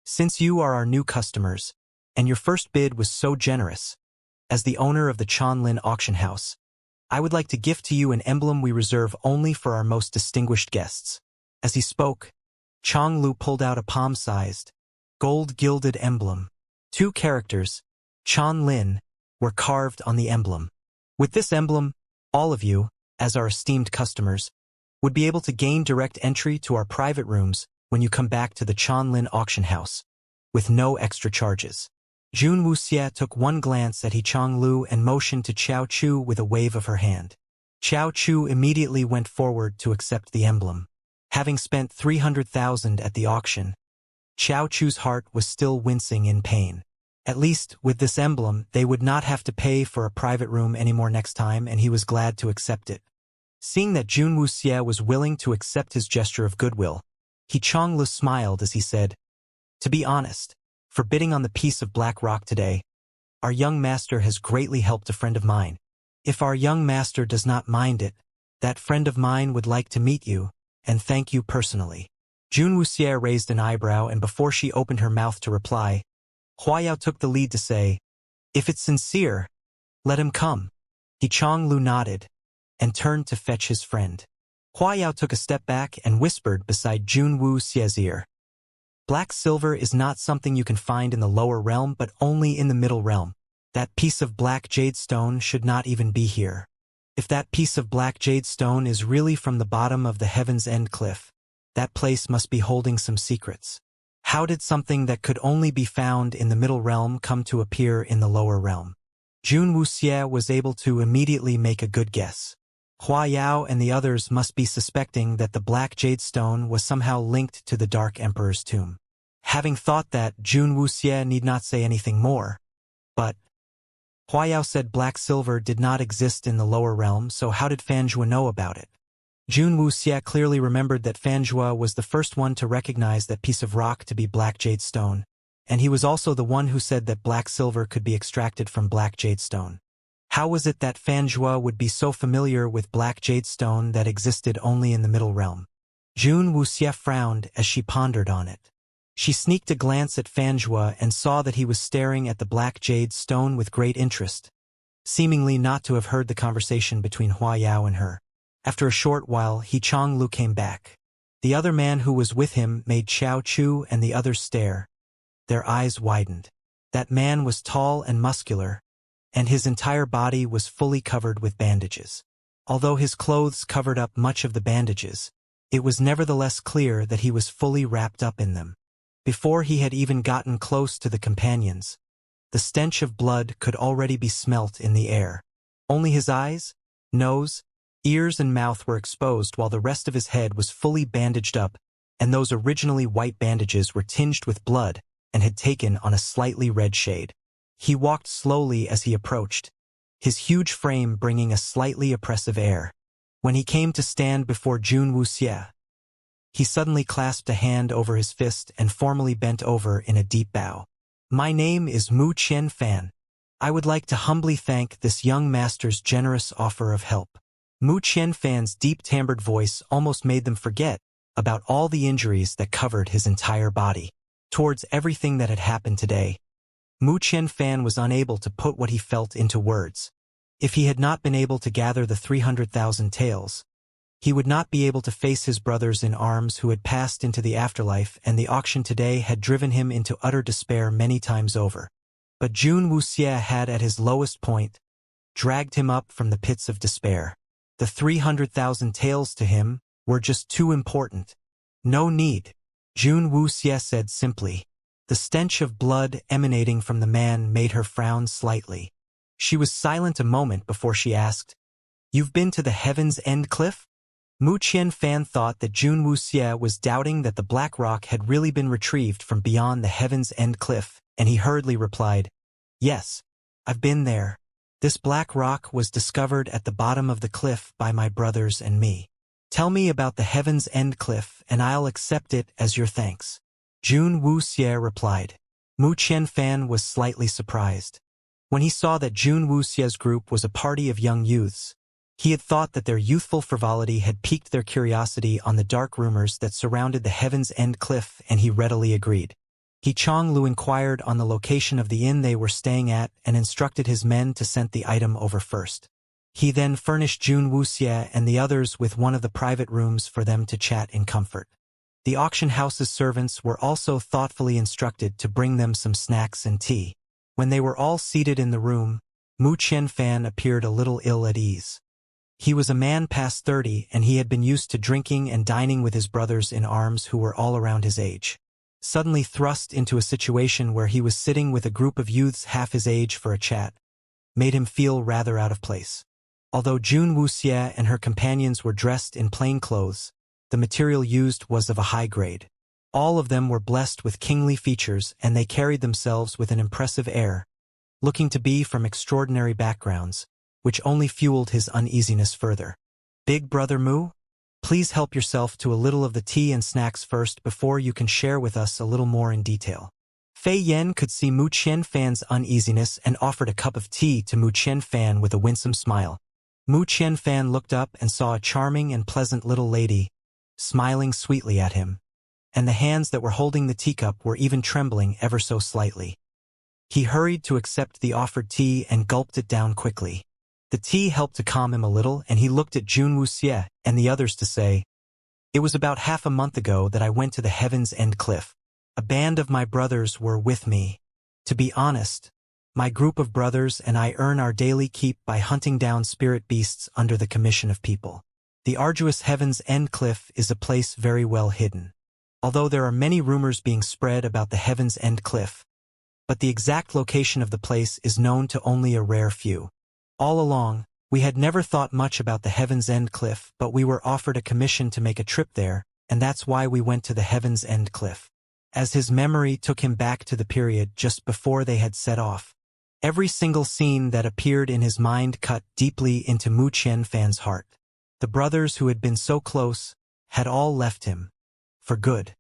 "Since you are our new customers, and your first bid was so generous, as the owner of the Chanlin auction house, I would like to gift to you an emblem we reserve only for our most distinguished guests." As he spoke, Chonglu pulled out a palm-sized, gold-gilded emblem. 2 characters, Chanlin, were carved on the emblem. With this emblem, all of you, as our esteemed customers, would be able to gain direct entry to our private rooms when you come back to the Chanlin auction house, with no extra charges. Jun Wuxie took one glance at He Chonglu and motioned to Xiao Chu with a wave of her hand. Xiao Chu immediately went forward to accept the emblem. Having spent 300,000 at the auction, Xiao Chu's heart was still wincing in pain. At least, with this emblem, they would not have to pay for a private room anymore next time, and he was glad to accept it. Seeing that Jun Wuxie was willing to accept his gesture of goodwill, He Chonglu smiled as he said, "To be honest, for bidding on the piece of black rock today, our young master has greatly helped a friend of mine. If our young master does not mind it, that friend of mine would like to meet you and thank you personally." Jun Wuxie raised an eyebrow, and before she opened her mouth to reply, Huayao took the lead to say, "If it's sincere, let him come." He Chonglu nodded and turned to fetch his friend. Huayao took a step back and whispered beside Jun Wuxie's ear, "Black silver is not something you can find in the lower realm, but only in the middle realm. That piece of black jade stone should not even be here. If that piece of black jade stone is really from the bottom of the Heaven's End cliff, that place must be holding some secrets. How did something that could only be found in the middle realm come to appear in the lower realm?" Jun Wuxie was able to immediately make a good guess. Huayao and the others must be suspecting that the black jade stone was somehow linked to the Dark Emperor's tomb. Having thought that, Jun Wuxie need not say anything more. But Huayao said black silver did not exist in the lower realm, so how did Fanjua know about it? Jun Wuxie clearly remembered that Fanjua was the first one to recognize that piece of rock to be black jade stone, and he was also the one who said that black silver could be extracted from black jade stone. How was it that Fanjua would be so familiar with black jade stone that existed only in the middle realm? Jun Wuxie frowned as she pondered on it. She sneaked a glance at Fanjua and saw that he was staring at the black jade stone with great interest, seemingly not to have heard the conversation between Huayao and her. After a short while, He Chonglu came back. The other man who was with him made Xiao Chu and the others stare. Their eyes widened. That man was tall and muscular, and his entire body was fully covered with bandages. Although his clothes covered up much of the bandages, it was nevertheless clear that he was fully wrapped up in them. Before he had even gotten close to the companions, the stench of blood could already be smelt in the air. Only his eyes, nose, ears and mouth were exposed while the rest of his head was fully bandaged up, and those originally white bandages were tinged with blood and had taken on a slightly red shade. He walked slowly as he approached, his huge frame bringing a slightly oppressive air. When he came to stand before Jun Wuxie, he suddenly clasped a hand over his fist and formally bent over in a deep bow. "My name is Mu Qianfan. I would like to humbly thank this young master's generous offer of help." Mu Qianfan's deep timbred voice almost made them forget about all the injuries that covered his entire body. Towards everything that had happened today, Mu Qianfan was unable to put what he felt into words. If he had not been able to gather the 300,000 taels, he would not be able to face his brothers in arms who had passed into the afterlife, and the auction today had driven him into utter despair many times over. But Jun Wuxie had, at his lowest point, dragged him up from the pits of despair. The 300,000 taels to him were just too important. "No need," Jun Wuxie said simply. The stench of blood emanating from the man made her frown slightly. She was silent a moment before she asked, "You've been to the Heaven's End Cliff?" Mu Qianfan thought that Jun Wuxie was doubting that the black rock had really been retrieved from beyond the Heaven's End Cliff, and he hurriedly replied, "Yes, I've been there. This black rock was discovered at the bottom of the cliff by my brothers and me. Tell me about the Heaven's End Cliff, and I'll accept it as your thanks." Jun Wuxie replied. Mu Qianfan was slightly surprised. When he saw that Jun Wuxie's group was a party of young youths, he had thought that their youthful frivolity had piqued their curiosity on the dark rumors that surrounded the Heaven's End Cliff, and he readily agreed. He Chonglu inquired on the location of the inn they were staying at and instructed his men to send the item over first. He then furnished Jun Wuxie and the others with one of the private rooms for them to chat in comfort. The auction house's servants were also thoughtfully instructed to bring them some snacks and tea. When they were all seated in the room, Mu Qianfan appeared a little ill at ease. He was a man past 30, and he had been used to drinking and dining with his brothers in arms who were all around his age. Suddenly thrust into a situation where he was sitting with a group of youths half his age for a chat, made him feel rather out of place. Although Jun Wuxie and her companions were dressed in plain clothes, the material used was of a high grade. All of them were blessed with kingly features, and they carried themselves with an impressive air, looking to be from extraordinary backgrounds, which only fueled his uneasiness further. "Big Brother Mu, please help yourself to a little of the tea and snacks first before you can share with us a little more in detail." Fei Yan could see Mu Qianfan's uneasiness and offered a cup of tea to Mu Qianfan with a winsome smile. Mu Qianfan looked up and saw a charming and pleasant little lady, smiling sweetly at him, and the hands that were holding the teacup were even trembling ever so slightly. He hurried to accept the offered tea and gulped it down quickly. The tea helped to calm him a little, and he looked at Jun Wuxie and the others to say, "It was about half a month ago that I went to the Heaven's End Cliff. A band of my brothers were with me. To be honest, my group of brothers and I earn our daily keep by hunting down spirit beasts under the commission of people. The arduous Heaven's End Cliff is a place very well hidden. Although there are many rumors being spread about the Heaven's End Cliff, but the exact location of the place is known to only a rare few. All along, we had never thought much about the Heaven's End Cliff, but we were offered a commission to make a trip there, and that's why we went to the Heaven's End Cliff." As his memory took him back to the period just before they had set off, every single scene that appeared in his mind cut deeply into Mu Qianfan's heart. The brothers who had been so close had all left him, for good.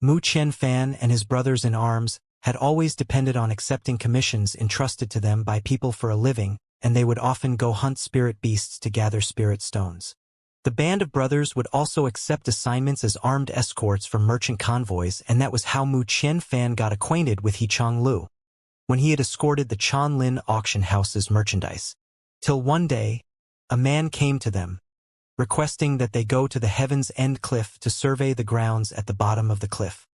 Mu Qianfan and his brothers in arms had always depended on accepting commissions entrusted to them by people for a living, and they would often go hunt spirit beasts to gather spirit stones. The band of brothers would also accept assignments as armed escorts from merchant convoys, and that was how Mu Qianfan got acquainted with He Chonglu, when he had escorted the Chanlin auction house's merchandise. Till one day, a man came to them, requesting that they go to the Heaven's End Cliff to survey the grounds at the bottom of the cliff.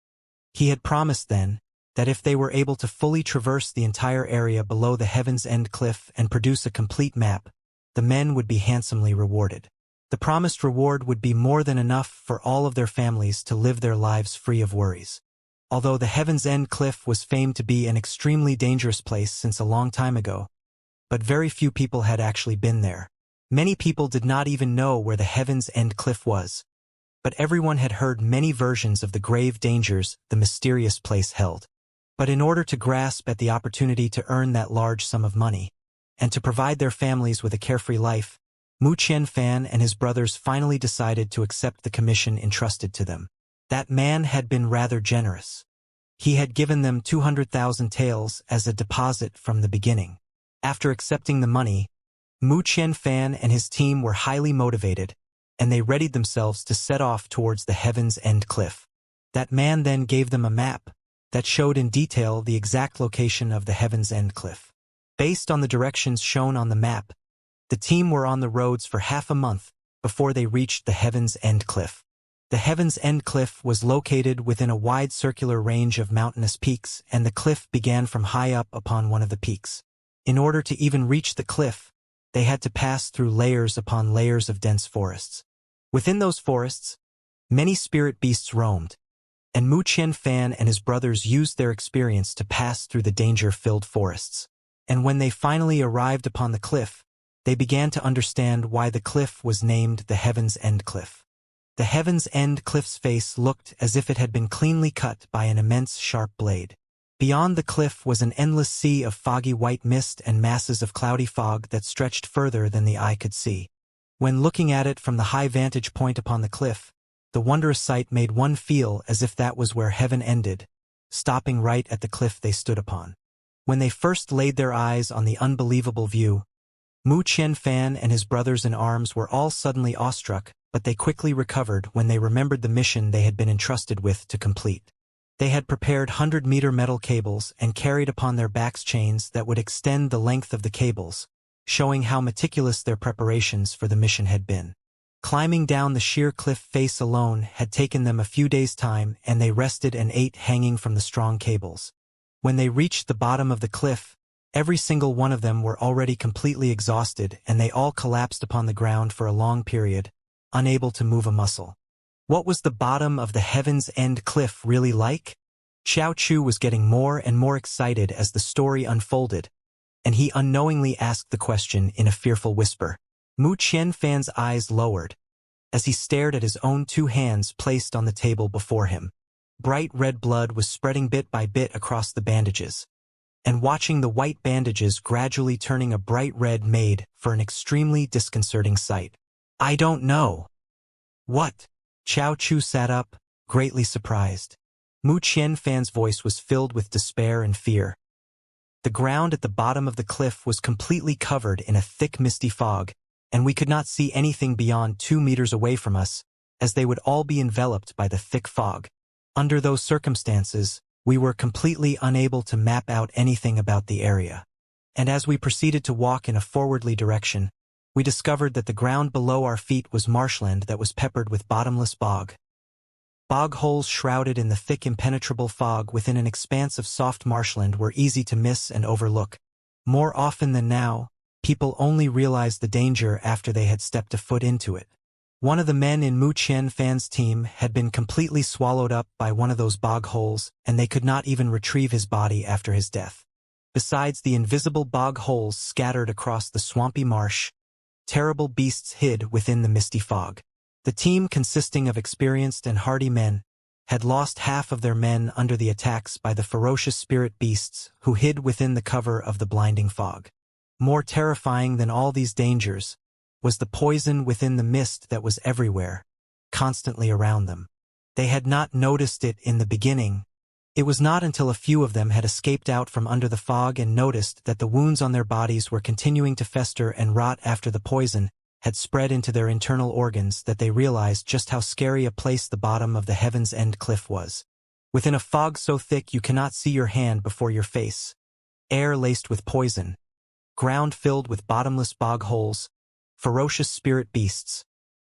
He had promised then that if they were able to fully traverse the entire area below the Heaven's End Cliff and produce a complete map, the men would be handsomely rewarded. The promised reward would be more than enough for all of their families to live their lives free of worries. Although the Heaven's End Cliff was famed to be an extremely dangerous place since a long time ago, but very few people had actually been there. Many people did not even know where the Heaven's End Cliff was, but everyone had heard many versions of the grave dangers the mysterious place held. But in order to grasp at the opportunity to earn that large sum of money, and to provide their families with a carefree life, Mu Qianfan and his brothers finally decided to accept the commission entrusted to them. That man had been rather generous. He had given them 200,000 taels as a deposit from the beginning. After accepting the money, Mu Qianfan and his team were highly motivated, and they readied themselves to set off towards the Heaven's End Cliff. That man then gave them a map that showed in detail the exact location of the Heaven's End Cliff. Based on the directions shown on the map, the team were on the roads for half a month before they reached the Heaven's End Cliff. The Heaven's End Cliff was located within a wide circular range of mountainous peaks, and the cliff began from high up upon one of the peaks. In order to even reach the cliff, they had to pass through layers upon layers of dense forests. Within those forests, many spirit beasts roamed, and Mu Qianfan and his brothers used their experience to pass through the danger-filled forests. And when they finally arrived upon the cliff, they began to understand why the cliff was named the Heaven's End Cliff. The Heaven's End Cliff's face looked as if it had been cleanly cut by an immense sharp blade. Beyond the cliff was an endless sea of foggy white mist and masses of cloudy fog that stretched further than the eye could see. When looking at it from the high vantage point upon the cliff, the wondrous sight made one feel as if that was where heaven ended, stopping right at the cliff they stood upon. When they first laid their eyes on the unbelievable view, Mu Qianfan and his brothers in arms were all suddenly awestruck, but they quickly recovered when they remembered the mission they had been entrusted with to complete. They had prepared 100-meter metal cables and carried upon their backs chains that would extend the length of the cables, showing how meticulous their preparations for the mission had been. Climbing down the sheer cliff face alone had taken them a few days' time, and they rested and ate hanging from the strong cables. When they reached the bottom of the cliff, every single one of them were already completely exhausted, and they all collapsed upon the ground for a long period, unable to move a muscle. What was the bottom of the Heaven's End Cliff really like? Xiao Chu was getting more and more excited as the story unfolded, and he unknowingly asked the question in a fearful whisper. Mu Qianfan's eyes lowered as he stared at his own two hands placed on the table before him. Bright red blood was spreading bit by bit across the bandages, and watching the white bandages gradually turning a bright red made for an extremely disconcerting sight. I don't know. What? Xiao Chu sat up, greatly surprised. Mu Qianfan's voice was filled with despair and fear. The ground at the bottom of the cliff was completely covered in a thick misty fog, and we could not see anything beyond 2 meters away from us, as they would all be enveloped by the thick fog. Under those circumstances, we were completely unable to map out anything about the area. And as we proceeded to walk in a forwardly direction, we discovered that the ground below our feet was marshland that was peppered with bottomless bog. Bog holes shrouded in the thick impenetrable fog within an expanse of soft marshland were easy to miss and overlook. More often than now, people only realized the danger after they had stepped a foot into it. One of the men in Mu Qianfan's team had been completely swallowed up by one of those bog holes, and they could not even retrieve his body after his death. Besides the invisible bog holes scattered across the swampy marsh, terrible beasts hid within the misty fog. The team, consisting of experienced and hardy men, had lost half of their men under the attacks by the ferocious spirit beasts who hid within the cover of the blinding fog. More terrifying than all these dangers was the poison within the mist that was everywhere, constantly around them. They had not noticed it in the beginning. It was not until a few of them had escaped out from under the fog and noticed that the wounds on their bodies were continuing to fester and rot after the poison had spread into their internal organs that they realized just how scary a place the bottom of the Heaven's End Cliff was. Within a fog so thick you cannot see your hand before your face, air laced with poison, ground filled with bottomless bog holes, ferocious spirit beasts,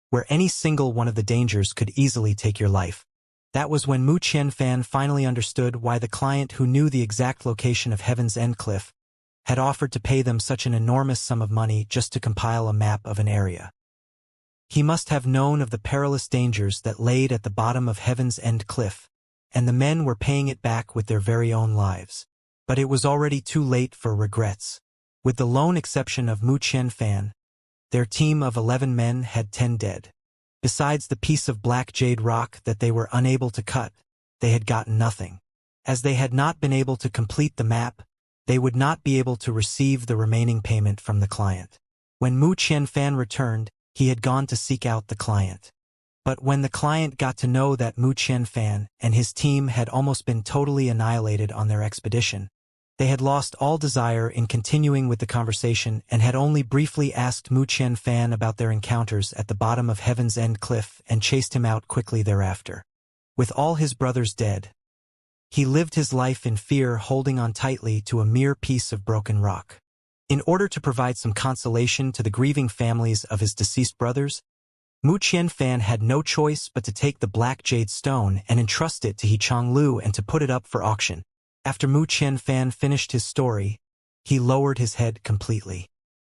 where any single one of the dangers could easily take your life. That was when Mu Qianfan finally understood why the client who knew the exact location of Heaven's End Cliff had offered to pay them such an enormous sum of money just to compile a map of an area. He must have known of the perilous dangers that laid at the bottom of Heaven's End Cliff, and the men were paying it back with their very own lives. But it was already too late for regrets. With the lone exception of Mu Qianfan, their team of 11 men had 10 dead. Besides the piece of black jade rock that they were unable to cut, they had gotten nothing. As they had not been able to complete the map, they would not be able to receive the remaining payment from the client. When Mu Qianfan returned, he had gone to seek out the client. But when the client got to know that Mu Qianfan and his team had almost been totally annihilated on their expedition, they had lost all desire in continuing with the conversation and had only briefly asked Mu Qianfan about their encounters at the bottom of Heaven's End Cliff and chased him out quickly thereafter. With all his brothers dead, he lived his life in fear, holding on tightly to a mere piece of broken rock. In order to provide some consolation to the grieving families of his deceased brothers, Mu Qianfan had no choice but to take the black jade stone and entrust it to He Changlu and to put it up for auction. After Mu Qianfan finished his story, he lowered his head completely.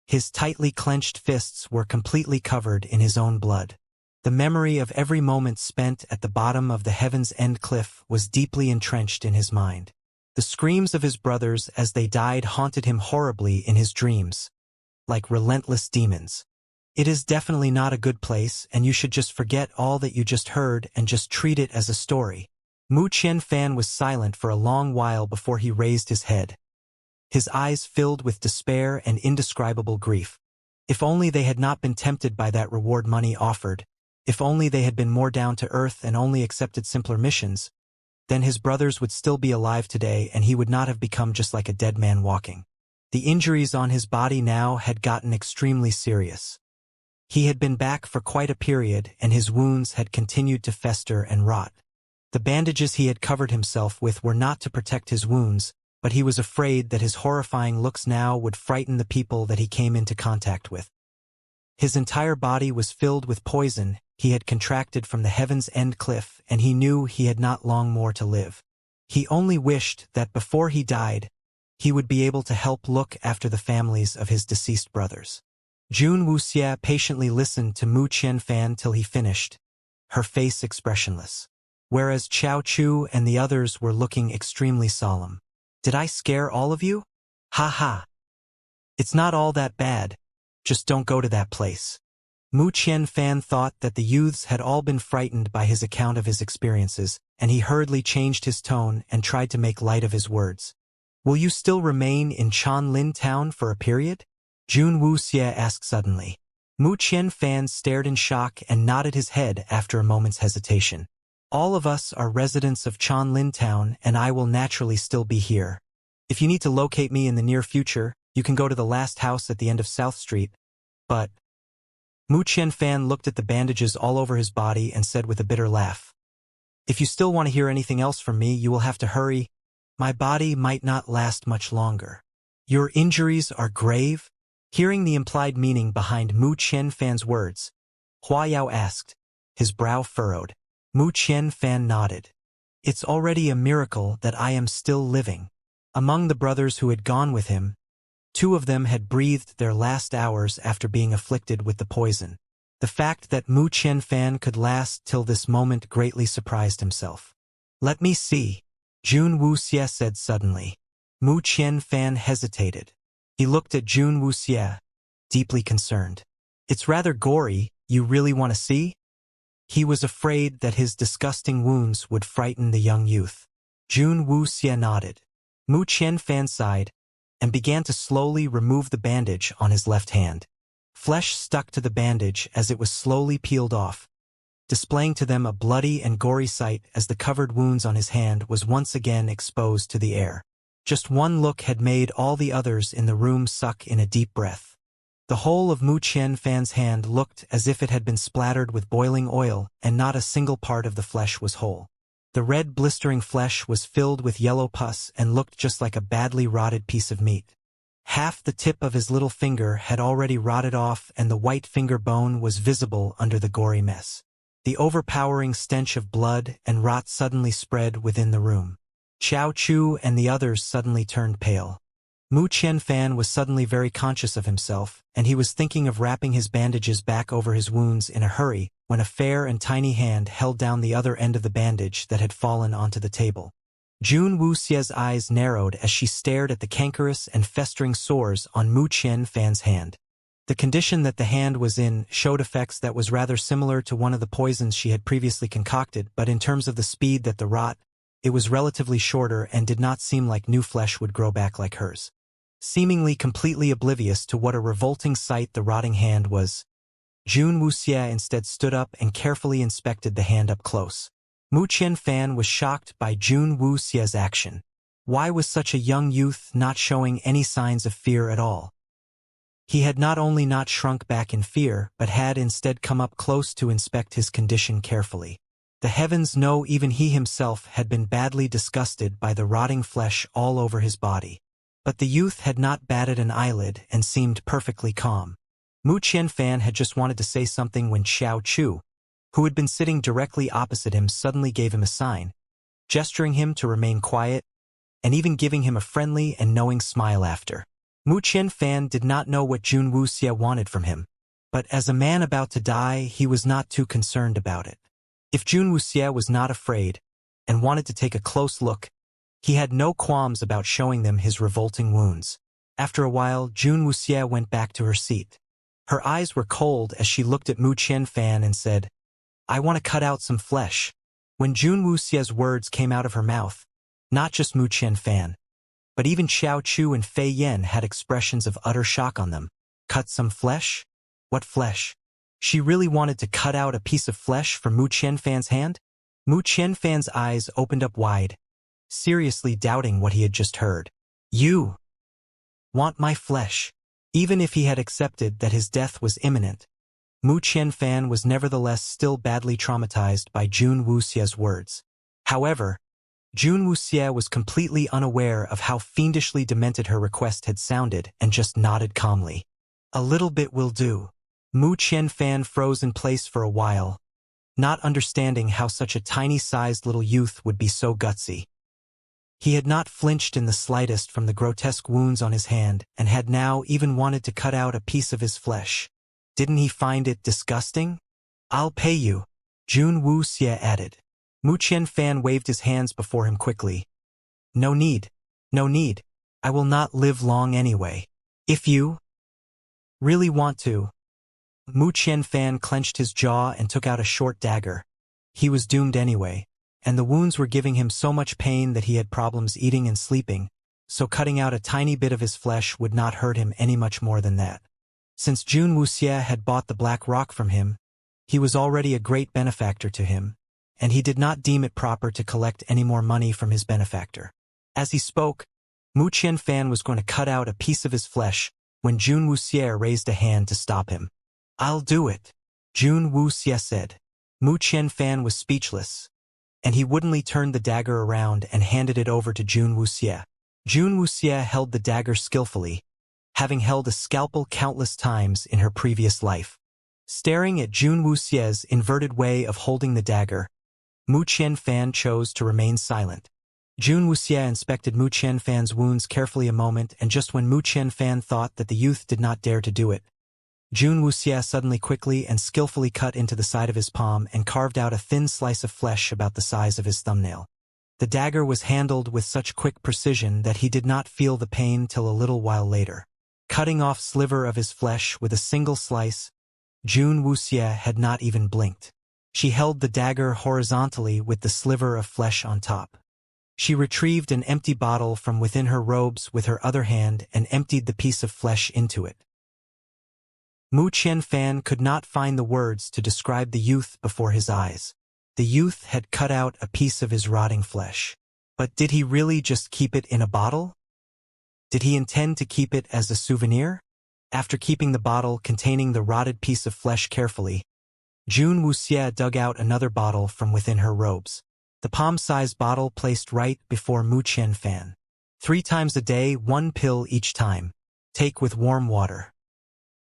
His tightly clenched fists were completely covered in his own blood. The memory of every moment spent at the bottom of the Heaven's End Cliff was deeply entrenched in his mind. The screams of his brothers as they died haunted him horribly in his dreams, like relentless demons. It is definitely not a good place, and you should just forget all that you just heard and just treat it as a story. Mu Qianfan was silent for a long while before he raised his head. His eyes filled with despair and indescribable grief. If only they had not been tempted by that reward money offered, if only they had been more down to earth and only accepted simpler missions, then his brothers would still be alive today and he would not have become just like a dead man walking. The injuries on his body now had gotten extremely serious. He had been back for quite a period and his wounds had continued to fester and rot. The bandages he had covered himself with were not to protect his wounds, but he was afraid that his horrifying looks now would frighten the people that he came into contact with. His entire body was filled with poison he had contracted from the Heaven's End Cliff, and he knew he had not long more to live. He only wished that before he died, he would be able to help look after the families of his deceased brothers. Jun Wuxia patiently listened to Mu Qianfan till he finished, her face expressionless. Whereas Chao Chu and the others were looking extremely solemn. Did I scare all of you? Ha ha. It's not all that bad. Just don't go to that place. Mu Qianfan thought that the youths had all been frightened by his account of his experiences, and he hurriedly changed his tone and tried to make light of his words. Will you still remain in Chanlin town for a period? Jun Wuxia asked suddenly. Mu Qianfan stared in shock and nodded his head after a moment's hesitation. All of us are residents of Chanlin town and I will naturally still be here. If you need to locate me in the near future, you can go to the last house at the end of South Street. But Mu Qianfan looked at the bandages all over his body and said with a bitter laugh, if you still want to hear anything else from me, you will have to hurry. My body might not last much longer. Your injuries are grave? Hearing the implied meaning behind Mu Qianfan's words, Hua Yao asked, his brow furrowed. Mu Qianfan nodded. It's already a miracle that I am still living. Among the brothers who had gone with him, 2 of them had breathed their last hours after being afflicted with the poison. The fact that Mu Qianfan could last till this moment greatly surprised himself. Let me see, Jun Wuxia said suddenly. Mu Qianfan hesitated. He looked at Jun Wuxia, deeply concerned. It's rather gory, you really want to see? He was afraid that his disgusting wounds would frighten the young youth. Jun Wuxia nodded. Mu Qianfan sighed and began to slowly remove the bandage on his left hand. Flesh stuck to the bandage as it was slowly peeled off, displaying to them a bloody and gory sight as the covered wounds on his hand was once again exposed to the air. Just one look had made all the others in the room suck in a deep breath. The whole of Mu Qianfan's hand looked as if it had been splattered with boiling oil, and not a single part of the flesh was whole. The red blistering flesh was filled with yellow pus and looked just like a badly rotted piece of meat. Half the tip of his little finger had already rotted off and the white finger bone was visible under the gory mess. The overpowering stench of blood and rot suddenly spread within the room. Chao Chu and the others suddenly turned pale. Mu Qianfan was suddenly very conscious of himself, and he was thinking of wrapping his bandages back over his wounds in a hurry when a fair and tiny hand held down the other end of the bandage that had fallen onto the table. Jun Wuxie's eyes narrowed as she stared at the cankerous and festering sores on Mu Qianfan's hand. The condition that the hand was in showed effects that was rather similar to one of the poisons she had previously concocted, but in terms of the speed that the rot, it was relatively shorter and did not seem like new flesh would grow back like hers. Seemingly completely oblivious to what a revolting sight the rotting hand was, Jun Wuxie instead stood up and carefully inspected the hand up close. Mu Qianfan was shocked by Jun Wuxie's action. Why was such a young youth not showing any signs of fear at all? He had not only not shrunk back in fear, but had instead come up close to inspect his condition carefully. The heavens know even he himself had been badly disgusted by the rotting flesh all over his body. But the youth had not batted an eyelid and seemed perfectly calm. Mu Qianfan had just wanted to say something when Xiao Chu, who had been sitting directly opposite him, suddenly gave him a sign, gesturing him to remain quiet, and even giving him a friendly and knowing smile after. Mu Qianfan did not know what Jun Wuxie wanted from him, but as a man about to die, he was not too concerned about it. If Jun Wuxie was not afraid and wanted to take a close look, he had no qualms about showing them his revolting wounds. After a while, Jun Wuxie went back to her seat. Her eyes were cold as she looked at Mu Qianfan and said, "I want to cut out some flesh." When Jun Wuxie's words came out of her mouth, not just Mu Qianfan, but even Xiao Chu and Fei Yan had expressions of utter shock on them. Cut some flesh? What flesh? She really wanted to cut out a piece of flesh from Mu Qianfan's hand? Mu Qianfan's eyes opened up wide, seriously doubting what he had just heard. You want my flesh? Even if he had accepted that his death was imminent, Mu Qianfan was nevertheless still badly traumatized by Jun Wuxie's words. However, Jun Wuxie was completely unaware of how fiendishly demented her request had sounded and just nodded calmly. A little bit will do. Mu Qianfan froze in place for a while, not understanding how such a tiny-sized little youth would be so gutsy. He had not flinched in the slightest from the grotesque wounds on his hand and had now even wanted to cut out a piece of his flesh. Didn't he find it disgusting? "I'll pay you," Jun Wuxie added. Mu Qianfan waved his hands before him quickly. "No need. No need. I will not live long anyway. If you really want to." Mu Qianfan clenched his jaw and took out a short dagger. He was doomed anyway, and the wounds were giving him so much pain that he had problems eating and sleeping, so cutting out a tiny bit of his flesh would not hurt him any much more than that. Since Jun Wuxie had bought the black rock from him, he was already a great benefactor to him, and he did not deem it proper to collect any more money from his benefactor. As he spoke, Mu Qianfan was going to cut out a piece of his flesh when Jun Wuxie raised a hand to stop him. "I'll do it," Jun Wuxie said. Mu Qianfan was speechless, and he woodenly turned the dagger around and handed it over to Jun Wuxie. Jun Wuxie held the dagger skillfully, having held a scalpel countless times in her previous life. Staring at Jun Wuxie's inverted way of holding the dagger, Mu Qianfan chose to remain silent. Jun Wuxie inspected Mu Qianfan's wounds carefully a moment, and just when Mu Qianfan thought that the youth did not dare to do it, Jun Wuxie suddenly quickly and skillfully cut into the side of his palm and carved out a thin slice of flesh about the size of his thumbnail. The dagger was handled with such quick precision that he did not feel the pain till a little while later. Cutting off sliver of his flesh with a single slice, Jun Wuxie had not even blinked. She held the dagger horizontally with the sliver of flesh on top. She retrieved an empty bottle from within her robes with her other hand and emptied the piece of flesh into it. Mu Qianfan could not find the words to describe the youth before his eyes. The youth had cut out a piece of his rotting flesh. But did he really just keep it in a bottle? Did he intend to keep it as a souvenir? After keeping the bottle containing the rotted piece of flesh carefully, Jun Wuxie dug out another bottle from within her robes. The palm-sized bottle placed right before Mu Qianfan. 3 times a day, 1 pill each time. Take with warm water,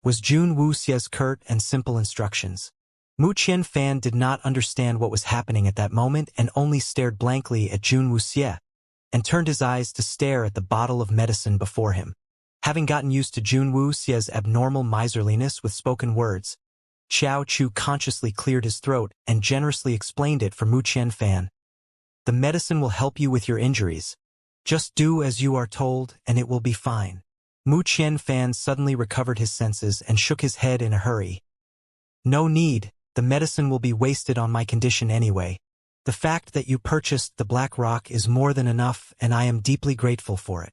was Jun Wuxie's curt and simple instructions. Mu Qianfan did not understand what was happening at that moment and only stared blankly at Jun Wuxie. and turned his eyes to stare at the bottle of medicine before him. Having gotten used to Junwoo Xie's abnormal miserliness with spoken words, Xiao Chu consciously cleared his throat and generously explained it for Mu Qianfan. The medicine will help you with your injuries. Just do as you are told and it will be fine. Mu Qianfan suddenly recovered his senses and shook his head in a hurry. No need, the medicine will be wasted on my condition anyway. The fact that you purchased the black rock is more than enough and I am deeply grateful for it.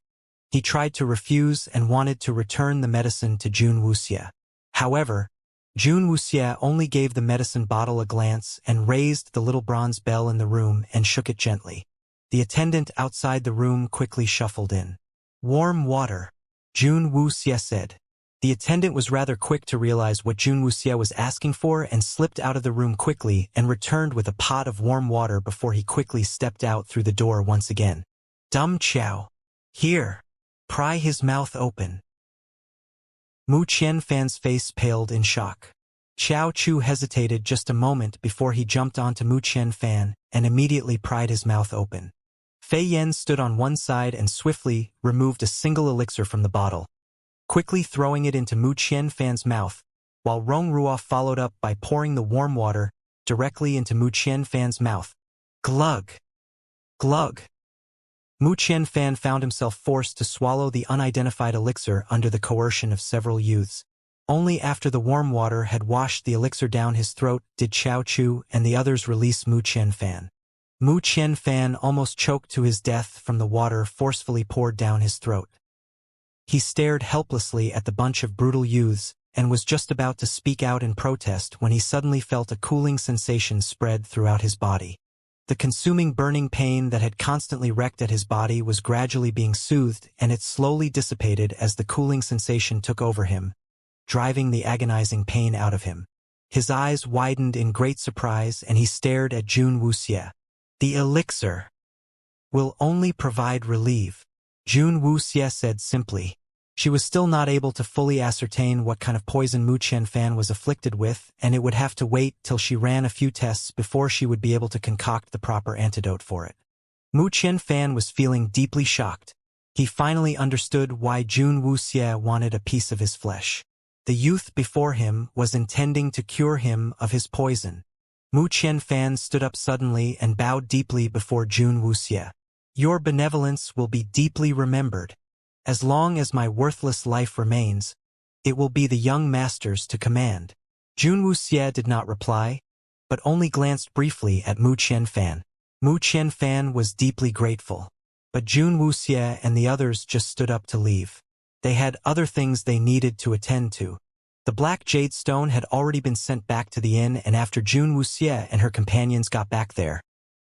He tried to refuse and wanted to return the medicine to Jun Wuxia. However, Jun Wuxia only gave the medicine bottle a glance and raised the little bronze bell in the room and shook it gently. The attendant outside the room quickly shuffled in. Warm water, Jun Wuxia said. The attendant was rather quick to realize what Jun Wuxia was asking for and slipped out of the room quickly and returned with a pot of warm water before he quickly stepped out through the door once again. Dumb Chow. Here. Pry his mouth open. Mu Qianfan's face paled in shock. Xiao Chu hesitated just a moment before he jumped onto Mu Qianfan and immediately pried his mouth open. Fei Yan stood on one side and swiftly removed a single elixir from the bottle, quickly throwing it into Mu Qianfan's mouth, while Rong Ruo followed up by pouring the warm water directly into Mu Qianfan's mouth. Glug! Glug! Mu Qianfan found himself forced to swallow the unidentified elixir under the coercion of several youths. Only after the warm water had washed the elixir down his throat did Xiao Chu and the others release Mu Qianfan. Mu Qianfan almost choked to his death from the water forcefully poured down his throat. He stared helplessly at the bunch of brutal youths and was just about to speak out in protest when he suddenly felt a cooling sensation spread throughout his body. The consuming burning pain that had constantly wrecked at his body was gradually being soothed, and it slowly dissipated as the cooling sensation took over him, driving the agonizing pain out of him. His eyes widened in great surprise and he stared at Jun Wuxia. The elixir will only provide relief, Jun Wuxia said simply. She was still not able to fully ascertain what kind of poison Mu Qianfan was afflicted with, and it would have to wait till she ran a few tests before she would be able to concoct the proper antidote for it. Mu Qianfan was feeling deeply shocked. He finally understood why Jun Wuxia wanted a piece of his flesh. The youth before him was intending to cure him of his poison. Mu Qianfan stood up suddenly and bowed deeply before Jun Wuxia. Your benevolence will be deeply remembered. As long as my worthless life remains, it will be the young master's to command. Jun Wuxia did not reply, but only glanced briefly at Mu Qianfan. Mu Qianfan was deeply grateful, but Jun Wuxia and the others just stood up to leave. They had other things they needed to attend to. The black jade stone had already been sent back to the inn, and after Jun Wuxia and her companions got back there,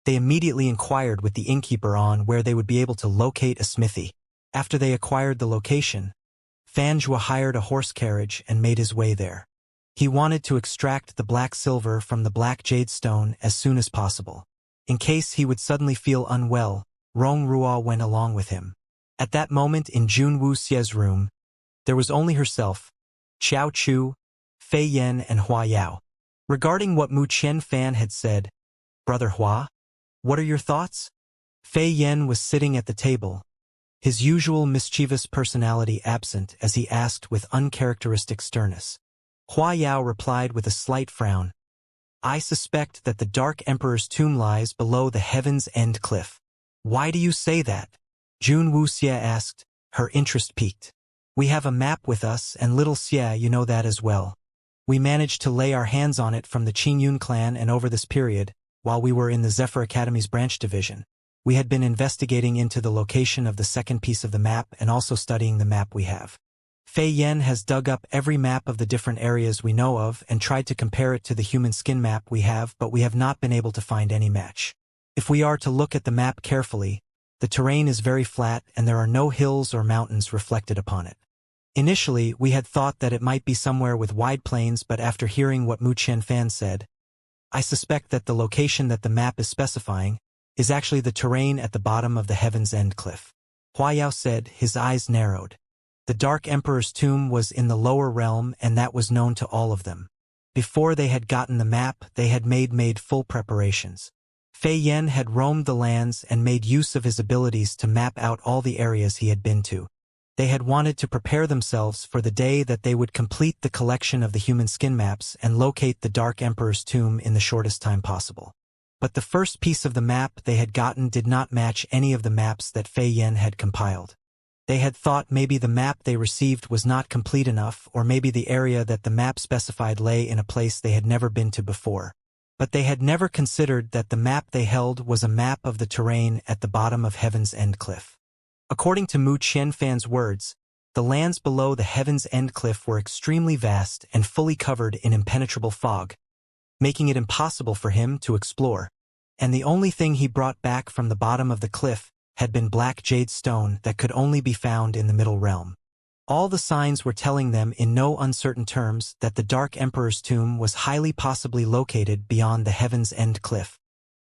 they immediately inquired with the innkeeper on where they would be able to locate a smithy. After they acquired the location, Fanjua hired a horse carriage and made his way there. He wanted to extract the black silver from the black jade stone as soon as possible. In case he would suddenly feel unwell, Rong Ruo went along with him. At that moment in Jun Wuxia's room, there was only herself, Xiao Chu, Fei Yan and Hua Yao. Regarding what Mu Qianfan had said, Brother Hua, what are your thoughts? Fei Yan was sitting at the table, his usual mischievous personality absent as he asked with uncharacteristic sternness. Hua Yao replied with a slight frown. I suspect that the Dark Emperor's tomb lies below the Heaven's End cliff. Why do you say that? Jun Wuxia asked, her interest piqued. We have a map with us and little Xia, you know that as well. We managed to lay our hands on it from the Qingyun clan, and over this period, while we were in the Zephyr Academy's branch division, we had been investigating into the location of the second piece of the map and also studying the map we have. Fei Yan has dug up every map of the different areas we know of and tried to compare it to the human skin map we have, but we have not been able to find any match. If we are to look at the map carefully, the terrain is very flat and there are no hills or mountains reflected upon it. Initially, we had thought that it might be somewhere with wide plains, but after hearing what Mu Qianfan said, I suspect that the location that the map is specifying is actually the terrain at the bottom of the Heaven's End cliff. Hua Yao said, his eyes narrowed. The Dark Emperor's tomb was in the lower realm, and that was known to all of them. Before they had gotten the map, they had made full preparations. Fei Yen had roamed the lands and made use of his abilities to map out all the areas he had been to. They had wanted to prepare themselves for the day that they would complete the collection of the human skin maps and locate the Dark Emperor's tomb in the shortest time possible. But the first piece of the map they had gotten did not match any of the maps that Fei Yen had compiled. They had thought maybe the map they received was not complete enough, or maybe the area that the map specified lay in a place they had never been to before. But they had never considered that the map they held was a map of the terrain at the bottom of Heaven's End Cliff. According to Mu Qianfan's words, the lands below the Heaven's End Cliff were extremely vast and fully covered in impenetrable fog, making it impossible for him to explore, and the only thing he brought back from the bottom of the cliff had been black jade stone that could only be found in the Middle Realm. All the signs were telling them in no uncertain terms that the Dark Emperor's tomb was highly possibly located beyond the Heaven's End Cliff,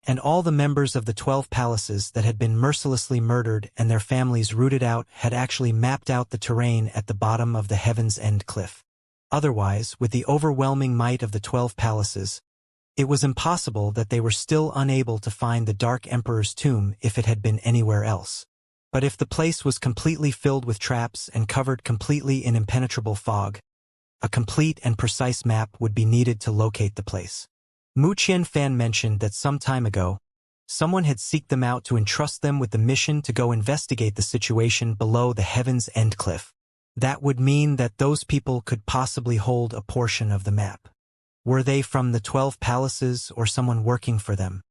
and all the members of the 12 palaces that had been mercilessly murdered and their families rooted out had actually mapped out the terrain at the bottom of the Heaven's End Cliff. Otherwise, with the overwhelming might of the 12 palaces, it was impossible that they were still unable to find the Dark Emperor's tomb if it had been anywhere else. But if the place was completely filled with traps and covered completely in impenetrable fog, a complete and precise map would be needed to locate the place. Mu Qianfan mentioned that some time ago, someone had sought them out to entrust them with the mission to go investigate the situation below the Heaven's End Cliff. That would mean that those people could possibly hold a portion of the map. Were they from the 12 palaces or someone working for them?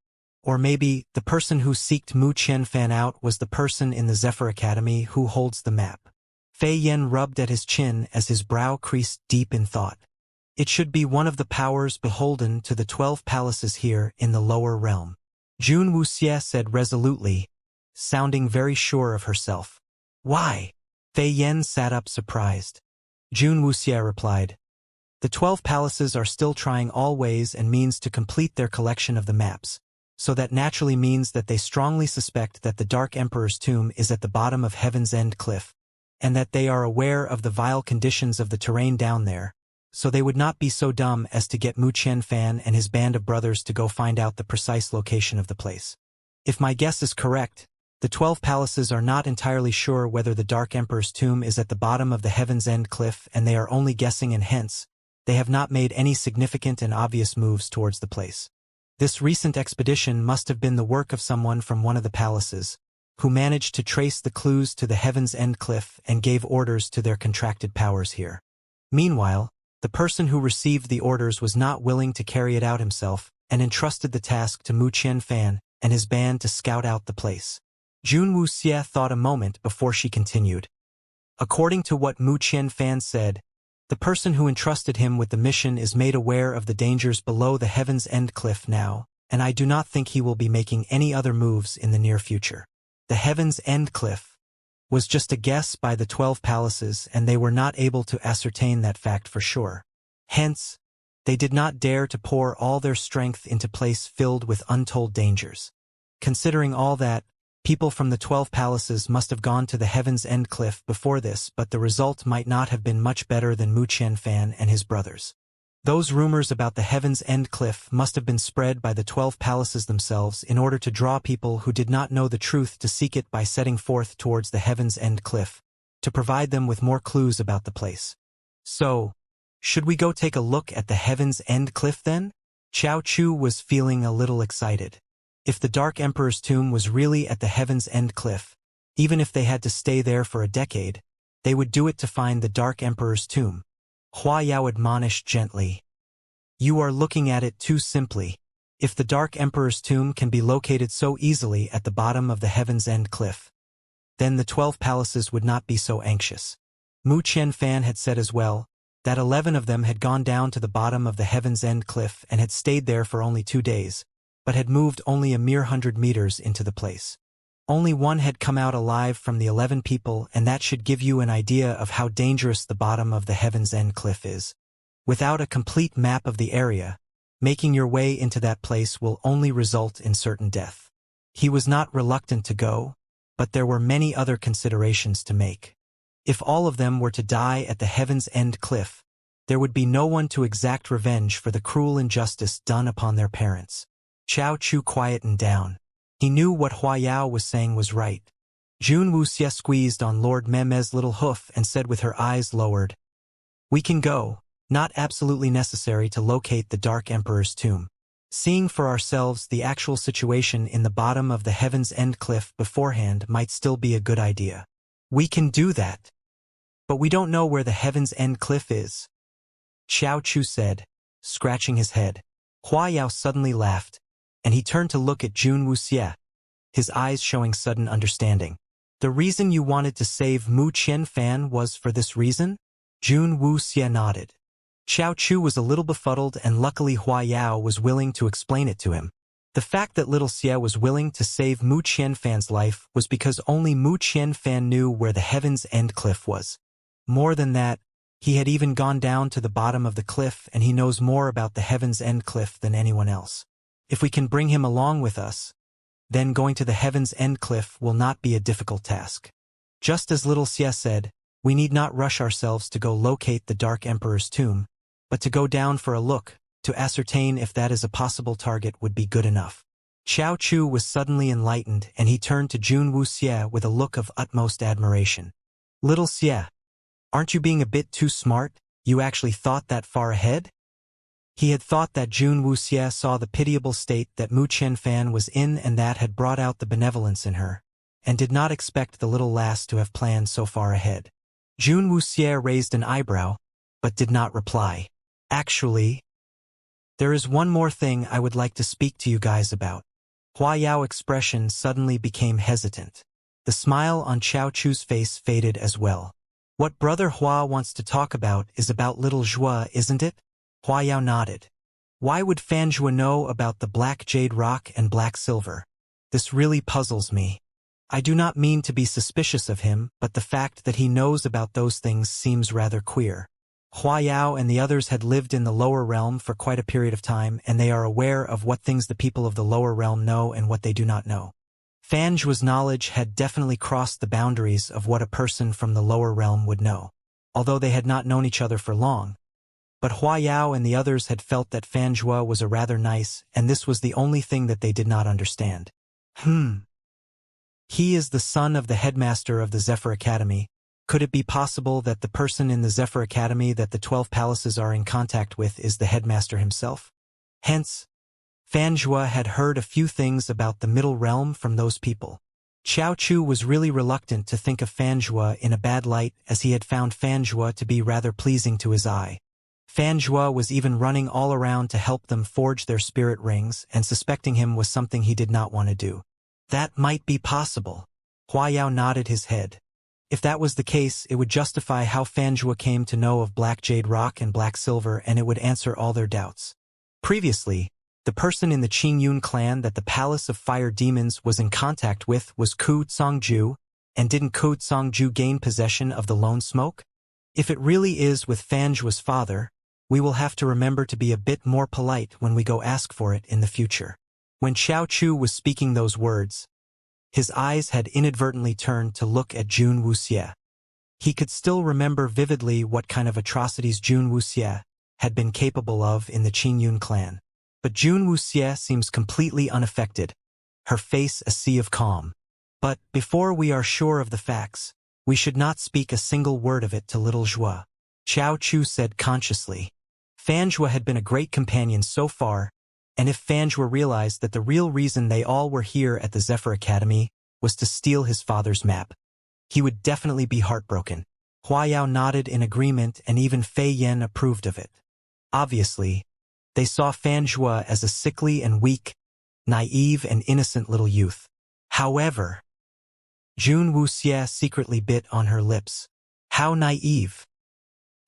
Or maybe the person who sought Mu Qianfan out was the person in the Zephyr Academy who holds the map. Fei Yen rubbed at his chin as his brow creased deep in thought. It should be one of the powers beholden to the 12 palaces here in the lower realm. Jun Wuxie said resolutely, sounding very sure of herself. Why? Fei Yen sat up surprised. Jun Wuxie replied, the 12 palaces are still trying all ways and means to complete their collection of the maps, so that naturally means that they strongly suspect that the Dark Emperor's tomb is at the bottom of Heaven's End Cliff, and that they are aware of the vile conditions of the terrain down there, so they would not be so dumb as to get Mu Qianfan and his band of brothers to go find out the precise location of the place. If my guess is correct, the 12 palaces are not entirely sure whether the Dark Emperor's tomb is at the bottom of the Heaven's End Cliff, and they are only guessing, and hence, they have not made any significant and obvious moves towards the place. This recent expedition must have been the work of someone from one of the palaces, who managed to trace the clues to the Heaven's End Cliff and gave orders to their contracted powers here. Meanwhile, the person who received the orders was not willing to carry it out himself and entrusted the task to Mu Qianfan and his band to scout out the place. Jun Wuxie thought a moment before she continued. According to what Mu Qianfan said, the person who entrusted him with the mission is made aware of the dangers below the Heaven's End Cliff now, and I do not think he will be making any other moves in the near future. The Heaven's End Cliff was just a guess by the 12 palaces, and they were not able to ascertain that fact for sure. Hence, they did not dare to pour all their strength into a place filled with untold dangers. Considering all that, people from the 12 palaces must have gone to the Heaven's End Cliff before this, but the result might not have been much better than Mu Qianfan and his brothers. Those rumors about the Heaven's End Cliff must have been spread by the 12 palaces themselves in order to draw people who did not know the truth to seek it by setting forth towards the Heaven's End Cliff, to provide them with more clues about the place. So, should we go take a look at the Heaven's End Cliff then? Xiao Chu was feeling a little excited. If the Dark Emperor's tomb was really at the Heaven's End Cliff, even if they had to stay there for a decade, they would do it to find the Dark Emperor's tomb. Hua Yao admonished gently. You are looking at it too simply. If the Dark Emperor's tomb can be located so easily at the bottom of the Heaven's End Cliff, then the 12 palaces would not be so anxious. Mu Qianfan had said as well, that 11 of them had gone down to the bottom of the Heaven's End Cliff and had stayed there for only 2 days, but had moved only a mere 100 meters into the place. Only one had come out alive from the 11 people, and that should give you an idea of how dangerous the bottom of the Heaven's End Cliff is. Without a complete map of the area, making your way into that place will only result in certain death. He was not reluctant to go, but there were many other considerations to make. If all of them were to die at the Heaven's End Cliff, there would be no one to exact revenge for the cruel injustice done upon their parents. Chao Chu quietened down. He knew what Hua Yao was saying was right. Jun Wuxia squeezed on Lord Meme's little hoof and said with her eyes lowered, "We can go, not absolutely necessary to locate the Dark Emperor's tomb. Seeing for ourselves the actual situation in the bottom of the Heaven's End cliff beforehand might still be a good idea." "We can do that. But we don't know where the Heaven's End cliff is," Xiao Chu said, scratching his head. Hua Yao suddenly laughed, and he turned to look at Jun Wuxia, his eyes showing sudden understanding. "The reason you wanted to save Mu Qianfan was for this reason?" Jun Wuxia nodded. Xiao Chu was a little befuddled, and luckily Hua Yao was willing to explain it to him. The fact that little Xia was willing to save Mu Qianfan's life was because only Mu Qianfan knew where the Heaven's End cliff was. More than that, he had even gone down to the bottom of the cliff, and he knows more about the Heaven's End cliff than anyone else. If we can bring him along with us, then going to the Heaven's End cliff will not be a difficult task. Just as little Xia said, we need not rush ourselves to go locate the Dark Emperor's tomb, but to go down for a look, to ascertain if that is a possible target would be good enough. Chao Chu was suddenly enlightened, and he turned to Jun Wuxia with a look of utmost admiration. "Little Xia, aren't you being a bit too smart? You actually thought that far ahead?" He had thought that Jun Wuxia saw the pitiable state that Mu Qianfan was in, and that had brought out the benevolence in her, and did not expect the little lass to have planned so far ahead. Jun Wuxia raised an eyebrow, but did not reply. "Actually, there is one more thing I would like to speak to you guys about." Hua Yao's expression suddenly became hesitant. The smile on Chao Chu's face faded as well. "What Brother Hua wants to talk about is about little Zhua, isn't it?" Hua Yao nodded. "Why would Fan Zhua know about the black jade rock and black silver? This really puzzles me. I do not mean to be suspicious of him, but the fact that he knows about those things seems rather queer." Hua Yao and the others had lived in the lower realm for quite a period of time, and they are aware of what things the people of the lower realm know and what they do not know. Fan Zhua's knowledge had definitely crossed the boundaries of what a person from the lower realm would know, although they had not known each other for long. But Hua Yao and the others had felt that Fan Zhua was a rather nice, and this was the only thing that they did not understand. He is the son of the headmaster of the Zephyr Academy. Could it be possible that the person in the Zephyr Academy that the 12 palaces are in contact with is the headmaster himself? Hence, Fan Zhua had heard a few things about the middle realm from those people. Chao Chu was really reluctant to think of Fan Zhua in a bad light, as he had found Fan Zhua to be rather pleasing to his eye. Fan Zhua was even running all around to help them forge their spirit rings, and suspecting him was something he did not want to do. That might be possible. Hua Yao nodded his head. If that was the case, it would justify how Fan Zhua came to know of black jade rock and black silver, and it would answer all their doubts. Previously, the person in the Qingyun clan that the Palace of Fire Demons was in contact with was Ku Tsongju, and didn't Ku Tsongju gain possession of the Lone Smoke? If it really is with Fan Zhua's father, we will have to remember to be a bit more polite when we go ask for it in the future. When Chao Chu was speaking those words, his eyes had inadvertently turned to look at Jun Wuxia. He could still remember vividly what kind of atrocities Jun Wuxia had been capable of in the Qingyun clan. But Jun Wuxia seems completely unaffected, her face a sea of calm. "But before we are sure of the facts, we should not speak a single word of it to little Zhua," Chao Chu said consciously. Fan Zhua had been a great companion so far, and if Fan Zhua realized that the real reason they all were here at the Zephyr Academy was to steal his father's map, he would definitely be heartbroken. Hua Yao nodded in agreement, and even Fei Yan approved of it. Obviously, they saw Fan Zhua as a sickly and weak, naive and innocent little youth. However, Jun Wuxia secretly bit on her lips. How naive!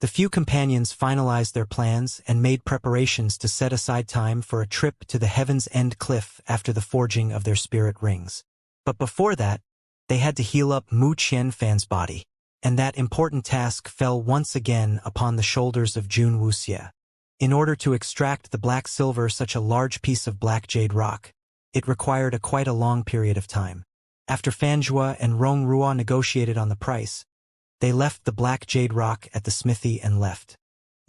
The few companions finalized their plans and made preparations to set aside time for a trip to the Heaven's End cliff after the forging of their spirit rings. But before that, they had to heal up Mu Qianfan's body, and that important task fell once again upon the shoulders of Jun Wuxia. In order to extract the black silver, such a large piece of black jade rock, it required quite a long period of time. After Fan Zhua and Rong Ruo negotiated on the price, they left the black jade rock at the smithy and left.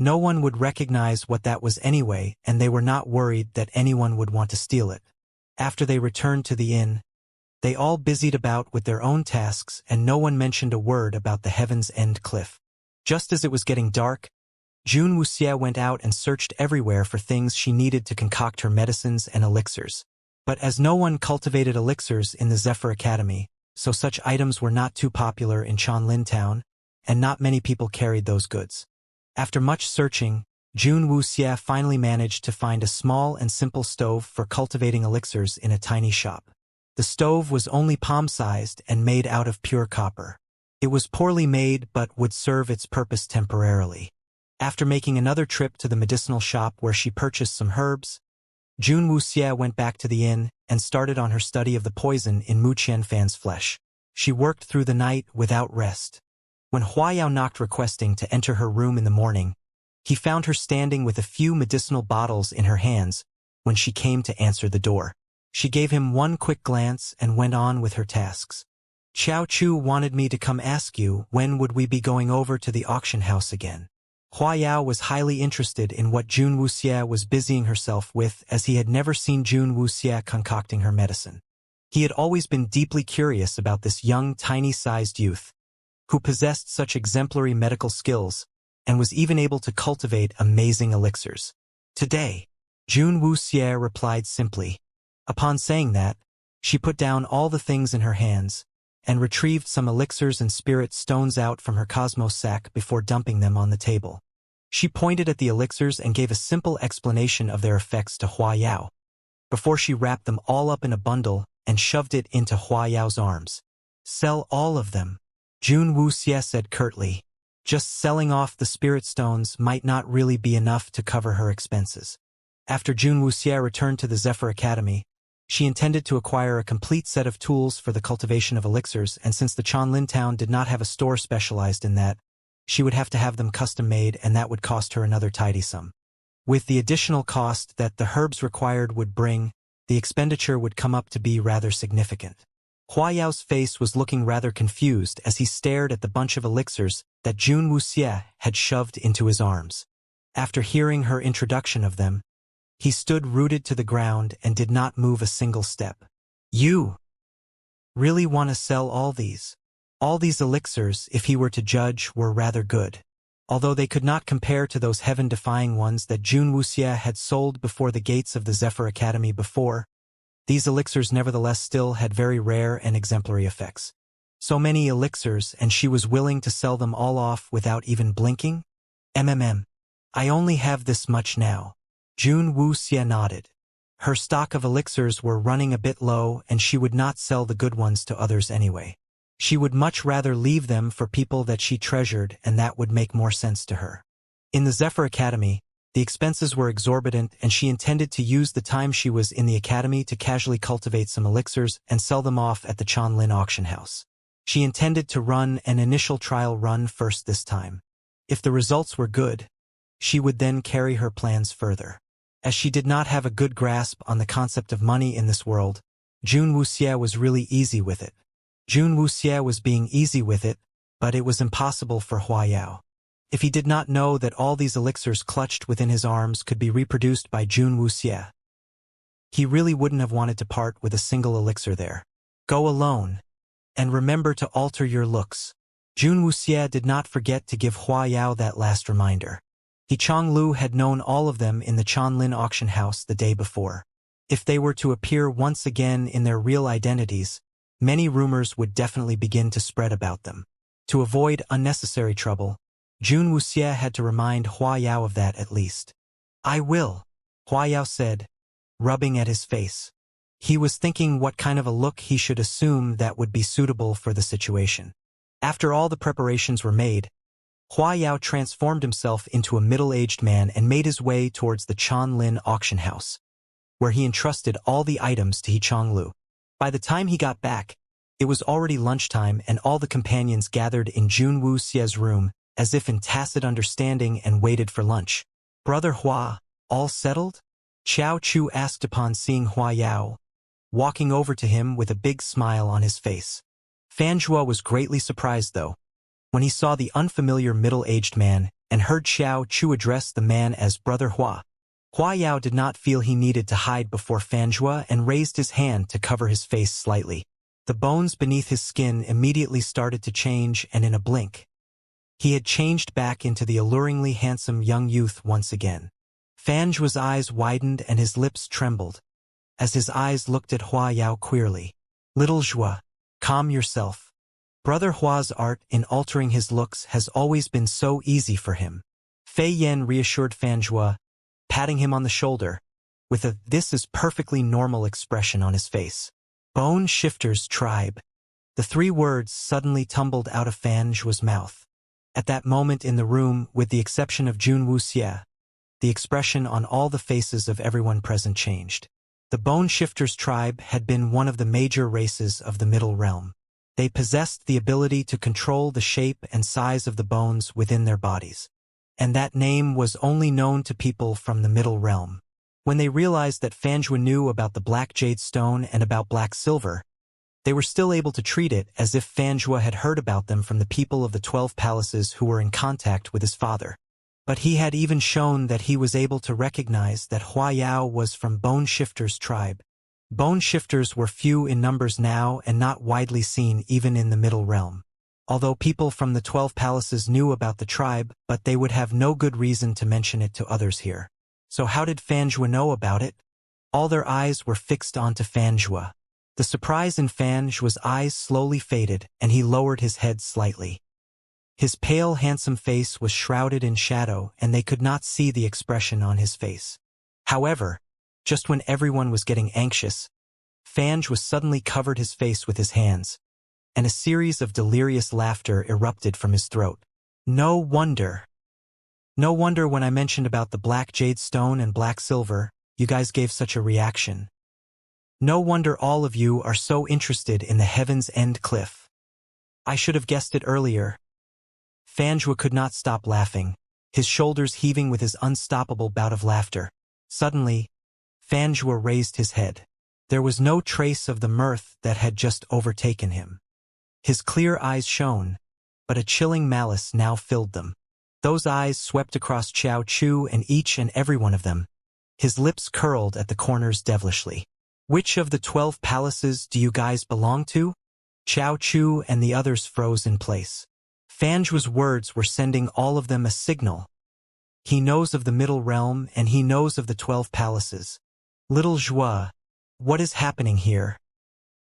No one would recognize what that was anyway, and they were not worried that anyone would want to steal it. After they returned to the inn, they all busied about with their own tasks, and no one mentioned a word about the Heaven's End cliff. Just as it was getting dark, June Wuxia went out and searched everywhere for things she needed to concoct her medicines and elixirs. But as no one cultivated elixirs in the Zephyr Academy, so such items were not too popular in Chanlin Town, and not many people carried those goods. After much searching, June Wuxia finally managed to find a small and simple stove for cultivating elixirs in a tiny shop. The stove was only palm-sized and made out of pure copper. It was poorly made but would serve its purpose temporarily. After making another trip to the medicinal shop where she purchased some herbs, June Wuxia went back to the inn and started on her study of the poison in Mu Qianfan's flesh. She worked through the night without rest. When Huayao knocked requesting to enter her room in the morning, he found her standing with a few medicinal bottles in her hands when she came to answer the door. She gave him one quick glance and went on with her tasks. Xiao Chu wanted me to come ask you when would we be going over to the auction house again. Huayao was highly interested in what June Wuxia was busying herself with, as he had never seen June Wuxia concocting her medicine. He had always been deeply curious about this young, tiny-sized youth, who possessed such exemplary medical skills and was even able to cultivate amazing elixirs. Today, June Wuxia replied simply. Upon saying that, she put down all the things in her hands and retrieved some elixirs and spirit stones out from her cosmos sack before dumping them on the table. She pointed at the elixirs and gave a simple explanation of their effects to Huayao, before she wrapped them all up in a bundle and shoved it into Huayao's arms. Sell all of them, June Wuxia said curtly. Just selling off the spirit stones might not really be enough to cover her expenses. After June Wuxia returned to the Zephyr Academy, she intended to acquire a complete set of tools for the cultivation of elixirs, and since the Chanlin town did not have a store specialized in that, she would have to have them custom-made, and that would cost her another tidy sum. With the additional cost that the herbs required would bring, the expenditure would come up to be rather significant. Huayao's face was looking rather confused as he stared at the bunch of elixirs that June Wuxia had shoved into his arms. After hearing her introduction of them, he stood rooted to the ground and did not move a single step. You really want to sell all these? All these elixirs, if he were to judge, were rather good. Although they could not compare to those heaven-defying ones that June Wuxia had sold before the gates of the Zephyr Academy before, these elixirs nevertheless still had very rare and exemplary effects. So many elixirs, and she was willing to sell them all off without even blinking? I only have this much now. June Wuxia nodded. Her stock of elixirs were running a bit low, and she would not sell the good ones to others anyway. She would much rather leave them for people that she treasured, and that would make more sense to her. In the Zephyr Academy, the expenses were exorbitant, and she intended to use the time she was in the academy to casually cultivate some elixirs and sell them off at the Chanlin auction house. She intended to run an initial trial run first this time. If the results were good, she would then carry her plans further. As she did not have a good grasp on the concept of money in this world, June Wuxia was really easy with it. June Wuxia was being easy with it, but it was impossible for Huayao. If he did not know that all these elixirs clutched within his arms could be reproduced by June Wuxia, he really wouldn't have wanted to part with a single elixir there. Go alone, and remember to alter your looks. June Wuxia did not forget to give Huayao that last reminder. He Chonglu had known all of them in the Chanlin auction house the day before. If they were to appear once again in their real identities, many rumors would definitely begin to spread about them. To avoid unnecessary trouble, June Wuxia had to remind Huayao of that at least. I will, Huayao said, rubbing at his face. He was thinking what kind of a look he should assume that would be suitable for the situation. After all the preparations were made, Huayao transformed himself into a middle-aged man and made his way towards the Chanlin auction house, where he entrusted all the items to He Chonglu. By the time he got back, it was already lunchtime, and all the companions gathered in June Wuxia's room as if in tacit understanding and waited for lunch. Brother Hua, all settled? Qiao Chu asked upon seeing Huayao, walking over to him with a big smile on his face. Fan Zhuo was greatly surprised though. When he saw the unfamiliar middle-aged man and heard Xiao Chu address the man as Brother Hua, Hua Yao did not feel he needed to hide before Fanjua and raised his hand to cover his face slightly. The bones beneath his skin immediately started to change, and in a blink, he had changed back into the alluringly handsome young youth once again. Fanjua's eyes widened and his lips trembled as his eyes looked at Hua Yao queerly. Little Jua, calm yourself. Brother Hua's art in altering his looks has always been so easy for him. Fei Yan reassured Fanjua, patting him on the shoulder, with a "this is perfectly normal" expression on his face. Bone Shifters Tribe. The 3 words suddenly tumbled out of Fanjua's mouth. At that moment in the room, with the exception of Jun Wuxie, the expression on all the faces of everyone present changed. The Bone Shifters tribe had been one of the major races of the Middle Realm. They possessed the ability to control the shape and size of the bones within their bodies. And that name was only known to people from the Middle Realm. When they realized that Fanjua knew about the Black Jade Stone and about Black Silver, they were still able to treat it as if Fanjua had heard about them from the people of the 12 palaces who were in contact with his father. But he had even shown that he was able to recognize that Hua Yao was from Bone Shifters tribe. Bone Shifters were few in numbers now and not widely seen even in the Middle Realm. Although people from the 12 palaces knew about the tribe, but they would have no good reason to mention it to others here. So how did Fanjua know about it? All their eyes were fixed onto Fanjua. The surprise in Fanjua's eyes slowly faded, and he lowered his head slightly. His pale, handsome face was shrouded in shadow, and they could not see the expression on his face. However, just when everyone was getting anxious, Fanjua suddenly covered his face with his hands, and a series of delirious laughter erupted from his throat. No wonder when I mentioned about the Black Jade Stone and Black Silver, you guys gave such a reaction. No wonder all of you are so interested in the Heaven's End cliff. I should have guessed it earlier. Fanjua could not stop laughing, his shoulders heaving with his unstoppable bout of laughter. Suddenly, Fanjua raised his head. There was no trace of the mirth that had just overtaken him. His clear eyes shone, but a chilling malice now filled them. Those eyes swept across Xiao Chu and each and every one of them. His lips curled at the corners devilishly. Which of the 12 palaces do you guys belong to? Xiao Chu and the others froze in place. Fanjua's words were sending all of them a signal. He knows of the Middle Realm and he knows of the 12 palaces. Little Jua, what is happening here?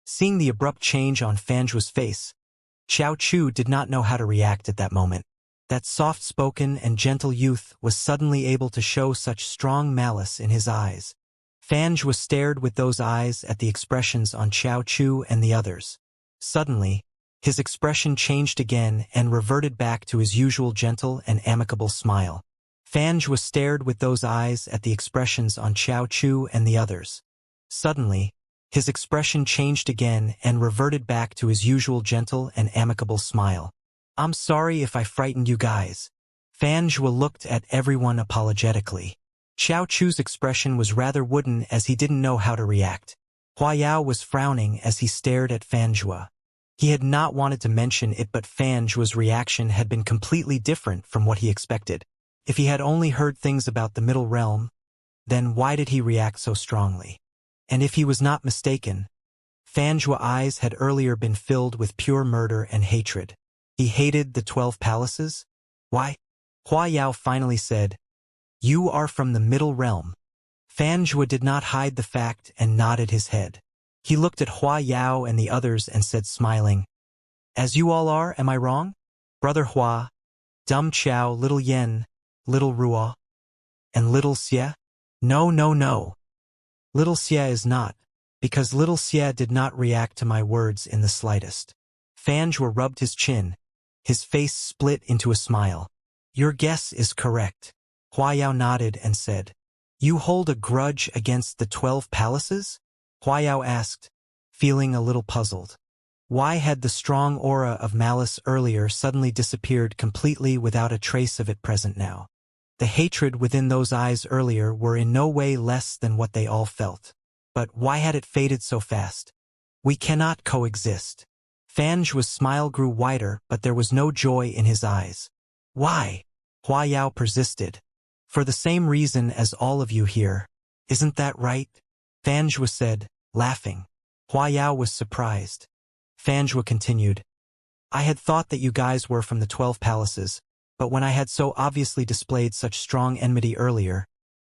Seeing the abrupt change on Fanjua's face, Xiao Chu did not know how to react at that moment. That soft-spoken and gentle youth was suddenly able to show such strong malice in his eyes. Fanjua stared with those eyes at the expressions on Xiao Chu and the others. Suddenly, his expression changed again and reverted back to his usual gentle and amicable smile. Fanjua stared with those eyes at the expressions on Xiao Chu and the others. Suddenly, his expression changed again and reverted back to his usual gentle and amicable smile. I'm sorry if I frightened you guys. Fanjua looked at everyone apologetically. Xiao Chu's expression was rather wooden as he didn't know how to react. Hua Yao was frowning as he stared at Fanjua. He had not wanted to mention it, but Fanjua's reaction had been completely different from what he expected. If he had only heard things about the Middle Realm, then why did he react so strongly? And if he was not mistaken, Fanjua's eyes had earlier been filled with pure murder and hatred. He hated the 12 palaces? Why? Hua Yao finally said, "You are from the Middle Realm." Fanjua did not hide the fact and nodded his head. He looked at Hua Yao and the others and said, smiling, "As you all are, am I wrong? Brother Hua, Dumb Chao, Little Yen, Little Ruo, and Little Xie? No, no, no. Little Xie is not, because Little Xie did not react to my words in the slightest." Fanjua rubbed his chin. His face split into a smile. "Your guess is correct." Hua Yao nodded and said, "You hold a grudge against the 12 palaces?" Hua Yao asked, feeling a little puzzled. Why had the strong aura of malice earlier suddenly disappeared completely without a trace of it present now? The hatred within those eyes earlier were in no way less than what they all felt. But why had it faded so fast? "We cannot coexist." Fan Zhu's smile grew wider, but there was no joy in his eyes. Why? Hua Yao persisted. For the same reason as all of you here. Isn't that right? Fan Zhu said, laughing. Hua Yao was surprised. Fan Zhu continued. I had thought that you guys were from the 12 palaces, but when I had so obviously displayed such strong enmity earlier,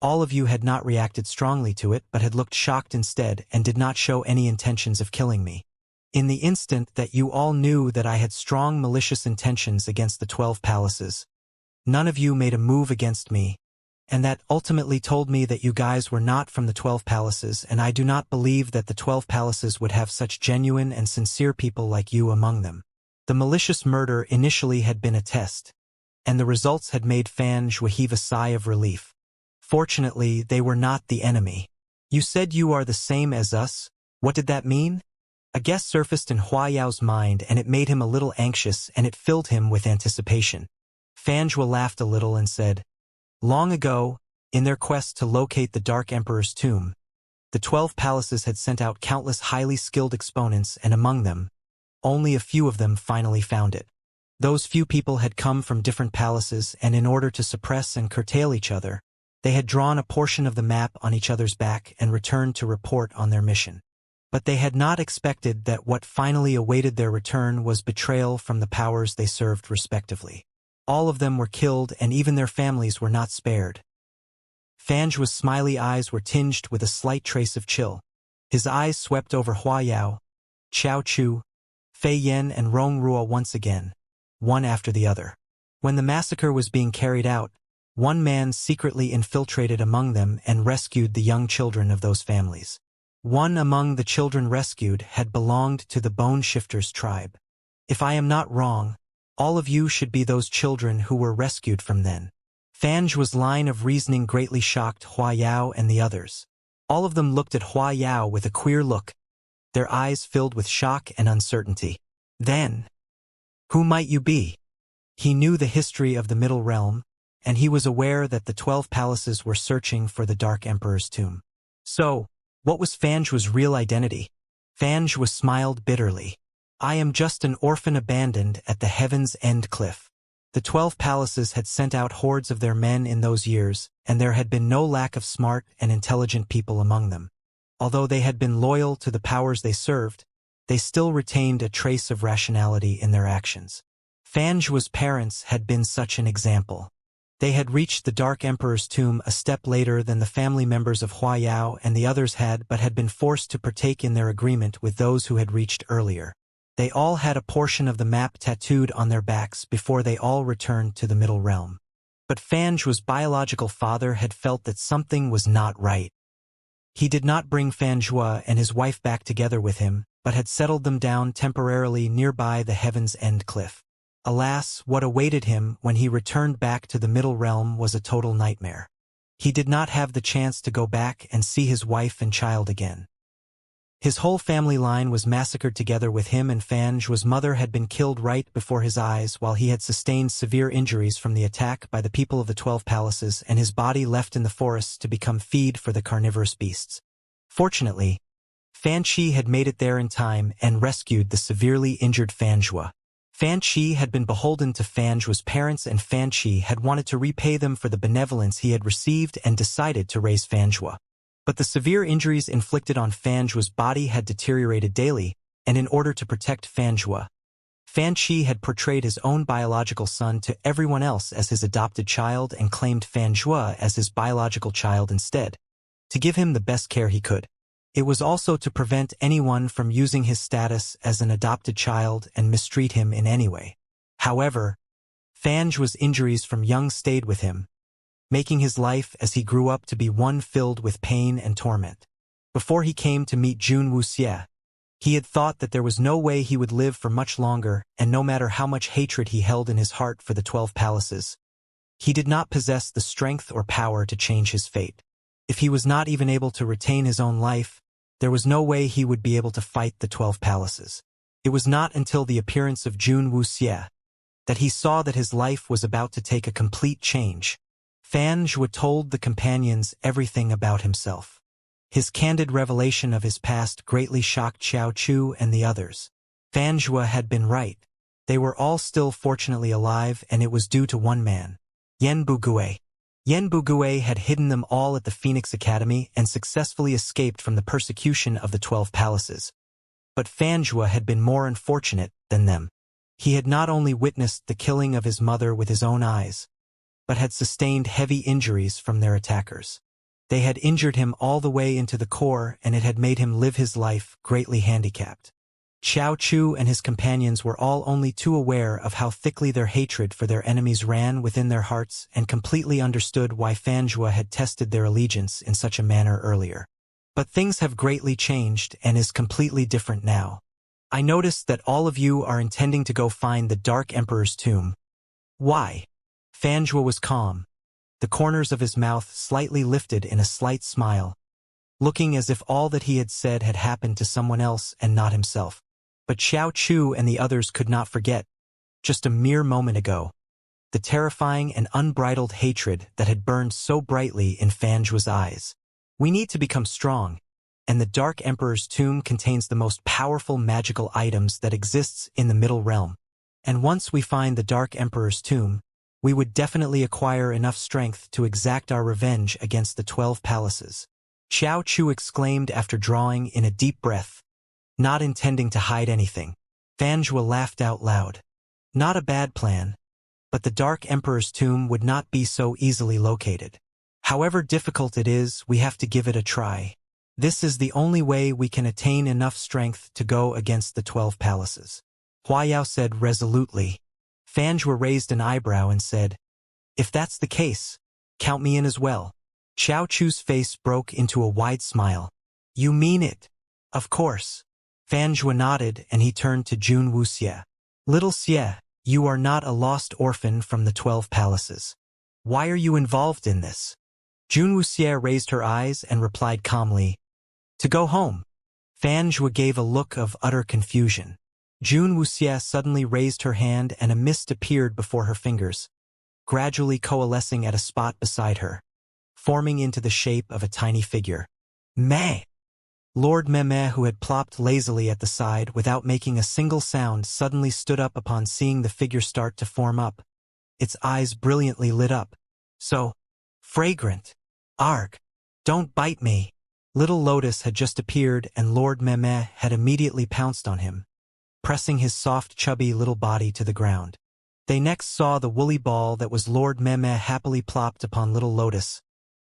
all of you had not reacted strongly to it but had looked shocked instead and did not show any intentions of killing me. In the instant that you all knew that I had strong malicious intentions against the 12 palaces, none of you made a move against me, and that ultimately told me that you guys were not from the 12 palaces, and I do not believe that the 12 palaces would have such genuine and sincere people like you among them. The malicious murder initially had been a test, and the results had made Fan Zhu heave a sigh of relief. Fortunately, they were not the enemy. You said you are the same as us? What did that mean? A guess surfaced in Hua Yao's mind, and it made him a little anxious, and it filled him with anticipation. Fan Zhu laughed a little and said, long ago, in their quest to locate the Dark Emperor's tomb, the 12 palaces had sent out countless highly skilled exponents, and among them, only a few of them finally found it. Those few people had come from different palaces, and in order to suppress and curtail each other, they had drawn a portion of the map on each other's back and returned to report on their mission. But they had not expected that what finally awaited their return was betrayal from the powers they served respectively. All of them were killed, and even their families were not spared. Fan Zhu's smiley eyes were tinged with a slight trace of chill. His eyes swept over Hua Yao, Xiao Chu, Fei Yan and Rong Ruo once again, one after the other. When the massacre was being carried out, one man secretly infiltrated among them and rescued the young children of those families. One among the children rescued had belonged to the Bone Shifters tribe. If I am not wrong, all of you should be those children who were rescued from then. Fan Zhu's line of reasoning greatly shocked Hua Yao and the others. All of them looked at Hua Yao with a queer look, their eyes filled with shock and uncertainty. Then, who might you be? He knew the history of the Middle Realm, and he was aware that the 12 palaces were searching for the Dark Emperor's tomb. So, what was Fan Zhu's real identity? Fan Zhu smiled bitterly. I am just an orphan abandoned at the Heaven's End cliff. The 12 palaces had sent out hordes of their men in those years, and there had been no lack of smart and intelligent people among them. Although they had been loyal to the powers they served, they still retained a trace of rationality in their actions. Fan Zhu's parents had been such an example. They had reached the Dark Emperor's tomb a step later than the family members of Hua Yao and the others had, but had been forced to partake in their agreement with those who had reached earlier. They all had a portion of the map tattooed on their backs before they all returned to the Middle Realm. But Fan Zhu's biological father had felt that something was not right. He did not bring Fan Zhu and his wife back together with him, but had settled them down temporarily nearby the Heaven's End cliff. Alas, what awaited him when he returned back to the Middle Realm was a total nightmare. He did not have the chance to go back and see his wife and child again. His whole family line was massacred together with him, and Fan Zhu's mother had been killed right before his eyes, while he had sustained severe injuries from the attack by the people of the 12 palaces, and his body left in the forests to become feed for the carnivorous beasts. Fortunately, Fan Qi had made it there in time and rescued the severely injured Fan Zhu. Fan Qi had been beholden to Fan Zhu's parents, and Fan Qi had wanted to repay them for the benevolence he had received and decided to raise Fan Zhu. But the severe injuries inflicted on Fan Zhu's body had deteriorated daily, and in order to protect Fan Zhu, Fan Qi had portrayed his own biological son to everyone else as his adopted child and claimed Fan Zhu as his biological child instead, to give him the best care he could. It was also to prevent anyone from using his status as an adopted child and mistreat him in any way. However, Fan Zhu's injuries from young stayed with him, making his life as he grew up to be one filled with pain and torment. Before he came to meet Jun Wuxie, he had thought that there was no way he would live for much longer, and no matter how much hatred he held in his heart for the 12 palaces, he did not possess the strength or power to change his fate. If he was not even able to retain his own life, there was no way he would be able to fight the 12 palaces. It was not until the appearance of Jun Wuxie that he saw that his life was about to take a complete change. Fan Zhu told the companions everything about himself. His candid revelation of his past greatly shocked Xiao Chu and the others. Fanjua had been right. They were all still fortunately alive, and it was due to one man, Yen Bugue. Yen Bugue had hidden them all at the Phoenix Academy and successfully escaped from the persecution of the 12 palaces. But Fanjua had been more unfortunate than them. He had not only witnessed the killing of his mother with his own eyes, but had sustained heavy injuries from their attackers. They had injured him all the way into the core, and it had made him live his life greatly handicapped. Xiao Chu and his companions were all only too aware of how thickly their hatred for their enemies ran within their hearts and completely understood why Fanjua had tested their allegiance in such a manner earlier. But things have greatly changed and is completely different now. I noticed that all of you are intending to go find the Dark Emperor's tomb. Why? Fanjua was calm, the corners of his mouth slightly lifted in a slight smile, looking as if all that he had said had happened to someone else and not himself. But Xiao Chu and the others could not forget, just a mere moment ago, the terrifying and unbridled hatred that had burned so brightly in Fanjua's eyes. We need to become strong, and the Dark Emperor's tomb contains the most powerful magical items that exists in the Middle Realm. And once we find the Dark Emperor's tomb, we would definitely acquire enough strength to exact our revenge against the 12 palaces. Xiao Chu exclaimed after drawing in a deep breath, not intending to hide anything. Fanjua laughed out loud. Not a bad plan, but the Dark Emperor's tomb would not be so easily located. However difficult it is, we have to give it a try. This is the only way we can attain enough strength to go against the 12 palaces. Hua Yao said resolutely. Fanjua raised an eyebrow and said, if that's the case, count me in as well. Xiao Chu's face broke into a wide smile. You mean it? Of course. Fanjua nodded and he turned to Jun Wuxie. Little Xie, you are not a lost orphan from the 12 palaces. Why are you involved in this? Jun Wuxie raised her eyes and replied calmly, to go home. Fanjua gave a look of utter confusion. Jun Wuxie suddenly raised her hand and a mist appeared before her fingers, gradually coalescing at a spot beside her, forming into the shape of a tiny figure. Meh! Lord Meme, who had plopped lazily at the side without making a single sound, suddenly stood up upon seeing the figure start to form up. Its eyes brilliantly lit up. So fragrant. Arg! Don't bite me. Little Lotus had just appeared and Lord Meme had immediately pounced on him, pressing his soft, chubby little body to the ground. They next saw the woolly ball that was Lord Meme happily plopped upon Little Lotus,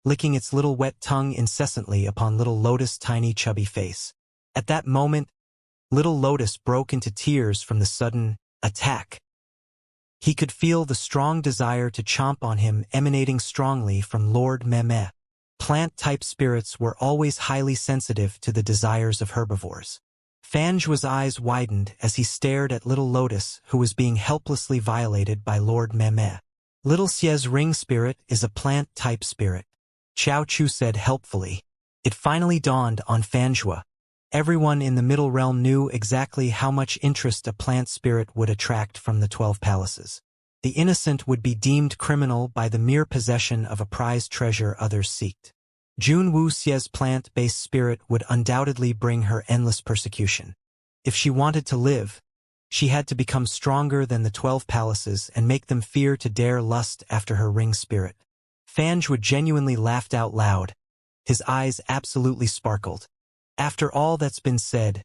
licking its little wet tongue incessantly upon Little Lotus' tiny chubby face. At that moment, Little Lotus broke into tears from the sudden attack. He could feel the strong desire to chomp on him emanating strongly from Lord Meme. Plant-type spirits were always highly sensitive to the desires of herbivores. Fanjua's eyes widened as he stared at Little Lotus, who was being helplessly violated by Lord Meme. Little Xie's ring spirit is a plant-type spirit, Xiao Chu said helpfully. It finally dawned on Fanjua. Everyone in the Middle Realm knew exactly how much interest a plant spirit would attract from the 12 palaces. The innocent would be deemed criminal by the mere possession of a prized treasure others seeked. Jun Wuxie's plant-based spirit would undoubtedly bring her endless persecution. If she wanted to live, she had to become stronger than the 12 palaces and make them fear to dare lust after her ring spirit. Fanjua genuinely laughed out loud. His eyes absolutely sparkled. After all that's been said,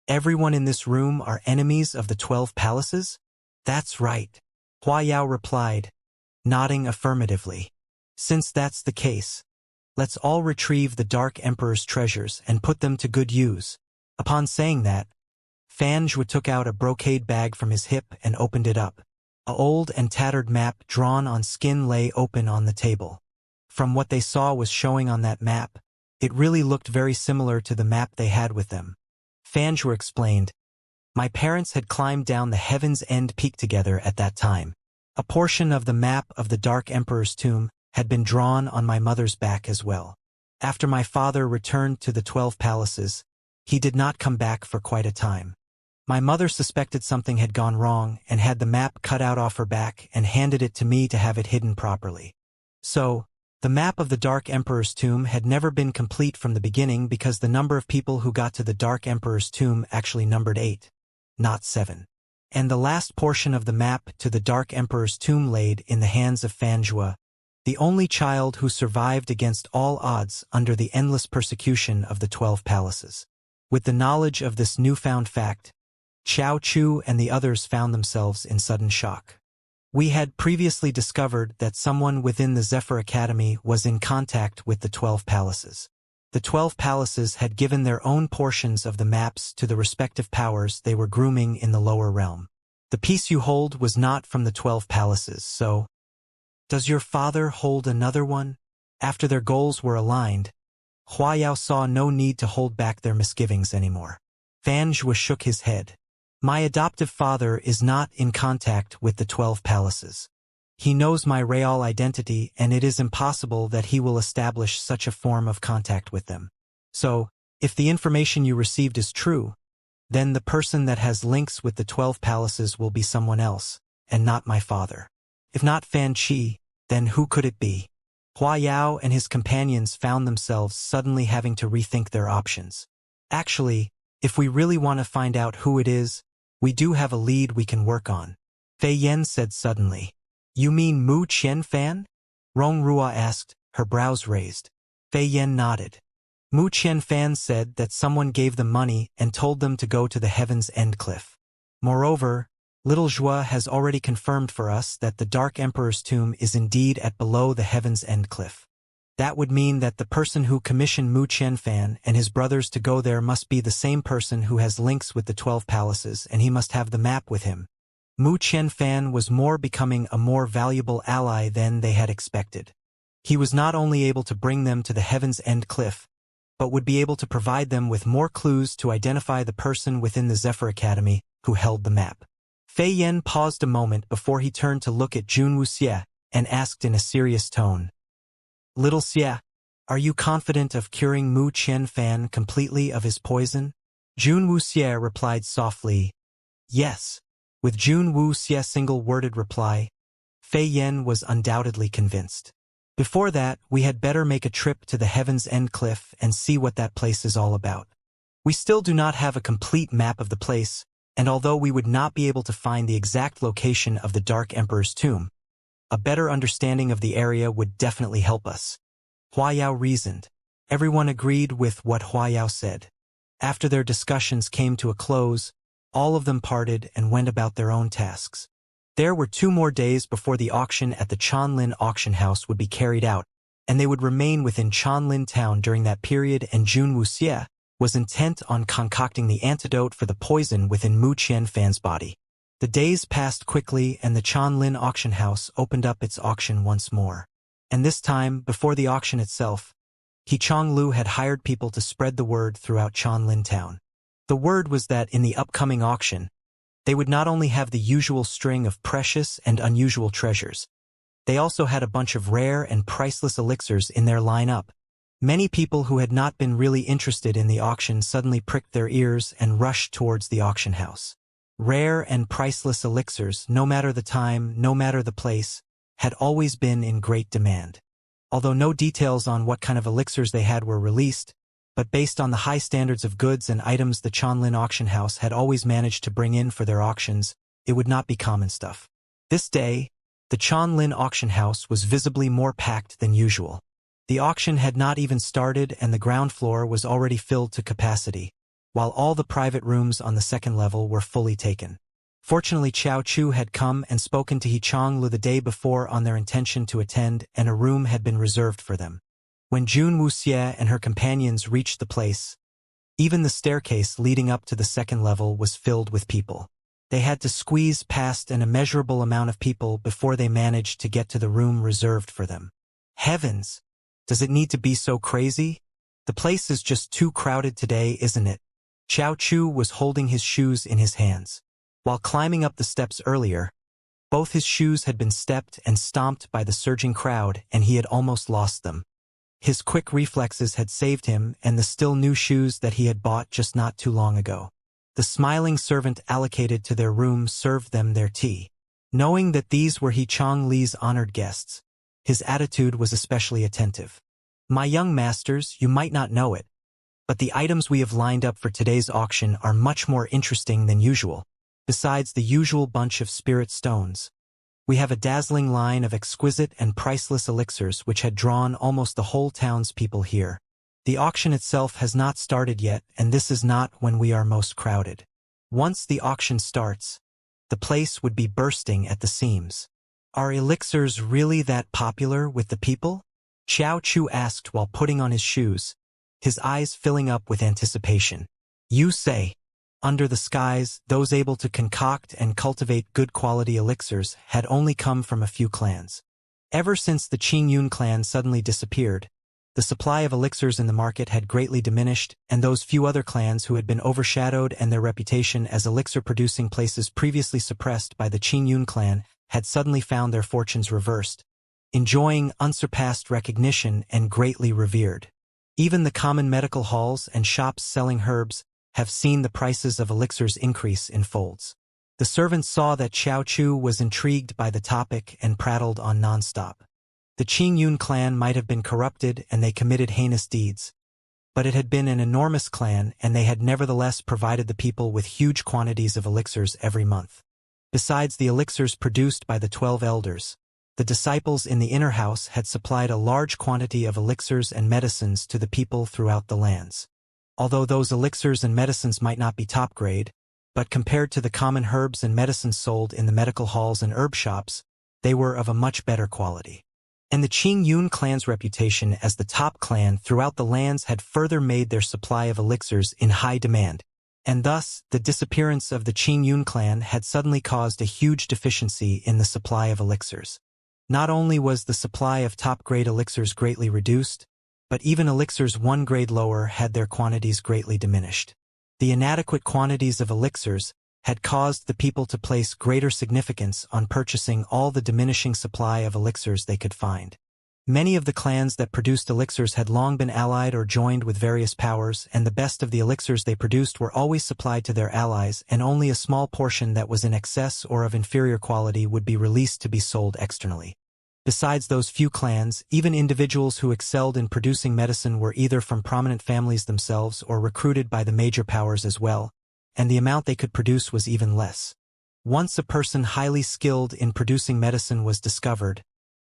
everyone in this room are enemies of the 12 palaces? That's right. Hua Yao replied, nodding affirmatively. Since that's the case, let's all retrieve the Dark Emperor's treasures and put them to good use. Upon saying that, Fanjua took out a brocade bag from his hip and opened it up. A old and tattered map drawn on skin lay open on the table. From what they saw was showing on that map, it really looked very similar to the map they had with them. Fanjua explained, my parents had climbed down the Heaven's End peak together at that time. A portion of the map of the Dark Emperor's tomb had been drawn on my mother's back as well. After my father returned to the 12 palaces, he did not come back for quite a time. My mother suspected something had gone wrong and had the map cut out off her back and handed it to me to have it hidden properly. So, the map of the Dark Emperor's tomb had never been complete from the beginning because the number of people who got to the Dark Emperor's tomb actually numbered 8. not 7. And the last portion of the map to the Dark Emperor's tomb laid in the hands of Fanjua, the only child who survived against all odds under the endless persecution of the 12 palaces. With the knowledge of this newfound fact, Xiao Chu and the others found themselves in sudden shock. We had previously discovered that someone within the Zephyr Academy was in contact with the 12 palaces. The 12 palaces had given their own portions of the maps to the respective powers they were grooming in the lower realm. The piece you hold was not from the 12 palaces, so... Does your father hold another one? After their goals were aligned, Hua Yao saw no need to hold back their misgivings anymore. Fanjua shook his head. My adoptive father is not in contact with the 12 palaces. He knows my real identity, and it is impossible that he will establish such a form of contact with them. So, if the information you received is true, then the person that has links with the 12 palaces will be someone else, and not my father. If not Fan Qi, then who could it be? Hua Yao and his companions found themselves suddenly having to rethink their options. Actually, if we really want to find out who it is, we do have a lead we can work on. Fei Yan said suddenly. You mean Mu Qian Fan? Rong Rua asked, her brows raised. Fei Yan nodded. Mu Qian Fan said that someone gave them money and told them to go to the Heaven's End Cliff. Moreover, Little Zhua has already confirmed for us that the Dark Emperor's tomb is indeed at below the Heaven's End Cliff. That would mean that the person who commissioned Mu Qianfan and his brothers to go there must be the same person who has links with the 12 palaces, and he must have the map with him. Mu Qianfan was becoming a more valuable ally than they had expected. He was not only able to bring them to the Heaven's End Cliff, but would be able to provide them with more clues to identify the person within the Zephyr Academy who held the map. Fei Yan paused a moment before he turned to look at Jun Wuxie and asked in a serious tone, Little Xie, are you confident of curing Mu Qianfan completely of his poison? Jun Wuxie replied softly, yes. With Jun Wuxie's single-worded reply, Fei Yan was undoubtedly convinced. Before that, we had better make a trip to the Heaven's End Cliff and see what that place is all about. We still do not have a complete map of the place, and although we would not be able to find the exact location of the Dark Emperor's tomb, a better understanding of the area would definitely help us. Hua Yao reasoned. Everyone agreed with what Hua Yao said. After their discussions came to a close, all of them parted and went about their own tasks. There were 2 more days before the auction at the Chanlin auction house would be carried out, and they would remain within Chanlin town during that period, and Jun Wuxie was intent on concocting the antidote for the poison within Mu Qianfan's body. The days passed quickly, and the Chanlin auction house opened up its auction once more. And this time, before the auction itself, He Chonglu had hired people to spread the word throughout Chanlin town. The word was that in the upcoming auction, they would not only have the usual string of precious and unusual treasures, they also had a bunch of rare and priceless elixirs in their lineup. Many people who had not been really interested in the auction suddenly pricked their ears and rushed towards the auction house. Rare and priceless elixirs, no matter the time, no matter the place, had always been in great demand. Although no details on what kind of elixirs they had were released, but based on the high standards of goods and items the Chanlin auction house had always managed to bring in for their auctions, it would not be common stuff. This day, the Chanlin auction house was visibly more packed than usual. The auction had not even started and the ground floor was already filled to capacity, while all the private rooms on the second level were fully taken. Fortunately, Xiao Chu had come and spoken to He Chonglu the day before on their intention to attend, and a room had been reserved for them. When Jun Wuxie and her companions reached the place, even the staircase leading up to the second level was filled with people. They had to squeeze past an immeasurable amount of people before they managed to get to the room reserved for them. Heavens! Does it need to be so crazy? The place is just too crowded today, isn't it? Xiao Chu was holding his shoes in his hands. While climbing up the steps earlier, both his shoes had been stepped and stomped by the surging crowd, and he had almost lost them. His quick reflexes had saved him, and the still new shoes that he had bought just not too long ago. The smiling servant allocated to their room served them their tea. Knowing that these were He Chongli's honored guests, his attitude was especially attentive. My young masters, you might not know it, But the items we have lined up for today's auction are much more interesting than usual. Besides the usual bunch of spirit stones, we have a dazzling line of exquisite and priceless elixirs which had drawn almost the whole townspeople here. The auction itself has not started yet, and this is not when we are most crowded. Once the auction starts, the place would be bursting at the seams. Are elixirs really that popular with the people? Xiao Chu asked while putting on his shoes, his eyes filling up with anticipation. You say, under the skies, those able to concoct and cultivate good quality elixirs had only come from a few clans. Ever since the Qingyun clan suddenly disappeared, the supply of elixirs in the market had greatly diminished, and those few other clans who had been overshadowed and their reputation as elixir-producing places previously suppressed by the Qingyun clan had suddenly found their fortunes reversed, enjoying unsurpassed recognition and greatly revered. Even the common medical halls and shops selling herbs have seen the prices of elixirs increase in folds. The servants saw that Xiao Chu was intrigued by the topic and prattled on nonstop. The Qingyun clan might have been corrupted and they committed heinous deeds, but it had been an enormous clan and they had nevertheless provided the people with huge quantities of elixirs every month. Besides the elixirs produced by the 12 elders, the disciples in the inner house had supplied a large quantity of elixirs and medicines to the people throughout the lands. Although those elixirs and medicines might not be top grade, but compared to the common herbs and medicines sold in the medical halls and herb shops, they were of a much better quality. And the Qingyun clan's reputation as the top clan throughout the lands had further made their supply of elixirs in high demand, and thus the disappearance of the Qingyun clan had suddenly caused a huge deficiency in the supply of elixirs. Not only was the supply of top-grade elixirs greatly reduced, but even elixirs one grade lower had their quantities greatly diminished. The inadequate quantities of elixirs had caused the people to place greater significance on purchasing all the diminishing supply of elixirs they could find. Many of the clans that produced elixirs had long been allied or joined with various powers, and the best of the elixirs they produced were always supplied to their allies, and only a small portion that was in excess or of inferior quality would be released to be sold externally. Besides those few clans, even individuals who excelled in producing medicine were either from prominent families themselves or recruited by the major powers as well, and the amount they could produce was even less. Once a person highly skilled in producing medicine was discovered,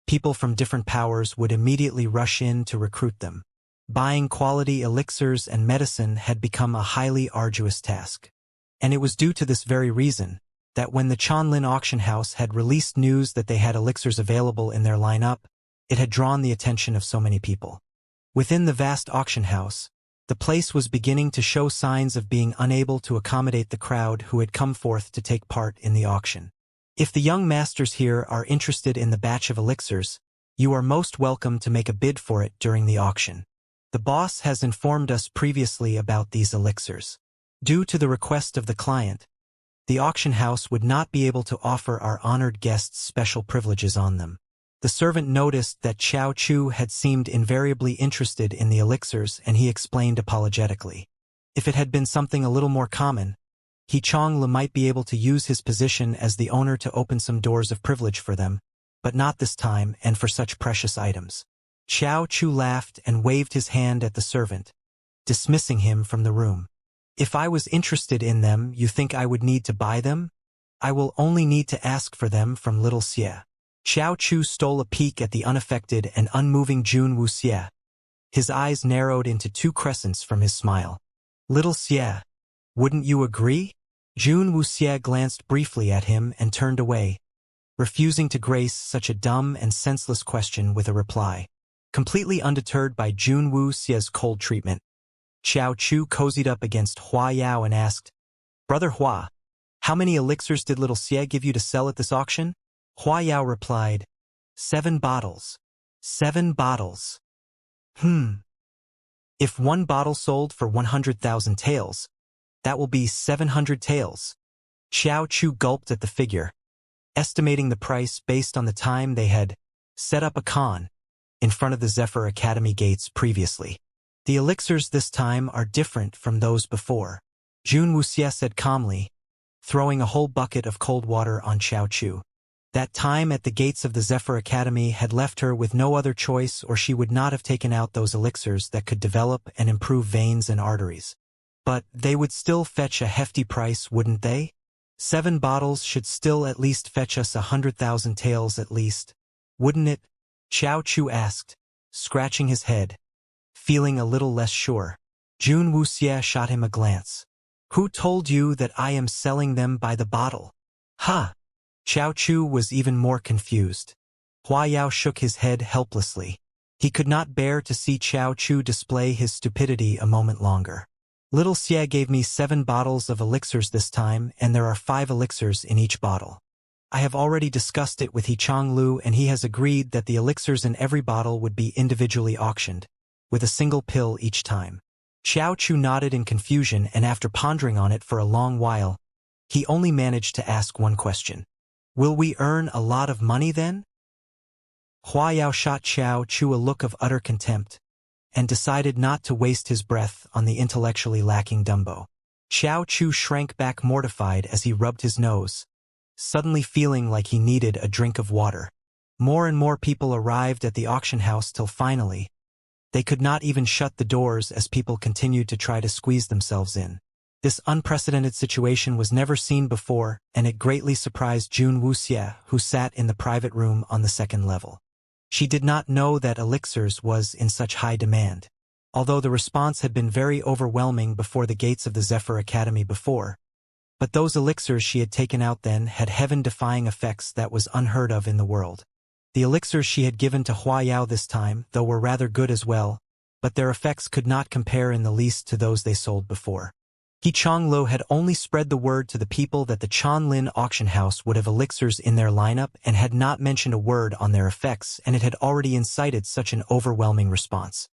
people from different powers would immediately rush in to recruit them. Buying quality elixirs and medicine had become a highly arduous task. And it was due to this very reason that when the Chanlin auction house had released news that they had elixirs available in their lineup, it had drawn the attention of so many people. Within the vast auction house, the place was beginning to show signs of being unable to accommodate the crowd who had come forth to take part in the auction. If the young masters here are interested in the batch of elixirs, you are most welcome to make a bid for it during the auction. The boss has informed us previously about these elixirs. Due to the request of the client, the auction house would not be able to offer our honored guests special privileges on them. The servant noticed that Xiao Chu had seemed invariably interested in the elixirs, and he explained apologetically. If it had been something a little more common, He Chong-le might be able to use his position as the owner to open some doors of privilege for them, but not this time and for such precious items. Xiao Chu laughed and waved his hand at the servant, dismissing him from the room. If I was interested in them, you think I would need to buy them? I will only need to ask for them from little Xie. Xiao Chu stole a peek at the unaffected and unmoving Jun Wuxie. His eyes narrowed into two crescents from his smile. Little Xie, wouldn't you agree? Jun Wuxie glanced briefly at him and turned away, refusing to grace such a dumb and senseless question with a reply. Completely undeterred by Jun Wuxie's cold treatment, Xiao Chu cozied up against Hua Yao and asked, Brother Hua, how many elixirs did little Xie give you to sell at this auction? Hua Yao replied, 7 bottles. 7 bottles. If one bottle sold for 100,000 taels, that will be 700 taels. Xiao Chu gulped at the figure, estimating the price based on the time they had set up a con in front of the Zephyr Academy gates previously. The elixirs this time are different from those before, Jun Wuxie said calmly, throwing a whole bucket of cold water on Xiao Chu. That time at the gates of the Zephyr Academy had left her with no other choice, or she would not have taken out those elixirs that could develop and improve veins and arteries. But they would still fetch a hefty price, wouldn't they? 7 bottles should still at least fetch us 100,000 taels at least, wouldn't it? Xiao Chu asked, scratching his head, feeling a little less sure. Jun Wuxie shot him a glance. Who told you that I am selling them by the bottle? Ha! Xiao Chu was even more confused. Hua Yao shook his head helplessly. He could not bear to see Xiao Chu display his stupidity a moment longer. Little Xie gave me 7 bottles of elixirs this time, and there are 5 elixirs in each bottle. I have already discussed it with He Changlu, and he has agreed that the elixirs in every bottle would be individually auctioned, with a single pill each time. Xiao Chu nodded in confusion, and after pondering on it for a long while, he only managed to ask one question. Will we earn a lot of money then? Hua Yao shot Xiao Chu a look of utter contempt, and decided not to waste his breath on the intellectually lacking Dumbo. Xiao Chu shrank back mortified as he rubbed his nose, suddenly feeling like he needed a drink of water. More and more people arrived at the auction house till finally, they could not even shut the doors as people continued to try to squeeze themselves in. This unprecedented situation was never seen before, and it greatly surprised Jun Wuxie, who sat in the private room on the 2nd level. She did not know that elixirs was in such high demand. Although the response had been very overwhelming before the gates of the Zephyr Academy before, but those elixirs she had taken out then had heaven-defying effects that was unheard of in the world. The elixirs she had given to Hua Yao this time, though were rather good as well, but their effects could not compare in the least to those they sold before. He Changlo had only spread the word to the people that the Chanlin auction house would have elixirs in their lineup and had not mentioned a word on their effects, and it had already incited such an overwhelming response.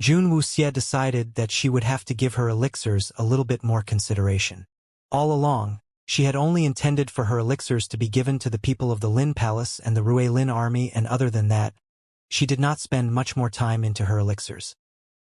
Jun Wuxie decided that she would have to give her elixirs a little bit more consideration. All along, she had only intended for her elixirs to be given to the people of the Lin Palace and the Rui Lin army, and other than that, she did not spend much more time into her elixirs.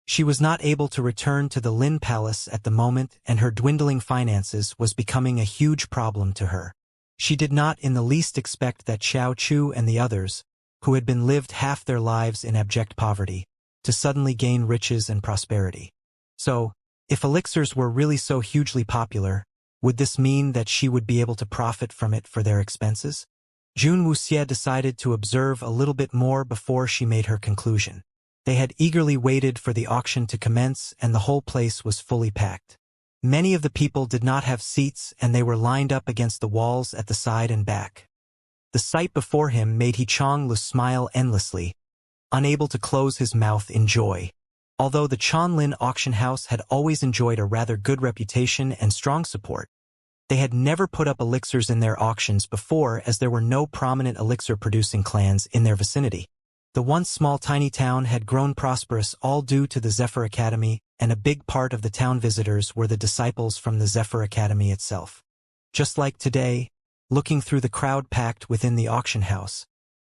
She was not able to return to the Lin Palace at the moment, and her dwindling finances was becoming a huge problem to her. She did not in the least expect that Xiao Chu and the others, who had been lived half their lives in abject poverty, to suddenly gain riches and prosperity. So, if elixirs were really so hugely popular, would this mean that she would be able to profit from it for their expenses? Jun Wuxie decided to observe a little bit more before she made her conclusion. They had eagerly waited for the auction to commence, and the whole place was fully packed. Many of the people did not have seats, and they were lined up against the walls at the side and back. The sight before him made He Changlu smile endlessly, unable to close his mouth in joy. Although the Chanlin auction house had always enjoyed a rather good reputation and strong support, they had never put up elixirs in their auctions before, as there were no prominent elixir-producing clans in their vicinity. The once small tiny town had grown prosperous all due to the Zephyr Academy, and a big part of the town visitors were the disciples from the Zephyr Academy itself. Just like today, looking through the crowd packed within the auction house,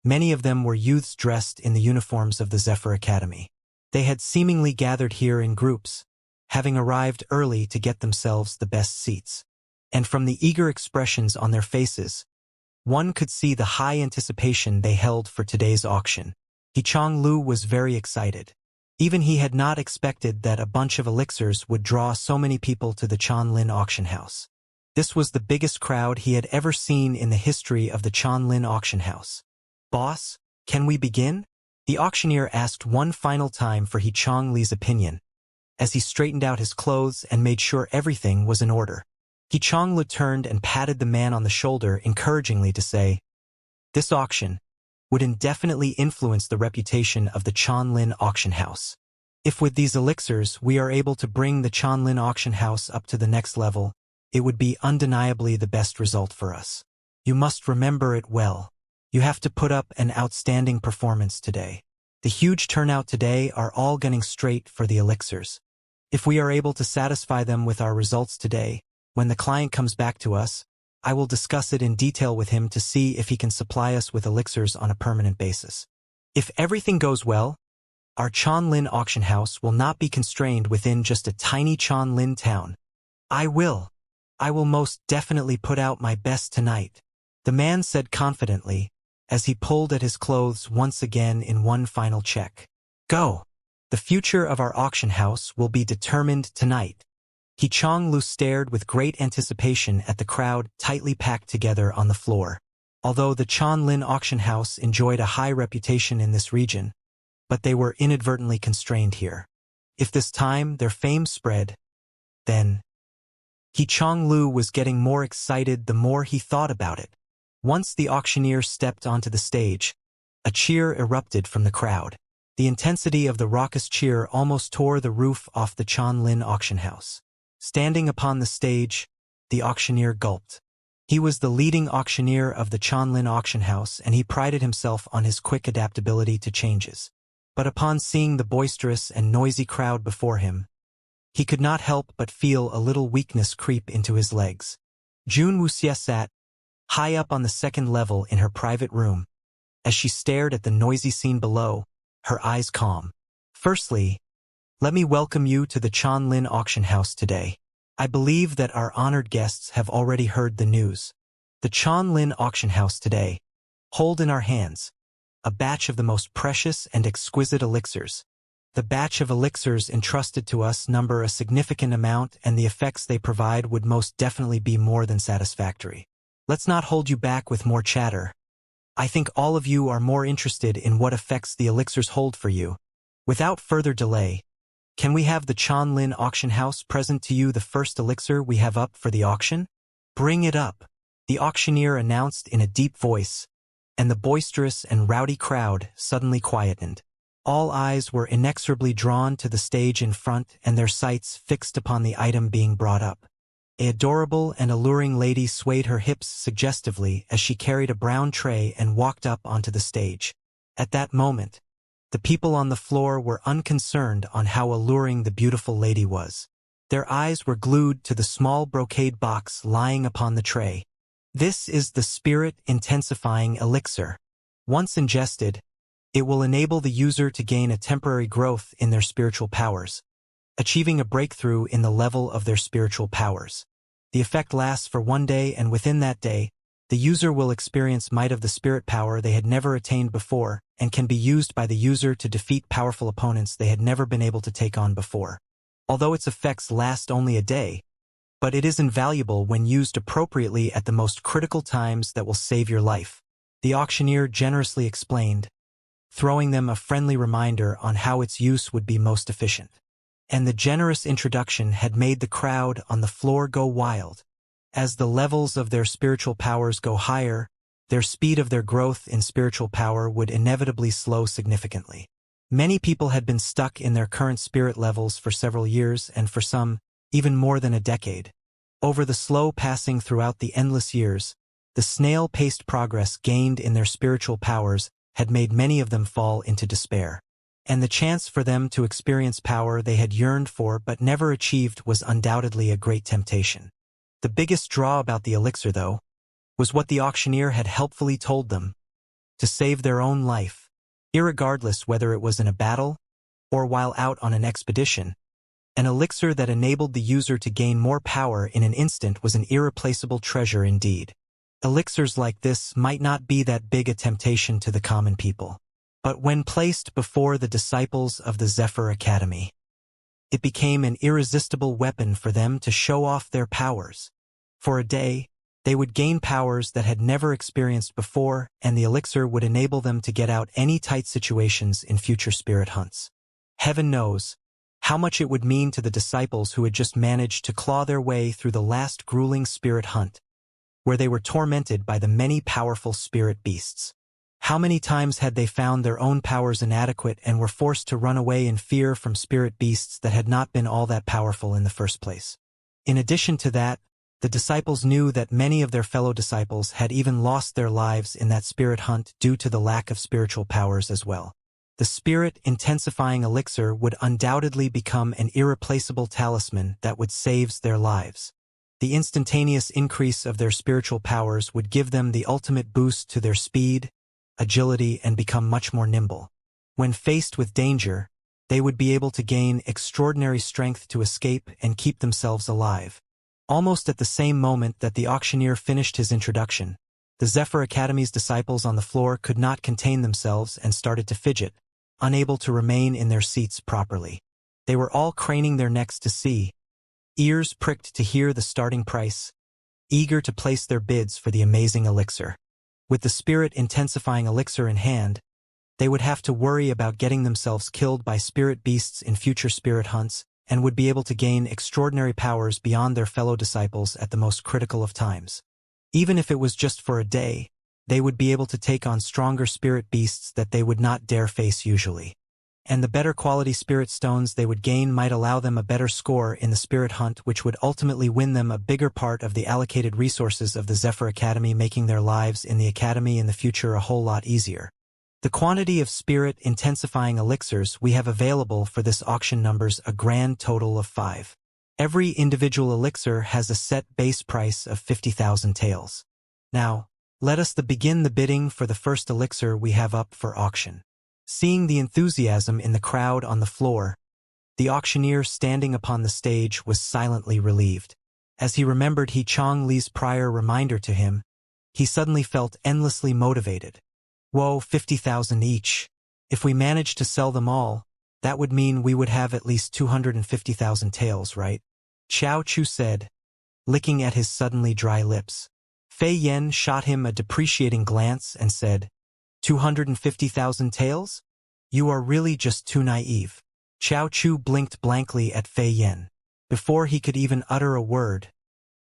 many of them were youths dressed in the uniforms of the Zephyr Academy. They had seemingly gathered here in groups, having arrived early to get themselves the best seats. And from the eager expressions on their faces, one could see the high anticipation they held for today's auction. He Changlu was very excited. Even he had not expected that a bunch of elixirs would draw so many people to the Chanlin auction house. This was the biggest crowd he had ever seen in the history of the Chanlin auction house. "Boss, can we begin?" The auctioneer asked one final time for He Changli's opinion, as he straightened out his clothes and made sure everything was in order. He Changlu turned and patted the man on the shoulder encouragingly to say, "This auction would indefinitely influence the reputation of the Chanlin auction house. If with these elixirs we are able to bring the Chanlin auction house up to the next level, it would be undeniably the best result for us. You must remember it well. You have to put up an outstanding performance today. The huge turnout today are all gunning straight for the elixirs. If we are able to satisfy them with our results today, when the client comes back to us, I will discuss it in detail with him to see if he can supply us with elixirs on a permanent basis. If everything goes well, our Chanlin auction house will not be constrained within just a tiny Chanlin town. I will most definitely put out my best tonight." the man said confidently, as he pulled at his clothes once again in one final check. Go! The future of our auction house will be determined tonight. He Chong-Lu stared with great anticipation at the crowd tightly packed together on the floor. Although the Chanlin auction house enjoyed a high reputation in this region, but they were inadvertently constrained here. If this time their fame spread, then He Chong-Lu was getting more excited the more he thought about it. Once the auctioneer stepped onto the stage, a cheer erupted from the crowd. The intensity of the raucous cheer almost tore the roof off the Chanlin auction house. Standing upon the stage, the auctioneer gulped. He was the leading auctioneer of the Chanlin auction house, and he prided himself on his quick adaptability to changes. But upon seeing the boisterous and noisy crowd before him, he could not help but feel a little weakness creep into his legs. Jun Wuxia sat high up on the second level in her private room. As she stared at the noisy scene below, her eyes calm. Firstly, let me welcome you to the Chanlin auction house today. I believe that our honored guests have already heard the news. The Chanlin auction house today hold in our hands a batch of the most precious and exquisite elixirs. The batch of elixirs entrusted to us number a significant amount, and the effects they provide would most definitely be more than satisfactory. Let's not hold you back with more chatter. I think all of you are more interested in what effects the elixirs hold for you. Without further delay, can we have the Chanlin auction house present to you the first elixir we have up for the auction? Bring it up, the auctioneer announced in a deep voice, and the boisterous and rowdy crowd suddenly quietened. All eyes were inexorably drawn to the stage in front and their sights fixed upon the item being brought up. An adorable and alluring lady swayed her hips suggestively as she carried a brown tray and walked up onto the stage. At that moment, the people on the floor were unconcerned on how alluring the beautiful lady was. Their eyes were glued to the small brocade box lying upon the tray. This is the spirit-intensifying elixir. Once ingested, it will enable the user to gain a temporary growth in their spiritual powers, achieving a breakthrough in the level of their spiritual powers. The effect lasts for 1 day, and within that day, the user will experience might of the spirit power they had never attained before, and can be used by the user to defeat powerful opponents they had never been able to take on before. Although its effects last only a day, but it is invaluable when used appropriately at the most critical times that will save your life, the auctioneer generously explained, throwing them a friendly reminder on how its use would be most efficient. And the generous introduction had made the crowd on the floor go wild. As the levels of their spiritual powers go higher, their speed of their growth in spiritual power would inevitably slow significantly. Many people had been stuck in their current spirit levels for several years, and for some, even more than a decade. Over the slow passing throughout the endless years, the snail-paced progress gained in their spiritual powers had made many of them fall into despair. And the chance for them to experience power they had yearned for but never achieved was undoubtedly a great temptation. The biggest draw about the elixir, though, was what the auctioneer had helpfully told them: to save their own life. Irregardless whether it was in a battle or while out on an expedition, an elixir that enabled the user to gain more power in an instant was an irreplaceable treasure indeed. Elixirs like this might not be that big a temptation to the common people, but when placed before the disciples of the Zephyr Academy, it became an irresistible weapon for them to show off their powers. For a day, they would gain powers that had never experienced before, and the elixir would enable them to get out any tight situations in future spirit hunts. Heaven knows how much it would mean to the disciples who had just managed to claw their way through the last grueling spirit hunt, where they were tormented by the many powerful spirit beasts. How many times had they found their own powers inadequate and were forced to run away in fear from spirit beasts that had not been all that powerful in the first place? In addition to that, the disciples knew that many of their fellow disciples had even lost their lives in that spirit hunt due to the lack of spiritual powers as well. The spirit-intensifying elixir would undoubtedly become an irreplaceable talisman that would save their lives. The instantaneous increase of their spiritual powers would give them the ultimate boost to their speed, agility, and become much more nimble. When faced with danger, they would be able to gain extraordinary strength to escape and keep themselves alive. Almost at the same moment that the auctioneer finished his introduction, The Zephyr Academy's disciples on the floor could not contain themselves and started to fidget, unable to remain in their seats properly. They were all craning their necks to see, ears pricked to hear the starting price, eager to place their bids for the amazing elixir. With the spirit-intensifying elixir in hand, they would have to worry about getting themselves killed by spirit beasts in future spirit hunts and would be able to gain extraordinary powers beyond their fellow disciples at the most critical of times. Even if it was just for a day, they would be able to take on stronger spirit beasts that they would not dare face usually. And the better quality spirit stones they would gain might allow them a better score in the spirit hunt, which would ultimately win them a bigger part of the allocated resources of the Zephyr Academy, making their lives in the Academy in the future a whole lot easier. The quantity of spirit-intensifying elixirs we have available for this auction numbers a grand total of 5. Every individual elixir has a set base price of 50,000 taels. Now, let us begin the bidding for the first elixir we have up for auction. Seeing the enthusiasm in the crowd on the floor, the auctioneer standing upon the stage was silently relieved. As he remembered He Chong Li's prior reminder to him, he suddenly felt endlessly motivated. Whoa, 50,000 each. If we managed to sell them all, that would mean we would have at least 250,000 taels, right? Xiao Chu said, licking at his suddenly dry lips. Fei Yen shot him a depreciating glance and said, 250,000 taels? You are really just too naive. Xiao Chu blinked blankly at Fei Yen. Before he could even utter a word,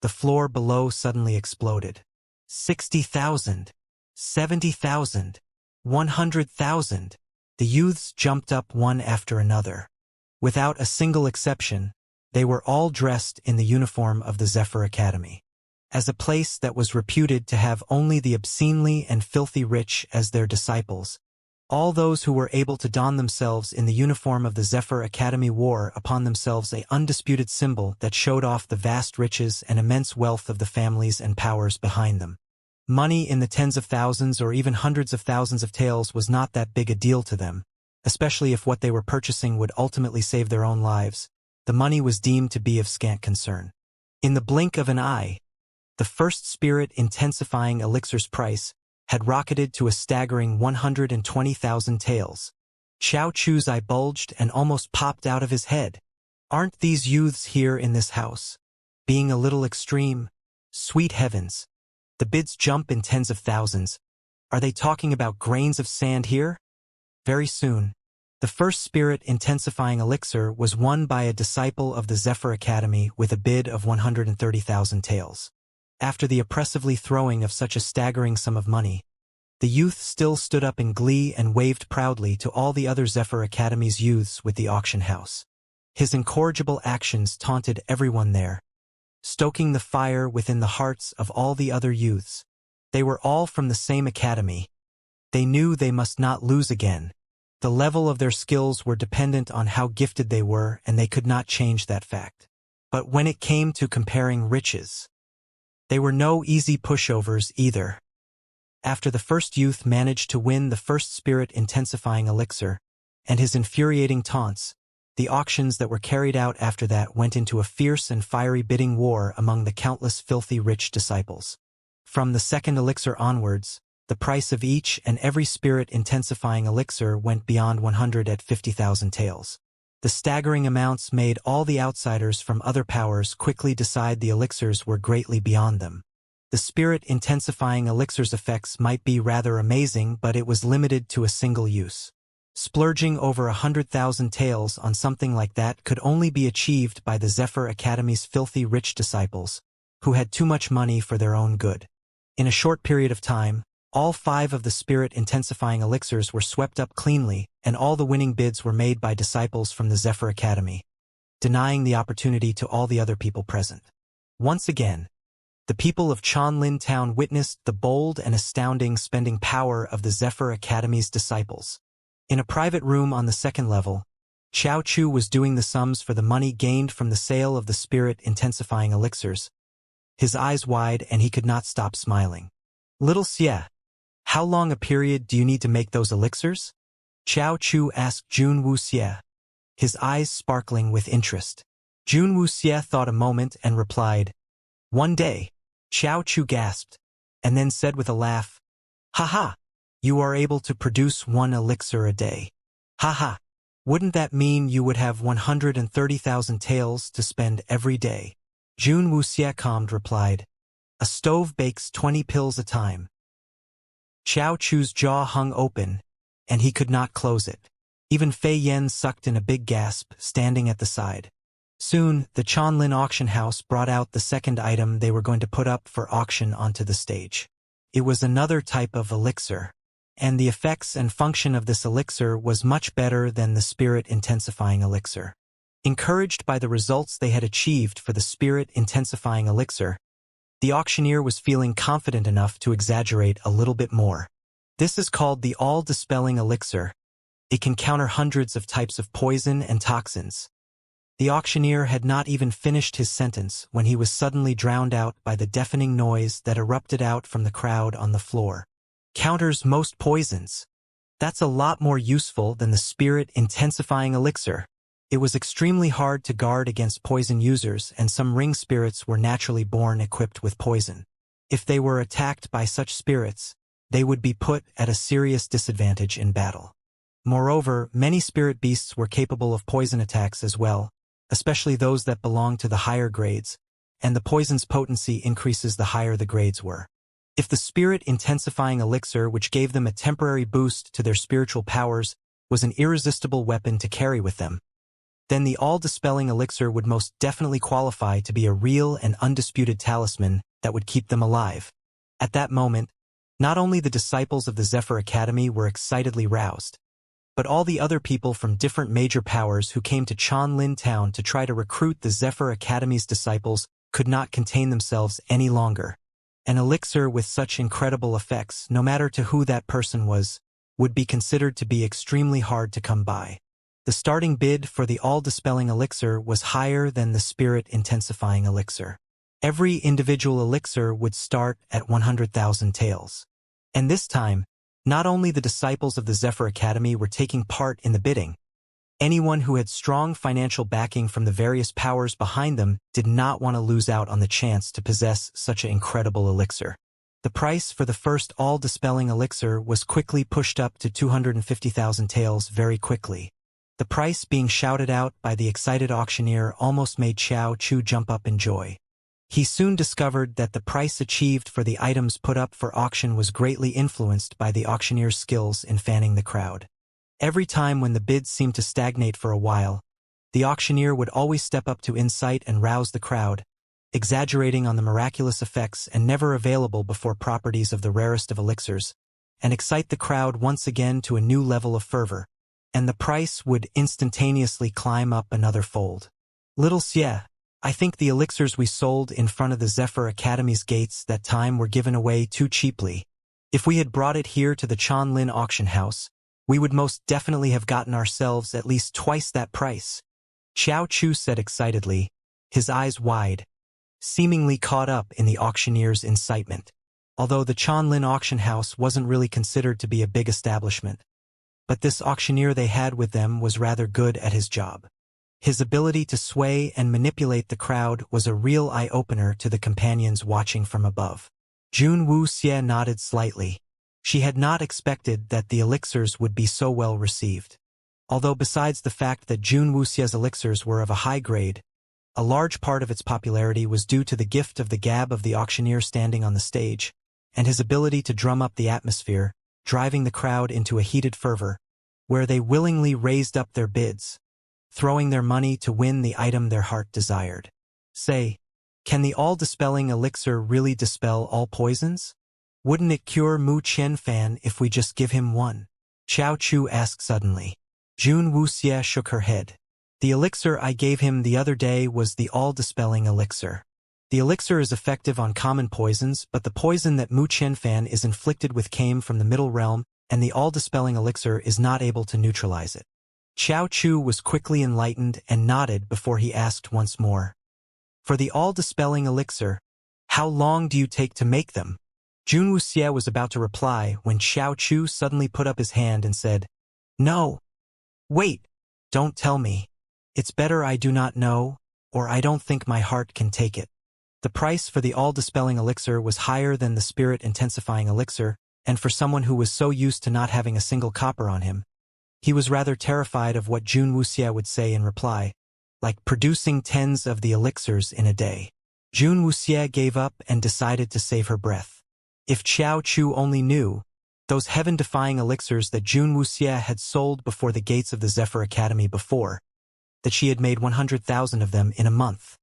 the floor below suddenly exploded. 60,000. 70,000. 100,000. The youths jumped up one after another. Without a single exception, they were all dressed in the uniform of the Zephyr Academy. As a place that was reputed to have only the obscenely and filthy rich as their disciples, all those who were able to don themselves in the uniform of the Zephyr Academy wore upon themselves an undisputed symbol that showed off the vast riches and immense wealth of the families and powers behind them. Money in the tens of thousands or even hundreds of thousands of taels was not that big a deal to them, especially if what they were purchasing would ultimately save their own lives. The money was deemed to be of scant concern. In the blink of an eye, the first spirit-intensifying elixir's price had rocketed to a staggering 120,000 taels. Xiao Chu's eye bulged and almost popped out of his head. Aren't these youths here in this house being a little extreme? Sweet heavens. The bids jump in tens of thousands. Are they talking about grains of sand here? Very soon, the first spirit-intensifying elixir was won by a disciple of the Zephyr Academy with a bid of 130,000 taels. After the oppressively throwing of such a staggering sum of money, the youth still stood up in glee and waved proudly to all the other Zephyr Academy's youths with the auction house. His incorrigible actions taunted everyone there, stoking the fire within the hearts of all the other youths. They were all from the same academy. They knew they must not lose again. The level of their skills were dependent on how gifted they were, and they could not change that fact. But when it came to comparing riches, they were no easy pushovers either. After the first youth managed to win the first spirit-intensifying elixir, and his infuriating taunts, the auctions that were carried out after that went into a fierce and fiery bidding war among the countless filthy rich disciples. From the second elixir onwards, the price of each and every spirit-intensifying elixir went beyond 100 at 50,000 taels. The staggering amounts made all the outsiders from other powers quickly decide the elixirs were greatly beyond them. The spirit-intensifying elixir's effects might be rather amazing, but it was limited to a single use. Splurging over 100,000 taels on something like that could only be achieved by the Zephyr Academy's filthy rich disciples, who had too much money for their own good. In a short period of time, all 5 of the spirit-intensifying elixirs were swept up cleanly, and all the winning bids were made by disciples from the Zephyr Academy, denying the opportunity to all the other people present. Once again, the people of Chanlin Town witnessed the bold and astounding spending power of the Zephyr Academy's disciples. In a private room on the second level, Xiao Chu was doing the sums for the money gained from the sale of the spirit-intensifying elixirs, his eyes wide, and he could not stop smiling. Little Xie, how long a period do you need to make those elixirs? Xiao Chu asked Jun Wu Xie, his eyes sparkling with interest. Jun Wu Xie thought a moment and replied, 1 day. Xiao Chu gasped. and then said with a laugh, "Haha, you are able to produce 1 elixir a day. Haha, wouldn't that mean you would have 130,000 taels to spend every day?" Jun Wuxie calmed replied, "A stove bakes 20 pills a time." Xiao Chu's jaw hung open, and he could not close it. Even Fei Yen sucked in a big gasp, standing at the side. Soon, the Chanlin auction house brought out the second item they were going to put up for auction onto the stage. It was another type of elixir, and the effects and function of this elixir was much better than the spirit-intensifying elixir. Encouraged by the results they had achieved for the spirit-intensifying elixir, the auctioneer was feeling confident enough to exaggerate a little bit more. This is called the all-dispelling elixir. It can counter hundreds of types of poison and toxins. The auctioneer had not even finished his sentence when he was suddenly drowned out by the deafening noise that erupted out from the crowd on the floor. Counters most poisons. That's a lot more useful than the spirit-intensifying elixir. It was extremely hard to guard against poison users, and some ring spirits were naturally born equipped with poison. If they were attacked by such spirits, they would be put at a serious disadvantage in battle. Moreover, many spirit beasts were capable of poison attacks as well, especially those that belonged to the higher grades, and the poison's potency increases the higher the grades were. If the spirit-intensifying elixir, which gave them a temporary boost to their spiritual powers, was an irresistible weapon to carry with them, then the all-dispelling elixir would most definitely qualify to be a real and undisputed talisman that would keep them alive. At that moment, not only the disciples of the Zephyr Academy were excitedly roused, but all the other people from different major powers who came to Chanlin Town to try to recruit the Zephyr Academy's disciples could not contain themselves any longer. An elixir with such incredible effects, no matter to who that person was, would be considered to be extremely hard to come by. The starting bid for the all-dispelling elixir was higher than the spirit-intensifying elixir. Every individual elixir would start at 100,000 taels. And this time, not only the disciples of the Zephyr Academy were taking part in the bidding, anyone who had strong financial backing from the various powers behind them did not want to lose out on the chance to possess such an incredible elixir. The price for the first all-dispelling elixir was quickly pushed up to 250,000 taels very quickly. The price being shouted out by the excited auctioneer almost made Xiao Chu jump up in joy. He soon discovered that the price achieved for the items put up for auction was greatly influenced by the auctioneer's skills in fanning the crowd. Every time when the bids seemed to stagnate for a while, the auctioneer would always step up to incite and rouse the crowd, exaggerating on the miraculous effects and never available before properties of the rarest of elixirs, and excite the crowd once again to a new level of fervor, and the price would instantaneously climb up another fold. Little Xie, I think the elixirs we sold in front of the Zephyr Academy's gates that time were given away too cheaply. If we had brought it here to the Chanlin auction house, we would most definitely have gotten ourselves at least twice that price. Xiao Chu said excitedly, his eyes wide, seemingly caught up in the auctioneer's incitement. Although the Chanlin auction house wasn't really considered to be a big establishment, but this auctioneer they had with them was rather good at his job. His ability to sway and manipulate the crowd was a real eye-opener to the companions watching from above. Jun Wuxie nodded slightly. She had not expected that the elixirs would be so well received. Although besides the fact that Jun Wuxie's elixirs were of a high grade, a large part of its popularity was due to the gift of the gab of the auctioneer standing on the stage, and his ability to drum up the atmosphere, driving the crowd into a heated fervor, where they willingly raised up their bids, throwing their money to win the item their heart desired. Say, can the all-dispelling elixir really dispel all poisons? Wouldn't it cure Mu Qian Fan if we just give him one? Xiao Chu asked suddenly. Jun Wuxie shook her head. The elixir I gave him the other day was the all-dispelling elixir. The elixir is effective on common poisons, but the poison that Mu Qian Fan is inflicted with came from the middle realm, and the all-dispelling elixir is not able to neutralize it. Xiao Chu was quickly enlightened and nodded before he asked once more. For the all-dispelling elixir, how long do you take to make them? Jun Wuxie was about to reply when Xiao Chu suddenly put up his hand and said, No. Wait, don't tell me. It's better I do not know, or I don't think my heart can take it. The price for the all-dispelling elixir was higher than the spirit-intensifying elixir, and for someone who was so used to not having a single copper on him, he was rather terrified of what Jun Wuxia would say in reply, like producing tens of the elixirs in a day. Jun Wuxia gave up and decided to save her breath. If Qiao Chu only knew, those heaven-defying elixirs that Jun Wuxia had sold before the gates of the Zephyr Academy before, that she had made 100,000 of them in a month.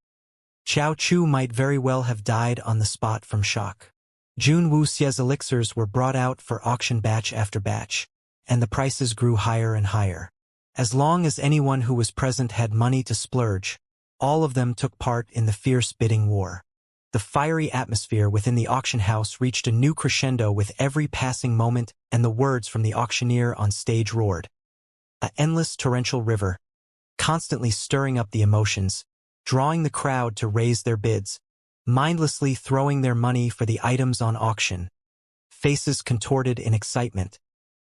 Qiao Chu might very well have died on the spot from shock. Jun Wuxia's elixirs were brought out for auction batch after batch, and the prices grew higher and higher. As long as anyone who was present had money to splurge, all of them took part in the fierce bidding war. The fiery atmosphere within the auction house reached a new crescendo with every passing moment, and the words from the auctioneer on stage roared. An endless torrential river, constantly stirring up the emotions, drawing the crowd to raise their bids, mindlessly throwing their money for the items on auction. Faces contorted in excitement,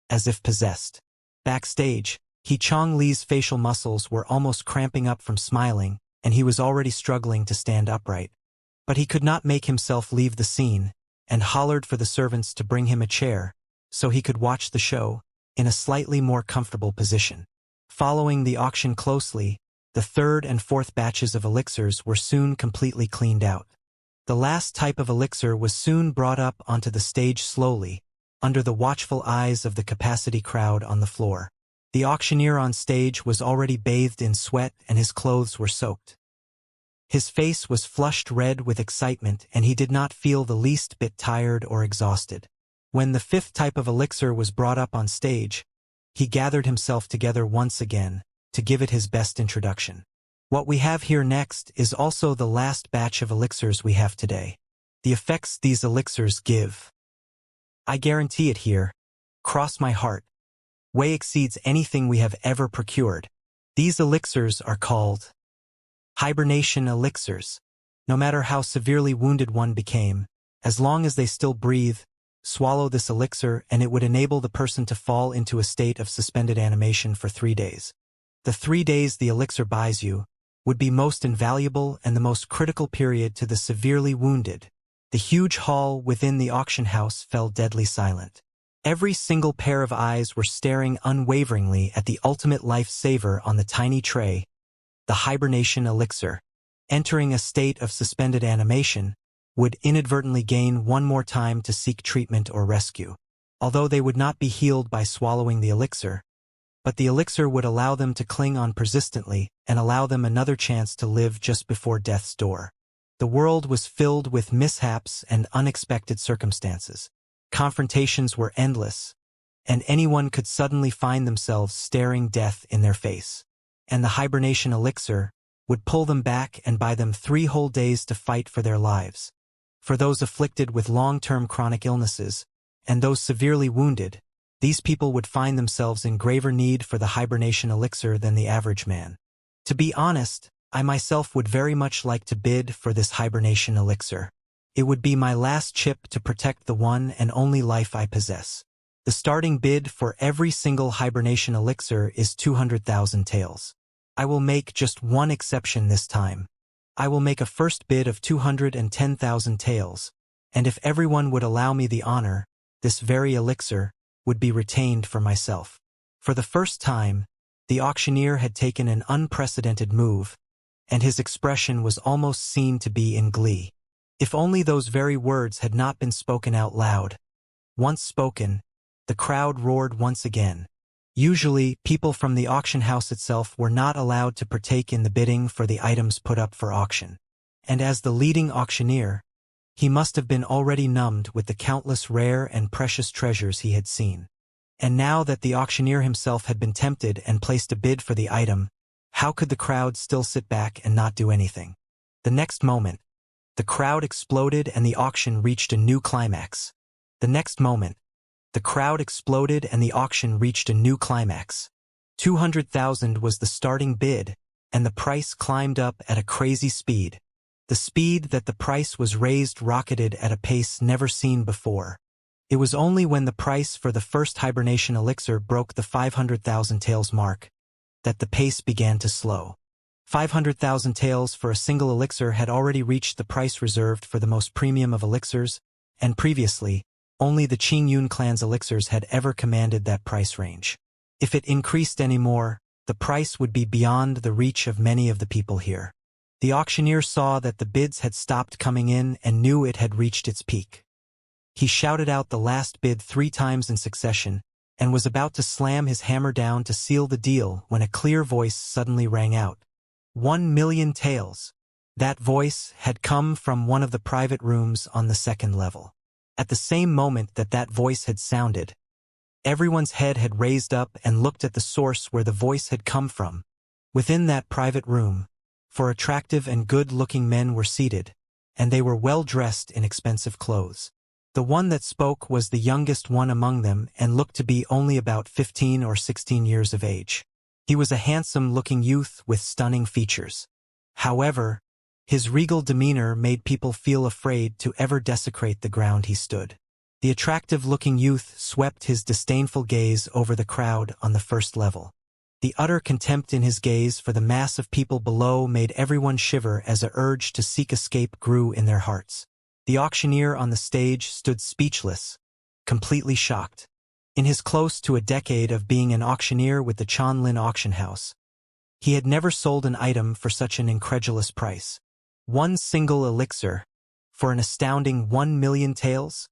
as if possessed. Backstage, He Chong Li's facial muscles were almost cramping up from smiling, and he was already struggling to stand upright. But he could not make himself leave the scene, and hollered for the servants to bring him a chair, so he could watch the show, in a slightly more comfortable position. Following the auction closely, the third and fourth batches of elixirs were soon completely cleaned out. The last type of elixir was soon brought up onto the stage slowly, under the watchful eyes of the capacity crowd on the floor. The auctioneer on stage was already bathed in sweat and his clothes were soaked. His face was flushed red with excitement and he did not feel the least bit tired or exhausted. When the fifth type of elixir was brought up on stage, he gathered himself together once again to give it his best introduction. What we have here next is also the last batch of elixirs we have today. The effects these elixirs give, I guarantee it here, cross my heart, way exceeds anything we have ever procured. These elixirs are called hibernation elixirs. No matter how severely wounded one became, as long as they still breathe, swallow this elixir and it would enable the person to fall into a state of suspended animation for 3 days. The 3 days the elixir buys you would be most invaluable and the most critical period to the severely wounded. The huge hall within the auction house fell deadly silent. Every single pair of eyes were staring unwaveringly at the ultimate life-saver on the tiny tray, the hibernation elixir. Entering a state of suspended animation would inadvertently gain one more time to seek treatment or rescue. Although they would not be healed by swallowing the elixir, but the elixir would allow them to cling on persistently and allow them another chance to live just before death's door. The world was filled with mishaps and unexpected circumstances. Confrontations were endless, and anyone could suddenly find themselves staring death in their face. And the hibernation elixir would pull them back and buy them 3 whole days to fight for their lives. For those afflicted with long-term chronic illnesses, and those severely wounded, these people would find themselves in graver need for the hibernation elixir than the average man. To be honest, I myself would very much like to bid for this hibernation elixir. It would be my last chip to protect the one and only life I possess. The starting bid for every single hibernation elixir is 200,000 taels. I will make just one exception this time. I will make a first bid of 210,000 taels, and if everyone would allow me the honor, this very elixir would be retained for myself. For the first time, the auctioneer had taken an unprecedented move, and his expression was almost seen to be in glee. If only those very words had not been spoken out loud. Once spoken, the crowd roared once again. Usually, people from the auction house itself were not allowed to partake in the bidding for the items put up for auction. And as the leading auctioneer, he must have been already numbed with the countless rare and precious treasures he had seen. And now that the auctioneer himself had been tempted and placed a bid for the item, how could the crowd still sit back and not do anything? The next moment, the crowd exploded and the auction reached a new climax. The next moment, the crowd exploded and the auction reached a new climax. 200,000 was the starting bid, and the price climbed up at a crazy speed. The speed that the price was raised rocketed at a pace never seen before. It was only when the price for the first hibernation elixir broke the 500,000 taels mark that the pace began to slow. 500,000 taels for a single elixir had already reached the price reserved for the most premium of elixirs, and previously, only the Qing Yun clan's elixirs had ever commanded that price range. If it increased any more, the price would be beyond the reach of many of the people here. The auctioneer saw that the bids had stopped coming in and knew it had reached its peak. He shouted out the last bid 3 times in succession, and was about to slam his hammer down to seal the deal when a clear voice suddenly rang out. 1,000,000 taels. That voice had come from one of the private rooms on the second level. At the same moment that that voice had sounded, everyone's head had raised up and looked at the source where the voice had come from. Within that private room, 4 attractive and good-looking men were seated, and they were well dressed in expensive clothes. The one that spoke was the youngest one among them and looked to be only about 15 or 16 years of age. He was a handsome-looking youth with stunning features. However, his regal demeanor made people feel afraid to ever desecrate the ground he stood. The attractive-looking youth swept his disdainful gaze over the crowd on the first level. The utter contempt in his gaze for the mass of people below made everyone shiver as a urge to seek escape grew in their hearts. The auctioneer on the stage stood speechless, completely shocked. In his close to a decade of being an auctioneer with the Chanlin auction house, he had never sold an item for such an incredulous price. 1 single elixir, for an astounding 1,000,000 taels?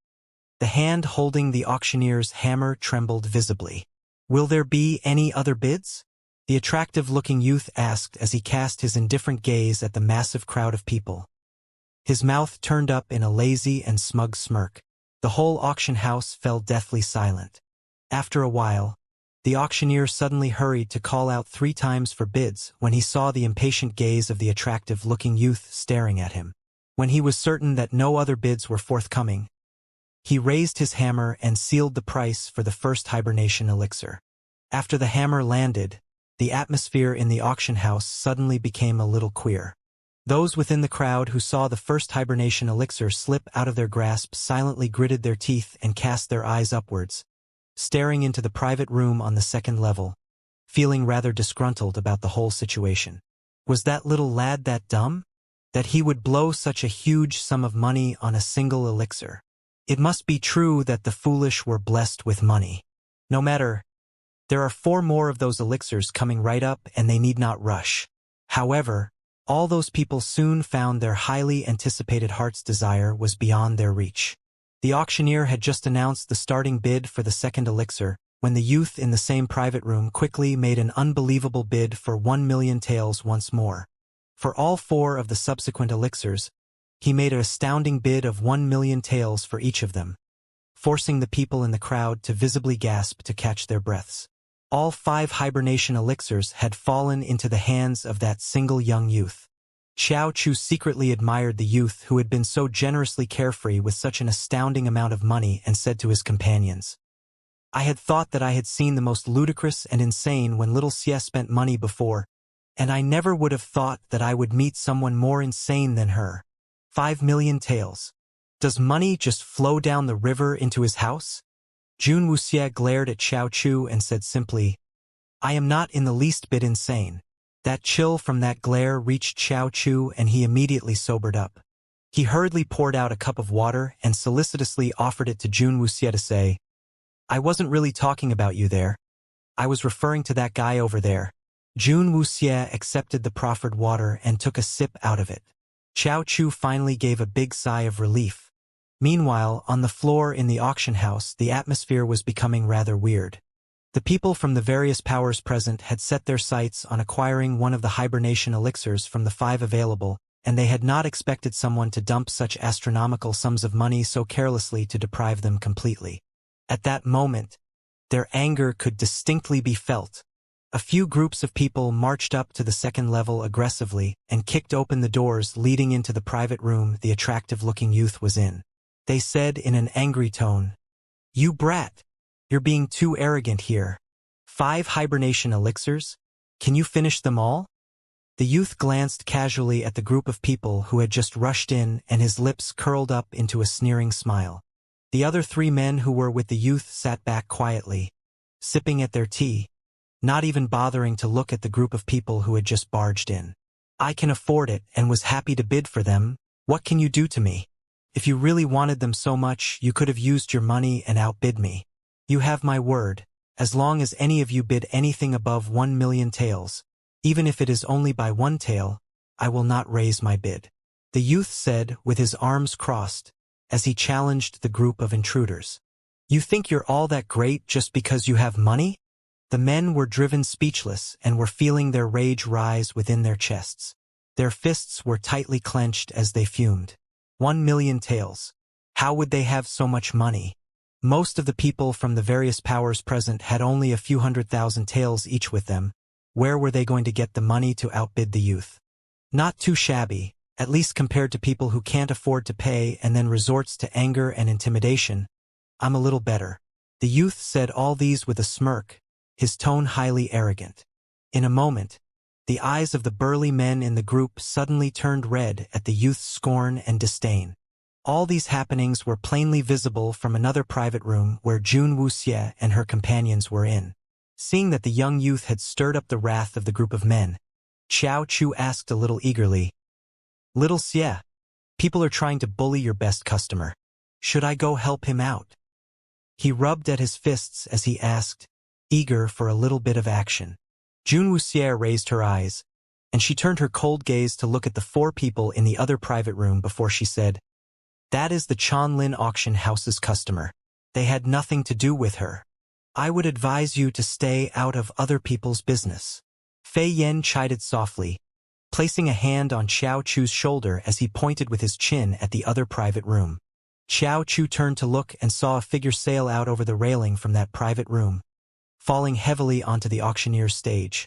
The hand holding the auctioneer's hammer trembled visibly. "Will there be any other bids?" the attractive-looking youth asked as he cast his indifferent gaze at the massive crowd of people. His mouth turned up in a lazy and smug smirk. The whole auction house fell deathly silent. After a while, the auctioneer suddenly hurried to call out 3 times for bids when he saw the impatient gaze of the attractive-looking youth staring at him. When he was certain that no other bids were forthcoming, he raised his hammer and sealed the price for the first hibernation elixir. After the hammer landed, the atmosphere in the auction house suddenly became a little queer. Those within the crowd who saw the first hibernation elixir slip out of their grasp silently gritted their teeth and cast their eyes upwards, staring into the private room on the second level, feeling rather disgruntled about the whole situation. Was that little lad that dumb? That he would blow such a huge sum of money on a single elixir? It must be true that the foolish were blessed with money. No matter, there are 4 more of those elixirs coming right up and they need not rush. However, all those people soon found their highly anticipated heart's desire was beyond their reach. The auctioneer had just announced the starting bid for the second elixir, when the youth in the same private room quickly made an unbelievable bid for 1,000,000 taels once more. For all 4 of the subsequent elixirs, he made an astounding bid of 1,000,000 taels for each of them, forcing the people in the crowd to visibly gasp to catch their breaths. All 5 hibernation elixirs had fallen into the hands of that single young youth. Xiao Chu secretly admired the youth who had been so generously carefree with such an astounding amount of money and said to his companions, "I had thought that I had seen the most ludicrous and insane when little Xie spent money before, and I never would have thought that I would meet someone more insane than her. 5,000,000 taels. Does money just flow down the river into his house?" Jun Wuxie glared at Xiao Chu and said simply, "I am not in the least bit insane." That chill from that glare reached Xiao Chu and he immediately sobered up. He hurriedly poured out a cup of water and solicitously offered it to Jun Wuxie to say, "I wasn't really talking about you there. I was referring to that guy over there." Jun Wuxie accepted the proffered water and took a sip out of it. Xiao Chu finally gave a big sigh of relief. Meanwhile, on the floor in the auction house, the atmosphere was becoming rather weird. The people from the various powers present had set their sights on acquiring one of the hibernation elixirs from the 5 available, and they had not expected someone to dump such astronomical sums of money so carelessly to deprive them completely. At that moment, their anger could distinctly be felt. A few groups of people marched up to the second level aggressively and kicked open the doors leading into the private room the attractive-looking youth was in. They said in an angry tone, "You brat! You're being too arrogant here. 5 hibernation elixirs? Can you finish them all?" The youth glanced casually at the group of people who had just rushed in and his lips curled up into a sneering smile. The other 3 men who were with the youth sat back quietly, sipping at their tea, not even bothering to look at the group of people who had just barged in. I can afford it and was happy to bid for them. What can you do to me? If you really wanted them so much, you could have used your money and outbid me. You have my word. As long as any of you bid anything above 1,000,000 taels, even if it is only by 1 tael, I will not raise my bid. The youth said, with his arms crossed, as he challenged the group of intruders. You think you're all that great just because you have money? The men were driven speechless and were feeling their rage rise within their chests. Their fists were tightly clenched as they fumed. 1,000,000 taels. How would they have so much money? Most of the people from the various powers present had only a few 100,000 taels each with them. Where were they going to get the money to outbid the youth? Not too shabby, at least compared to people who can't afford to pay and then resorts to anger and intimidation. I'm a little better. The youth said all these with a smirk, his tone highly arrogant. In a moment, the eyes of the burly men in the group suddenly turned red at the youth's scorn and disdain. All these happenings were plainly visible from another private room where Jun Wuxie and her companions were in. Seeing that the young youth had stirred up the wrath of the group of men, Xiao Chu asked a little eagerly, Little Xie, people are trying to bully your best customer. Should I go help him out? He rubbed at his fists as he asked, eager for a little bit of action. Jun Wuxie raised her eyes, and she turned her cold gaze to look at the 4 people in the other private room before she said, That is the Chanlin auction house's customer. They had nothing to do with her. I would advise you to stay out of other people's business. Fei Yan chided softly, placing a hand on Xiao Chu's shoulder as he pointed with his chin at the other private room. Xiao Chu turned to look and saw a figure sail out over the railing from that private room, falling heavily onto the auctioneer's stage.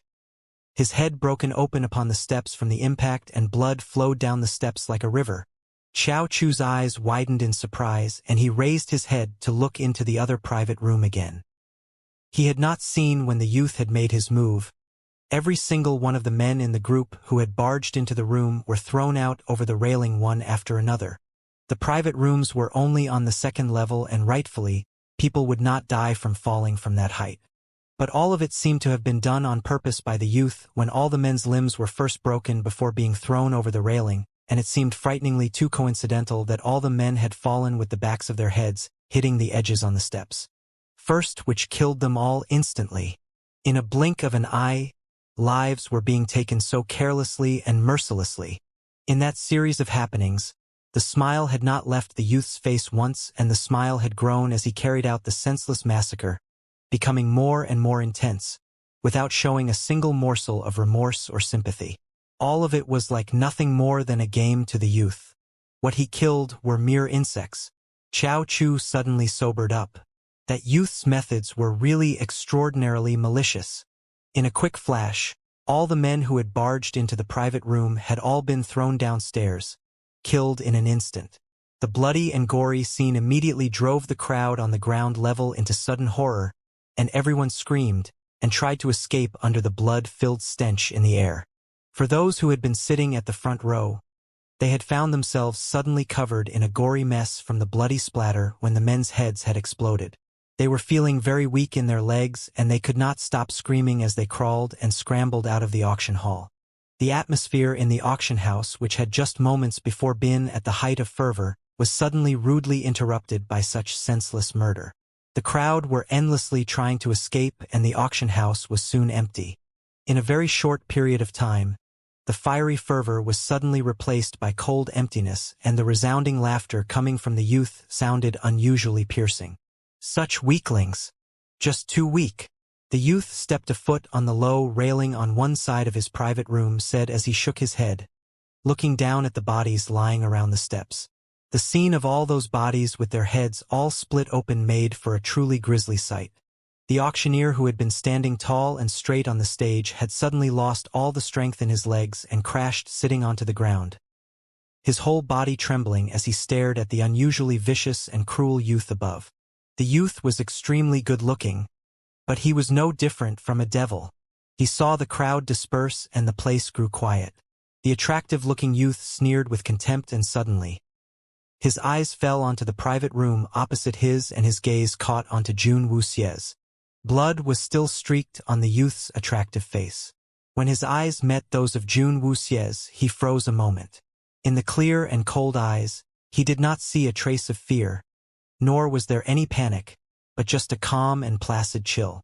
His head broken open upon the steps from the impact and blood flowed down the steps like a river. Xiao Chu's eyes widened in surprise and he raised his head to look into the other private room again. He had not seen when the youth had made his move. Every single one of the men in the group who had barged into the room were thrown out over the railing one after another. The private rooms were only on the 2nd level and rightfully, people would not die from falling from that height. But all of it seemed to have been done on purpose by the youth when all the men's limbs were first broken before being thrown over the railing, and it seemed frighteningly too coincidental that all the men had fallen with the backs of their heads, hitting the edges on the steps. First, which killed them all instantly. In a blink of an eye, lives were being taken so carelessly and mercilessly. In that series of happenings, the smile had not left the youth's face once, and the smile had grown as he carried out the senseless massacre, becoming more and more intense, without showing a single morsel of remorse or sympathy. All of it was like nothing more than a game to the youth. What he killed were mere insects. Xiao Chu suddenly sobered up. That youth's methods were really extraordinarily malicious. In a quick flash, all the men who had barged into the private room had all been thrown downstairs, killed in an instant. The bloody and gory scene immediately drove the crowd on the ground level into sudden horror, and everyone screamed and tried to escape under the blood-filled stench in the air. For those who had been sitting at the front row, they had found themselves suddenly covered in a gory mess from the bloody splatter when the men's heads had exploded. They were feeling very weak in their legs and they could not stop screaming as they crawled and scrambled out of the auction hall. The atmosphere in the auction house, which had just moments before been at the height of fervor, was suddenly rudely interrupted by such senseless murder. The crowd were endlessly trying to escape and the auction house was soon empty. In a very short period of time, the fiery fervor was suddenly replaced by cold emptiness and the resounding laughter coming from the youth sounded unusually piercing. Such weaklings! Just too weak! The youth stepped a foot on the low railing on one side of his private room said as he shook his head, looking down at the bodies lying around the steps. The scene of all those bodies with their heads all split open made for a truly grisly sight. The auctioneer who had been standing tall and straight on the stage had suddenly lost all the strength in his legs and crashed sitting onto the ground, his whole body trembling as he stared at the unusually vicious and cruel youth above. The youth was extremely good-looking, but he was no different from a devil. He saw the crowd disperse and the place grew quiet. The attractive-looking youth sneered with contempt and suddenly, his eyes fell onto the private room opposite his and his gaze caught onto Jun Wuxie's. Blood was still streaked on the youth's attractive face. When his eyes met those of Jun Wuxie's, he froze a moment. In the clear and cold eyes, he did not see a trace of fear, nor was there any panic, but just a calm and placid chill.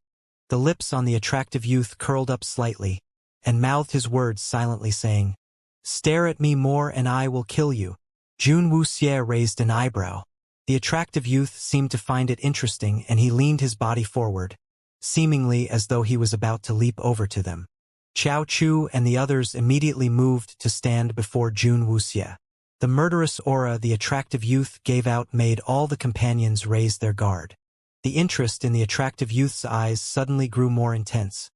The lips on the attractive youth curled up slightly, and mouthed his words silently saying, "Stare at me more and I will kill you." Jun Wuxie raised an eyebrow. The attractive youth seemed to find it interesting and he leaned his body forward, seemingly as though he was about to leap over to them. Qiao Chu and the others immediately moved to stand before Jun Wuxie. The murderous aura the attractive youth gave out made all the companions raise their guard. The interest in the attractive youth's eyes suddenly grew more intense,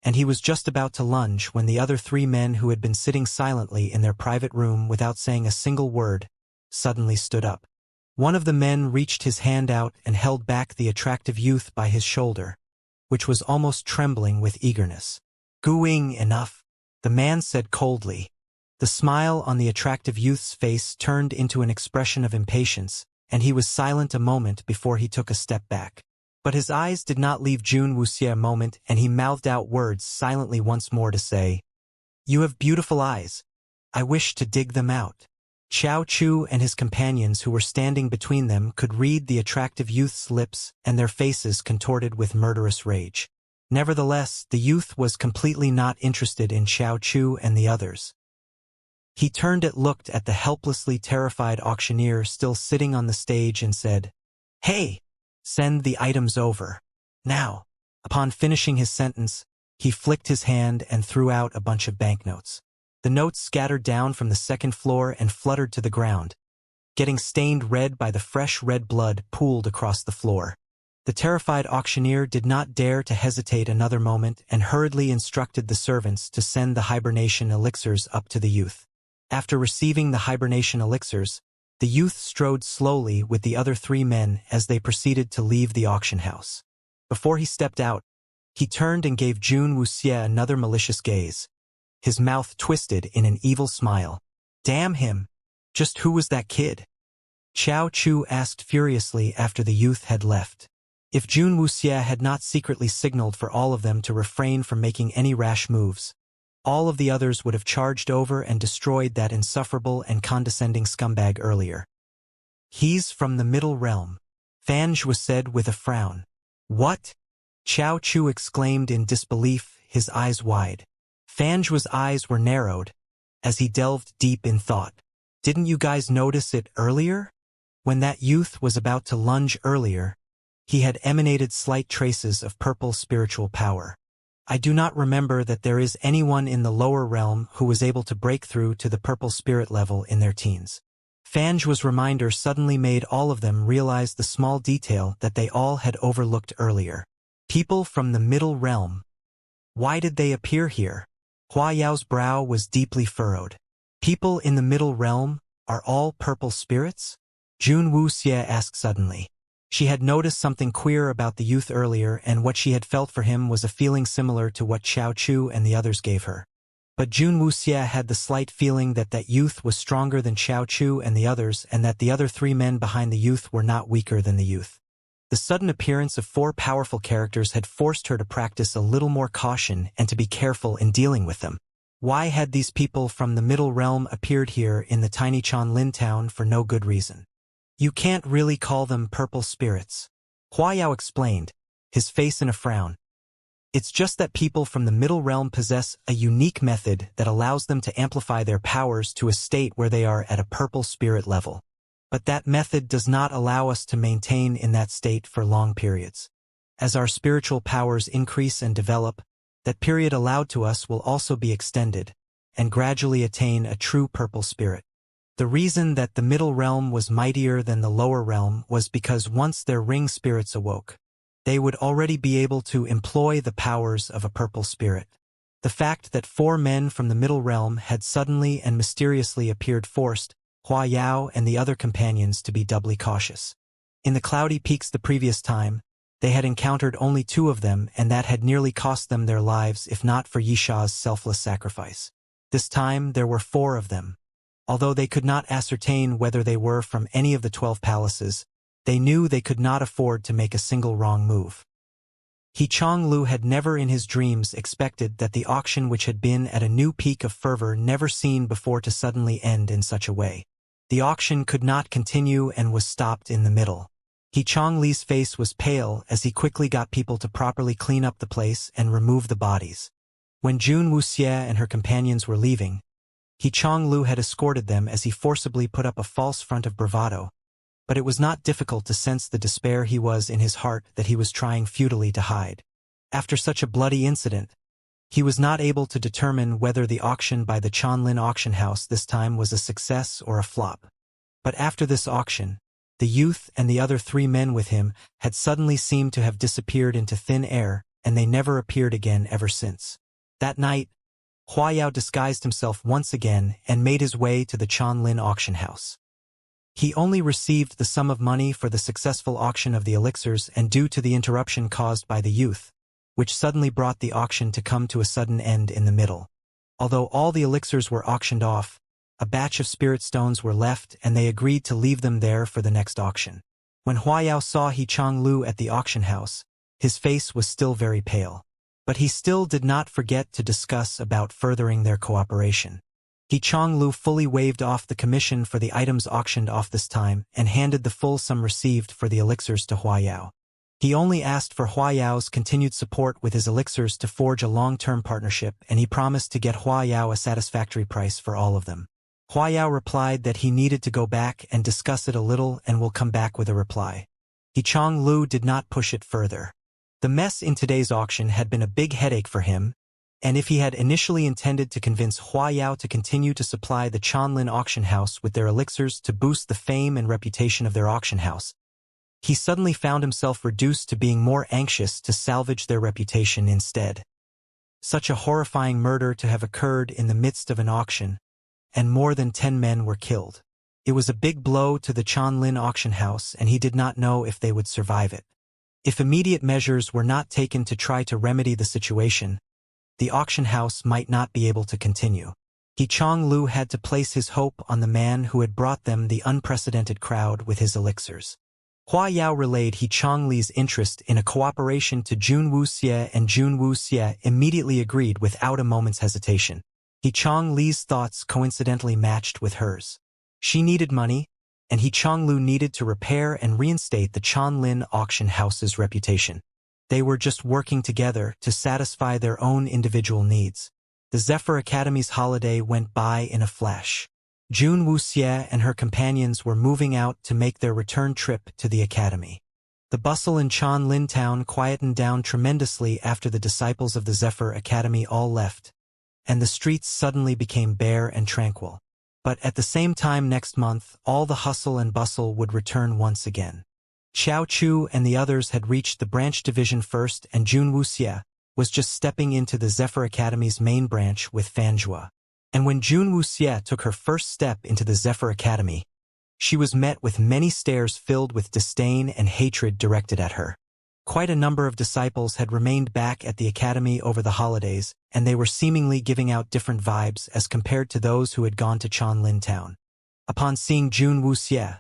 and he was just about to lunge when the other three men who had been sitting silently in their private room without saying a single word suddenly stood up. One of the men reached his hand out and held back the attractive youth by his shoulder, which was almost trembling with eagerness. "Gooing enough," the man said coldly. The smile on the attractive youth's face turned into an expression of impatience, and he was silent a moment before he took a step back. But his eyes did not leave Jun Wuxie a moment, and he mouthed out words silently once more to say, "You have beautiful eyes. I wish to dig them out." Qiao Chu and his companions who were standing between them could read the attractive youth's lips and their faces contorted with murderous rage. Nevertheless, the youth was completely not interested in Qiao Chu and the others. He turned and looked at the helplessly terrified auctioneer still sitting on the stage and said, "Hey, send the items over. Now." Upon finishing his sentence, he flicked his hand and threw out a bunch of banknotes. The notes scattered down from the second floor and fluttered to the ground, getting stained red by the fresh red blood pooled across the floor. The terrified auctioneer did not dare to hesitate another moment and hurriedly instructed the servants to send the hibernation elixirs up to the youth. After receiving the hibernation elixirs, the youth strode slowly with the other three men as they proceeded to leave the auction house. Before he stepped out, he turned and gave Jun Wuxie another malicious gaze. His mouth twisted in an evil smile. "Damn him! Just who was that kid?" Qiao Chu asked furiously after the youth had left. If Jun Wuxie had not secretly signaled for all of them to refrain from making any rash moves, all of the others would have charged over and destroyed that insufferable and condescending scumbag earlier. "He's from the Middle Realm," Fanj was said with a frown. "What?" Qiao Chu exclaimed in disbelief, his eyes wide. Fanj's eyes were narrowed as he delved deep in thought. "Didn't you guys notice it earlier? When that youth was about to lunge earlier, he had emanated slight traces of purple spiritual power. I do not remember that there is anyone in the lower realm who was able to break through to the purple spirit level in their teens." Fanj's reminder suddenly made all of them realize the small detail that they all had overlooked earlier. People from the Middle Realm. Why did they appear here? Hua Yao's brow was deeply furrowed. "People in the Middle Realm are all purple spirits?" Jun Wuxie asked suddenly. She had noticed something queer about the youth earlier, and what she had felt for him was a feeling similar to what Qiao Chu and the others gave her. But Jun Wuxie had the slight feeling that that youth was stronger than Qiao Chu and the others, and that the other three men behind the youth were not weaker than the youth. The sudden appearance of four powerful characters had forced her to practice a little more caution and to be careful in dealing with them. Why had these people from the Middle Realm appeared here in the tiny Chanlin town for no good reason? "You can't really call them purple spirits," Hua Yao explained, his face in a frown. "It's just that people from the Middle Realm possess a unique method that allows them to amplify their powers to a state where they are at a purple spirit level. But that method does not allow us to maintain in that state for long periods. As our spiritual powers increase and develop, that period allowed to us will also be extended, and gradually attain a true purple spirit. The reason that the Middle Realm was mightier than the Lower Realm was because once their ring spirits awoke, they would already be able to employ the powers of a purple spirit. The fact that four men from the Middle Realm had suddenly and mysteriously appeared forced Hua Yao and the other companions to be doubly cautious. In the Cloudy Peaks the previous time, they had encountered only two of them, and that had nearly cost them their lives if not for Yisha's selfless sacrifice. This time there were four of them. Although they could not ascertain whether they were from any of the 12 palaces, they knew they could not afford to make a single wrong move. He Chonglu had never in his dreams expected that the auction, which had been at a new peak of fervor never seen before, to suddenly end in such a way. The auction could not continue and was stopped in the middle. He Chongli's face was pale as he quickly got people to properly clean up the place and remove the bodies. When Jun Wuxie and her companions were leaving, He Chonglu had escorted them as he forcibly put up a false front of bravado, but it was not difficult to sense the despair he was in his heart that he was trying futilely to hide. After such a bloody incident, he was not able to determine whether the auction by the Chanlin auction house this time was a success or a flop. But after this auction, the youth and the other 3 men with him had suddenly seemed to have disappeared into thin air, and they never appeared again ever since. That night, Huayao disguised himself once again and made his way to the Chanlin auction house. He only received the sum of money for the successful auction of the elixirs and due to the interruption caused by the youth, which suddenly brought the auction to come to a sudden end in the middle. Although all the elixirs were auctioned off, a batch of spirit stones were left and they agreed to leave them there for the next auction. When Huayao saw He Chonglu at the auction house, his face was still very pale. But he still did not forget to discuss about furthering their cooperation. He Chonglu fully waived off the commission for the items auctioned off this time and handed the full sum received for the elixirs to Huayao. He only asked for Huayao's continued support with his elixirs to forge a long-term partnership, and he promised to get Huayao a satisfactory price for all of them. Huayao replied that he needed to go back and discuss it a little and will come back with a reply. He Chonglu did not push it further. The mess in today's auction had been a big headache for him, and if he had initially intended to convince Huayao to continue to supply the Chanlin auction house with their elixirs to boost the fame and reputation of their auction house, he suddenly found himself reduced to being more anxious to salvage their reputation instead. Such a horrifying murder to have occurred in the midst of an auction, and more than 10 men were killed. It was a big blow to the Chanlin auction house, and he did not know if they would survive it. If immediate measures were not taken to try to remedy the situation, the auction house might not be able to continue. He Chonglu had to place his hope on the man who had brought them the unprecedented crowd with his elixirs. Huayao relayed He Chongli's interest in a cooperation to Jun Wuxie, and Jun Wuxie immediately agreed without a moment's hesitation. He Chongli's thoughts coincidentally matched with hers. She needed money, and He Chonglu needed to repair and reinstate the Chanlin auction house's reputation. They were just working together to satisfy their own individual needs. The Zephyr Academy's holiday went by in a flash. Jun Wuxie and her companions were moving out to make their return trip to the academy. The bustle in Chanlin town quietened down tremendously after the disciples of the Zephyr Academy all left, and the streets suddenly became bare and tranquil. But at the same time next month, all the hustle and bustle would return once again. Xiao Chu and the others had reached the branch division first, and Jun Wuxie was just stepping into the Zephyr Academy's main branch with Fan Zhua. And when Jun Wuxie took her first step into the Zephyr Academy, she was met with many stares filled with disdain and hatred directed at her. Quite a number of disciples had remained back at the academy over the holidays, and they were seemingly giving out different vibes as compared to those who had gone to Chanlin town. Upon seeing Jun Wuxie,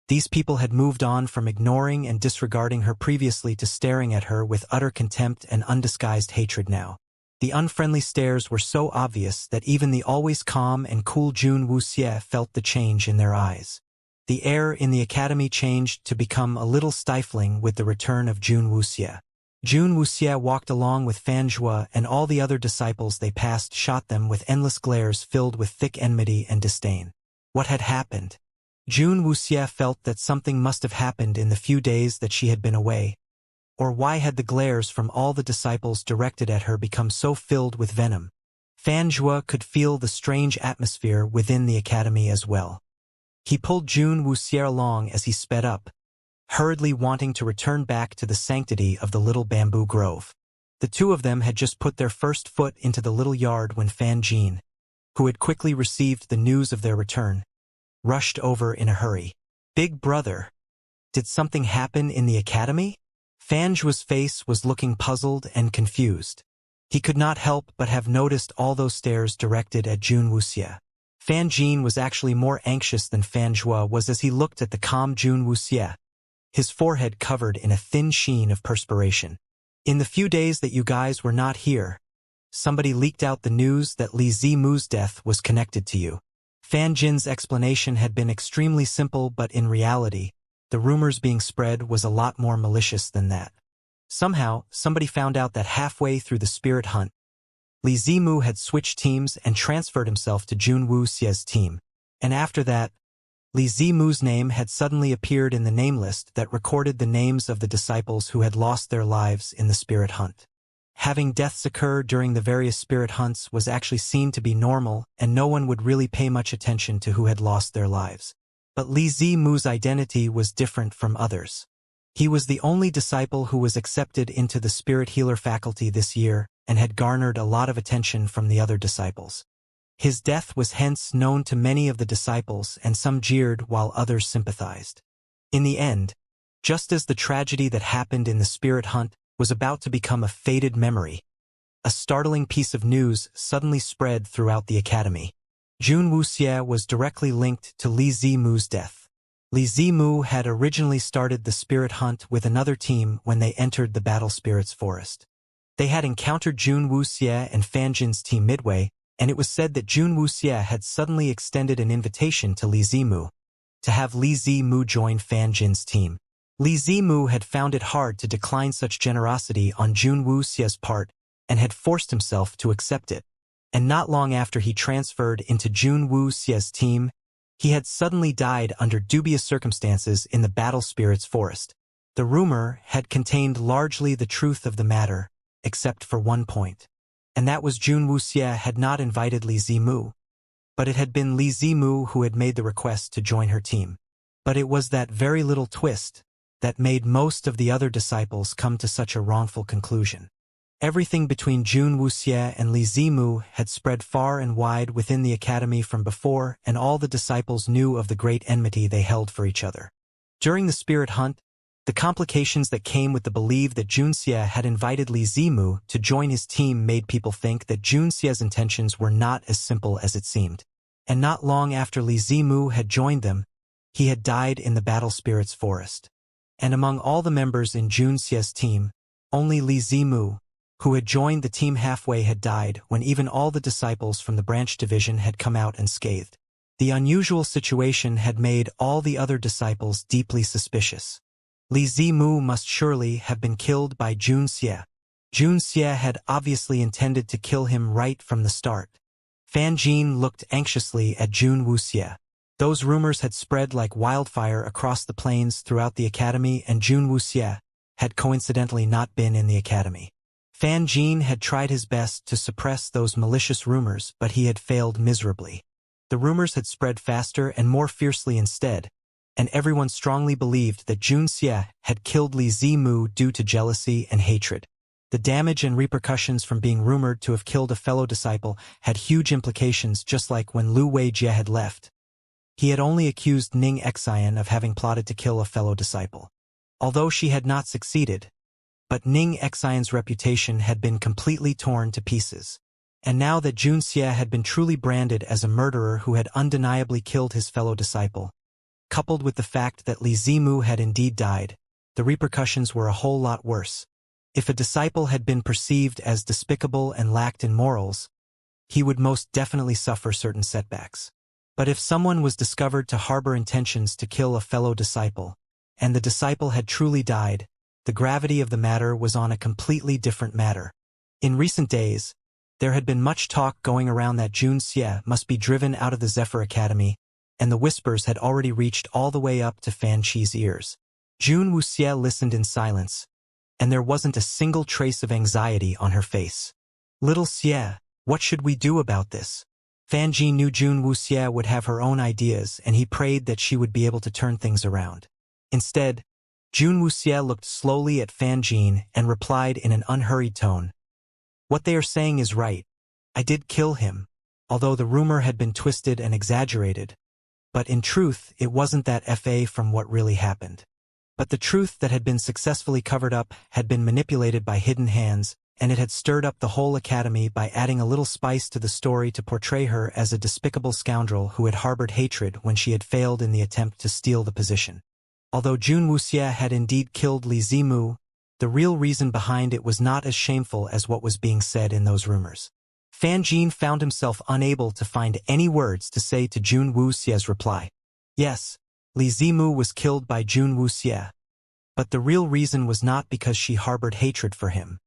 these people had moved on from ignoring and disregarding her previously to staring at her with utter contempt and undisguised hatred now. The unfriendly stares were so obvious that even the always calm and cool Jun Wuxie felt the change in their eyes. The air in the academy changed to become a little stifling with the return of Jun Wuxie. Jun Wuxie walked along with Fan Zhua, and all the other disciples they passed shot them with endless glares filled with thick enmity and disdain. What had happened? Jun Wuxie felt that something must have happened in the few days that she had been away. Or why had the glares from all the disciples directed at her become so filled with venom? Fan Zhua could feel the strange atmosphere within the academy as well. He pulled Jun Wuxie along as he sped up, hurriedly wanting to return back to the sanctity of the little bamboo grove. The two of them had just put their first foot into the little yard when Fan Jin, who had quickly received the news of their return, rushed over in a hurry. "Big brother, did something happen in the academy?" Fan Zhua's face was looking puzzled and confused. He could not help but have noticed all those stares directed at Jun Wuxie. Fan Jin was actually more anxious than Fan Zhua was as he looked at the calm Jun Wuxie, his forehead covered in a thin sheen of perspiration. In the few days that you guys were not here, somebody leaked out the news that Li Zimu's death was connected to you. Fan Jin's explanation had been extremely simple, but in reality, the rumors being spread was a lot more malicious than that. Somehow, somebody found out that halfway through the spirit hunt, Li Zimu had switched teams and transferred himself to Jun Wuxie's team. And after that, Li Zimu's name had suddenly appeared in the name list that recorded the names of the disciples who had lost their lives in the spirit hunt. Having deaths occur during the various spirit hunts was actually seen to be normal, and no one would really pay much attention to who had lost their lives. But Li Zimu's identity was different from others. He was the only disciple who was accepted into the spirit healer faculty this year and had garnered a lot of attention from the other disciples. His death was hence known to many of the disciples, and some jeered while others sympathized. In the end, just as the tragedy that happened in the spirit hunt was about to become a faded memory, a startling piece of news suddenly spread throughout the academy. Jun Wuxie was directly linked to Li Zimu's death. Li Zimu had originally started the spirit hunt with another team when they entered the Battle Spirits Forest. They had encountered Jun Wuxie and Fan Jin's team midway, and it was said that Jun Wuxie had suddenly extended an invitation to Li Zimu to have Li Zimu join Fan Jin's team. Li Zimu had found it hard to decline such generosity on Jun Wuxie's part and had forced himself to accept it. And not long after he transferred into Jun Wuxie's team, he had suddenly died under dubious circumstances in the Battle Spirits Forest. The rumor had contained largely the truth of the matter, except for one point. And that was Jun Wuxie had not invited Li Zimu, but it had been Li Zimu who had made the request to join her team. But it was that very little twist that made most of the other disciples come to such a wrongful conclusion. Everything between Jun Wuxie and Li Zimu had spread far and wide within the academy from before, and all the disciples knew of the great enmity they held for each other. During the spirit hunt, the complications that came with the belief that Junxie had invited Li Zimu to join his team made people think that Junxie's intentions were not as simple as it seemed. And not long after Li Zimu had joined them, he had died in the Battle Spirits Forest. And among all the members in Junxie's team, only Li Zimu, who had joined the team halfway, had died when even all the disciples from the branch division had come out unscathed. The unusual situation had made all the other disciples deeply suspicious. Li Zimu must surely have been killed by Junxie. Junxie had obviously intended to kill him right from the start. Fan Jin looked anxiously at Jun Wuxie. Those rumors had spread like wildfire across the plains throughout the academy, and Jun Wuxie had coincidentally not been in the academy. Fan Jin had tried his best to suppress those malicious rumors, but he had failed miserably. The rumors had spread faster and more fiercely instead, and everyone strongly believed that Junxie had killed Li Zimu due to jealousy and hatred. The damage and repercussions from being rumored to have killed a fellow disciple had huge implications, just like when Lu Weijie had left. He had only accused Ning Xian of having plotted to kill a fellow disciple. Although she had not succeeded, but Ning Xian's reputation had been completely torn to pieces. And now that Junxie had been truly branded as a murderer who had undeniably killed his fellow disciple, coupled with the fact that Li Zimu had indeed died, the repercussions were a whole lot worse. If a disciple had been perceived as despicable and lacked in morals, he would most definitely suffer certain setbacks. But if someone was discovered to harbor intentions to kill a fellow disciple, and the disciple had truly died, the gravity of the matter was on a completely different matter. In recent days, there had been much talk going around that Junxie must be driven out of the Zephyr Academy, and the whispers had already reached all the way up to Fan Chi's ears. Jun Wuxie listened in silence, and there wasn't a single trace of anxiety on her face. "Little Xie, what should we do about this?" Fan Ji knew Jun Wuxie would have her own ideas, and he prayed that she would be able to turn things around. Instead, Jun Wuxie looked slowly at Fan Jin and replied in an unhurried tone, "What they are saying is right. I did kill him, although the rumor had been twisted and exaggerated. But in truth, it wasn't that far from what really happened. But the truth that had been successfully covered up had been manipulated by hidden hands, and it had stirred up the whole academy by adding a little spice to the story to portray her as a despicable scoundrel who had harbored hatred when she had failed in the attempt to steal the position. Although Jun Wuxie had indeed killed Li Zimu, The real reason behind it was not as shameful as what was being said in those rumors. Fan Jin found himself unable to find any words to say to Jun Wuxie's reply. Yes, Li Zimu was killed by Jun Wuxie. But the real reason was not because she harbored hatred for him.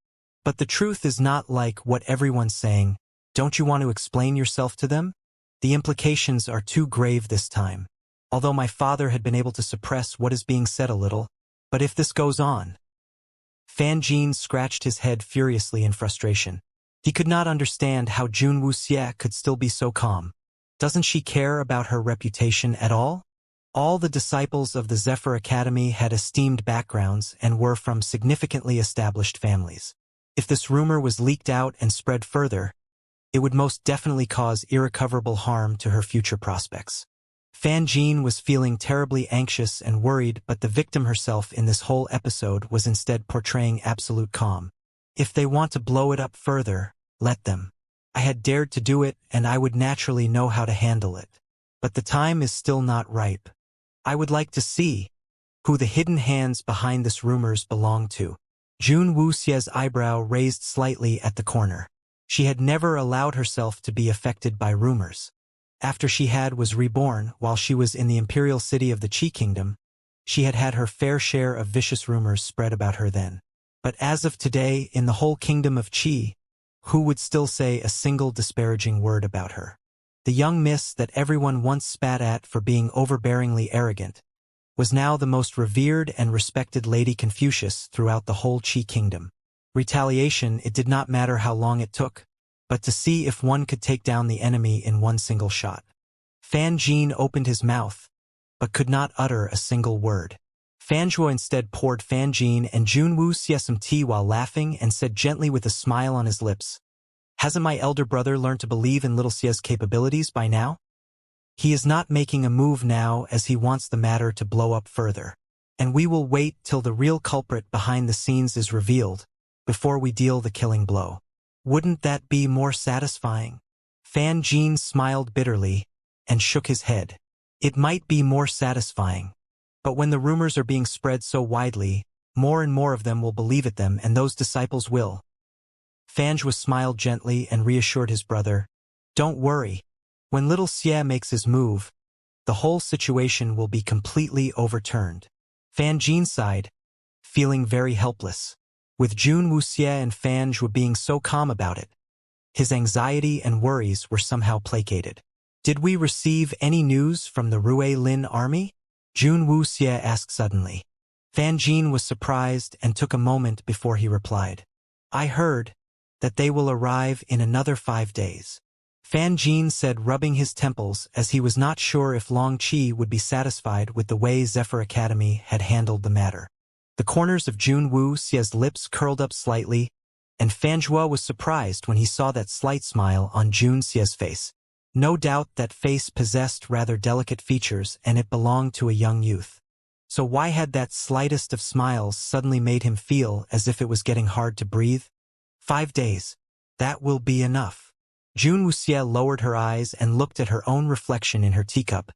But the truth is not like what everyone's saying. Don't you want to explain yourself to them? The implications are too grave this time. Although my father had been able to suppress what is being said a little, but if this goes on... Fan Jin scratched his head furiously in frustration. He could not understand how Jun Wuxie could still be so calm. Doesn't she care about her reputation at all? All the disciples of the Zephyr Academy had esteemed backgrounds and were from significantly established families. If this rumor was leaked out and spread further, it would most definitely cause irrecoverable harm to her future prospects. Fan Jin was feeling terribly anxious and worried, but the victim herself in this whole episode was instead portraying absolute calm. If they want to blow it up further, let them. I had dared to do it, and I would naturally know how to handle it. But the time is still not ripe. I would like to see who the hidden hands behind this rumors belong to. Jun Wuxie's eyebrow raised slightly at the corner. She had never allowed herself to be affected by rumors. After she was reborn while she was in the imperial city of the Qi Kingdom, she had had her fair share of vicious rumors spread about her then. But as of today, in the whole kingdom of Qi, who would still say a single disparaging word about her? The young miss that everyone once spat at for being overbearingly arrogant was now the most revered and respected Lady Confucius throughout the whole Qi Kingdom. Retaliation, it did not matter how long it took, but to see if one could take down the enemy in one single shot. Fan Jin opened his mouth, but could not utter a single word. Fan Zhuo instead poured Fan Jin and Jun Wuxie some tea while laughing and said gently with a smile on his lips, "Hasn't my elder brother learned to believe in little Xie's capabilities by now? He is not making a move now as he wants the matter to blow up further. And we will wait till the real culprit behind the scenes is revealed, before we deal the killing blow. Wouldn't that be more satisfying?" Fan Jin smiled bitterly and shook his head. It might be more satisfying. But when the rumors are being spread so widely, more and more of them will believe it them, and those disciples will. Fan Zhuo smiled gently and reassured his brother, "Don't worry. When little Xie makes his move, the whole situation will be completely overturned." Fan Jin sighed, feeling very helpless. With Jun Wuxie and Fan Zhuo being so calm about it, his anxiety and worries were somehow placated. "Did we receive any news from the Rui Lin army?" Jun Wuxie asked suddenly. Fan Jin was surprised and took a moment before he replied, "I heard that they will arrive in another 5 days." Fan Jin said, rubbing his temples, as he was not sure if Long Qi would be satisfied with the way Zephyr Academy had handled the matter. The corners of Jun Wuxie's lips curled up slightly, and Fan Zhuo was surprised when he saw that slight smile on Jun Xie's face. No doubt that face possessed rather delicate features, and it belonged to a young youth. So why had that slightest of smiles suddenly made him feel as if it was getting hard to breathe? 5 days. That will be enough. Jun Wuxie lowered her eyes and looked at her own reflection in her teacup,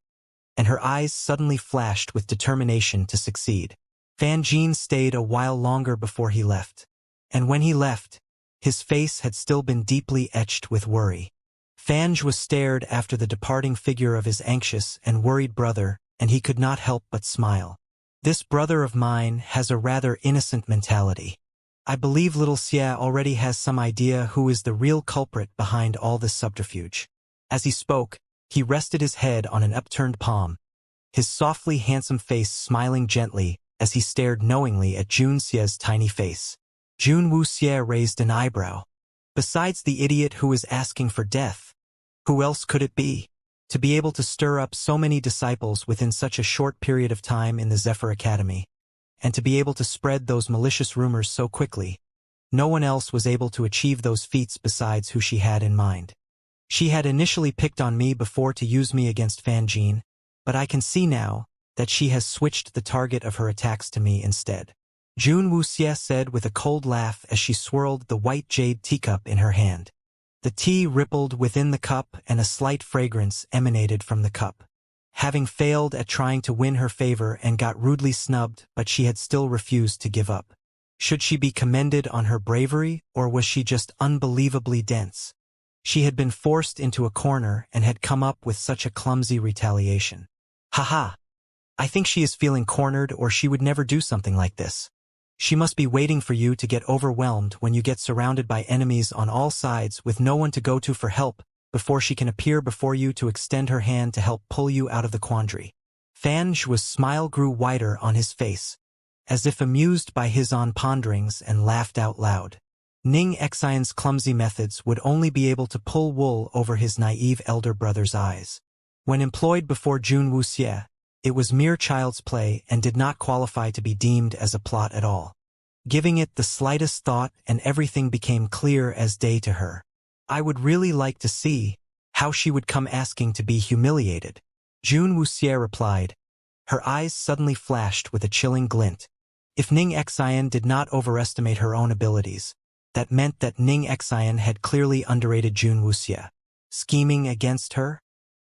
and her eyes suddenly flashed with determination to succeed. Fan Jin stayed a while longer before he left. And when he left, his face had still been deeply etched with worry. Fan Zhuo stared after the departing figure of his anxious and worried brother, and he could not help but smile. This brother of mine has a rather innocent mentality. I believe little Xie already has some idea who is the real culprit behind all this subterfuge. As he spoke, he rested his head on an upturned palm, his softly handsome face smiling gently as he stared knowingly at Jun Xie's tiny face. Jun Wuxie raised an eyebrow. Besides the idiot who is asking for death, who else could it be? To be able to stir up so many disciples within such a short period of time in the Zephyr Academy, and to be able to spread those malicious rumors so quickly. No one else was able to achieve those feats besides who she had in mind. She had initially picked on me before to use me against Fan Jin, but I can see now that she has switched the target of her attacks to me instead. Jun Wuxie said with a cold laugh as she swirled the white jade teacup in her hand. The tea rippled within the cup and a slight fragrance emanated from the cup. Having failed at trying to win her favor and got rudely snubbed, but she had still refused to give up. Should she be commended on her bravery, or was she just unbelievably dense? She had been forced into a corner and had come up with such a clumsy retaliation. Haha! I think she is feeling cornered, or she would never do something like this. She must be waiting for you to get overwhelmed when you get surrounded by enemies on all sides with no one to go to for help, before she can appear before you to extend her hand to help pull you out of the quandary. Fan Zhu's smile grew wider on his face, as if amused by his own ponderings, and laughed out loud. Ning Xian's clumsy methods would only be able to pull wool over his naive elder brother's eyes. When employed before Jun Wuxie, it was mere child's play and did not qualify to be deemed as a plot at all. Giving it the slightest thought, and everything became clear as day to her. I would really like to see how she would come asking to be humiliated. Jun Wuxie replied. Her eyes suddenly flashed with a chilling glint. If Ning Xian did not overestimate her own abilities, that meant that Ning Xian had clearly underrated Jun Wuxie. Scheming against her?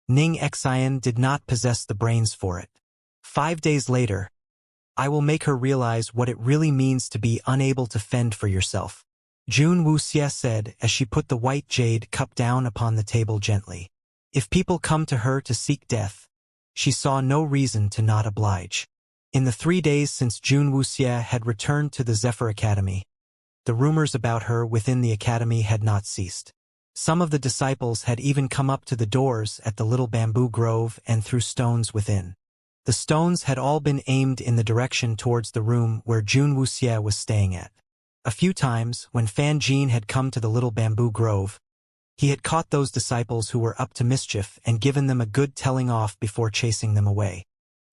Ning Xian did not possess the brains for it. 5 days later, I will make her realize what it really means to be unable to fend for yourself, Jun Wuxie said as she put the white jade cup down upon the table gently. If people come to her to seek death, she saw no reason to not oblige. In the 3 days since Jun Wuxie had returned to the Zephyr Academy, the rumors about her within the academy had not ceased. Some of the disciples had even come up to the doors at the little bamboo grove and threw stones within. The stones had all been aimed in the direction towards the room where Jun Wuxie was staying at. A few times, when Fan Jin had come to the little bamboo grove, he had caught those disciples who were up to mischief and given them a good telling off before chasing them away.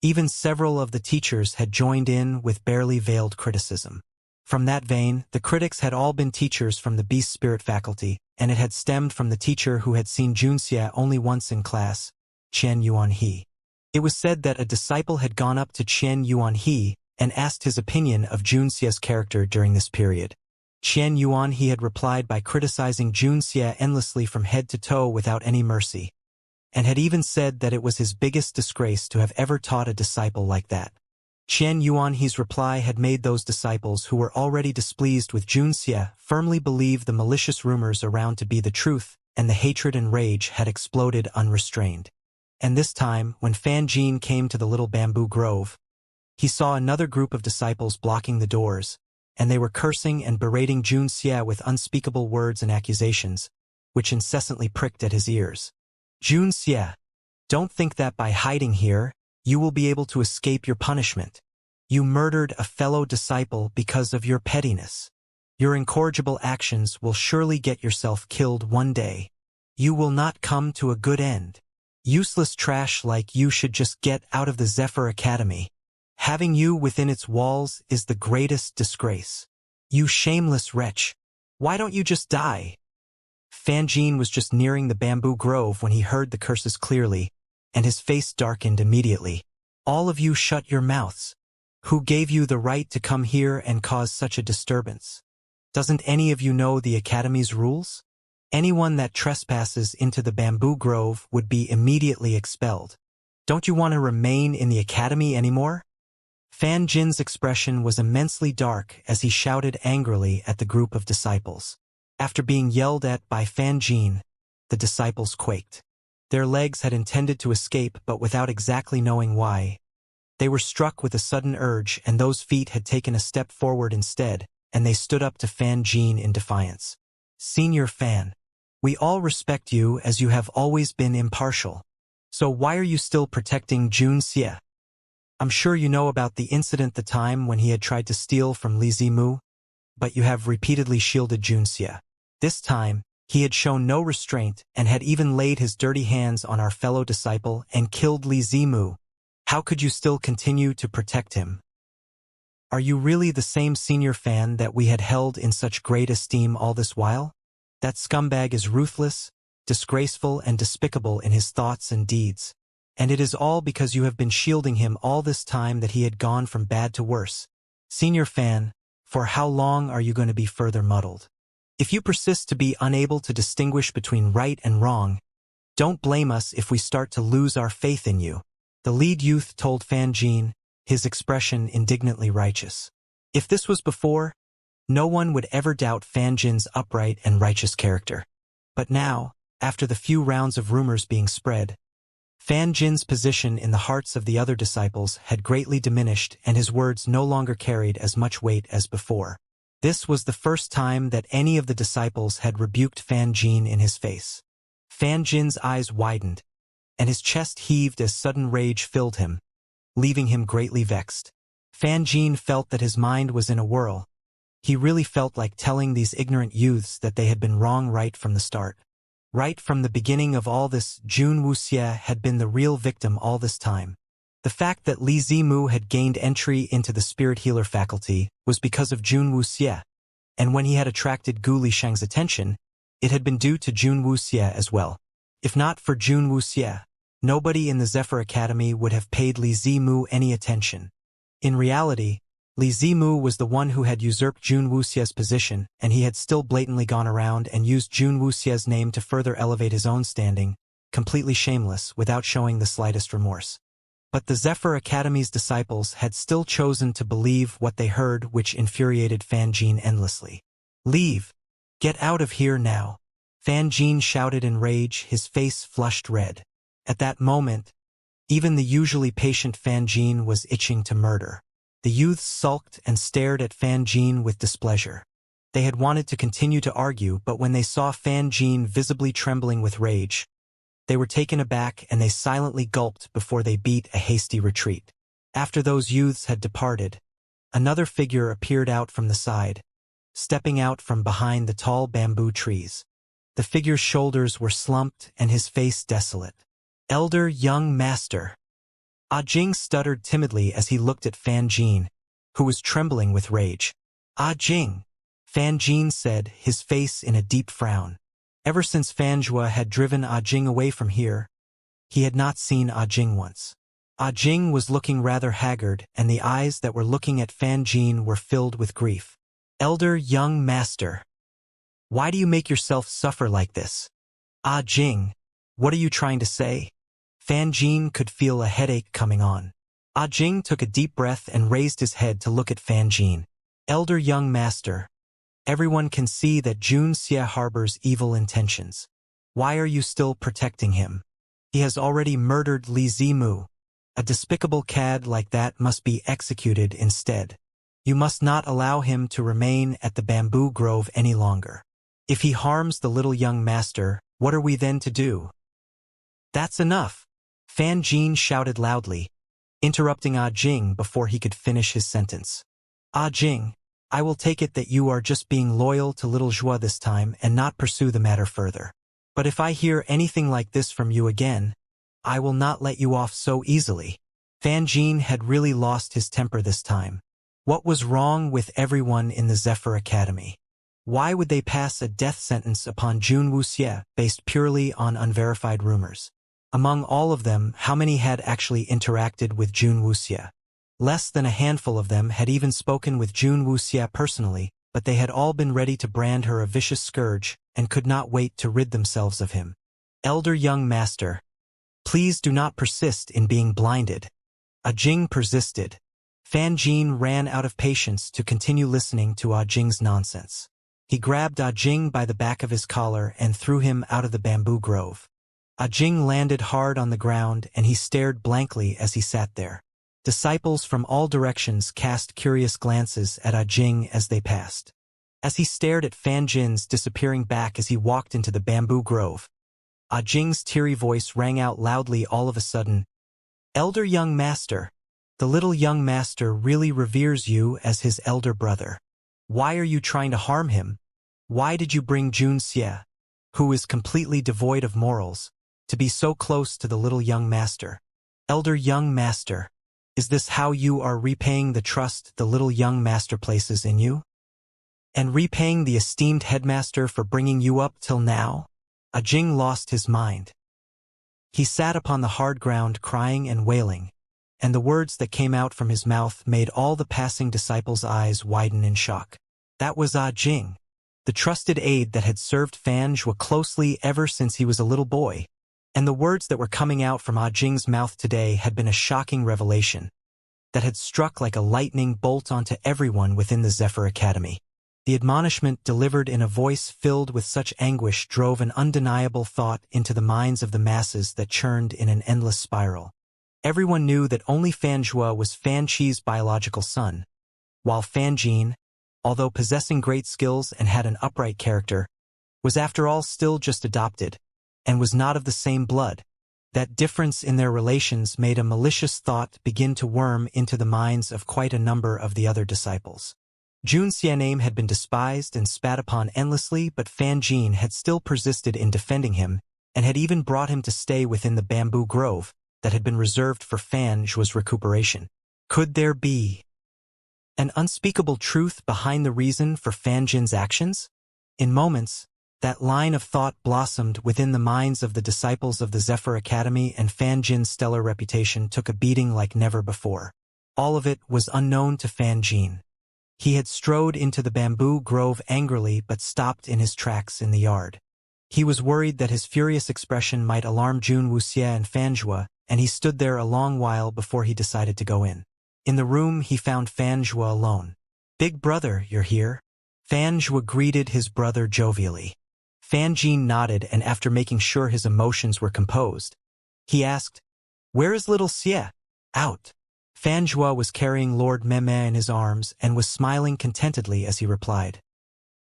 Even several of the teachers had joined in with barely veiled criticism. From that vein, the critics had all been teachers from the Beast Spirit faculty, and it had stemmed from the teacher who had seen Junxie only once in class, Qian Yuanhe. It was said that a disciple had gone up to Qian Yuanhe and asked his opinion of Junxie's character during this period. Qian Yuanhe had replied by criticizing Junxie endlessly from head to toe without any mercy, and had even said that it was his biggest disgrace to have ever taught a disciple like that. Qian Yuanhe's reply had made those disciples who were already displeased with Junxie firmly believe the malicious rumors around to be the truth, and the hatred and rage had exploded unrestrained. And this time, when Fan Jin came to the little bamboo grove, he saw another group of disciples blocking the doors, and they were cursing and berating Junxie with unspeakable words and accusations, which incessantly pricked at his ears. Junxie, don't think that by hiding here, you will be able to escape your punishment. You murdered a fellow disciple because of your pettiness. Your incorrigible actions will surely get yourself killed one day. You will not come to a good end. Useless trash like you should just get out of the Zephyr Academy. Having you within its walls is the greatest disgrace. You shameless wretch. Why don't you just die? Fan Jin was just nearing the bamboo grove when he heard the curses clearly, and his face darkened immediately. All of you shut your mouths. Who gave you the right to come here and cause such a disturbance? Doesn't any of you know the Academy's rules? Anyone that trespasses into the bamboo grove would be immediately expelled. Don't you want to remain in the Academy anymore? Fan Jin's expression was immensely dark as he shouted angrily at the group of disciples. After being yelled at by Fan Jin, the disciples quaked. Their legs had intended to escape, but without exactly knowing why. They were struck with a sudden urge, and those feet had taken a step forward instead, and they stood up to Fan Jin in defiance. Senior Fan, we all respect you as you have always been impartial. So why are you still protecting Junxie? I'm sure you know about the incident the time when he had tried to steal from Li Zimu, but you have repeatedly shielded Junxie. This time, he had shown no restraint and had even laid his dirty hands on our fellow disciple and killed Li Zimu. How could you still continue to protect him? Are you really the same senior Fan that we had held in such great esteem all this while? That scumbag is ruthless, disgraceful, and despicable in his thoughts and deeds. And it is all because you have been shielding him all this time that he had gone from bad to worse. Senior Fan, for how long are you going to be further muddled? If you persist to be unable to distinguish between right and wrong, don't blame us if we start to lose our faith in you. The lead youth told Fan Jin, his expression indignantly righteous. If this was before, No one would ever doubt Fan Jin's upright and righteous character. But now, after the few rounds of rumors being spread, Fan Jin's position in the hearts of the other disciples had greatly diminished and his words no longer carried as much weight as before. This was the first time that any of the disciples had rebuked Fan Jin in his face. Fan Jin's eyes widened, and his chest heaved as sudden rage filled him, leaving him greatly vexed. Fan Jin felt that his mind was in a whirl. He really felt like telling these ignorant youths that they had been wrong right from the start. Right from the beginning of all this, Jun Wuxie had been the real victim all this time. The fact that Li Zimu had gained entry into the spirit healer faculty was because of Jun Wuxie, and when he had attracted Gu Lishang's attention, it had been due to Jun Wuxie as well. If not for Jun Wuxie, nobody in the Zephyr Academy would have paid Li Zimu any attention. In reality, Li Zimu was the one who had usurped Jun Wuxie's position, and he had still blatantly gone around and used Jun Wuxie's name to further elevate his own standing, completely shameless, without showing the slightest remorse. But the Zephyr Academy's disciples had still chosen to believe what they heard, which infuriated Fan Jin endlessly. "Leave! Get out of here now!" Fan Jin shouted in rage, his face flushed red. At that moment, even the usually patient Fan Jin was itching to murder. The youths sulked and stared at Fan Jin with displeasure. They had wanted to continue to argue, but when they saw Fan Jin visibly trembling with rage, they were taken aback and they silently gulped before they beat a hasty retreat. After those youths had departed, another figure appeared out from the side, stepping out from behind the tall bamboo trees. The figure's shoulders were slumped and his face desolate. "Elder young master." Jing stuttered timidly as he looked at Fan Jin, who was trembling with rage. Jing," Fan Jin said, his face in a deep frown. Ever since Fan Zhua had driven Jing away from here, he had not seen Jing once. Jing was looking rather haggard, and the eyes that were looking at Fan Jin were filled with grief. "Elder young master, why do you make yourself suffer like this?" Jing, what are you trying to say?" Fan Jin could feel a headache coming on. Jing took a deep breath and raised his head to look at Fan Jin. "Elder young master, everyone can see that Jun Xie harbors evil intentions. Why are you still protecting him? He has already murdered Li Zimu. A despicable cad like that must be executed instead. You must not allow him to remain at the bamboo grove any longer. If he harms the little young master, what are we then to do?" "That's enough!" Fan Jin shouted loudly, interrupting Jing before he could finish his sentence. "Jing, I will take it that you are just being loyal to little Zhua this time and not pursue the matter further. But if I hear anything like this from you again, I will not let you off so easily." Fan Jin had really lost his temper this time. What was wrong with everyone in the Zephyr Academy? Why would they pass a death sentence upon Jun Wuxie based purely on unverified rumors? Among all of them, how many had actually interacted with Jun Wuxie? Less than a handful of them had even spoken with Jun Wuxie personally, but they had all been ready to brand her a vicious scourge and could not wait to rid themselves of him. "Elder young master, please do not persist in being blinded." Jing persisted. Fan Jin ran out of patience to continue listening to Jing's nonsense. He grabbed Jing by the back of his collar and threw him out of the bamboo grove. Jing landed hard on the ground and he stared blankly as he sat there. Disciples from all directions cast curious glances at Jing as they passed. As he stared at Fan Jin's disappearing back as he walked into the bamboo grove, Jing's teary voice rang out loudly all of a sudden. "Elder young master, the little young master really reveres you as his elder brother. Why are you trying to harm him? Why did you bring Jun Xie, who is completely devoid of morals, to be so close to the little young master? Elder young master, is this how you are repaying the trust the little young master places in you? And repaying the esteemed headmaster for bringing you up till now?" Jing lost his mind. He sat upon the hard ground crying and wailing, and the words that came out from his mouth made all the passing disciples' eyes widen in shock. That was Jing, the trusted aide that had served Fan Zhua closely ever since he was a little boy. And the words that were coming out from Jing's mouth today had been a shocking revelation that had struck like a lightning bolt onto everyone within the Zephyr Academy. The admonishment delivered in a voice filled with such anguish drove an undeniable thought into the minds of the masses that churned in an endless spiral. Everyone knew that only Fan Zhuo was Fan Qi's biological son, while Fan Jin, although possessing great skills and had an upright character, was after all still just adopted, and was not of the same blood. That difference in their relations made a malicious thought begin to worm into the minds of quite a number of the other disciples. Jun Xianame had been despised and spat upon endlessly, but Fan Jin had still persisted in defending him, and had even brought him to stay within the bamboo grove that had been reserved for Fan Zhuo's recuperation. Could there be an unspeakable truth behind the reason for Fan Jin's actions? In moments, that line of thought blossomed within the minds of the disciples of the Zephyr Academy, and Fan Jin's stellar reputation took a beating like never before. All of it was unknown to Fan Jin. He had strode into the bamboo grove angrily but stopped in his tracks in the yard. He was worried that his furious expression might alarm Jun Wuxie and Fan Zhuo, and he stood there a long while before he decided to go in. In the room he found Fan Zhuo alone. "Big brother, you're here?" Fan Zhuo greeted his brother jovially. Fan Jin nodded, and after making sure his emotions were composed, he asked, "Where is little Xie?" "Out." Fan Zhuo was carrying Lord Meme in his arms and was smiling contentedly as he replied,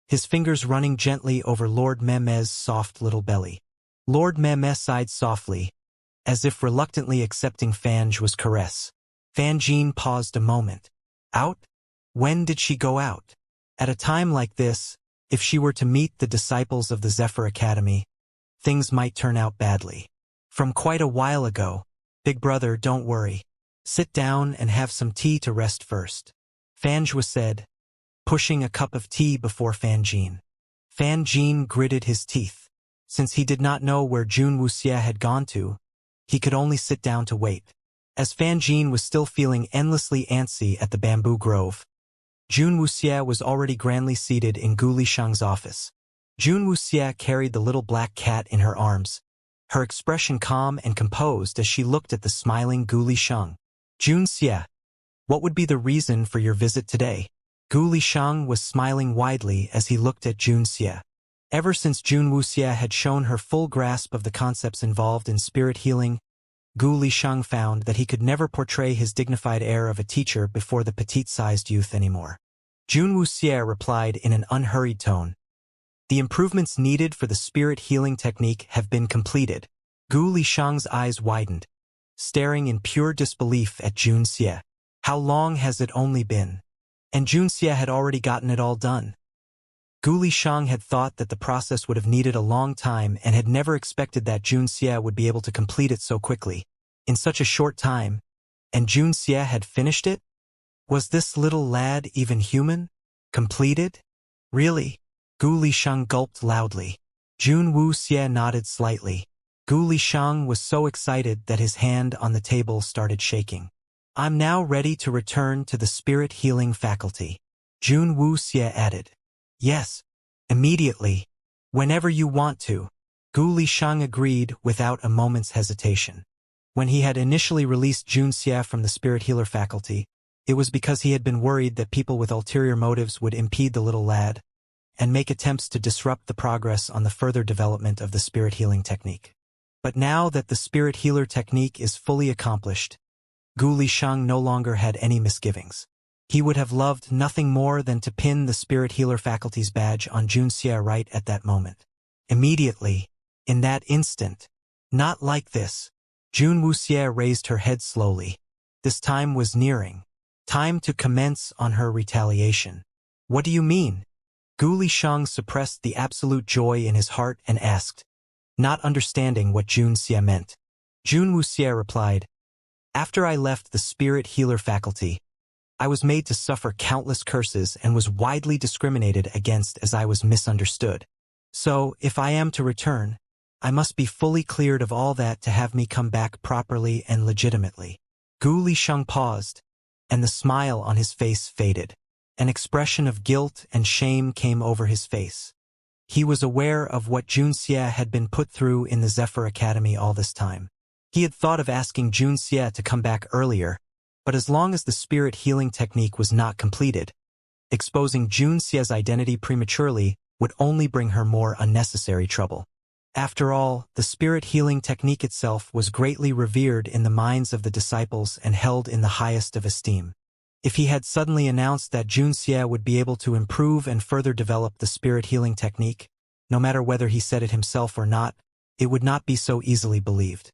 his fingers running gently over Lord Meme's soft little belly. Lord Meme sighed softly, as if reluctantly accepting Fan Zhuo's caress. Fan Jin paused a moment. "Out? When did she go out?" At a time like this, if she were to meet the disciples of the Zephyr Academy, things might turn out badly. "From quite a while ago. Big brother, don't worry. Sit down and have some tea to rest first," Fan Zhuo said, pushing a cup of tea before Fan Jin. Fan Jin gritted his teeth. Since he did not know where Jun Wuxie had gone to, he could only sit down to wait. As Fan Jin was still feeling endlessly antsy at the bamboo grove, Jun Wuxie was already grandly seated in Gu Lishang's office. Jun Wuxie carried the little black cat in her arms, her expression calm and composed as she looked at the smiling Gu Lishang. "Jun Xie, what would be the reason for your visit today?" Gu Lishang was smiling widely as he looked at Jun Xie. Ever since Jun Wuxie had shown her full grasp of the concepts involved in spirit healing, Gu Lishang found that he could never portray his dignified air of a teacher before the petite-sized youth anymore. Jun Wuxie replied in an unhurried tone, "The improvements needed for the spirit healing technique have been completed." Gu Lishang's eyes widened, staring in pure disbelief at Jun Xie. How long has it only been? And Jun Xie had already gotten it all done. Gu Lishang had thought that the process would have needed a long time and had never expected that Jun Xie would be able to complete it so quickly, in such a short time, and Jun Xie had finished it? Was this little lad even human? Completed? Really? Gu Lishang gulped loudly. Jun Wuxie nodded slightly. Gu Lishang was so excited that his hand on the table started shaking. "I'm now ready to return to the spirit healing faculty," Jun Wuxie added. "Yes, immediately, whenever you want to," Gu Lishang agreed without a moment's hesitation. When he had initially released Jun Xie from the spirit healer faculty, it was because he had been worried that people with ulterior motives would impede the little lad and make attempts to disrupt the progress on the further development of the spirit healing technique. But now that the spirit healer technique is fully accomplished, Gu Lishang no longer had any misgivings. He would have loved nothing more than to pin the spirit healer faculty's badge on Jun Xie right at that moment. Immediately, in that instant. Not like this. Jun Wuxie raised her head slowly. This time was nearing. Time to commence on her retaliation. "What do you mean?" Gu Lishang suppressed the absolute joy in his heart and asked, not understanding what Jun Xie meant. Jun Wuxie replied, "After I left the spirit healer faculty, I was made to suffer countless curses and was widely discriminated against as I was misunderstood. So, if I am to return, I must be fully cleared of all that to have me come back properly and legitimately." Gu Lishang paused, and the smile on his face faded. An expression of guilt and shame came over his face. He was aware of what Jun Xie had been put through in the Zephyr Academy all this time. He had thought of asking Jun Xie to come back earlier, but as long as the spirit healing technique was not completed, Exposing Jun Xie's identity prematurely would only bring her more unnecessary trouble. After all, the spirit healing technique itself was greatly revered in the minds of the disciples and held in the highest of esteem. If he had suddenly announced that Jun Xie would be able to improve and further develop the spirit healing technique, no matter whether he said it himself or not, it would not be so easily believed.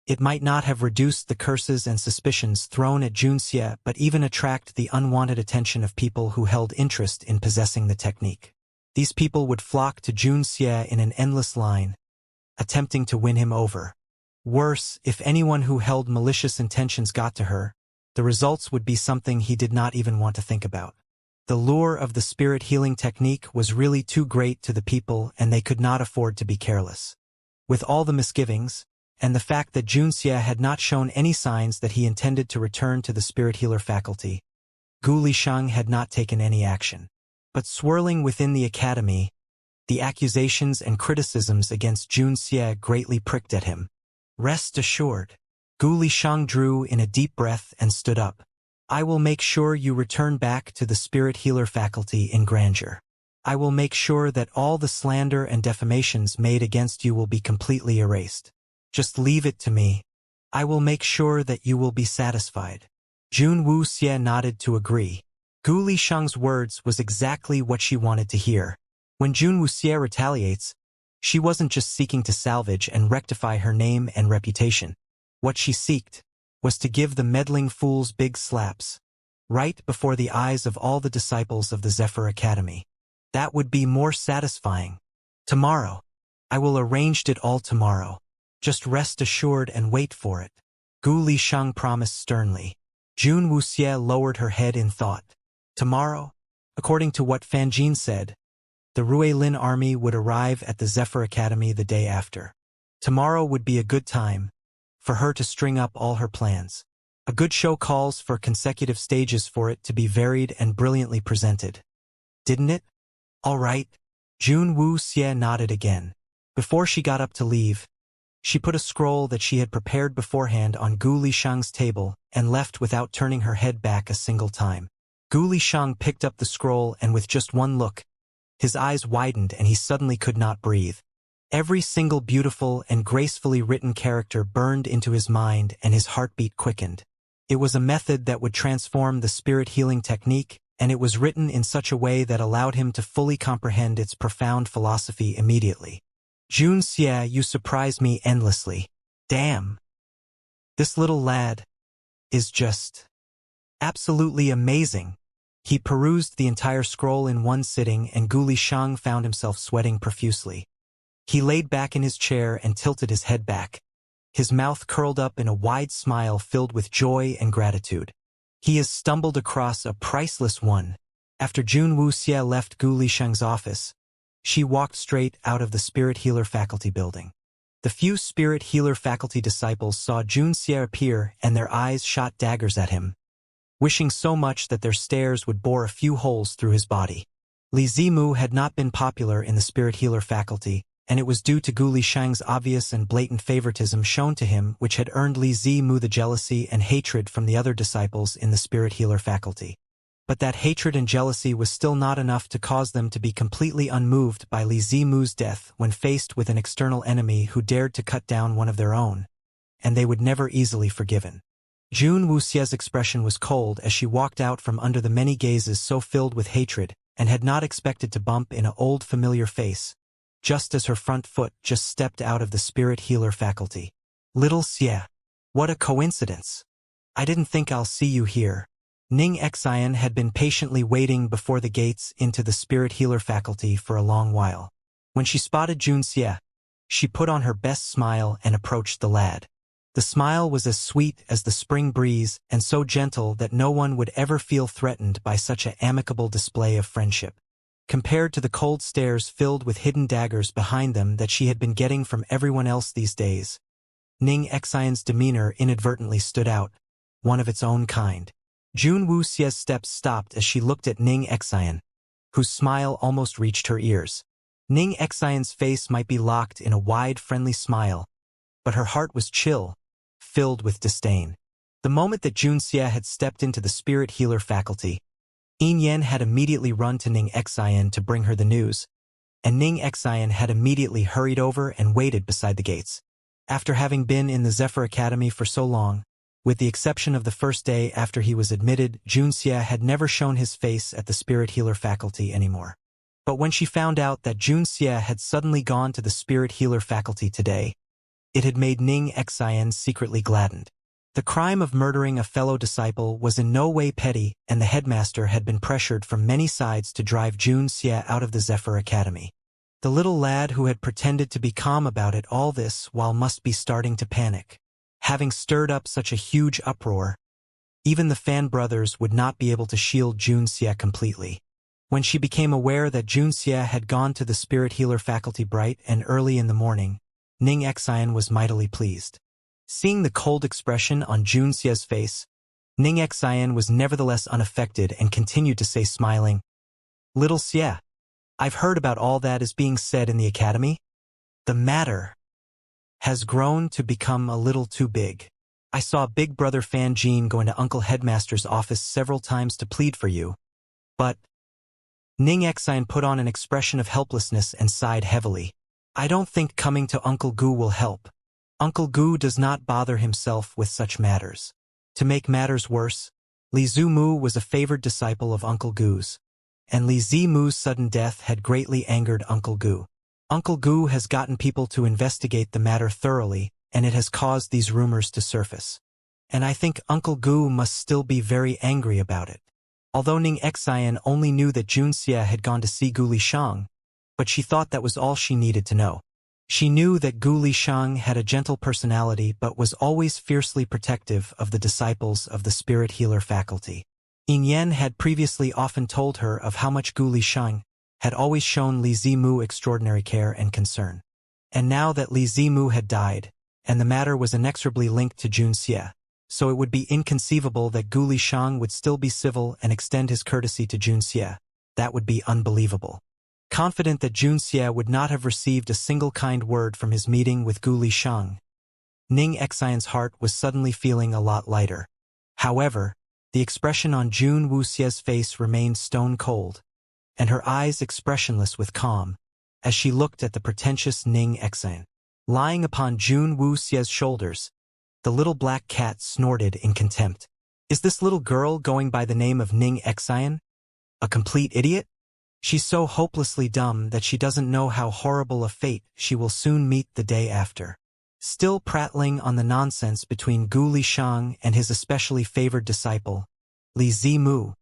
It might not have reduced the curses and suspicions thrown at Jun Xie, but even attract the unwanted attention of people who held interest in possessing the technique. These people would flock to Jun Xie in an endless line, attempting to win him over. Worse, if anyone who held malicious intentions got to her, the results would be something he did not even want to think about. The lure of the spirit healing technique was really too great to the people, and they could not afford to be careless. With all the misgivings, and the fact that Jun Xie had not shown any signs that he intended to return to the spirit healer faculty, Gu Lisheng had not taken any action. But swirling within the academy, the accusations and criticisms against Jun Xie greatly pricked at him. Rest assured, Gu Lisheng drew in a deep breath and stood up. I will make sure you return back to the spirit healer faculty in grandeur. I will make sure that all the slander and defamations made against you will be completely erased. Just leave it to me. I will make sure that you will be satisfied. Jun Wuxie nodded to agree. Gu Lisheng's words was exactly what she wanted to hear. When Jun Wuxie retaliates, she wasn't just seeking to salvage and rectify her name and reputation. What she seeked was to give the meddling fools big slaps, right before the eyes of all the disciples of the Zephyr Academy. That would be more satisfying. Tomorrow. I will arrange it all tomorrow. Just rest assured and wait for it. Gu Lisheng promised sternly. Jun Wuxie lowered her head in thought. Tomorrow? According to what Fan Jin said, the Ruilin army would arrive at the Zephyr Academy the day after. Tomorrow would be a good time for her to string up all her plans. A good show calls for consecutive stages for it to be varied and brilliantly presented. Didn't it? All right. Jun Wuxie nodded again. Before she got up to leave, she put a scroll that she had prepared beforehand on Gu Lisheng's table and left without turning her head back a single time. Gu Lisheng picked up the scroll, and with just one look, his eyes widened and he suddenly could not breathe. Every single beautiful and gracefully written character burned into his mind, and his heartbeat quickened. It was a method that would transform the spirit healing technique, and it was written in such a way that allowed him to fully comprehend its profound philosophy immediately. Jun Xie, you surprise me endlessly. Damn. This little lad is just absolutely amazing. He perused the entire scroll in one sitting, and Gu Lisheng found himself sweating profusely. He laid back in his chair and tilted his head back. His mouth curled up in a wide smile filled with joy and gratitude. He has stumbled across a priceless one. After Jun Wuxie left Gu Lisheng's office, she walked straight out of the Spirit Healer faculty building. The few Spirit Healer faculty disciples saw Jun Xie appear, and their eyes shot daggers at him, wishing so much that their stares would bore a few holes through his body. Li Zimu had not been popular in the Spirit Healer faculty, and it was due to Gu Lisheng's obvious and blatant favoritism shown to him which had earned Li Zimu the jealousy and hatred from the other disciples in the Spirit Healer faculty. But that hatred and jealousy was still not enough to cause them to be completely unmoved by Li Zimu's death when faced with an external enemy who dared to cut down one of their own, and they would never easily forgiven. Jun Wuxie's expression was cold as she walked out from under the many gazes so filled with hatred, and had not expected to bump in an old familiar face, just as her front foot just stepped out of the Spirit Healer faculty. Little Xie. What a coincidence. I didn't think I'll see you here. Ning Xian had been patiently waiting before the gates into the Spirit Healer faculty for a long while. When she spotted Jun Xie, she put on her best smile and approached the lad. The smile was as sweet as the spring breeze and so gentle that no one would ever feel threatened by such an amicable display of friendship. Compared to the cold stares filled with hidden daggers behind them that she had been getting from everyone else these days, Ning Xian's demeanor inadvertently stood out, one of its own kind. Jun Wuxie's steps stopped as she looked at Ning Xian, whose smile almost reached her ears. Ning Xian's face might be locked in a wide, friendly smile, but her heart was chill, filled with disdain. The moment that Jun Xie had stepped into the Spirit Healer faculty, Yin Yen had immediately run to Ning Xian to bring her the news, and Ning Xian had immediately hurried over and waited beside the gates. After having been in the Zephyr Academy for so long, with the exception of the first day after he was admitted, Junxia had never shown his face at the Spirit Healer faculty anymore. But when she found out that Junxia had suddenly gone to the Spirit Healer faculty today, it had made Ning Xian secretly gladdened. The crime of murdering a fellow disciple was in no way petty, and the headmaster had been pressured from many sides to drive Junxia out of the Zephyr Academy. The little lad who had pretended to be calm about it all this while must be starting to panic. Having stirred up such a huge uproar, even the Fan brothers would not be able to shield Junxia completely. When she became aware that Junxia had gone to the Spirit Healer faculty bright and early in the morning, Ning Xian was mightily pleased. Seeing the cold expression on Junxia's face, Ning Xian was nevertheless unaffected and continued to say smiling, "Little Xia, I've heard about all that is being said in the academy. The matter has grown to become a little too big. I saw Big Brother Fan Jean go into Uncle Headmaster's office several times to plead for you, but—" Ning Xian put on an expression of helplessness and sighed heavily. "I don't think coming to Uncle Gu will help. Uncle Gu does not bother himself with such matters." To make matters worse, Li Zimu was a favored disciple of Uncle Gu's, and Li Zimu's sudden death had greatly angered Uncle Gu. Uncle Gu has gotten people to investigate the matter thoroughly, and it has caused these rumors to surface. And I think Uncle Gu must still be very angry about it. Although Ning Xian only knew that Junxia had gone to see Gu Lishang, but she thought that was all she needed to know. She knew that Gu Lishang had a gentle personality but was always fiercely protective of the disciples of the Spirit Healer faculty. Yin Yen had previously often told her of how much Gu Lishang had always shown Li Zimu extraordinary care and concern. And now that Li Zimu had died, and the matter was inexorably linked to Junxia, so it would be inconceivable that Gu Lishang would still be civil and extend his courtesy to Junxia. That would be unbelievable. Confident that Junxia would not have received a single kind word from his meeting with Gu Lishang, Ning Xian's heart was suddenly feeling a lot lighter. However, the expression on Jun Wuxia's face remained stone cold, and her eyes expressionless with calm, as she looked at the pretentious Ning Xian. Lying upon Jun Wuxia's shoulders, the little black cat snorted in contempt. Is this little girl going by the name of Ning Xian? A complete idiot? She's so hopelessly dumb that she doesn't know how horrible a fate she will soon meet the day after. Still prattling on the nonsense between Gu Lishang and his especially favored disciple, Li Zimu,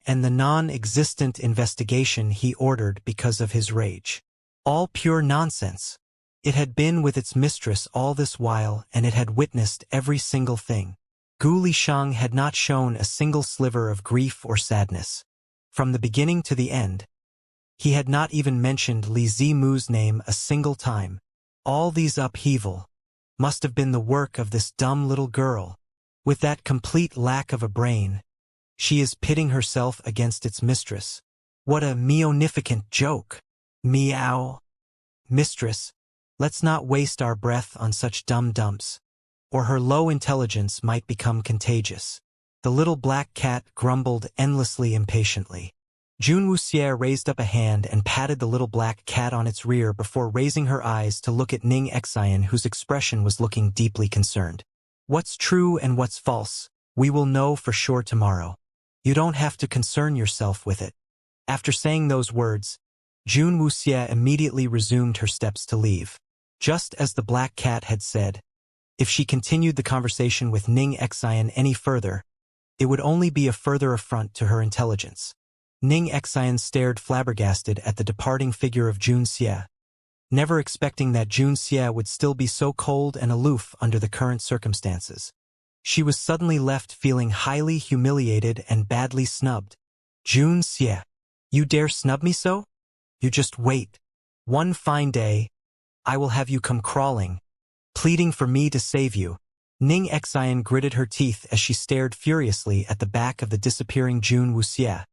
and the non-existent investigation he ordered because of his rage. All pure nonsense. It had been with its mistress all this while, and it had witnessed every single thing. Gu Lishang had not shown a single sliver of grief or sadness. From the beginning to the end, he had not even mentioned Li Zimu's name a single time. All these upheaval must have been the work of this dumb little girl. With that complete lack of a brain, she is pitting herself against its mistress. What a meonificent joke. Meow. Mistress, let's not waste our breath on such dumb dumps, or her low intelligence might become contagious. The little black cat grumbled endlessly impatiently. Jun Wuxia raised up a hand and patted the little black cat on its rear before raising her eyes to look at Ning Xian, whose expression was looking deeply concerned. What's true and what's false, we will know for sure tomorrow. You don't have to concern yourself with it. After saying those words, Jun Wuxia immediately resumed her steps to leave. Just as the black cat had said, if she continued the conversation with Ning Xian any further, it would only be a further affront to her intelligence. Ning Xian stared flabbergasted at the departing figure of Junxia, never expecting that Junxia would still be so cold and aloof under the current circumstances. She was suddenly left feeling highly humiliated and badly snubbed. Junxia, you dare snub me so? You just wait. One fine day, I will have you come crawling, pleading for me to save you. Ning Xian gritted her teeth as she stared furiously at the back of the disappearing Jun Wuxia,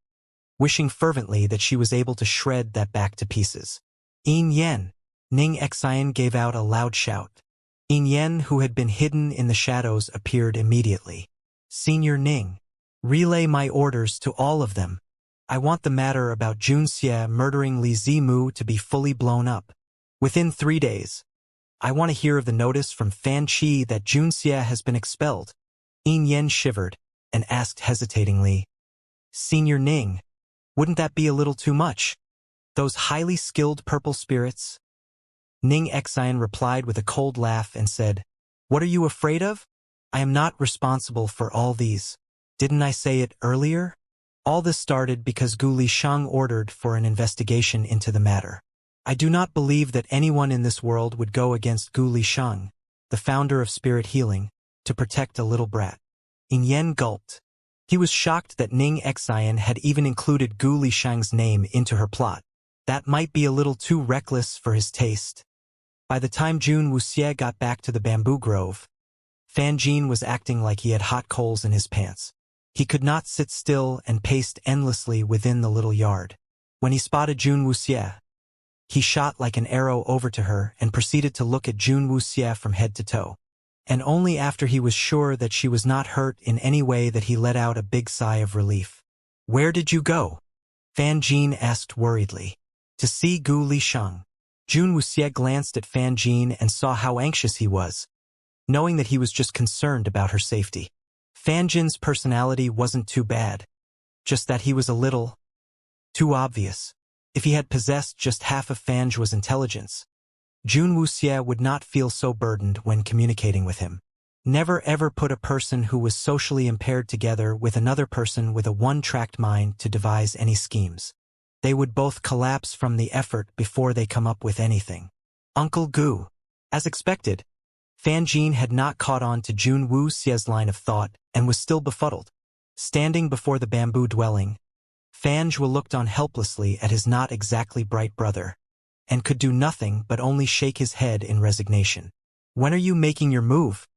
wishing fervently that she was able to shred that back to pieces. Yin Yen! Ning Xian gave out a loud shout. Yin Yen, who had been hidden in the shadows, appeared immediately. Senior Ning, relay my orders to all of them. I want the matter about Junxie murdering Li Zimu to be fully blown up. Within 3 days. I want to hear of the notice from Fan Qi that Junxie has been expelled. Yin Yen shivered and asked hesitatingly, Senior Ning, wouldn't that be a little too much? Those highly skilled purple spirits? Ning Xian replied with a cold laugh and said, What are you afraid of? I am not responsible for all these. Didn't I say it earlier? All this started because Gu Lisheng ordered for an investigation into the matter. I do not believe that anyone in this world would go against Gu Lisheng, the founder of spirit healing, to protect a little brat. Yin Yen gulped. He was shocked that Ning Xian had even included Gu Lisheng's name into her plot. That might be a little too reckless for his taste. By the time Jun Wuxie got back to the bamboo grove, Fan Jin was acting like he had hot coals in his pants. He could not sit still and paced endlessly within the little yard. When he spotted Jun Wuxie, he shot like an arrow over to her and proceeded to look at Jun Wuxie from head to toe. And only after he was sure that she was not hurt in any way that he let out a big sigh of relief. Where did you go? Fan Jin asked worriedly. To see Gu Lisheng. Jun Wuxie glanced at Fan Jin and saw how anxious he was, knowing that he was just concerned about her safety. Fan Jin's personality wasn't too bad, just that he was a little too obvious. If he had possessed just half of Fan Zhuo's intelligence, Jun Wuxie would not feel so burdened when communicating with him. Never ever put a person who was socially impaired together with another person with a one-tracked mind to devise any schemes. They would both collapse from the effort before they come up with anything. Uncle Gu. As expected, Fan Jin had not caught on to Jun Wuxie's line of thought and was still befuddled. Standing before the bamboo dwelling, Fan Zhuo looked on helplessly at his not exactly bright brother, and could do nothing but only shake his head in resignation. When are you making your move?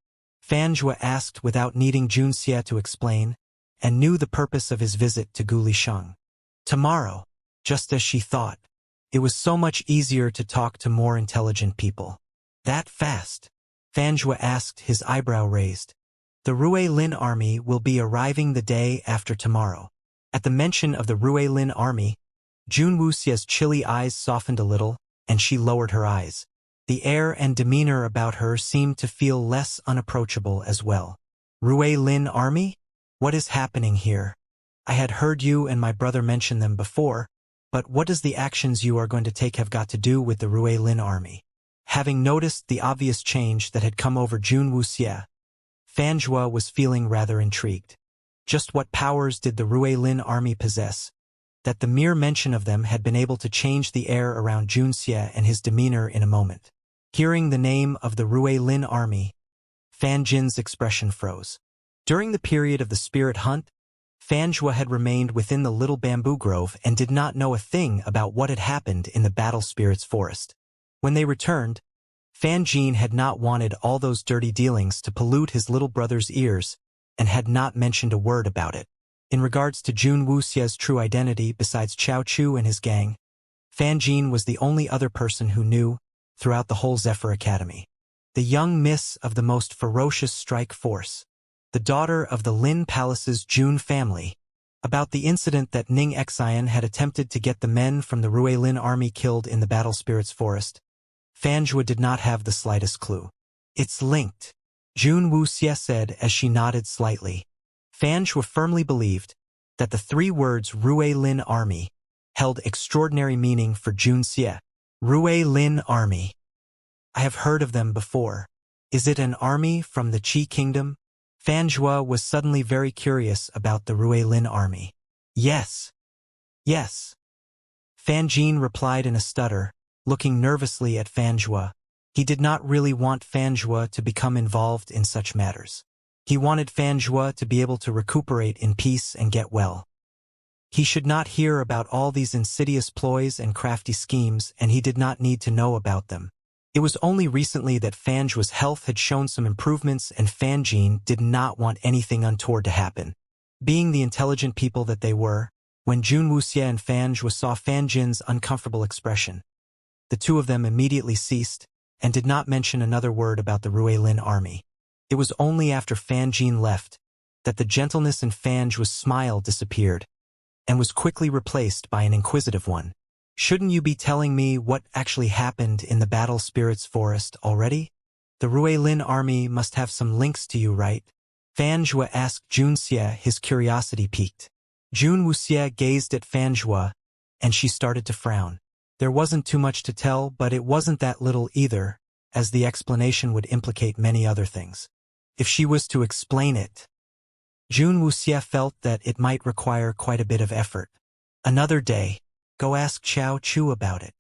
Fan Zhuo asked without needing Jun Xie to explain, and knew the purpose of his visit to Gu Lisheng. Tomorrow, just as she thought. It was so much easier to talk to more intelligent people. That fast? Fan Zhuo asked, his eyebrow raised. The Rue Lin army will be arriving the day after tomorrow. At the mention of the Rue Lin army, Jun Wuxie's chilly eyes softened a little, and she lowered her eyes. The air and demeanor about her seemed to feel less unapproachable as well. Rue Lin army? What is happening here? I had heard you and my brother mention them before, but what does the actions you are going to take have got to do with the Rue Lin army? Having noticed the obvious change that had come over Jun Wuxie, Fan Zhuo was feeling rather intrigued. Just what powers did the Rue Lin army possess, that the mere mention of them had been able to change the air around Jun Xie and his demeanor in a moment? Hearing the name of the Rue Lin army, Fan Jin's expression froze. During the period of the spirit hunt, Fan Zhuo had remained within the little bamboo grove and did not know a thing about what had happened in the battle spirit's forest. When they returned, Fan Jin had not wanted all those dirty dealings to pollute his little brother's ears and had not mentioned a word about it. In regards to Jun Wuxie's true identity besides Chao Chu and his gang, Fan Jin was the only other person who knew throughout the whole Zephyr Academy. The young miss of the most ferocious strike force, the daughter of the Lin Palace's Jun family. About the incident that Ning Xian had attempted to get the men from the Rue Lin army killed in the Battle Spirit's forest, Fan Zhuo did not have the slightest clue. It's linked, Jun Wuxie said as she nodded slightly. Fan Zhuo firmly believed that the 3 words Rue Lin army held extraordinary meaning for Jun Xie. Rue Lin army. I have heard of them before. Is it an army from the Qi kingdom? Fan Zhuo was suddenly very curious about the Rue Lin army. Yes. Yes. Fan Jin replied in a stutter, looking nervously at Fan Zhuo. He did not really want Fan Zhuo to become involved in such matters. He wanted Fan Zhuo to be able to recuperate in peace and get well. He should not hear about all these insidious ploys and crafty schemes, and he did not need to know about them. It was only recently that Fan Zhuo's health had shown some improvements, and Fan Jin did not want anything untoward to happen. Being the intelligent people that they were, when Jun Wuxie and Fan Zhuo saw Fan Jin's uncomfortable expression, the two of them immediately ceased and did not mention another word about the Rue Lin army. It was only after Fan Jin left that the gentleness in Fan Zhuo's smile disappeared, and was quickly replaced by an inquisitive one. Shouldn't you be telling me what actually happened in the Battle Spirits Forest already? The Ruelin army must have some links to you, right? Fan Zhua asked Jun Xie, his curiosity piqued. Jun Wuxie gazed at Fan Zhua, and she started to frown. There wasn't too much to tell, but it wasn't that little either, as the explanation would implicate many other things. If she was to explain it, Jun Wuxie felt that it might require quite a bit of effort. Another day, go ask Xiao Chu about it.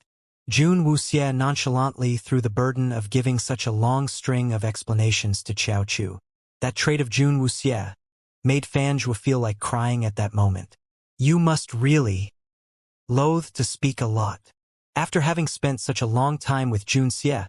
Jun Wuxie nonchalantly threw the burden of giving such a long string of explanations to Xiao Chu. That trait of Jun Wuxie made Fan Zhua feel like crying at that moment. You must really loathe to speak a lot. After having spent such a long time with Jun Xie,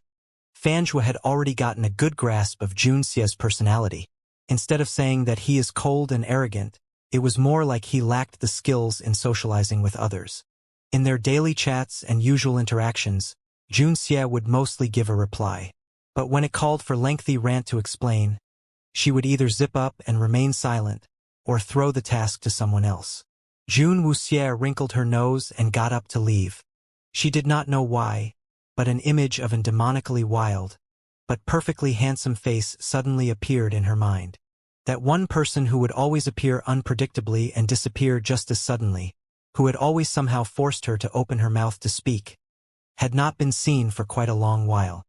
Fan Zhua had already gotten a good grasp of Jun Xie's personality. Instead of saying that he is cold and arrogant, it was more like he lacked the skills in socializing with others. In their daily chats and usual interactions, Jun Xie would mostly give a reply. But when it called for lengthy rant to explain, she would either zip up and remain silent, or throw the task to someone else. Jun Wuxie wrinkled her nose and got up to leave. She did not know why, but an image of an demonically wild, but perfectly handsome face suddenly appeared in her mind. That one person who would always appear unpredictably and disappear just as suddenly, who had always somehow forced her to open her mouth to speak, had not been seen for quite a long while.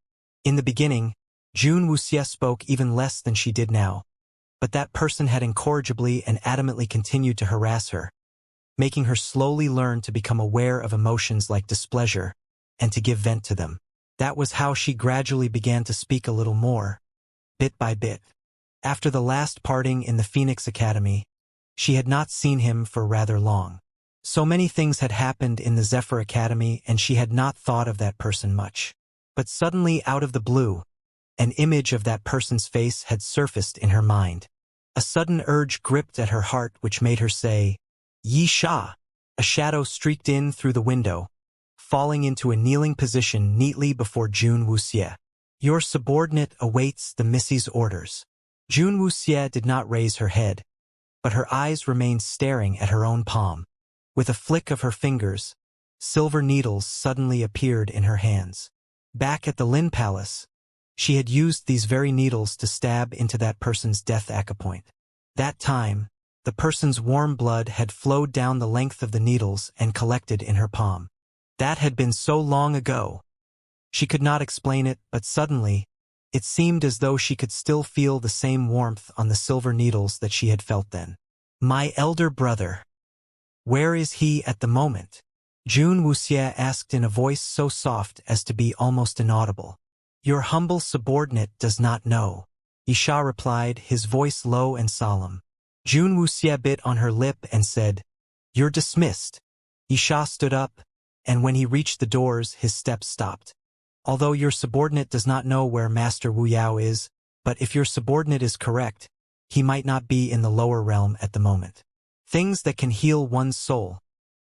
In the beginning, Jun Wuxie spoke even less than she did now, but that person had incorrigibly and adamantly continued to harass her, making her slowly learn to become aware of emotions like displeasure and to give vent to them. That was how she gradually began to speak a little more, bit by bit. After the last parting in the Phoenix Academy, she had not seen him for rather long. So many things had happened in the Zephyr Academy and she had not thought of that person much. But suddenly, out of the blue, an image of that person's face had surfaced in her mind. A sudden urge gripped at her heart which made her say, Yi Sha! A shadow streaked in through the window, falling into a kneeling position neatly before Jun Wuxie. Your subordinate awaits the Missy's orders. Jun Wuxie did not raise her head, but her eyes remained staring at her own palm. With a flick of her fingers, silver needles suddenly appeared in her hands. Back at the Lin Palace, she had used these very needles to stab into that person's death acupoint. That time, the person's warm blood had flowed down the length of the needles and collected in her palm. That had been so long ago. She could not explain it, but suddenly, it seemed as though she could still feel the same warmth on the silver needles that she had felt then. My elder brother. Where is he at the moment? Jun Wuxie asked in a voice so soft as to be almost inaudible. Your humble subordinate does not know. Isha replied, his voice low and solemn. Jun Wuxie bit on her lip and said, You're dismissed. Isha stood up, and when he reached the doors, his steps stopped. Although your subordinate does not know where Master Wu Yao is, but if your subordinate is correct, he might not be in the lower realm at the moment. Things that can heal one's soul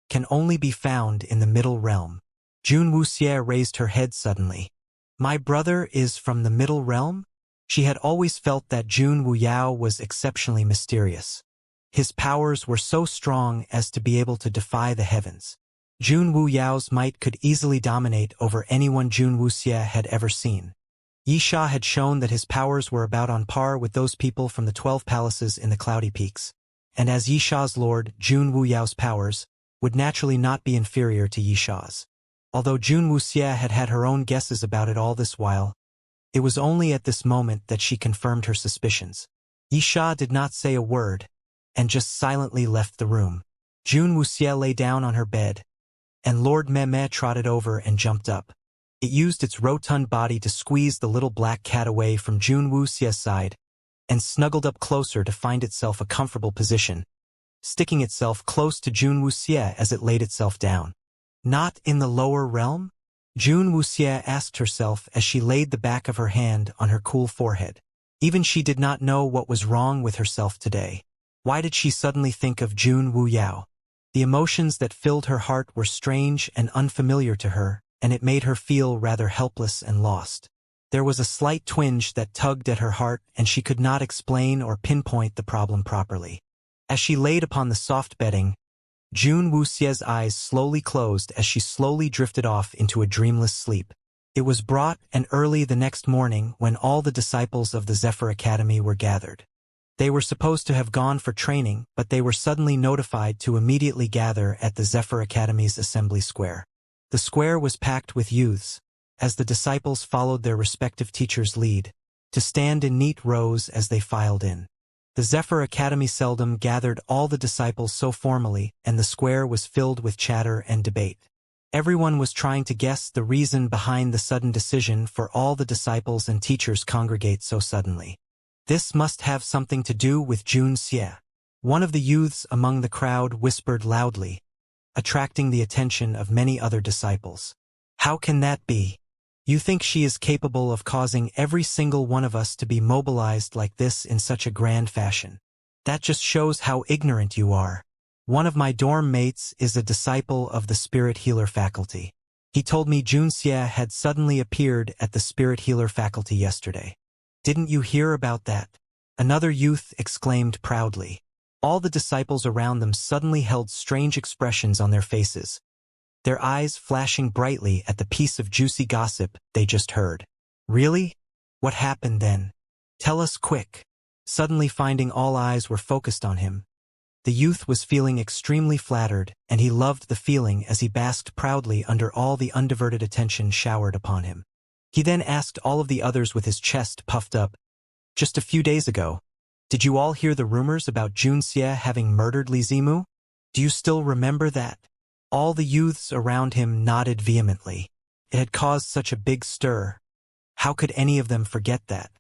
can only be found in the middle realm. Jun Wuxie raised her head suddenly. My brother is from the middle realm? She had always felt that Jun Wu Yao was exceptionally mysterious. His powers were so strong as to be able to defy the heavens. Jun Wu Yao's might could easily dominate over anyone Jun Wuxie had ever seen. Yi Sha had shown that his powers were about on par with those people from the 12 palaces in the Cloudy Peaks, and as Yi Sha's lord, Jun Wu Yao's powers would naturally not be inferior to Yi Sha's. Although Jun Wuxie had had her own guesses about it all this while, it was only at this moment that she confirmed her suspicions. Yi Sha did not say a word, and just silently left the room. Jun Wuxie lay down on her bed, and Lord Meme trotted over and jumped up. It used its rotund body to squeeze the little black cat away from Jun Wuxie's side, and snuggled up closer to find itself a comfortable position, sticking itself close to Jun Wuxie as it laid itself down. Not in the lower realm? Jun Wuxie asked herself as she laid the back of her hand on her cool forehead. Even she did not know what was wrong with herself today. Why did she suddenly think of Jun Wu Yao? The emotions that filled her heart were strange and unfamiliar to her, and it made her feel rather helpless and lost. There was a slight twinge that tugged at her heart, and she could not explain or pinpoint the problem properly. As she laid upon the soft bedding, Jun Wuxie's eyes slowly closed as she slowly drifted off into a dreamless sleep. It was broad and early the next morning when all the disciples of the Zephyr Academy were gathered. They were supposed to have gone for training, but they were suddenly notified to immediately gather at the Zephyr Academy's assembly square. The square was packed with youths, as the disciples followed their respective teachers' lead, to stand in neat rows as they filed in. The Zephyr Academy seldom gathered all the disciples so formally, and the square was filled with chatter and debate. Everyone was trying to guess the reason behind the sudden decision for all the disciples and teachers congregate so suddenly. This must have something to do with Jun Xie. One of the youths among the crowd whispered loudly, attracting the attention of many other disciples. How can that be? You think she is capable of causing every single one of us to be mobilized like this in such a grand fashion? That just shows how ignorant you are. One of my dorm mates is a disciple of the Spirit Healer faculty. He told me Jun Xie had suddenly appeared at the Spirit Healer faculty yesterday. Didn't you hear about that? Another youth exclaimed proudly. All the disciples around them suddenly held strange expressions on their faces, their eyes flashing brightly at the piece of juicy gossip they just heard. Really? What happened then? Tell us quick. Suddenly finding all eyes were focused on him, the youth was feeling extremely flattered, and he loved the feeling as he basked proudly under all the undiverted attention showered upon him. He then asked all of the others with his chest puffed up, "Just a few days ago, did you all hear the rumors about Jun Xie having murdered Li Zimu? Do you still remember that?" All the youths around him nodded vehemently. It had caused such a big stir. How could any of them forget that?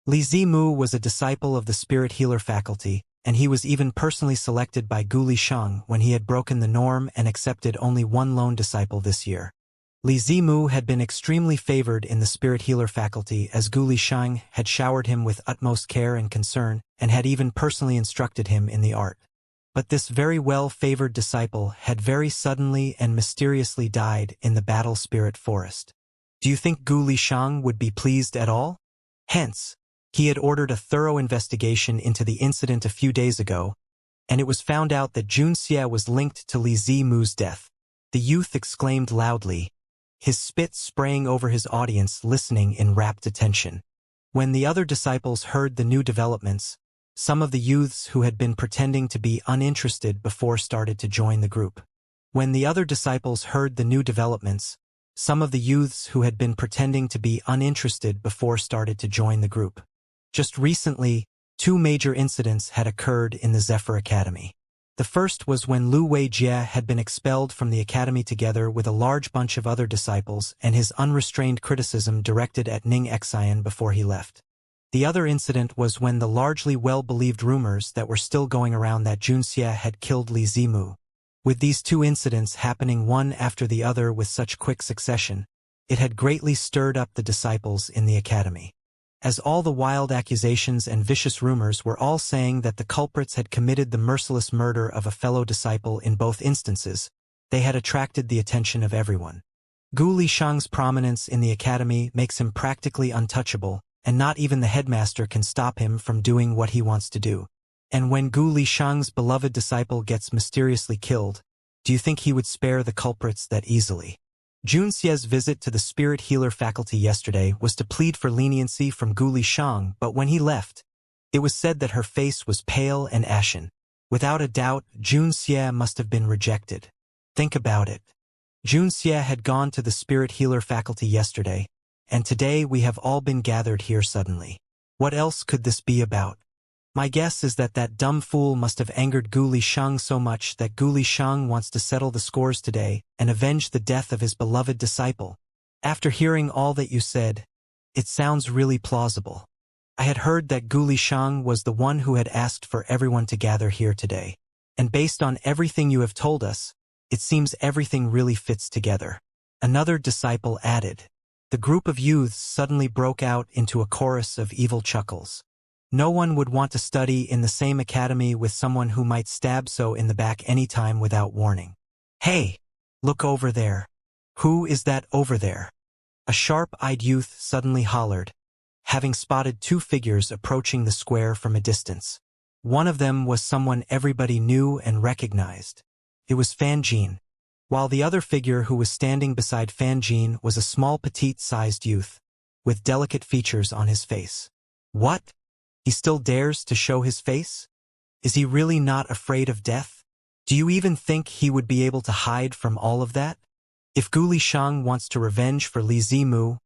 Li Zimu was a disciple of the Spirit Healer faculty, and he was even personally selected by Gu Lisheng when he had broken the norm and accepted only one lone disciple this year. Li Zimu had been extremely favored in the Spirit Healer faculty as Gu Lisheng had showered him with utmost care and concern and had even personally instructed him in the art. But this very well-favored disciple had very suddenly and mysteriously died in the Battle Spirit Forest. Do you think Gu Lisheng would be pleased at all? Hence, he had ordered a thorough investigation into the incident a few days ago, and it was found out that Jun Xie was linked to Li Zimu's death. The youth exclaimed loudly, his spit spraying over his audience listening in rapt attention. When the other disciples heard the new developments, some of the youths who had been pretending to be uninterested before started to join the group. When the other disciples heard the new developments, some of the youths who had been pretending to be uninterested before started to join the group. Just recently, two major incidents had occurred in the Zephyr Academy. The first was when Lu Weijie had been expelled from the academy together with a large bunch of other disciples and his unrestrained criticism directed at Ning Xian before he left. The other incident was when the largely well-believed rumors that were still going around that Jun Xie had killed Li Zimu. With these two incidents happening one after the other with such quick succession, it had greatly stirred up the disciples in the academy. As all the wild accusations and vicious rumors were all saying that the culprits had committed the merciless murder of a fellow disciple in both instances, they had attracted the attention of everyone. Gu Lisheng's prominence in the academy makes him practically untouchable, and not even the headmaster can stop him from doing what he wants to do. And when Gu Lisheng's beloved disciple gets mysteriously killed, do you think he would spare the culprits that easily? Jun Xie's visit to the Spirit Healer faculty yesterday was to plead for leniency from Gu Lisheng, but when he left, it was said that her face was pale and ashen. Without a doubt, Jun Xie must have been rejected. Think about it. Jun Xie had gone to the Spirit Healer faculty yesterday, and today we have all been gathered here suddenly. What else could this be about? My guess is that that dumb fool must have angered Gu Lisheng so much that Gu Lisheng wants to settle the scores today and avenge the death of his beloved disciple. After hearing all that you said, it sounds really plausible. I had heard that Gu Lisheng was the one who had asked for everyone to gather here today, and based on everything you have told us, it seems everything really fits together. Another disciple added. The group of youths suddenly broke out into a chorus of evil chuckles. No one would want to study in the same academy with someone who might stab so in the back anytime without warning. Hey, look over there. Who is that over there? A sharp-eyed youth suddenly hollered, having spotted two figures approaching the square from a distance. One of them was someone everybody knew and recognized. It was Fan Jin. While the other figure who was standing beside Fan Jin was a small petite-sized youth, with delicate features on his face. What? He still dares to show his face? Is he really not afraid of death? Do you even think he would be able to hide from all of that? If Gu Lishang wants to revenge for Li Zimu,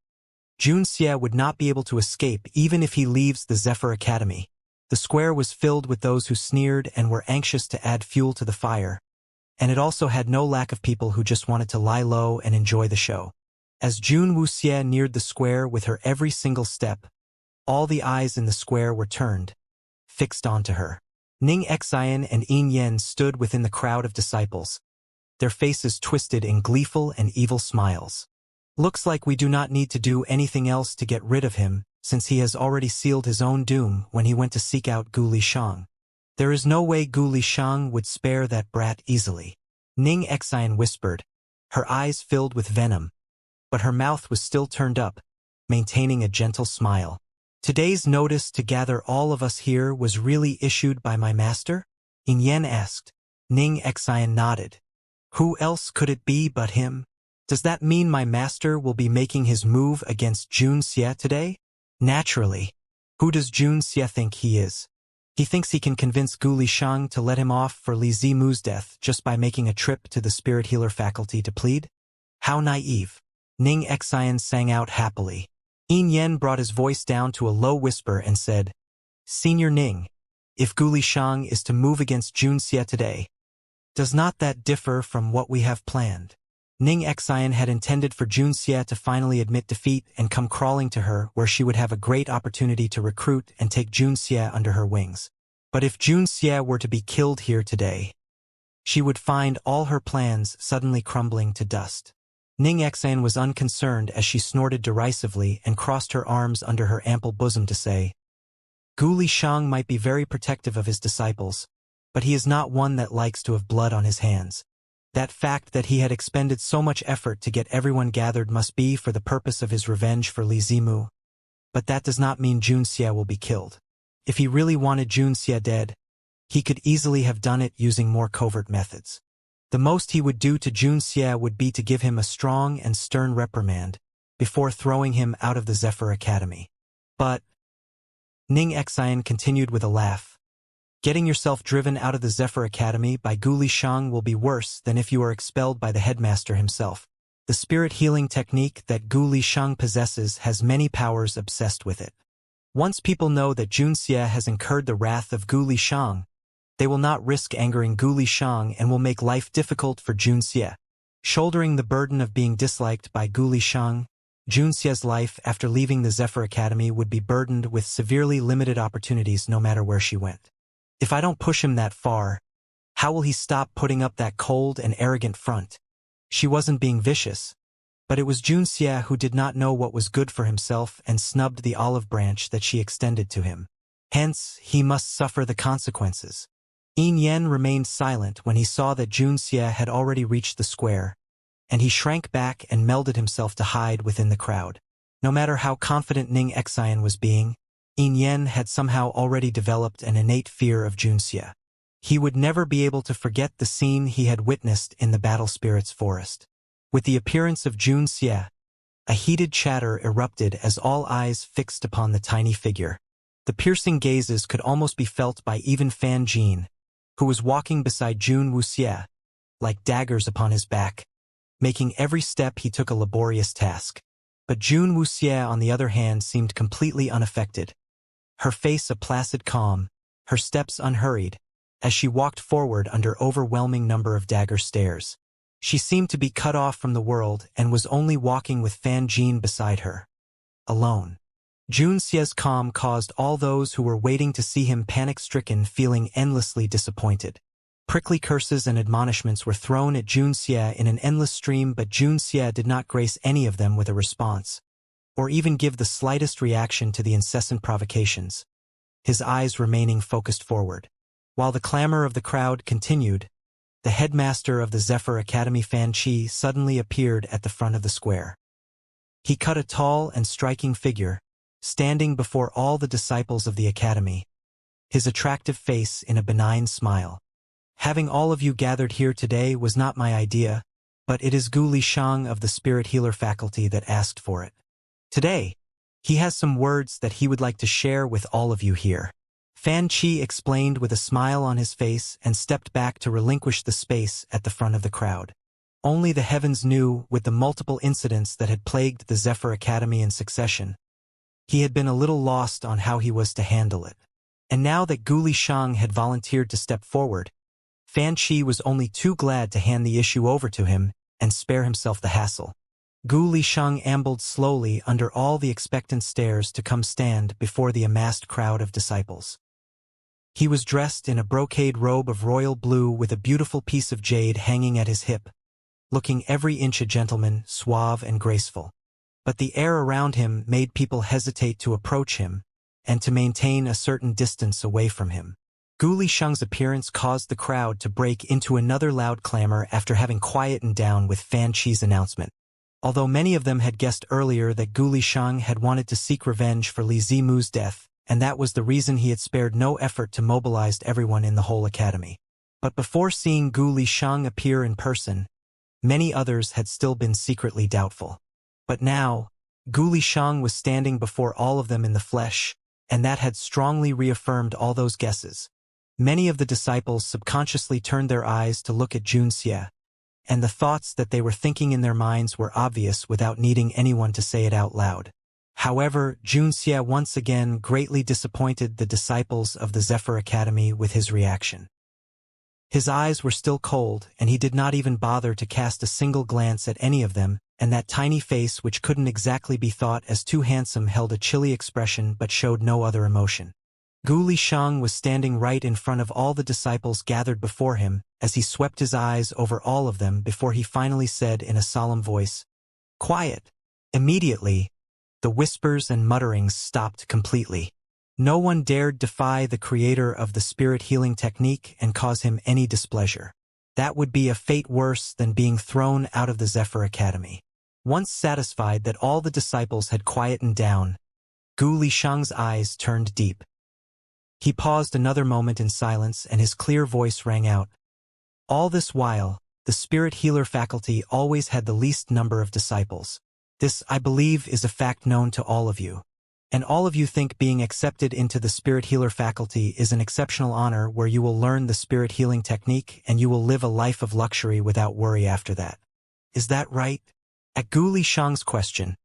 Jun Xie would not be able to escape even if he leaves the Zephyr Academy. The square was filled with those who sneered and were anxious to add fuel to the fire, and it also had no lack of people who just wanted to lie low and enjoy the show. As Jun Wuxie neared the square with her every single step, all the eyes in the square were turned, fixed onto her. Ning Xian and Yin Yen stood within the crowd of disciples, their faces twisted in gleeful and evil smiles. Looks like we do not need to do anything else to get rid of him, since he has already sealed his own doom when he went to seek out Gu Lishang. There is no way Gu Lishang would spare that brat easily. Ning Xian whispered, her eyes filled with venom, but her mouth was still turned up, maintaining a gentle smile. Today's notice to gather all of us here was really issued by my master? Yin Yen asked. Ning Xian nodded. Who else could it be but him? Does that mean my master will be making his move against Jun Xie today? Naturally. Who does Jun Xie think he is? He thinks he can convince Gu Lishang to let him off for Li Zimu's death just by making a trip to the spirit healer faculty to plead? How naive. Ning Xian sang out happily. Yin Yen brought his voice down to a low whisper and said, Senior Ning, if Gu Lishang is to move against Jun Xie today, does not that differ from what we have planned? Ning Xian had intended for Jun Xie to finally admit defeat and come crawling to her where she would have a great opportunity to recruit and take Jun Xie under her wings. But if Jun Xie were to be killed here today, she would find all her plans suddenly crumbling to dust. Ning Xian was unconcerned as she snorted derisively and crossed her arms under her ample bosom to say, Gu Lishang might be very protective of his disciples, but he is not one that likes to have blood on his hands. That fact that he had expended so much effort to get everyone gathered must be for the purpose of his revenge for Li Zimu. But that does not mean Jun Xie will be killed. If he really wanted Jun Xie dead, he could easily have done it using more covert methods. The most he would do to Jun Xie would be to give him a strong and stern reprimand before throwing him out of the Zephyr Academy. But, Ning Xian continued with a laugh, getting yourself driven out of the Zephyr Academy by Gu Lishang will be worse than if you are expelled by the headmaster himself. The spirit healing technique that Gu Lishang possesses has many powers obsessed with it. Once people know that Jun Xie has incurred the wrath of Gu Lishang, they will not risk angering Gu Lishang and will make life difficult for Jun Xie. Shouldering the burden of being disliked by Gu Lishang, Jun Xie's life after leaving the Zephyr Academy would be burdened with severely limited opportunities no matter where she went. If I don't push him that far, how will he stop putting up that cold and arrogant front? She wasn't being vicious, but it was Jun Xie who did not know what was good for himself and snubbed the olive branch that she extended to him. Hence, he must suffer the consequences. Yin Yen remained silent when he saw that Jun Xie had already reached the square, and he shrank back and melded himself to hide within the crowd. No matter how confident Ning Xian was being, Yin Yen had somehow already developed an innate fear of Jun Xie. He would never be able to forget the scene he had witnessed in the Battle Spirit's forest. With the appearance of Jun Xie, a heated chatter erupted as all eyes fixed upon the tiny figure. The piercing gazes could almost be felt by even Fan Jin, who was walking beside Jun Wuxie, like daggers upon his back, making every step he took a laborious task. But Jun Wuxie, on the other hand, seemed completely unaffected, her face a placid calm, her steps unhurried, as she walked forward under overwhelming number of dagger stares. She seemed to be cut off from the world and was only walking with Fan Jin beside her, alone. Jun Xie's calm caused all those who were waiting to see him panic-stricken, feeling endlessly disappointed. Prickly curses and admonishments were thrown at Jun Xie in an endless stream, but Jun Xie did not grace any of them with a response, or even give the slightest reaction to the incessant provocations, his eyes remaining focused forward. While the clamor of the crowd continued, the headmaster of the Zephyr Academy, Fan Chi, suddenly appeared at the front of the square. He cut a tall and striking figure, standing before all the disciples of the academy, his attractive face in a benign smile. Having all of you gathered here today was not my idea, but it is Gu Li Shang of the Spirit Healer faculty that asked for it. Today, he has some words that he would like to share with all of you here. Fan Qi explained with a smile on his face and stepped back to relinquish the space at the front of the crowd. Only the heavens knew, with the multiple incidents that had plagued the Zephyr Academy in succession, he had been a little lost on how he was to handle it. And now that Gu Li Shang had volunteered to step forward, Fan Qi was only too glad to hand the issue over to him and spare himself the hassle. Gu Li Shang ambled slowly under all the expectant stares to come stand before the amassed crowd of disciples. He was dressed in a brocade robe of royal blue with a beautiful piece of jade hanging at his hip, looking every inch a gentleman, suave and graceful. But the air around him made people hesitate to approach him and to maintain a certain distance away from him. Gu Li Shang's appearance caused the crowd to break into another loud clamor after having quietened down with Fan Qi's announcement. Although many of them had guessed earlier that Gu Li Shang had wanted to seek revenge for Li Zimu's death, and that was the reason he had spared no effort to mobilize everyone in the whole academy. But before seeing Gu Li Shang appear in person, many others had still been secretly doubtful. But now, Gu Li Shang was standing before all of them in the flesh, and that had strongly reaffirmed all those guesses. Many of the disciples subconsciously turned their eyes to look at Junxie, and the thoughts that they were thinking in their minds were obvious without needing anyone to say it out loud. However, Junxie once again greatly disappointed the disciples of the Zephyr Academy with his reaction. His eyes were still cold, and he did not even bother to cast a single glance at any of them, and that tiny face which couldn't exactly be thought as too handsome held a chilly expression but showed no other emotion. Gu Li Shang was standing right in front of all the disciples gathered before him as he swept his eyes over all of them before he finally said in a solemn voice, "Quiet." Immediately, the whispers and mutterings stopped completely. No one dared defy the creator of the spirit healing technique and cause him any displeasure. That would be a fate worse than being thrown out of the Zephyr Academy. Once satisfied that all the disciples had quietened down, Gu Li Shang's eyes turned deep. He paused another moment in silence and his clear voice rang out. All this while, the spirit healer faculty always had the least number of disciples. This, I believe, is a fact known to all of you. And all of you think being accepted into the spirit healer faculty is an exceptional honor where you will learn the spirit healing technique and you will live a life of luxury without worry after that. Is that right? At Gu Li Shang's question,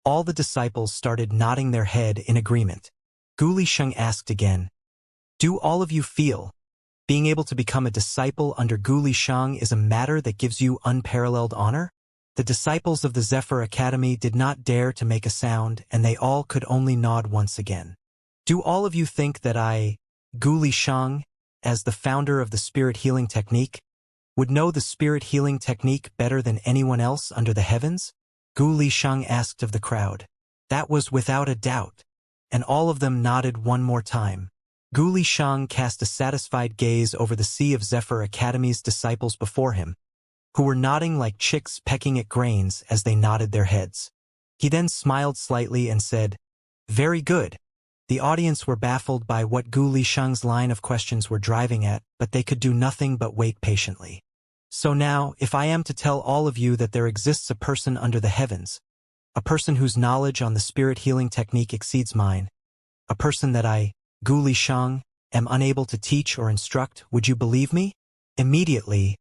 all the disciples started nodding their head in agreement. Gu Li Shang asked again, "Do all of you feel being able to become a disciple under Gu Li Shang is a matter that gives you unparalleled honor?" The disciples of the Zephyr Academy did not dare to make a sound, and they all could only nod once again. "Do all of you think that I, Gu Li Shang, as the founder of the spirit healing technique, would know the spirit healing technique better than anyone else under the heavens?" Gu Li Shang asked of the crowd. That was without a doubt, and all of them nodded one more time. Gu Li Shang cast a satisfied gaze over the sea of Zephyr Academy's disciples before him, who were nodding like chicks pecking at grains as they nodded their heads. He then smiled slightly and said, "Very good." The audience were baffled by what Gu Li Shang's line of questions were driving at, but they could do nothing but wait patiently. "So now, if I am to tell all of you that there exists a person under the heavens, a person whose knowledge on the spirit healing technique exceeds mine, a person that I, Gu Li Shang, am unable to teach or instruct, would you believe me?" Immediately,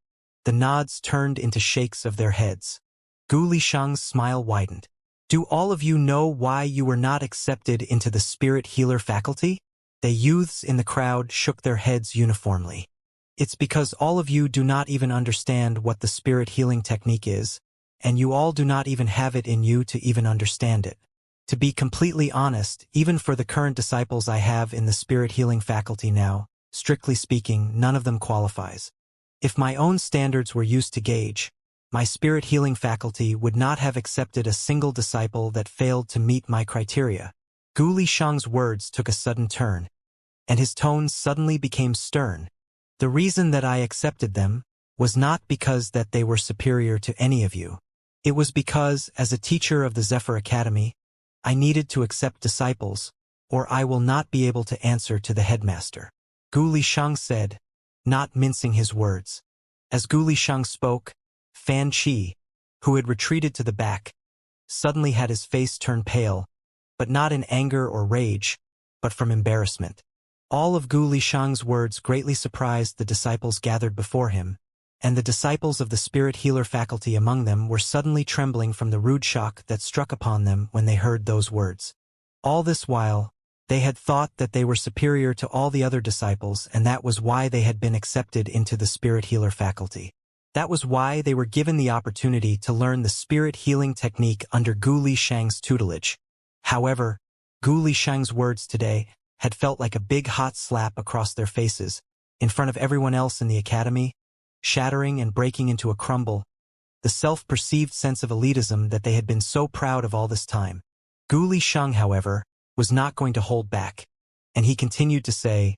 the nods turned into shakes of their heads. Gu Li Shang's smile widened. "Do all of you know why you were not accepted into the spirit healer faculty?" The youths in the crowd shook their heads uniformly. "It's because all of you do not even understand what the spirit healing technique is, and you all do not even have it in you to even understand it. To be completely honest, even for the current disciples I have in the spirit healing faculty now, strictly speaking, none of them qualifies. If my own standards were used to gauge, my spirit healing faculty would not have accepted a single disciple that failed to meet my criteria." Gu Li Shang's words took a sudden turn, and his tone suddenly became stern. "The reason that I accepted them was not because that they were superior to any of you. It was because, as a teacher of the Zephyr Academy, I needed to accept disciples, or I will not be able to answer to the headmaster." Gu Li Shang said, not mincing his words. As Gu Lisheng spoke, Fan Qi, who had retreated to the back, suddenly had his face turn pale, but not in anger or rage, but from embarrassment. All of Gu Lisheng's words greatly surprised the disciples gathered before him, and the disciples of the spirit healer faculty among them were suddenly trembling from the rude shock that struck upon them when they heard those words. All this while, they had thought that they were superior to all the other disciples, and that was why they had been accepted into the spirit healer faculty. That was why they were given the opportunity to learn the spirit healing technique under Gu Lisheng's tutelage. However, Gu Lisheng's words today had felt like a big hot slap across their faces, in front of everyone else in the academy, shattering and breaking into a crumble, the self-perceived sense of elitism that they had been so proud of all this time. Gu Lisheng, however, was not going to hold back, and he continued to say,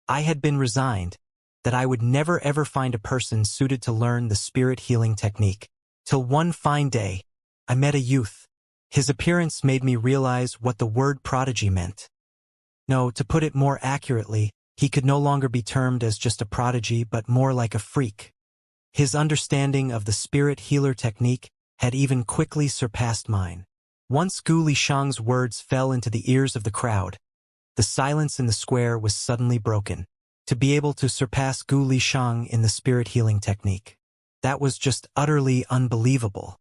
"I had been resigned, that I would never ever find a person suited to learn the spirit healing technique. Till one fine day, I met a youth. His appearance made me realize what the word prodigy meant. No, to put it more accurately, he could no longer be termed as just a prodigy but more like a freak. His understanding of the spirit healer technique had even quickly surpassed mine." Once Gu Lisheng's words fell into the ears of the crowd, the silence in the square was suddenly broken. To be able to surpass Gu Lisheng in the spirit healing technique, that was just utterly unbelievable.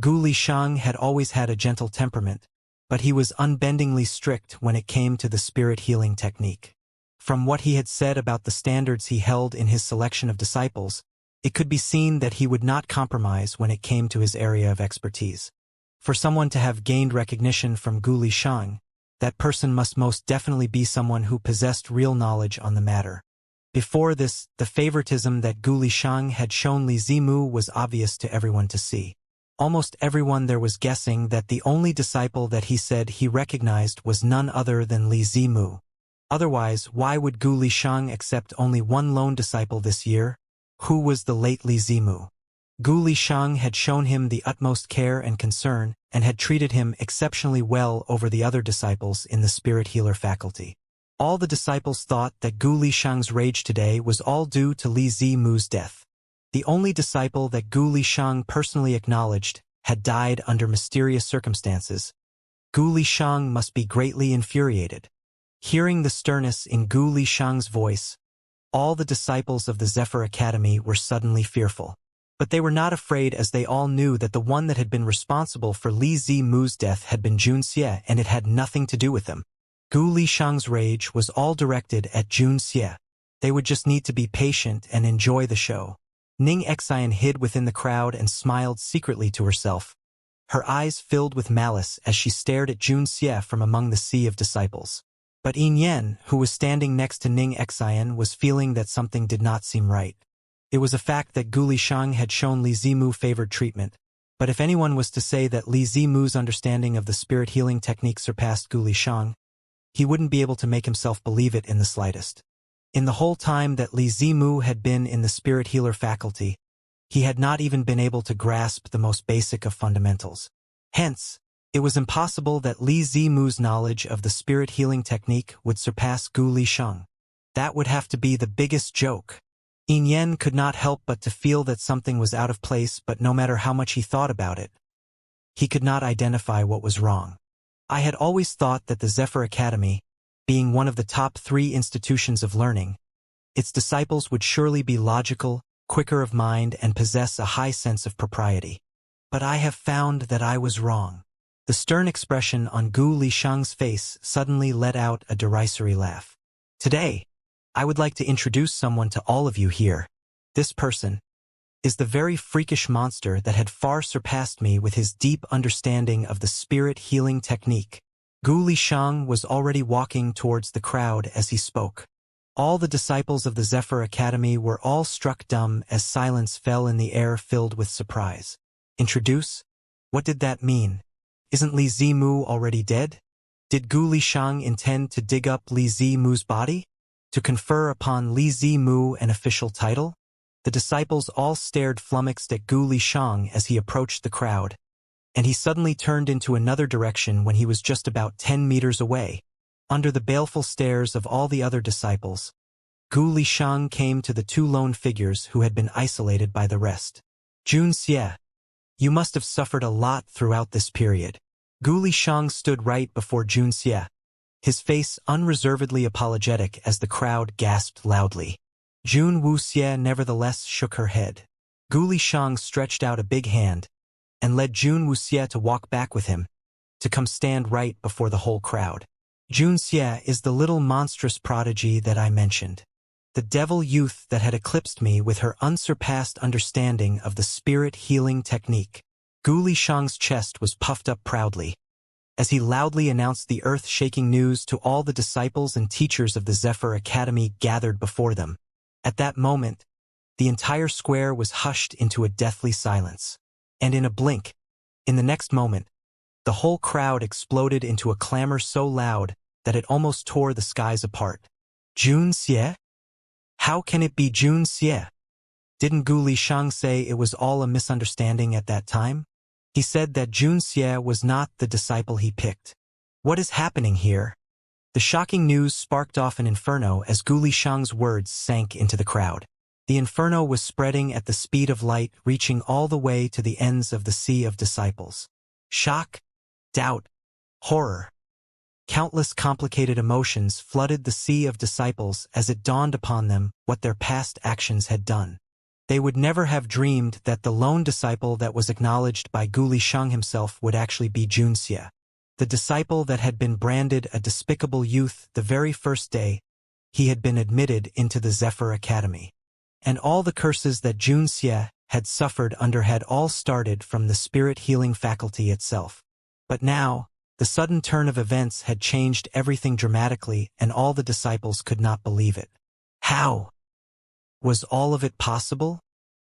Gu Lisheng had always had a gentle temperament, but he was unbendingly strict when it came to the spirit healing technique. From what he had said about the standards he held in his selection of disciples, it could be seen that he would not compromise when it came to his area of expertise. For someone to have gained recognition from Gu Lisheng, that person must most definitely be someone who possessed real knowledge on the matter. Before this, the favoritism that Gu Lisheng had shown Li Zimu was obvious to everyone to see. Almost everyone there was guessing that the only disciple that he said he recognized was none other than Li Zimu. Otherwise, why would Gu Lisheng accept only one lone disciple this year? Who was the late Li Zimu? Gu Lisheng had shown him the utmost care and concern, and had treated him exceptionally well over the other disciples in the spirit healer faculty. All the disciples thought that Gu Lisheng's rage today was all due to Li Zimu's death. The only disciple that Gu Lisheng personally acknowledged had died under mysterious circumstances. Gu Lisheng must be greatly infuriated. Hearing the sternness in Gu Lisheng's voice, all the disciples of the Zephyr Academy were suddenly fearful. But they were not afraid, as they all knew that the one that had been responsible for Li Zimu's death had been Jun Xie, and it had nothing to do with him. Gu Lisheng's rage was all directed at Jun Xie. They would just need to be patient and enjoy the show. Ning Xian hid within the crowd and smiled secretly to herself. Her eyes filled with malice as she stared at Jun Xie from among the sea of disciples. But Yin Yen, who was standing next to Ning Xian, was feeling that something did not seem right. It was a fact that Gu Lisheng had shown Li Zimu favored treatment, but if anyone was to say that Li Zimu's understanding of the spirit healing technique surpassed Gu Lisheng, he wouldn't be able to make himself believe it in the slightest. In the whole time that Li Zimu had been in the spirit healer faculty, he had not even been able to grasp the most basic of fundamentals. Hence, it was impossible that Li Zimu's knowledge of the spirit healing technique would surpass Gu Lisheng. That would have to be the biggest joke. Yin Yen could not help but to feel that something was out of place, but no matter how much he thought about it, he could not identify what was wrong. I had always thought that the Zephyr Academy, being one of the top 3 institutions of learning, its disciples would surely be logical, quicker of mind, and possess a high sense of propriety. But I have found that I was wrong. The stern expression on Gu Lisheng's face suddenly let out a derisory laugh. Today, I would like to introduce someone to all of you here. This person is the very freakish monster that had far surpassed me with his deep understanding of the spirit healing technique. Gu Lisheng was already walking towards the crowd as he spoke. All the disciples of the Zephyr Academy were all struck dumb as silence fell in the air filled with surprise. Introduce? What did that mean? Isn't Li Zimu already dead? Did Gu Lisheng intend to dig up Li Zimu's body? To confer upon Li Zimu an official title? The disciples all stared flummoxed at Gu Lisheng as he approached the crowd, and he suddenly turned into another direction when he was just about 10 meters away. Under the baleful stares of all the other disciples, Gu Lishang came to the two lone figures who had been isolated by the rest. Jun Xie, you must have suffered a lot throughout this period. Gu Lishang stood right before Jun Xie, his face unreservedly apologetic as the crowd gasped loudly. Jun Wuxie nevertheless shook her head. Gu Lishang stretched out a big hand and led Jun Wuxie to walk back with him, to come stand right before the whole crowd. Jun Xie is the little monstrous prodigy that I mentioned. The devil youth that had eclipsed me with her unsurpassed understanding of the spirit-healing technique. Gu Lishang's chest was puffed up proudly, as he loudly announced the earth-shaking news to all the disciples and teachers of the Zephyr Academy gathered before them. At that moment, the entire square was hushed into a deathly silence. And in a blink, in the next moment, the whole crowd exploded into a clamor so loud that it almost tore the skies apart. Jun Xie? How can it be Jun Xie? Didn't Gu Lishang say it was all a misunderstanding at that time? He said that Jun Xie was not the disciple he picked. What is happening here? The shocking news sparked off an inferno as Gu Lishang's words sank into the crowd. The inferno was spreading at the speed of light, reaching all the way to the ends of the sea of disciples. Shock, doubt, horror. Countless complicated emotions flooded the sea of disciples as it dawned upon them what their past actions had done. They would never have dreamed that the lone disciple that was acknowledged by Gu Lishang himself would actually be Jun Xie, the disciple that had been branded a despicable youth the very first day he had been admitted into the Zephyr Academy. And all the curses that Jun Xie had suffered under had all started from the spirit-healing faculty itself. But now, the sudden turn of events had changed everything dramatically, and all the disciples could not believe it. How? Was all of it possible?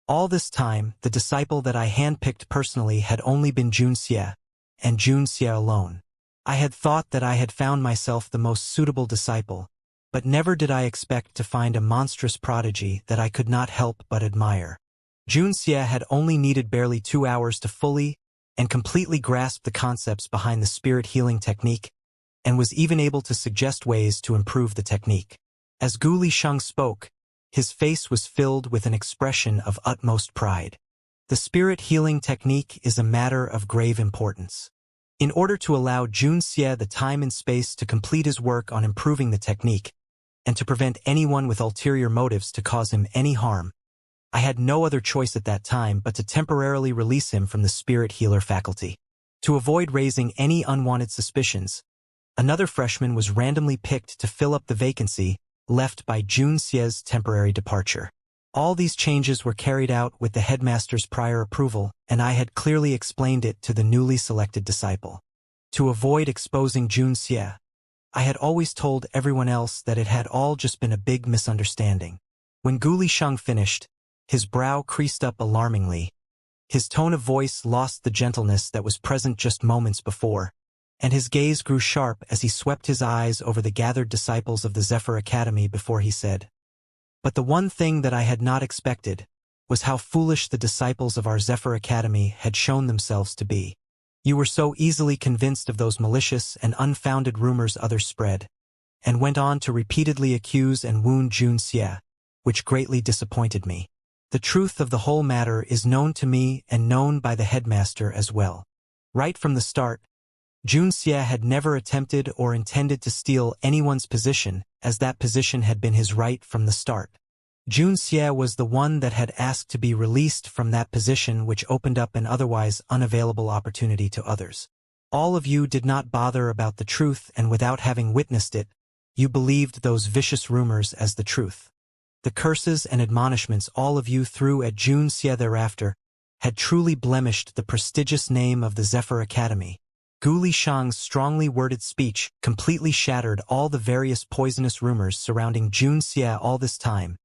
All this time, the disciple that I handpicked personally had only been Jun Xie, and Jun Xie alone. I had thought that I had found myself the most suitable disciple, but never did I expect to find a monstrous prodigy that I could not help but admire. Jun Xie had only needed barely 2 hours to fully and completely grasp the concepts behind the spirit-healing technique, and was even able to suggest ways to improve the technique. As Gu Lishang spoke, his face was filled with an expression of utmost pride. The spirit-healing technique is a matter of grave importance. In order to allow Jun Xie the time and space to complete his work on improving the technique, and to prevent anyone with ulterior motives to cause him any harm, I had no other choice at that time but to temporarily release him from the spirit healer faculty. To avoid raising any unwanted suspicions, another freshman was randomly picked to fill up the vacancy left by Jun Xie's temporary departure. All these changes were carried out with the headmaster's prior approval, and I had clearly explained it to the newly selected disciple. To avoid exposing Jun Xie, I had always told everyone else that it had all just been a big misunderstanding. When Gu Lishang finished, his brow creased up alarmingly. His tone of voice lost the gentleness that was present just moments before, and his gaze grew sharp as he swept his eyes over the gathered disciples of the Zephyr Academy before he said, "But the one thing that I had not expected was how foolish the disciples of our Zephyr Academy had shown themselves to be. You were so easily convinced of those malicious and unfounded rumors others spread, and went on to repeatedly accuse and wound Jun Xie, which greatly disappointed me. The truth of the whole matter is known to me and known by the headmaster as well. Right from the start, Jun Xie had never attempted or intended to steal anyone's position, as that position had been his right from the start. Jun Xie was the one that had asked to be released from that position, which opened up an otherwise unavailable opportunity to others. All of you did not bother about the truth, and without having witnessed it, you believed those vicious rumors as the truth. The curses and admonishments all of you threw at Jun Xie thereafter had truly blemished the prestigious name of the Zephyr Academy. Gu Lishang's strongly worded speech completely shattered all the various poisonous rumors surrounding Jun Xie all this time,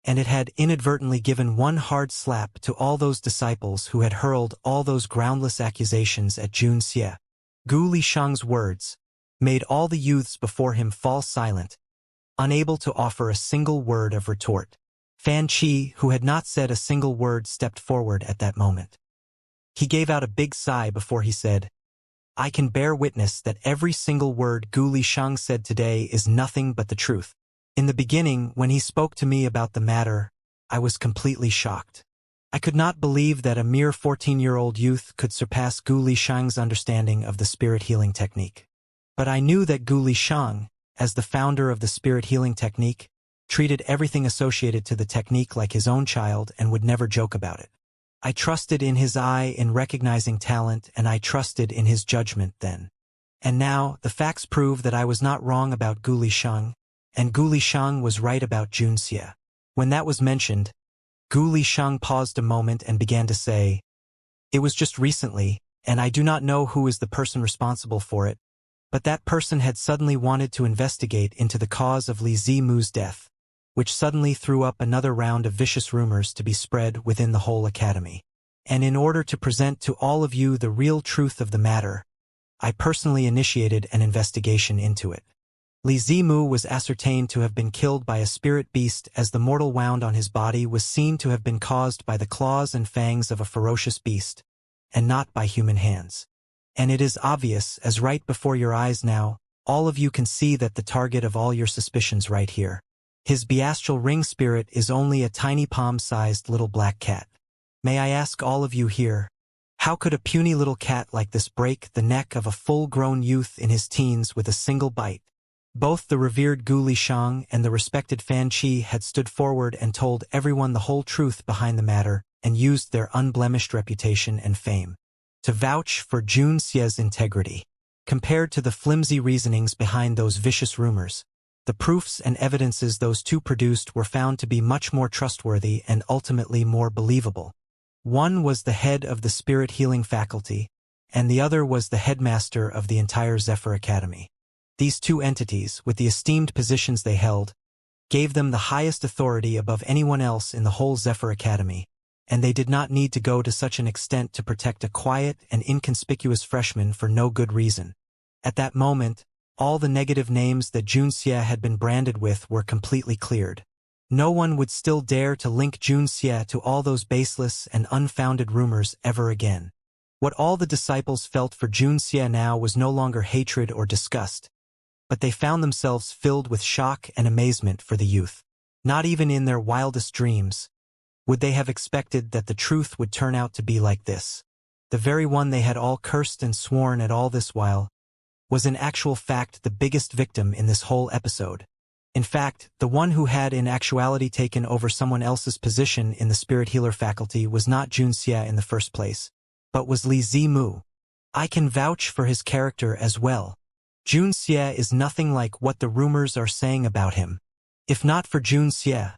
and it had inadvertently given one hard slap to all those disciples who had hurled all those groundless accusations at Jun Xie. Gu Lishang's words made all the youths before him fall silent, unable to offer a single word of retort. Fan Qi, who had not said a single word, stepped forward at that moment. He gave out a big sigh before he said, "I can bear witness that every single word Gu Lishang said today is nothing but the truth. In the beginning, when he spoke to me about the matter, I was completely shocked. I could not believe that a mere 14-year-old youth could surpass Gu Lishang's understanding of the spirit healing technique. But I knew that Gu Lishang, as the founder of the spirit healing technique, treated everything associated to the technique like his own child and would never joke about it. I trusted in his eye in recognizing talent, and I trusted in his judgment then. And now, the facts prove that I was not wrong about Gu Lishang, and Gu Lishang was right about Junxie. When that was mentioned, Gu Lishang paused a moment and began to say, "It was just recently, and I do not know who is the person responsible for it, but that person had suddenly wanted to investigate into the cause of Li Zimu's death, which suddenly threw up another round of vicious rumors to be spread within the whole academy. And in order to present to all of you the real truth of the matter, I personally initiated an investigation into it. Li Zimu was ascertained to have been killed by a spirit beast, as the mortal wound on his body was seen to have been caused by the claws and fangs of a ferocious beast, and not by human hands. And it is obvious, as right before your eyes now, all of you can see that the target of all your suspicions right here. His bestial ring spirit is only a tiny palm-sized little black cat. May I ask all of you here, how could a puny little cat like this break the neck of a full-grown youth in his teens with a single bite?" Both the revered Gu Lishang and the respected Fan Qi had stood forward and told everyone the whole truth behind the matter, and used their unblemished reputation and fame to vouch for Junxie's integrity. Compared to the flimsy reasonings behind those vicious rumors, the proofs and evidences those two produced were found to be much more trustworthy and ultimately more believable. One was the head of the spirit healing faculty, and the other was the headmaster of the entire Zephyr Academy. These two entities, with the esteemed positions they held, gave them the highest authority above anyone else in the whole Zephyr Academy, and they did not need to go to such an extent to protect a quiet and inconspicuous freshman for no good reason. At that moment, all the negative names that Junxie had been branded with were completely cleared. No one would still dare to link Junxie to all those baseless and unfounded rumors ever again. What all the disciples felt for Junxie now was no longer hatred or disgust, but they found themselves filled with shock and amazement for the youth. Not even in their wildest dreams would they have expected that the truth would turn out to be like this. The very one they had all cursed and sworn at all this while was in actual fact the biggest victim in this whole episode. In fact, the one who had in actuality taken over someone else's position in the spirit healer faculty was not Junxie in the first place, but was Li Zimu. I can vouch for his character as well. Junxie is nothing like what the rumors are saying about him. If not for Junxie,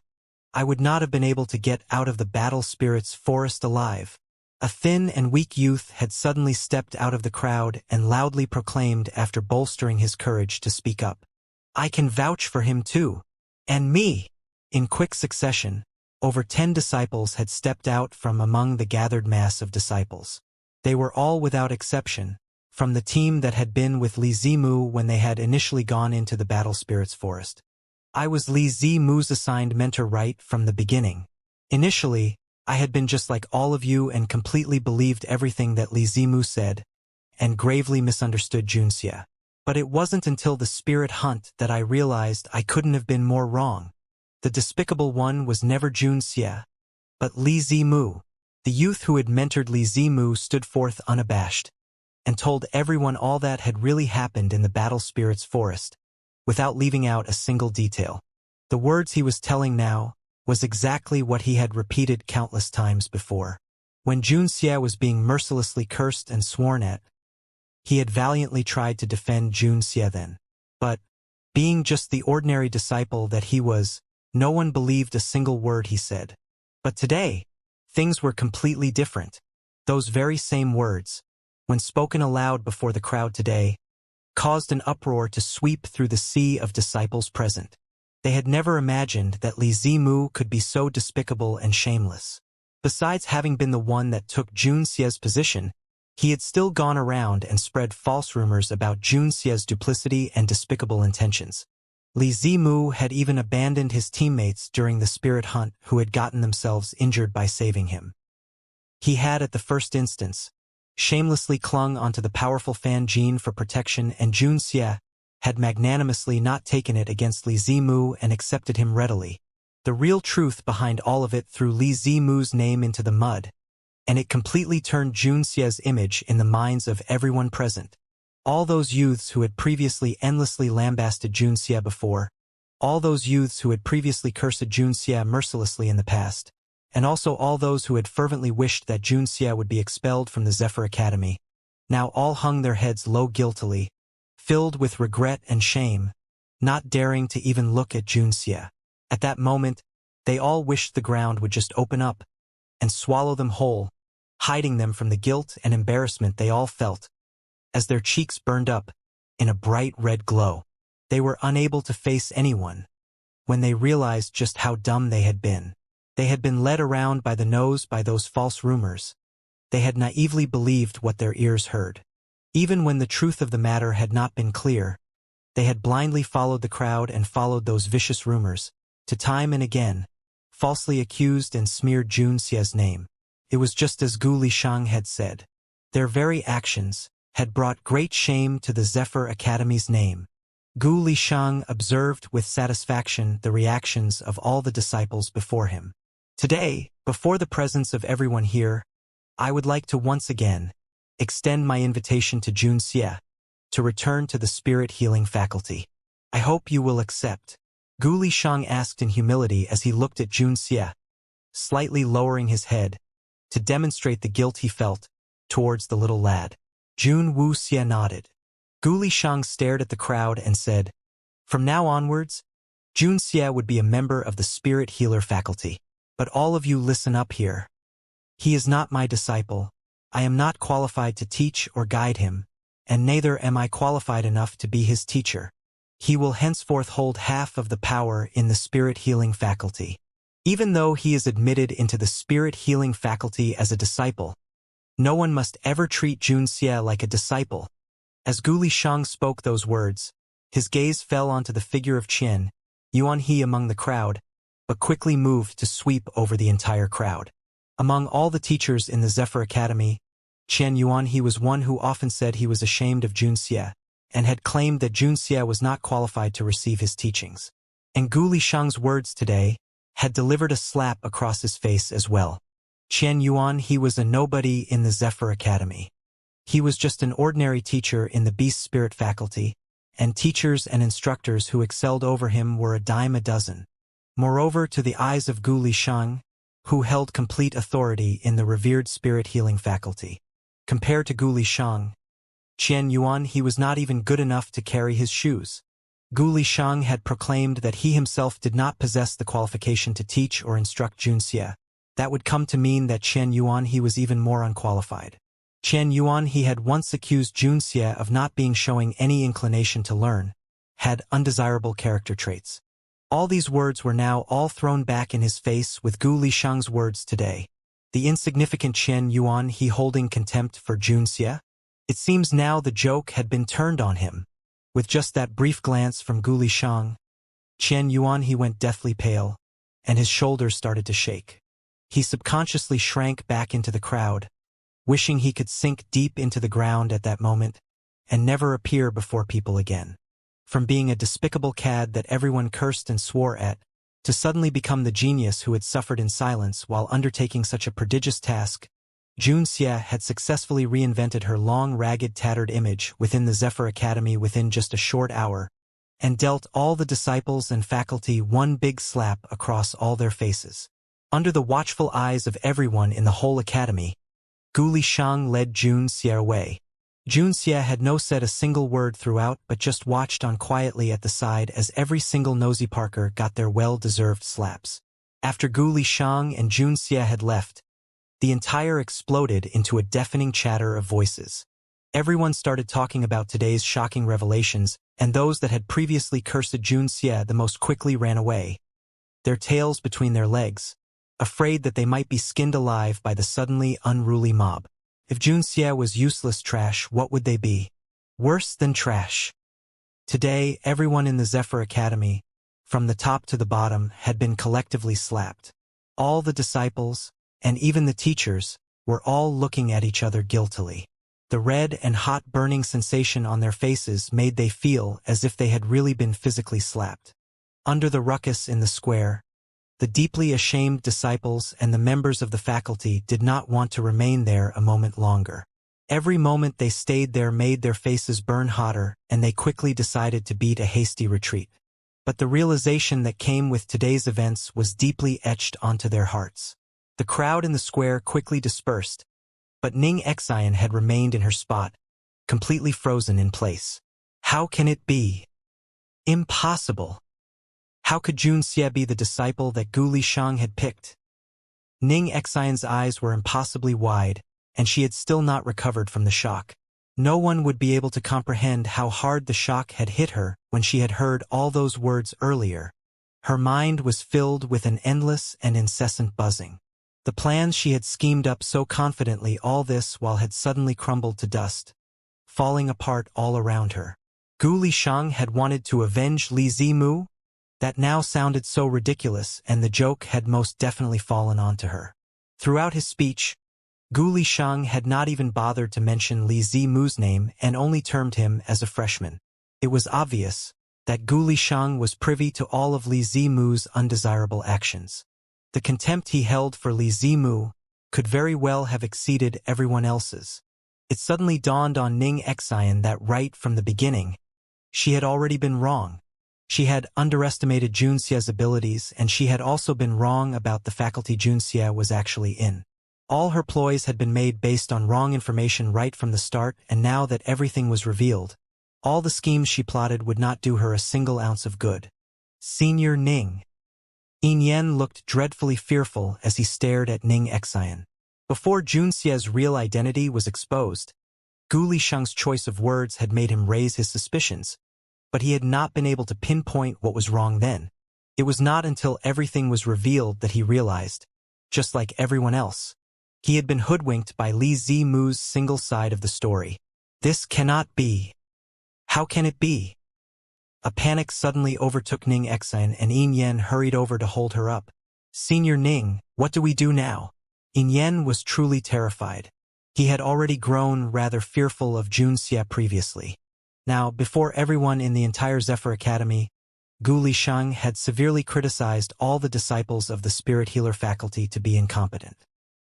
I would not have been able to get out of the battle spirit's forest alive. A thin and weak youth had suddenly stepped out of the crowd and loudly proclaimed, after bolstering his courage, to speak up, "I can vouch for him too. And me." In quick succession, over 10 disciples had stepped out from among the gathered mass of disciples. They were all without exception from the team that had been with Li Zimu when they had initially gone into the battle spirit's forest. I was Li Zimu's assigned mentor right from the beginning. Initially, I had been just like all of you and completely believed everything that Li Zimu said, and gravely misunderstood Junxie. But it wasn't until the spirit hunt that I realized I couldn't have been more wrong. The despicable one was never Junxie, but Li Zimu. The youth who had mentored Li Zimu stood forth unabashed, and told everyone all that had really happened in the battle spirit's forest, without leaving out a single detail. The words he was telling now was exactly what he had repeated countless times before. When Junxie was being mercilessly cursed and sworn at, he had valiantly tried to defend Junxie then. But, being just the ordinary disciple that he was, no one believed a single word he said. But today, things were completely different. Those very same words, when spoken aloud before the crowd today, caused an uproar to sweep through the sea of disciples present. They had never imagined that Li Zimu could be so despicable and shameless. Besides having been the one that took Junxie's position, he had still gone around and spread false rumors about Junxie's duplicity and despicable intentions. Li Zimu had even abandoned his teammates during the spirit hunt who had gotten themselves injured by saving him. He had, at the first instance, shamelessly clung onto the powerful Fan gene for protection, and Junxie, had magnanimously not taken it against Li Zimu and accepted him readily. The real truth behind all of it threw Li Zimu's name into the mud, and it completely turned Junxie's image in the minds of everyone present. All those youths who had previously endlessly lambasted Junxie before, all those youths who had previously cursed Junxie mercilessly in the past, and also all those who had fervently wished that Junxie would be expelled from the Zephyr Academy, now all hung their heads low guiltily, filled with regret and shame, not daring to even look at Junxie. At that moment, they all wished the ground would just open up and swallow them whole, hiding them from the guilt and embarrassment they all felt. As their cheeks burned up in a bright red glow, they were unable to face anyone when they realized just how dumb they had been. They had been led around by the nose by those false rumors. They had naively believed what their ears heard. Even when the truth of the matter had not been clear, they had blindly followed the crowd and followed those vicious rumors, to time and again, falsely accused and smeared Junxie's name. It was just as Gu Lishang had said. Their very actions had brought great shame to the Zephyr Academy's name. Gu Lishang observed with satisfaction the reactions of all the disciples before him. Today, before the presence of everyone here, I would like to once again extend my invitation to Junxie to return to the spirit healing faculty. I hope you will accept. Gu Lishang asked in humility as he looked at Junxie, slightly lowering his head to demonstrate the guilt he felt towards the little lad. Jun Wuxie nodded. Gu Lishang stared at the crowd and said, "From now onwards, Junxie would be a member of the spirit healer faculty. But all of you listen up here. He is not my disciple. I am not qualified to teach or guide him, and neither am I qualified enough to be his teacher. He will henceforth hold half of the power in the spirit healing faculty. Even though he is admitted into the spirit healing faculty as a disciple, no one must ever treat Junxie like a disciple." As Gu Lishang spoke those words, his gaze fell onto the figure of Qian Yuanhe among the crowd, but quickly moved to sweep over the entire crowd. Among all the teachers in the Zephyr Academy, Qian Yuanhe was one who often said he was ashamed of Junxie, and had claimed that Junxie was not qualified to receive his teachings. And Gu Lishang's words today had delivered a slap across his face as well. Qian Yuanhe was a nobody in the Zephyr Academy. He was just an ordinary teacher in the Beast Spirit faculty, and teachers and instructors who excelled over him were a dime a dozen. Moreover, to the eyes of Gu Lishang, who held complete authority in the revered spirit healing faculty, compared to Gu Lishang, Qian Yuanhe was not even good enough to carry his shoes. Gu Lishang had proclaimed that he himself did not possess the qualification to teach or instruct Junxie. That would come to mean that Qian Yuanhe was even more unqualified. Qian Yuanhe had once accused Junxie of not being showing any inclination to learn, had undesirable character traits. All these words were now all thrown back in his face with Gu Lishang's words today. The insignificant Qian Yuanhe holding contempt for Junxie? It seems now the joke had been turned on him. With just that brief glance from Gu Lishang, Qian Yuanhe went deathly pale, and his shoulders started to shake. He subconsciously shrank back into the crowd, wishing he could sink deep into the ground at that moment and never appear before people again. From being a despicable cad that everyone cursed and swore at, to suddenly become the genius who had suffered in silence while undertaking such a prodigious task, Junxie had successfully reinvented her long, ragged, tattered image within the Zephyr Academy within just a short hour, and dealt all the disciples and faculty one big slap across all their faces. Under the watchful eyes of everyone in the whole academy, Gu Lishang led Junxie away. Junxie had no said a single word throughout but just watched on quietly at the side as every single nosy Parker got their well-deserved slaps. After Gu Lishang and Junxie had left, the entire exploded into a deafening chatter of voices. Everyone started talking about today's shocking revelations, and those that had previously cursed Junxie the most quickly ran away, their tails between their legs, afraid that they might be skinned alive by the suddenly unruly mob. If Junxie was useless trash, what would they be? Worse than trash. Today, everyone in the Zephyr Academy, from the top to the bottom, had been collectively slapped. All the disciples, and even the teachers, were all looking at each other guiltily. The red and hot burning sensation on their faces made they feel as if they had really been physically slapped. Under the ruckus in the square, the deeply ashamed disciples and the members of the faculty did not want to remain there a moment longer. Every moment they stayed there made their faces burn hotter, and they quickly decided to beat a hasty retreat. But the realization that came with today's events was deeply etched onto their hearts. The crowd in the square quickly dispersed, but Ning Xian had remained in her spot, completely frozen in place. How can it be? Impossible! How could Jun Xie be the disciple that Gu Lishang had picked? Ning Xian's eyes were impossibly wide, and she had still not recovered from the shock. No one would be able to comprehend how hard the shock had hit her when she had heard all those words earlier. Her mind was filled with an endless and incessant buzzing. The plans she had schemed up so confidently, all this while had suddenly crumbled to dust, falling apart all around her. Gu Lishang had wanted to avenge Li Zimu? That now sounded so ridiculous, and the joke had most definitely fallen onto her. Throughout his speech, Gu Lishang had not even bothered to mention Li Zimu's name and only termed him as a freshman. It was obvious that Gu Lishang was privy to all of Li Zimu's undesirable actions. The contempt he held for Li Zimu could very well have exceeded everyone else's. It suddenly dawned on Ning Xian that right from the beginning, she had already been wrong. She had underestimated Jun Xie's abilities, and she had also been wrong about the faculty Jun Xie was actually in. All her ploys had been made based on wrong information right from the start, and now that everything was revealed, all the schemes she plotted would not do her a single ounce of good. Senior Ning. Yin Yen looked dreadfully fearful as he stared at Ning Xian. Before Jun Xie's real identity was exposed, Gu Lishang's choice of words had made him raise his suspicions, but he had not been able to pinpoint what was wrong then. It was not until everything was revealed that he realized, just like everyone else, he had been hoodwinked by Li Zimu's single side of the story. This cannot be. How can it be? A panic suddenly overtook Ning Xian, and Yin Yen hurried over to hold her up. Senior Ning, what do we do now? Yin Yen was truly terrified. He had already grown rather fearful of Jun Xie previously. Now, before everyone in the entire Zephyr Academy, Gu Lishang had severely criticized all the disciples of the Spirit Healer faculty to be incompetent.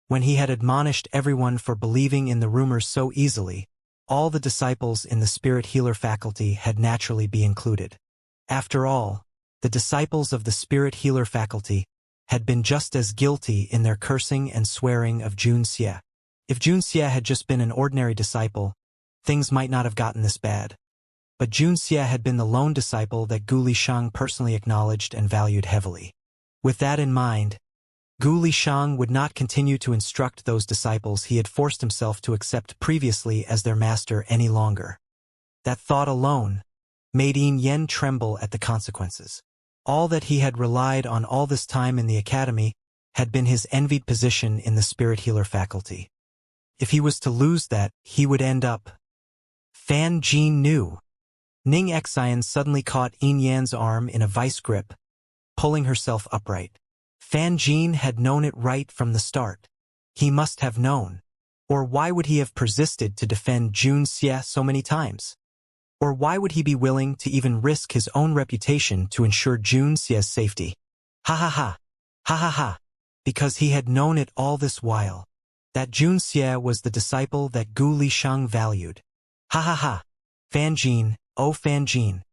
When he had admonished everyone for believing in the rumors so easily, all the disciples in the Spirit Healer faculty had naturally be included. After all, the disciples of the Spirit Healer faculty had been just as guilty in their cursing and swearing of Jun Xie. If Jun Xie had just been an ordinary disciple, things might not have gotten this bad. But Jun Xie had been the lone disciple that Gu Lishang personally acknowledged and valued heavily. With that in mind, Gu Lishang would not continue to instruct those disciples he had forced himself to accept previously as their master any longer. That thought alone made Yin Yen tremble at the consequences. All that he had relied on all this time in the academy had been his envied position in the Spirit Healer faculty. If he was to lose that, he would end up. Fan Jin knew. Ning Xian suddenly caught Yin Yan's arm in a vice grip, pulling herself upright. Fan Jin had known it right from the start. He must have known. Or why would he have persisted to defend Jun Xie so many times? Or why would he be willing to even risk his own reputation to ensure Jun Xie's safety? Ha ha ha. Ha ha ha. Because he had known it all this while. That Jun Xie was the disciple that Gu Lishang valued. Ha ha ha. Fan Jin, oh Fan Jin.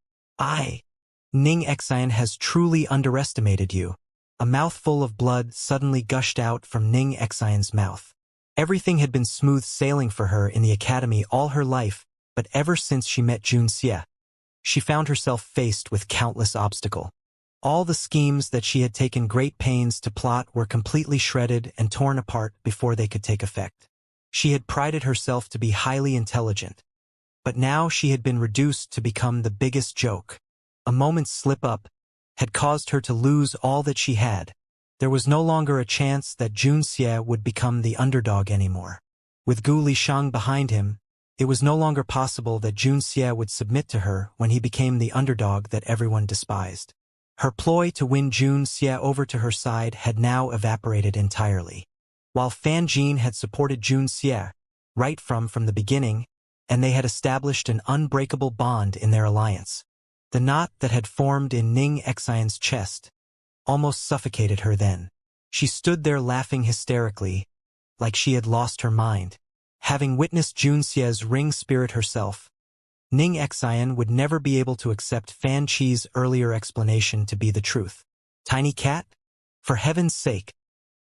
Ning Xian has truly underestimated you. A mouthful of blood suddenly gushed out from Ning Xian's mouth. Everything had been smooth sailing for her in the academy all her life, but ever since she met Jun Xie, she found herself faced with countless obstacles. All the schemes that she had taken great pains to plot were completely shredded and torn apart before they could take effect. She had prided herself to be highly intelligent, but now she had been reduced to become the biggest joke. A moment's slip-up had caused her to lose all that she had. There was no longer a chance that Jun Xie would become the underdog anymore. With Gu Lishang behind him, it was no longer possible that Jun Xie would submit to her when he became the underdog that everyone despised. Her ploy to win Jun Xie over to her side had now evaporated entirely. While Fan Jin had supported Jun Xie, right from the beginning, and they had established an unbreakable bond in their alliance. The knot that had formed in Ning Xian's chest almost suffocated her then. She stood there laughing hysterically, like she had lost her mind. Having witnessed Junxie's ring spirit herself, Ning Xian would never be able to accept Fan Qi's earlier explanation to be the truth. Tiny cat? For heaven's sake,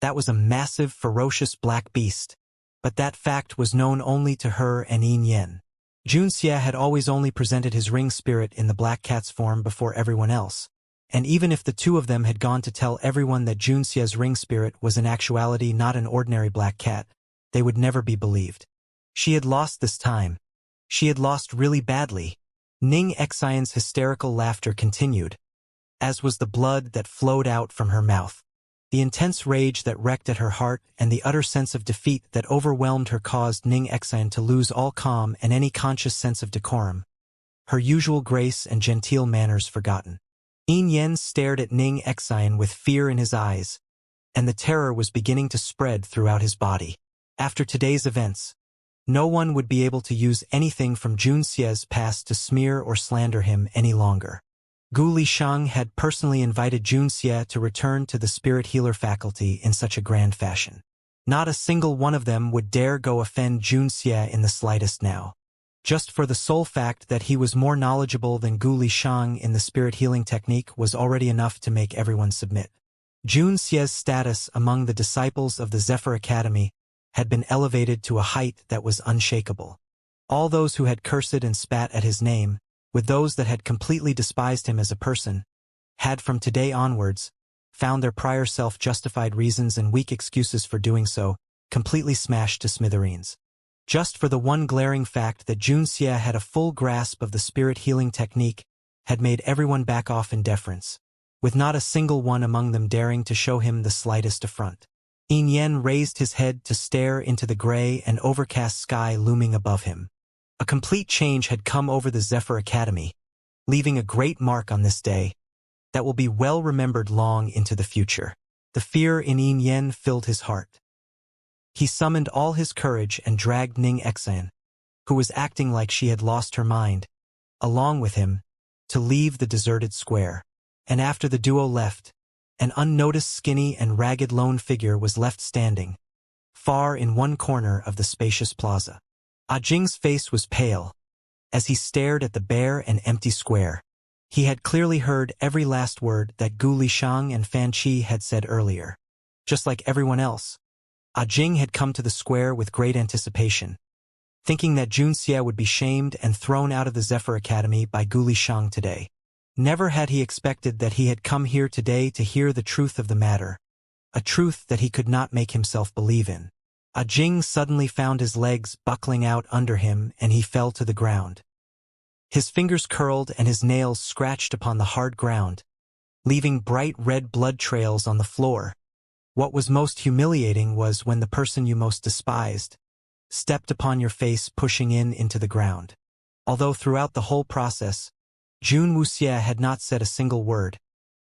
that was a massive, ferocious black beast. But that fact was known only to her and Yin Yen. Junxie had always only presented his ring spirit in the black cat's form before everyone else. And even if the two of them had gone to tell everyone that Junxie's ring spirit was in actuality not an ordinary black cat, they would never be believed. She had lost this time. She had lost really badly. Ning Xian's hysterical laughter continued, as was the blood that flowed out from her mouth. The intense rage that wrecked at her heart and the utter sense of defeat that overwhelmed her caused Ning Xian to lose all calm and any conscious sense of decorum, her usual grace and genteel manners forgotten. Yin Yen stared at Ning Xian with fear in his eyes, and the terror was beginning to spread throughout his body. After today's events, no one would be able to use anything from Junxie's past to smear or slander him any longer. Gu Lishang had personally invited Junxie to return to the spirit healer faculty in such a grand fashion. Not a single one of them would dare go offend Junxie in the slightest now. Just for the sole fact that he was more knowledgeable than Gu Lishang in the spirit healing technique was already enough to make everyone submit. Junxie's status among the disciples of the Zephyr Academy had been elevated to a height that was unshakable. All those who had cursed and spat at his name, with those that had completely despised him as a person, had from today onwards found their prior self-justified reasons and weak excuses for doing so completely smashed to smithereens. Just for the one glaring fact that Junxie had a full grasp of the spirit healing technique had made everyone back off in deference, with not a single one among them daring to show him the slightest affront. Yin Yen raised his head to stare into the gray and overcast sky looming above him. A complete change had come over the Zephyr Academy, leaving a great mark on this day that will be well remembered long into the future. The fear in Yin Yen filled his heart. He summoned all his courage and dragged Ning Xian, who was acting like she had lost her mind, along with him, to leave the deserted square. And after the duo left, an unnoticed skinny and ragged lone figure was left standing, far in one corner of the spacious plaza. Jing's face was pale, as he stared at the bare and empty square. He had clearly heard every last word that Gu Lishang and Fan Qi had said earlier. Just like everyone else, Jing had come to the square with great anticipation, thinking that Junxie would be shamed and thrown out of the Zephyr Academy by Gu Lishang today. Never had he expected that he had come here today to hear the truth of the matter, a truth that he could not make himself believe in. Jing suddenly found his legs buckling out under him and he fell to the ground. His fingers curled and his nails scratched upon the hard ground, leaving bright red blood trails on the floor. What was most humiliating was when the person you most despised stepped upon your face, pushing into the ground. Although throughout the whole process, Jun Wuxie had not said a single word,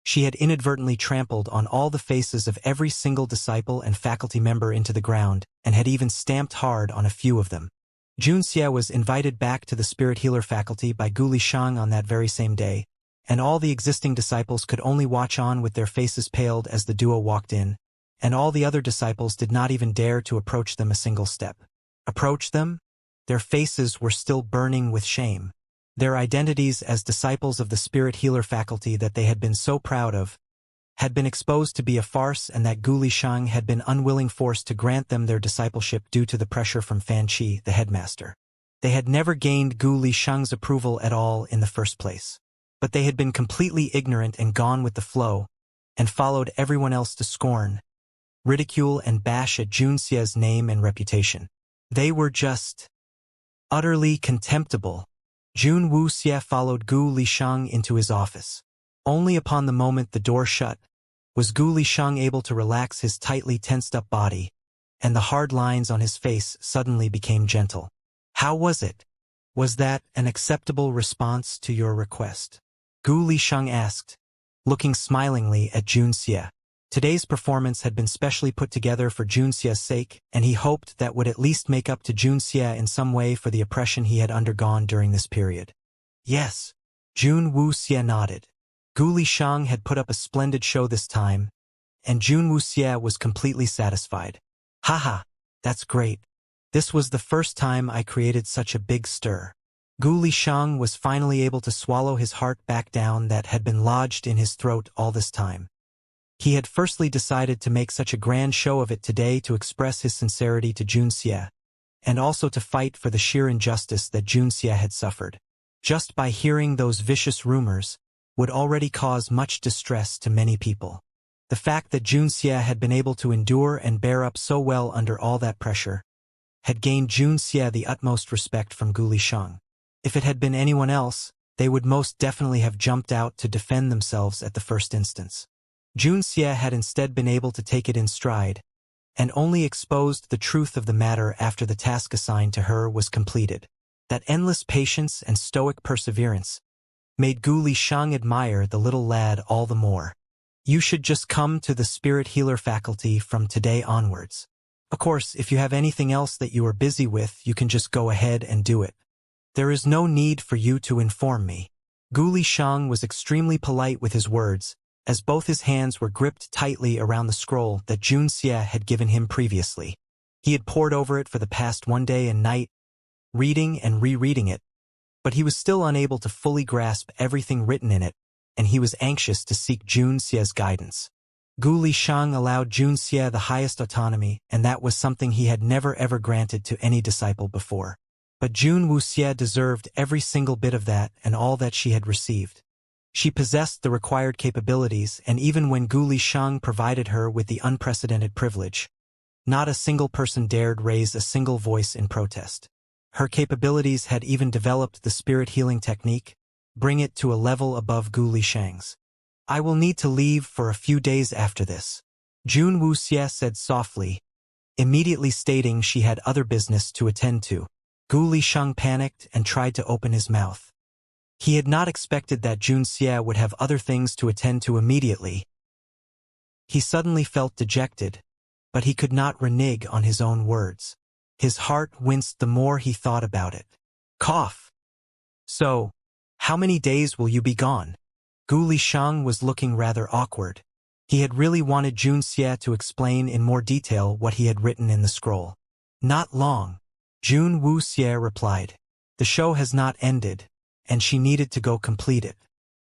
she had inadvertently trampled on all the faces of every single disciple and faculty member into the ground, and had even stamped hard on a few of them. Junxie was invited back to the Spirit Healer faculty by Gu Lishang on that very same day, and all the existing disciples could only watch on with their faces paled as the duo walked in, and all the other disciples did not even dare to approach them a single step. Approach them? Their faces were still burning with shame. Their identities as disciples of the Spirit Healer faculty that they had been so proud of had been exposed to be a farce, and that Gu Lishang had been unwilling forced to grant them their discipleship due to the pressure from Fan Qi, the headmaster. They had never gained Gu Lishang's approval at all in the first place. But they had been completely ignorant and gone with the flow, and followed everyone else to scorn, ridicule, and bash at Junxie's name and reputation. They were just utterly contemptible. Jun Wuxie followed Gu Lishang into his office. Only upon the moment the door shut was Gu Lishang able to relax his tightly tensed-up body, and the hard lines on his face suddenly became gentle. "How was it? Was that an acceptable response to your request?" Gu Lishang asked, looking smilingly at Junxie. Today's performance had been specially put together for Junxia's sake, and he hoped that would at least make up to Junxia in some way for the oppression he had undergone during this period. Yes, Jun Wuxia nodded. Gu Lishang had put up a splendid show this time, and Jun Wuxia was completely satisfied. Haha, that's great. This was the first time I created such a big stir. Gu Lishang was finally able to swallow his heart back down that had been lodged in his throat all this time. He had firstly decided to make such a grand show of it today to express his sincerity to Junxia, and also to fight for the sheer injustice that Junxia had suffered. Just by hearing those vicious rumors would already cause much distress to many people. The fact that Junxia had been able to endure and bear up so well under all that pressure had gained Junxia the utmost respect from Gu Lishang. If it had been anyone else, they would most definitely have jumped out to defend themselves at the first instance. Junxia had instead been able to take it in stride, and only exposed the truth of the matter after the task assigned to her was completed. That endless patience and stoic perseverance made Gu Lishang admire the little lad all the more. You should just come to the Spirit Healer faculty from today onwards. Of course, if you have anything else that you are busy with, you can just go ahead and do it. There is no need for you to inform me. Gu Lishang was extremely polite with his words, as both his hands were gripped tightly around the scroll that Junxia had given him previously. He had pored over it for the past one day and night, reading and rereading it, but he was still unable to fully grasp everything written in it, and he was anxious to seek Junxia's guidance. Gu Lishang allowed Junxia the highest autonomy, and that was something he had never ever granted to any disciple before. But Jun Wuxia deserved every single bit of that and all that she had received. She possessed the required capabilities, and even when Gu Lishang provided her with the unprecedented privilege, not a single person dared raise a single voice in protest. Her capabilities had even developed the spirit healing technique, bring it to a level above Gu Lishang's. I will need to leave for a few days after this, Jun Wuxia said softly, immediately stating she had other business to attend to. Gu Lishang panicked and tried to open his mouth. He had not expected that Junxia would have other things to attend to immediately. He suddenly felt dejected, but he could not renege on his own words. His heart winced the more he thought about it. Cough. So, how many days will you be gone? Gu Lishang was looking rather awkward. He had really wanted Junxia to explain in more detail what he had written in the scroll. Not long, Jun Wuxia replied. The show has not ended, and she needed to go complete it.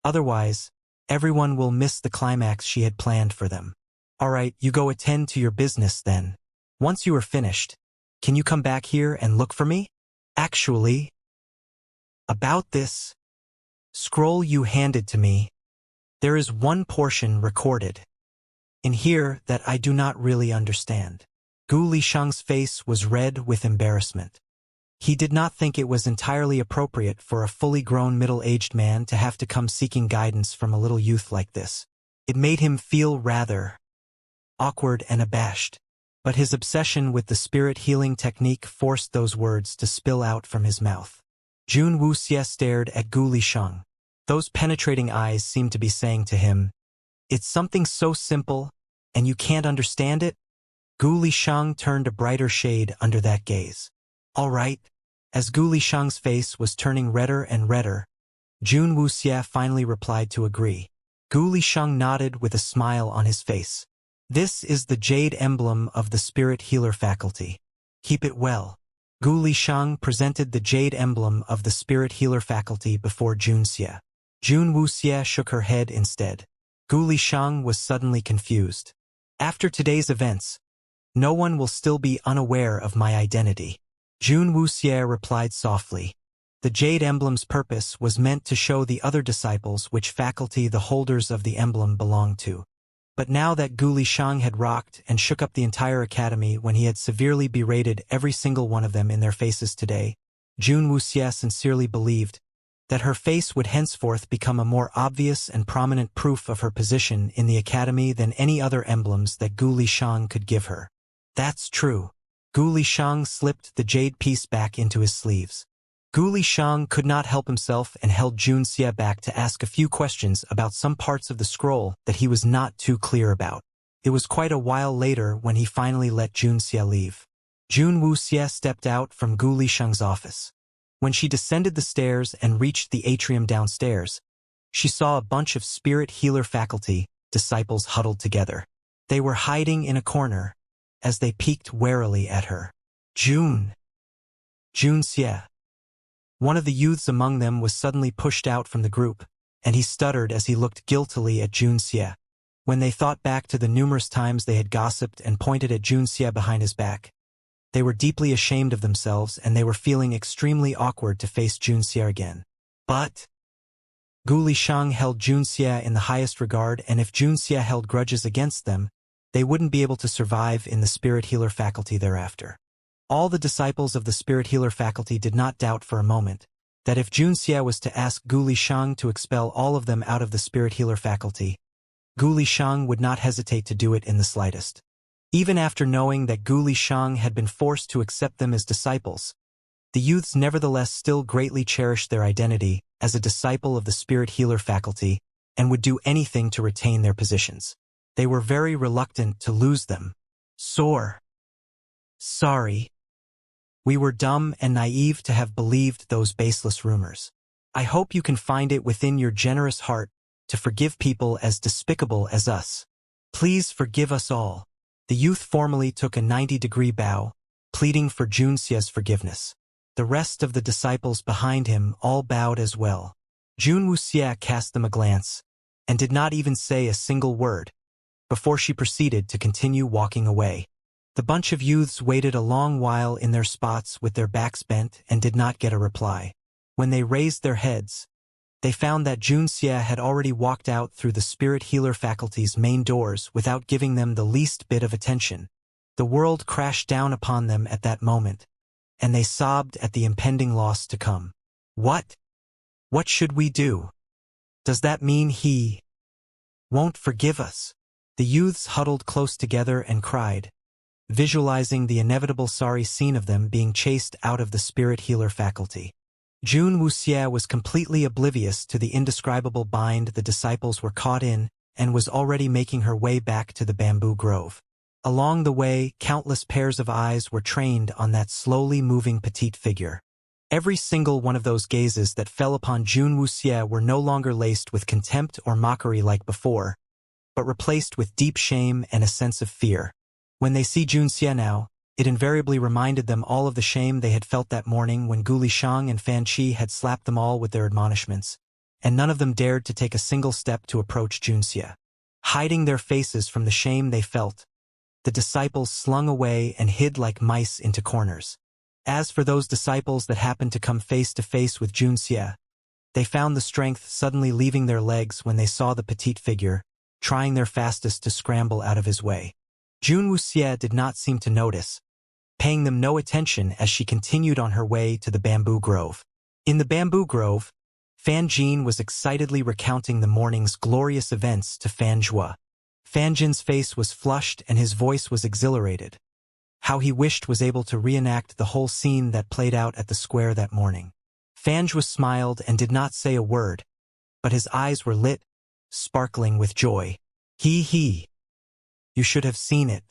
Otherwise, everyone will miss the climax she had planned for them. All right, you go attend to your business then. Once you are finished, can you come back here and look for me? Actually, about this scroll you handed to me, there is one portion recorded in here that I do not really understand. Gu Lishang's face was red with embarrassment. He did not think it was entirely appropriate for a fully grown middle-aged man to have to come seeking guidance from a little youth like this. It made him feel rather awkward and abashed, but his obsession with the spirit healing technique forced those words to spill out from his mouth. Jun Wuxia stared at Gu Lishang. Those penetrating eyes seemed to be saying to him, "It's something so simple, and you can't understand it?" Gu Lishang turned a brighter shade under that gaze. All right. As Gu Lishang's face was turning redder and redder, Jun Wuxia finally replied to agree. Gu Lishang nodded with a smile on his face. This is the jade emblem of the Spirit Healer faculty. Keep it well. Gu Lishang presented the jade emblem of the Spirit Healer faculty before Junxia. Jun Wuxia shook her head instead. Gu Lishang was suddenly confused. After today's events, no one will still be unaware of my identity. Jun Wuxia replied softly. The jade emblem's purpose was meant to show the other disciples which faculty the holders of the emblem belonged to. But now that Gu Lishang had rocked and shook up the entire academy when he had severely berated every single one of them in their faces today, Jun Wuxia sincerely believed that her face would henceforth become a more obvious and prominent proof of her position in the academy than any other emblems that Gu Lishang could give her. That's true. Gu Lishang slipped the jade piece back into his sleeves. Gu Lishang could not help himself and held Junxia back to ask a few questions about some parts of the scroll that he was not too clear about. It was quite a while later when he finally let Jun Xie leave. Jun Wuxie stepped out from Gu Lisheng's office. When she descended the stairs and reached the atrium downstairs, she saw a bunch of spirit healer faculty disciples huddled together. They were hiding in a corner as they peeked warily at her. Jun Xie. One of the youths among them was suddenly pushed out from the group, and he stuttered as he looked guiltily at Jun Xie. When they thought back to the numerous times they had gossiped and pointed at Jun Xie behind his back, they were deeply ashamed of themselves and they were feeling extremely awkward to face Jun Xie again. But Gu Lisheng held Jun Xie in the highest regard, and if Jun Xie held grudges against them, they wouldn't be able to survive in the spirit healer faculty thereafter. All the disciples of the spirit healer faculty did not doubt for a moment that if Jun Xie was to ask Gu Lisheng to expel all of them out of the spirit healer faculty, Gu Lisheng would not hesitate to do it in the slightest. Even after knowing that Gu Lisheng had been forced to accept them as disciples, the youths nevertheless still greatly cherished their identity as a disciple of the spirit healer faculty and would do anything to retain their positions. They were very reluctant to lose them. Sorry. We were dumb and naive to have believed those baseless rumors. I hope you can find it within your generous heart to forgive people as despicable as us. Please forgive us all. The youth formally took a 90-degree bow, pleading for Jun Xie's forgiveness. The rest of the disciples behind him all bowed as well. Jun Wuxie cast them a glance, and did not even say a single word, before she proceeded to continue walking away. The bunch of youths waited a long while in their spots with their backs bent and did not get a reply. When they raised their heads, they found that Jun Xie had already walked out through the spirit healer faculty's main doors without giving them the least bit of attention. The world crashed down upon them at that moment, and they sobbed at the impending loss to come. What should we do? Does that mean he won't forgive us? The youths huddled close together and cried, visualizing the inevitable sorry scene of them being chased out of the spirit healer faculty. Jun Wuxie was completely oblivious to the indescribable bind the disciples were caught in and was already making her way back to the bamboo grove. Along the way, countless pairs of eyes were trained on that slowly moving petite figure. Every single one of those gazes that fell upon Jun Wuxie were no longer laced with contempt or mockery like before, but replaced with deep shame and a sense of fear. When they see Jun Xie now, it invariably reminded them all of the shame they had felt that morning when Gu Lisheng and Fan Qi had slapped them all with their admonishments, and none of them dared to take a single step to approach Jun Xie. Hiding their faces from the shame they felt, the disciples slunk away and hid like mice into corners. As for those disciples that happened to come face to face with Jun Xie, they found the strength suddenly leaving their legs when they saw the petite figure, trying their fastest to scramble out of his way. Jun Wuxie did not seem to notice, paying them no attention as she continued on her way to the bamboo grove. In the bamboo grove, Fan Jin was excitedly recounting the morning's glorious events to Fan Zhua. Fan Jin's face was flushed and his voice was exhilarated. How he wished was able to reenact the whole scene that played out at the square that morning. Fan Zhua smiled and did not say a word, but his eyes were lit, sparkling with joy. He. You should have seen it.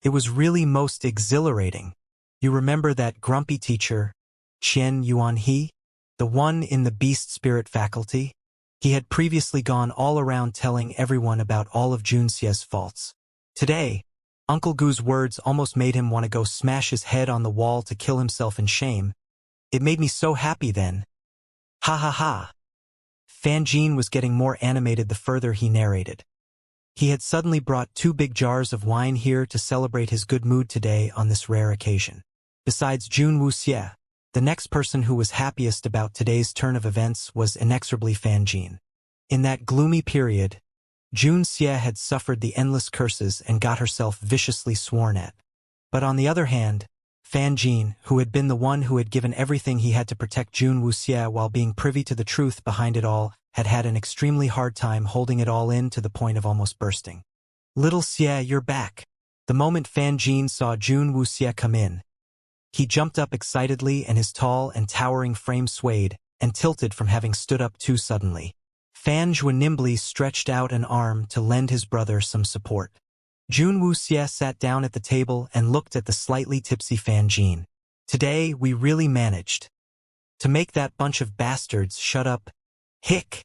It was really most exhilarating. You remember that grumpy teacher, Qian Yuan He? The one in the beast spirit faculty? He had previously gone all around telling everyone about all of Jun Xie's faults. Today, Uncle Gu's words almost made him want to go smash his head on the wall to kill himself in shame. It made me so happy then. Ha ha ha. Fan Jin was getting more animated the further he narrated. He had suddenly brought 2 big jars of wine here to celebrate his good mood today on this rare occasion. Besides Jun Wuxie, the next person who was happiest about today's turn of events was inexorably Fan Jin. In that gloomy period, Jun Xie had suffered the endless curses and got herself viciously sworn at. But on the other hand, Fan Jin, who had been the one who had given everything he had to protect Jun Wuxie while being privy to the truth behind it all, had had an extremely hard time holding it all in to the point of almost bursting. Little Xie, you're back. The moment Fan Jin saw Jun Wuxie come in, he jumped up excitedly and his tall and towering frame swayed and tilted from having stood up too suddenly. Fan Zhua nimbly stretched out an arm to lend his brother some support. Jun Wuxie sat down at the table and looked at the slightly tipsy Fan Jin. Today, we really managed to make that bunch of bastards shut up. Hick!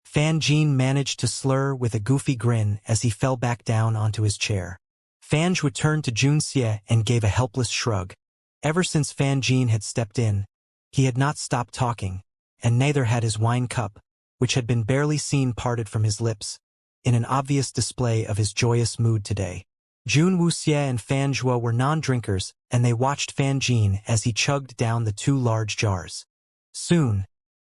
Fan Jin managed to slur with a goofy grin as he fell back down onto his chair. Fan Zhuo turned to Jun Xie and gave a helpless shrug. Ever since Fan Jin had stepped in, he had not stopped talking, and neither had his wine cup, which had been barely seen parted from his lips, in an obvious display of his joyous mood today. Jun Wuxie and Fan Zhuo were non-drinkers, and they watched Fan Jin as he chugged down the 2 large jars. Soon,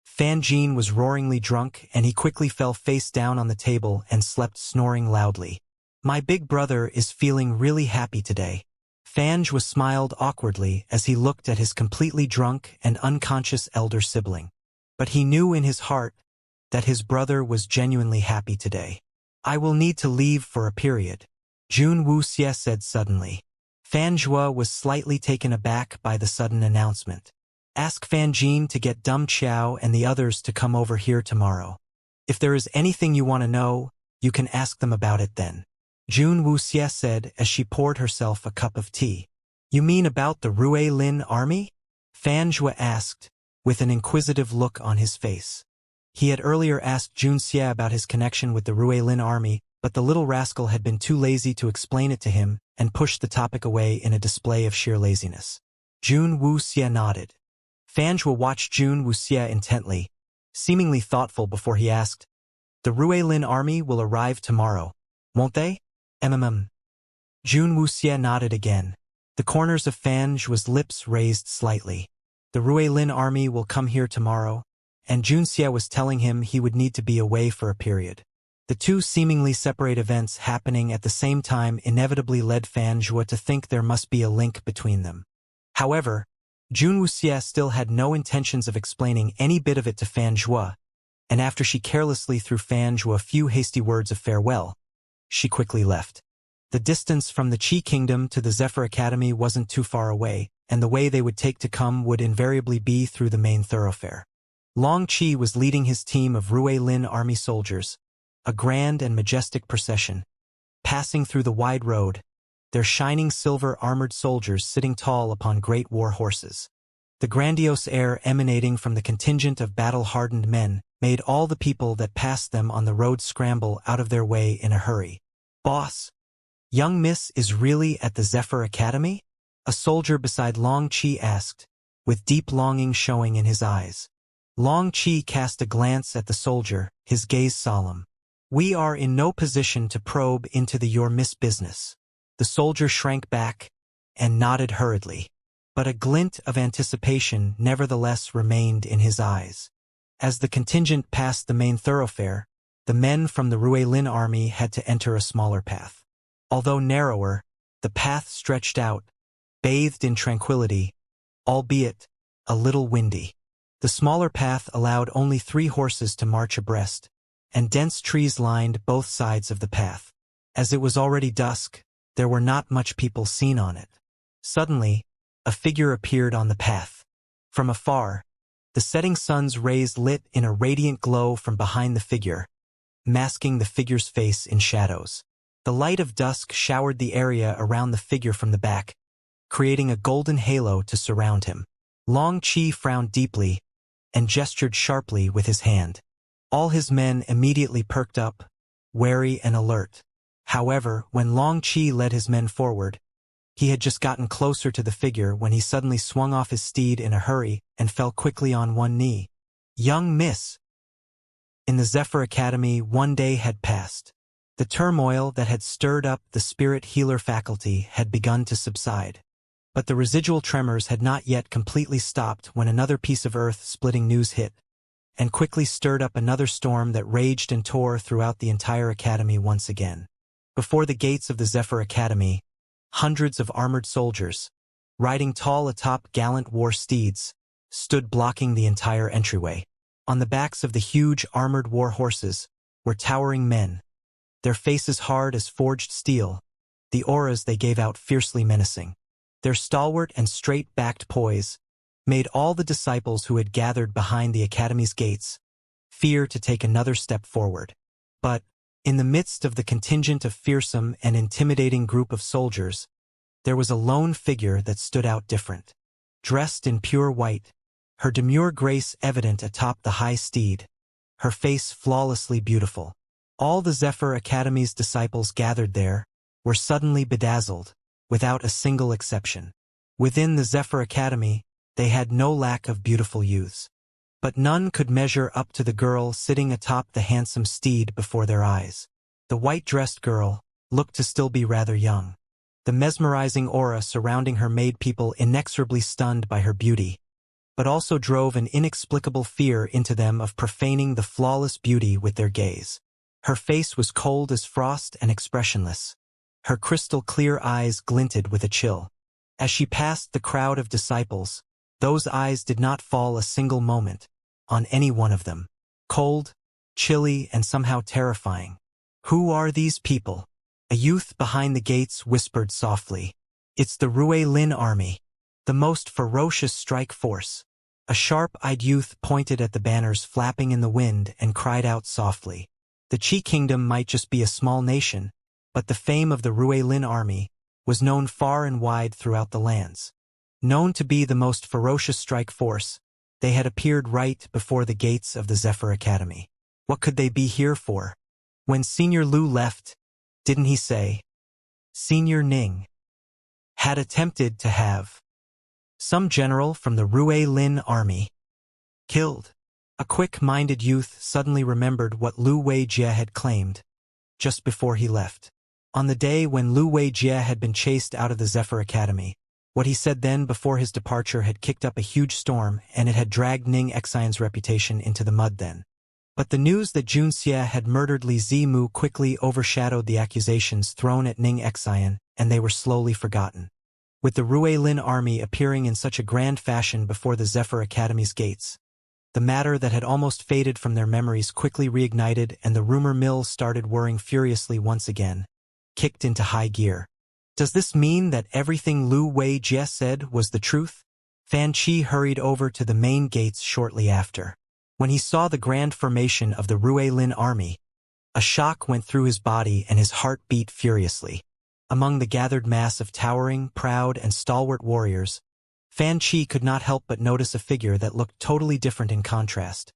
Fan Jin was roaringly drunk, and he quickly fell face down on the table and slept snoring loudly. My big brother is feeling really happy today. Fan Zhuo smiled awkwardly as he looked at his completely drunk and unconscious elder sibling. But he knew in his heart that his brother was genuinely happy today. I will need to leave for a period, Jun Wuxie said suddenly. Fan Zhuo was slightly taken aback by the sudden announcement. Ask Fan Jin to get Dum Qiao and the others to come over here tomorrow. If there is anything you want to know, you can ask them about it then, Jun Wuxie said as she poured herself a cup of tea. You mean about the Rui Lin army? Fan Zhuo asked, with an inquisitive look on his face. He had earlier asked Jun Xie about his connection with the Rui Lin army, but the little rascal had been too lazy to explain it to him and pushed the topic away in a display of sheer laziness. Jun Wuxie nodded. Fan Zhuo watched Jun Wuxie intently, seemingly thoughtful before he asked, The Rui Lin army will arrive tomorrow, won't they? Jun Wuxie nodded again. The corners of Fan Zhuo's lips raised slightly. The Rui Lin army will come here tomorrow, and Jun Xie was telling him he would need to be away for a period. The two seemingly separate events happening at the same time inevitably led Fan Zhuo to think there must be a link between them. However, Jun Wuxie still had no intentions of explaining any bit of it to Fan Zhuo, and after she carelessly threw Fan Zhuo a few hasty words of farewell, she quickly left. The distance from the Qi Kingdom to the Zephyr Academy wasn't too far away, and the way they would take to come would invariably be through the main thoroughfare. Long Qi was leading his team of Rui Lin army soldiers, a grand and majestic procession, passing through the wide road, their shining silver armored soldiers sitting tall upon great war horses. The grandiose air emanating from the contingent of battle-hardened men made all the people that passed them on the road scramble out of their way in a hurry. Boss, young Miss is really at the Zephyr Academy? A soldier beside Long Qi asked, with deep longing showing in his eyes. Long Qi cast a glance at the soldier, his gaze solemn. We are in no position to probe into the your miss business. The soldier shrank back and nodded hurriedly, but a glint of anticipation nevertheless remained in his eyes. As the contingent passed the main thoroughfare, the men from the Rui Lin army had to enter a smaller path. Although narrower, the path stretched out, bathed in tranquility, albeit a little windy. The smaller path allowed only 3 horses to march abreast, and dense trees lined both sides of the path. As it was already dusk, there were not much people seen on it. Suddenly, a figure appeared on the path. From afar, the setting sun's rays lit in a radiant glow from behind the figure, masking the figure's face in shadows. The light of dusk showered the area around the figure from the back, creating a golden halo to surround him. Long Qi frowned deeply and gestured sharply with his hand. All his men immediately perked up, wary and alert. However, when Long Qi led his men forward, he had just gotten closer to the figure when he suddenly swung off his steed in a hurry and fell quickly on one knee. Young Miss! In the Zephyr Academy, 1 day had passed. The turmoil that had stirred up the spirit healer faculty had begun to subside. But the residual tremors had not yet completely stopped when another piece of earth-splitting news hit, and quickly stirred up another storm that raged and tore throughout the entire academy once again. Before the gates of the Zephyr Academy, hundreds of armored soldiers, riding tall atop gallant war steeds, stood blocking the entire entryway. On the backs of the huge armored war horses were towering men, their faces hard as forged steel, the auras they gave out fiercely menacing. Their stalwart and straight-backed poise made all the disciples who had gathered behind the academy's gates fear to take another step forward. But, In the midst of the contingent of fearsome and intimidating group of soldiers, there was a lone figure that stood out different. Dressed in pure white, her demure grace evident atop the high steed, her face flawlessly beautiful. All the Zephyr Academy's disciples gathered there were suddenly bedazzled, without a single exception. Within the Zephyr Academy, they had no lack of beautiful youths. But none could measure up to the girl sitting atop the handsome steed before their eyes. The white-dressed girl looked to still be rather young. The mesmerizing aura surrounding her made people inexorably stunned by her beauty, but also drove an inexplicable fear into them of profaning the flawless beauty with their gaze. Her face was cold as frost and expressionless. Her crystal-clear eyes glinted with a chill. As she passed the crowd of disciples, those eyes did not fall a single moment on any one of them. Cold, chilly, and somehow terrifying. "Who are these people?" A youth behind the gates whispered softly. "It's the Rue Lin army, the most ferocious strike force." A sharp-eyed youth pointed at the banners flapping in the wind and cried out softly. The Qi Kingdom might just be a small nation, but the fame of the Rue Lin army was known far and wide throughout the lands. Known to be the most ferocious strike force, they had appeared right before the gates of the Zephyr Academy. What could they be here for? When Senior Lu left, didn't he say, Senior Ning had attempted to have some general from the Rue Lin army killed? A quick-minded youth suddenly remembered what Lu Weijie had claimed just before he left. On the day when Lu Weijie had been chased out of the Zephyr Academy, what he said then before his departure had kicked up a huge storm, and it had dragged Ning Xian's reputation into the mud then. But the news that Jun Xie had murdered Li Zimu quickly overshadowed the accusations thrown at Ning Xian, and they were slowly forgotten. With the Rue Lin army appearing in such a grand fashion before the Zephyr Academy's gates, the matter that had almost faded from their memories quickly reignited, and the rumor mill started whirring furiously once again, kicked into high gear. Does this mean that everything Lu Weijie said was the truth? Fan Qi hurried over to the main gates shortly after. When he saw the grand formation of the Rue Lin army, a shock went through his body and his heart beat furiously. Among the gathered mass of towering, proud, and stalwart warriors, Fan Qi could not help but notice a figure that looked totally different in contrast.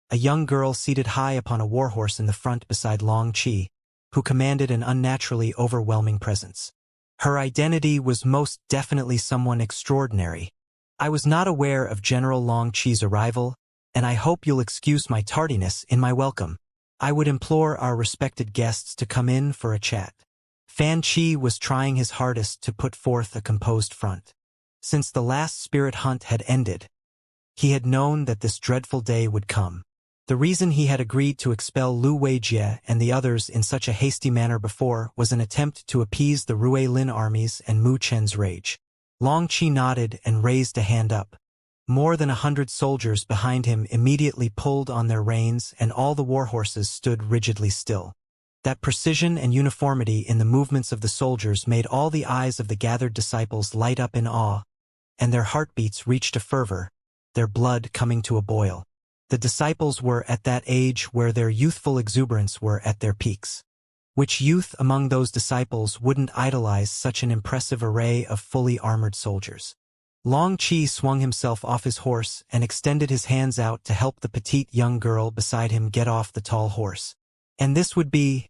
A young girl seated high upon a warhorse in the front beside Long Qi, who commanded an unnaturally overwhelming presence. Her identity was most definitely someone extraordinary. I was not aware of General Long Qi's arrival, and I hope you'll excuse my tardiness in my welcome. I would implore our respected guests to come in for a chat. Fan Qi was trying his hardest to put forth a composed front. Since the last spirit hunt had ended, he had known that this dreadful day would come. The reason he had agreed to expel Lu Weijie and the others in such a hasty manner before was an attempt to appease the Rue Lin armies and Mu Chen's rage. Long Qi nodded and raised a hand up. More than 100 soldiers behind him immediately pulled on their reins, and all the warhorses stood rigidly still. That precision and uniformity in the movements of the soldiers made all the eyes of the gathered disciples light up in awe, and their heartbeats reached a fervor, their blood coming to a boil. The disciples were at that age where their youthful exuberance were at their peaks. Which youth among those disciples wouldn't idolize such an impressive array of fully armored soldiers? Long Qi swung himself off his horse and extended his hands out to help the petite young girl beside him get off the tall horse. And this would be...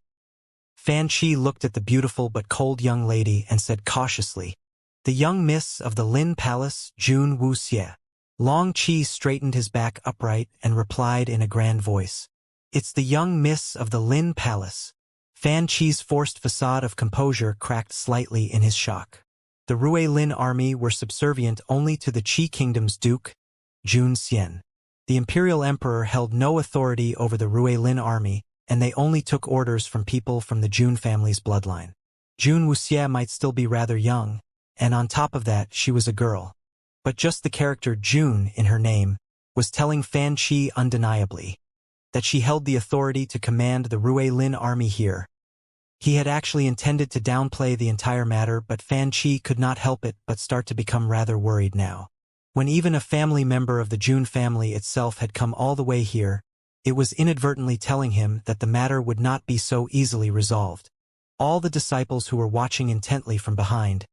Fan Qi looked at the beautiful but cold young lady and said cautiously, "The young miss of the Lin Palace, Jun Wuxie." Long Qi straightened his back upright and replied in a grand voice, "It's the young miss of the Lin Palace." Fan Qi's forced facade of composure cracked slightly in his shock. The Rue Lin army were subservient only to the Qi Kingdom's Duke, Jun Xian. The Imperial Emperor held no authority over the Rue Lin army, and they only took orders from people from the Jun family's bloodline. Jun Wuxie might still be rather young, and on top of that she was a girl. But just the character Jun in her name was telling Fan Qi undeniably that she held the authority to command the Rue Lin army here. He had actually intended to downplay the entire matter, but Fan Qi could not help it but start to become rather worried now. When even a family member of the Jun family itself had come all the way here, It was inadvertently telling him that the matter would not be so easily resolved. All the disciples who were watching intently from behind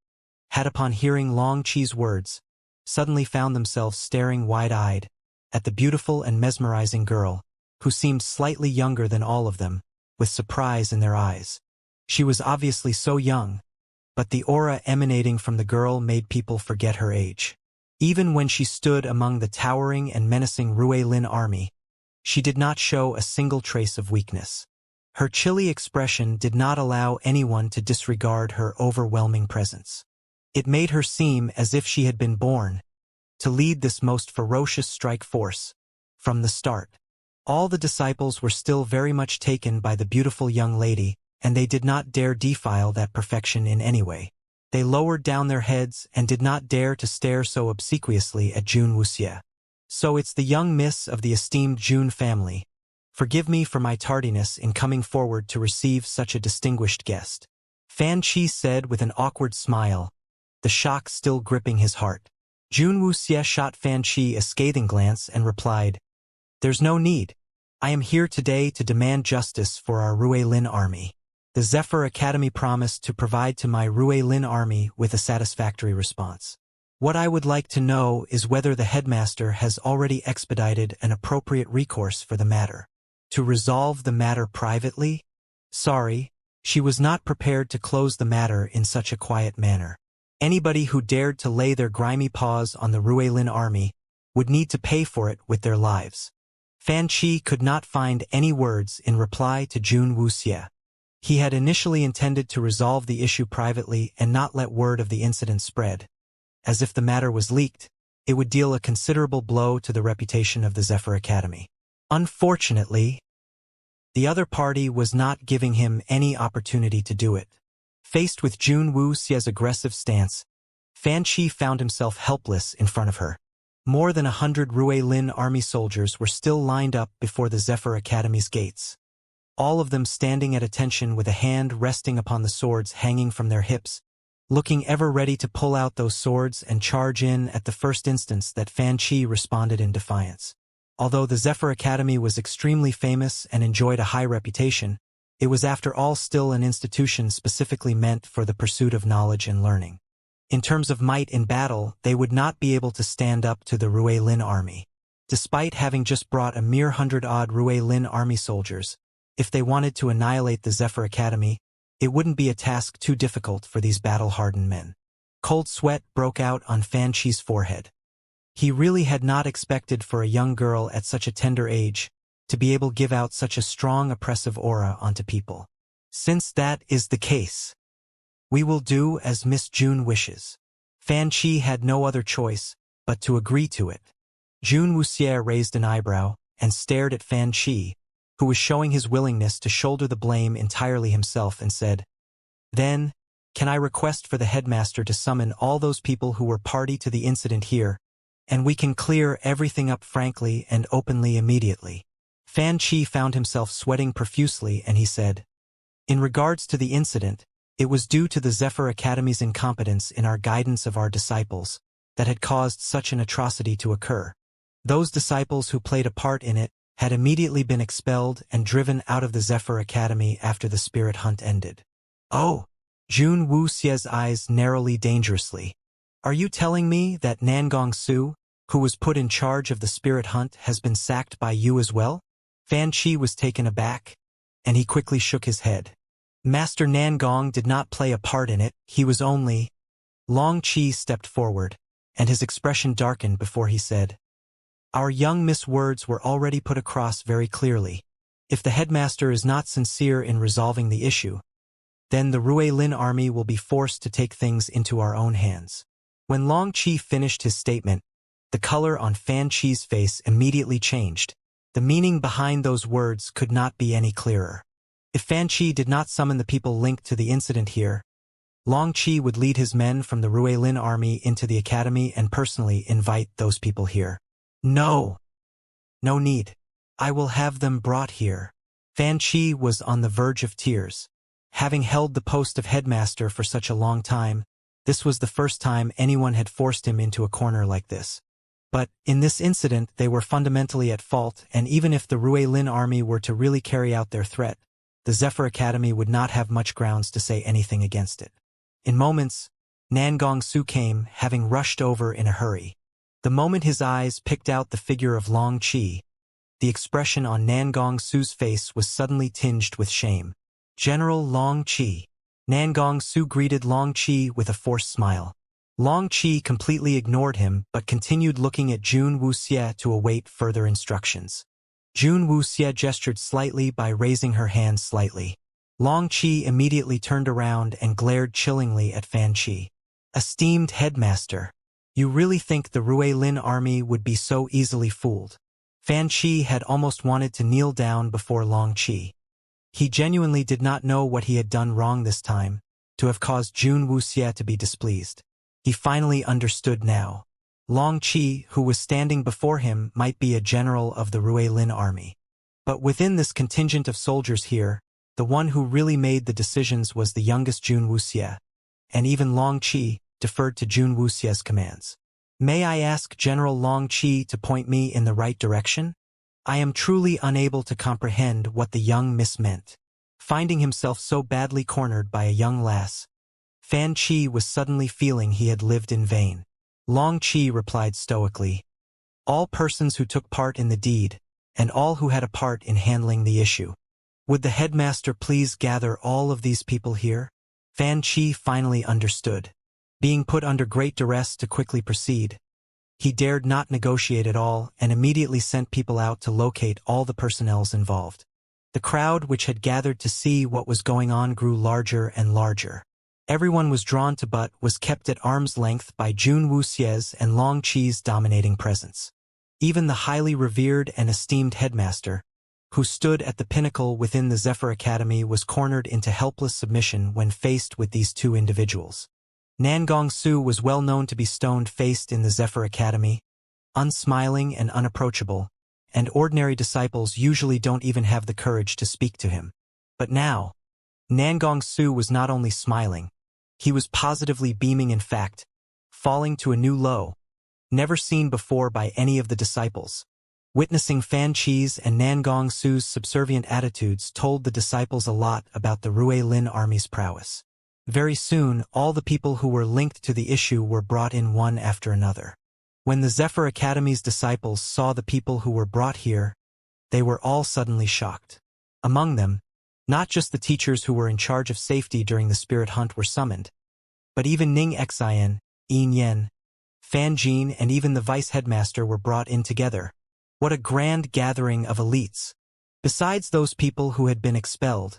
had, upon hearing Long Chi's words, suddenly found themselves staring wide-eyed at the beautiful and mesmerizing girl, who seemed slightly younger than all of them, with surprise in their eyes. She was obviously so young, but the aura emanating from the girl made people forget her age. Even when she stood among the towering and menacing Ruelin army, she did not show a single trace of weakness. Her chilly expression did not allow anyone to disregard her overwhelming presence. It made her seem as if she had been born to lead this most ferocious strike force from the start. All the disciples were still very much taken by the beautiful young lady, and they did not dare defile that perfection in any way. They lowered down their heads and did not dare to stare so obsequiously at Jun Wuxie. "So it's the young miss of the esteemed Jun family. Forgive me for my tardiness in coming forward to receive such a distinguished guest," Fan Chi said with an awkward smile, the shock still gripping his heart. Jun Wuxie shot Fan Chi a scathing glance and replied, "There's no need. I am here today to demand justice for our Ruelin army. The Zephyr Academy promised to provide to my Ruelin army with a satisfactory response. What I would like to know is whether the headmaster has already expedited an appropriate recourse for the matter. To resolve the matter privately? Sorry, she was not prepared to close the matter in such a quiet manner. Anybody who dared to lay their grimy paws on the Ruelin army would need to pay for it with their lives." Fan Chi could not find any words in reply to Jun Wuxie. He had initially intended to resolve the issue privately and not let word of the incident spread, as if the matter was leaked, it would deal a considerable blow to the reputation of the Zephyr Academy. Unfortunately, the other party was not giving him any opportunity to do it. Faced with Jun Wuxie's aggressive stance, Fan Chi found himself helpless in front of her. More than 100 Ruelin army soldiers were still lined up before the Zephyr Academy's gates, all of them standing at attention with a hand resting upon the swords hanging from their hips, looking ever ready to pull out those swords and charge in at the first instance that Fan Chi responded in defiance. Although the Zephyr Academy was extremely famous and enjoyed a high reputation, it was after all still an institution specifically meant for the pursuit of knowledge and learning. In terms of might in battle, they would not be able to stand up to the Ruelin army. Despite having just brought a mere 100-odd Ruelin army soldiers, if they wanted to annihilate the Zephyr Academy, it wouldn't be a task too difficult for these battle-hardened men. Cold sweat broke out on Fan Chi's forehead. He really had not expected for a young girl at such a tender age to be able to give out such a strong oppressive aura onto people. "Since that is the case, we will do as Miss Jun wishes." Fan Chi had no other choice but to agree to it. Jun Wuxie raised an eyebrow and stared at Fan Chi, who was showing his willingness to shoulder the blame entirely himself, and said, "Then, can I request for the headmaster to summon all those people who were party to the incident here, and we can clear everything up frankly and openly immediately?" Fan Chi found himself sweating profusely, and he said, "In regards to the incident, it was due to the Zephyr Academy's incompetence in our guidance of our disciples that had caused such an atrocity to occur. Those disciples who played a part in it had immediately been expelled and driven out of the Zephyr Academy after the spirit hunt ended." "Oh!" Jun Wuxie's eyes narrowly dangerously. "Are you telling me that Nangong Su, who was put in charge of the spirit hunt, has been sacked by you as well?" Fan Chi was taken aback, and he quickly shook his head. "Master Nangong did not play a part in it, he was only—" Long Chi stepped forward, and his expression darkened before he said, "Our young Miss words were already put across very clearly. If the headmaster is not sincere in resolving the issue, then the Ruelin army will be forced to take things into our own hands." When Long Chi finished his statement, the color on Fan Chi's face immediately changed. The meaning behind those words could not be any clearer. If Fan Chi did not summon the people linked to the incident here, Long Chi would lead his men from the Ruelin army into the academy and personally invite those people here. "No. No need. I will have them brought here." Fan Chi was on the verge of tears. Having held the post of headmaster for such a long time, this was the first time anyone had forced him into a corner like this. But, in this incident, they were fundamentally at fault, and even if the Rui Lin army were to really carry out their threat, the Zephyr Academy would not have much grounds to say anything against it. In moments, Nan Gongsu came, having rushed over in a hurry. The moment his eyes picked out the figure of Long Qi, the expression on Nan Gongsu's face was suddenly tinged with shame. General Long Qi. Nan Gongsu greeted Long Qi with a forced smile. Long Qi completely ignored him but continued looking at Jun Wuxie to await further instructions. Jun Wuxie gestured slightly by raising her hand slightly. Long Qi immediately turned around and glared chillingly at Fan Qi. Esteemed headmaster, you really think the Rui Lin army would be so easily fooled? Fan Qi had almost wanted to kneel down before Long Qi. He genuinely did not know what he had done wrong this time, to have caused Jun Wuxie to be displeased. He finally understood now. Long Qi, who was standing before him, might be a general of the Rui Lin army. But within this contingent of soldiers here, the one who really made the decisions was the youngest Jun Wuxie, and even Long Qi deferred to Jun Wuxie's commands. May I ask General Long Qi to point me in the right direction? I am truly unable to comprehend what the young miss meant. Finding himself so badly cornered by a young lass, Fan Qi was suddenly feeling he had lived in vain. Long Qi replied stoically, all persons who took part in the deed, and all who had a part in handling the issue. Would the headmaster please gather all of these people here? Fan Qi finally understood. Being put under great duress to quickly proceed, he dared not negotiate at all and immediately sent people out to locate all the personnels involved. The crowd which had gathered to see what was going on grew larger and larger. Everyone was drawn to but was kept at arm's length by Jun Wuxie's and Long Qi's dominating presence. Even the highly revered and esteemed headmaster, who stood at the pinnacle within the Zephyr Academy, was cornered into helpless submission when faced with these two individuals. Nan Gongsu was well known to be stone-faced in the Zephyr Academy, unsmiling and unapproachable, and ordinary disciples usually don't even have the courage to speak to him. But now, Nan Gongsu was not only smiling, he was positively beaming, in fact, falling to a new low, never seen before by any of the disciples. Witnessing Fan Qi's and Nan Gongsu's subservient attitudes told the disciples a lot about the Rui Lin army's prowess. Very soon, all the people who were linked to the issue were brought in one after another. When the Zephyr Academy's disciples saw the people who were brought here, they were all suddenly shocked. Among them, not just the teachers who were in charge of safety during the spirit hunt were summoned, but even Ning Xian, Yin Yen, Fan Jin, and even the vice headmaster were brought in together. What a grand gathering of elites! Besides those people who had been expelled,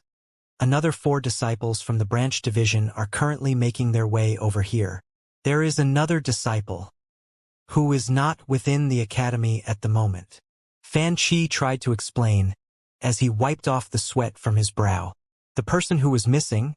another 4 disciples from the branch division are currently making their way over here. There is another disciple who is not within the academy at the moment. Fan Qi tried to explain, as he wiped off the sweat from his brow. The person who was missing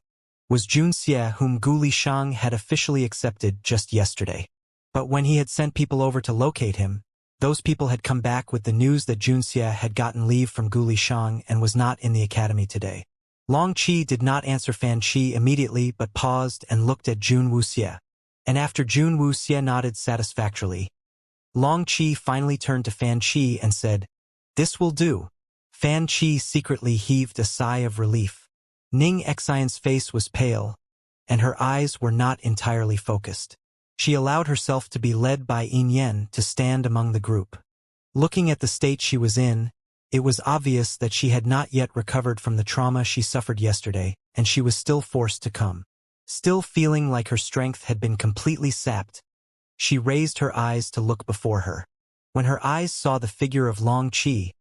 was Jun Xie, whom Gu Lishang had officially accepted just yesterday. But when he had sent people over to locate him, those people had come back with the news that Jun Xie had gotten leave from Gu Lishang and was not in the academy today. Long Qi did not answer Fan Qi immediately but paused and looked at Jun Wuxie. And after Jun Wuxie nodded satisfactorily, Long Qi finally turned to Fan Qi and said, "This will do." Fan Qi secretly heaved a sigh of relief. Ning Xian's face was pale, and her eyes were not entirely focused. She allowed herself to be led by Yin Yen to stand among the group. Looking at the state she was in, it was obvious that she had not yet recovered from the trauma she suffered yesterday, and she was still forced to come. Still feeling like her strength had been completely sapped, she raised her eyes to look before her. When her eyes saw the figure of Long Qi,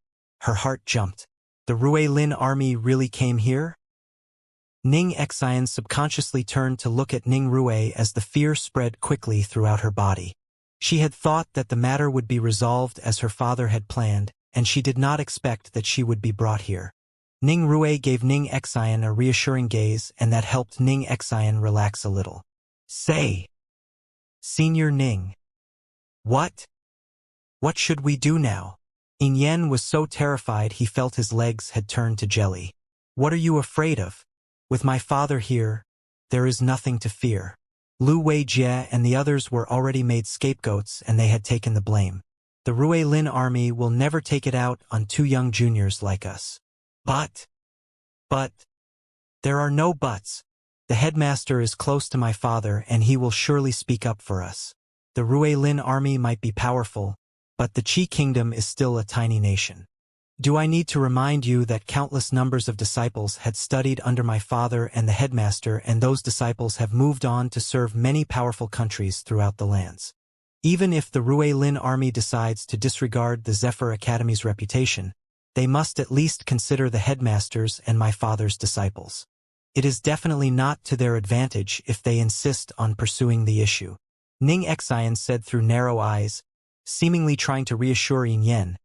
her heart jumped. The Rui Lin army really came here? Ning Xian subconsciously turned to look at Ning Rui as the fear spread quickly throughout her body. She had thought that the matter would be resolved as her father had planned, and she did not expect that she would be brought here. Ning Rui gave Ning Xian a reassuring gaze, and that helped Ning Xian relax a little. "Say, Senior Ning. What? What should we do now?" Yin Yen was so terrified he felt his legs had turned to jelly. "What are you afraid of? With my father here, there is nothing to fear." Lu Weijie and the others were already made scapegoats and they had taken the blame. The Rui Lin army will never take it out on two young juniors like us. But, there are no buts. The headmaster is close to my father and he will surely speak up for us. The Rui Lin army might be powerful, but the Qi kingdom is still a tiny nation. Do I need to remind you that countless numbers of disciples had studied under my father and the headmaster, and those disciples have moved on to serve many powerful countries throughout the lands? Even if the Rui Lin army decides to disregard the Zephyr Academy's reputation, they must at least consider the headmasters and my father's disciples. It is definitely not to their advantage if they insist on pursuing the issue. Ning Xian said through narrow eyes, seemingly trying to reassure Yin Yen,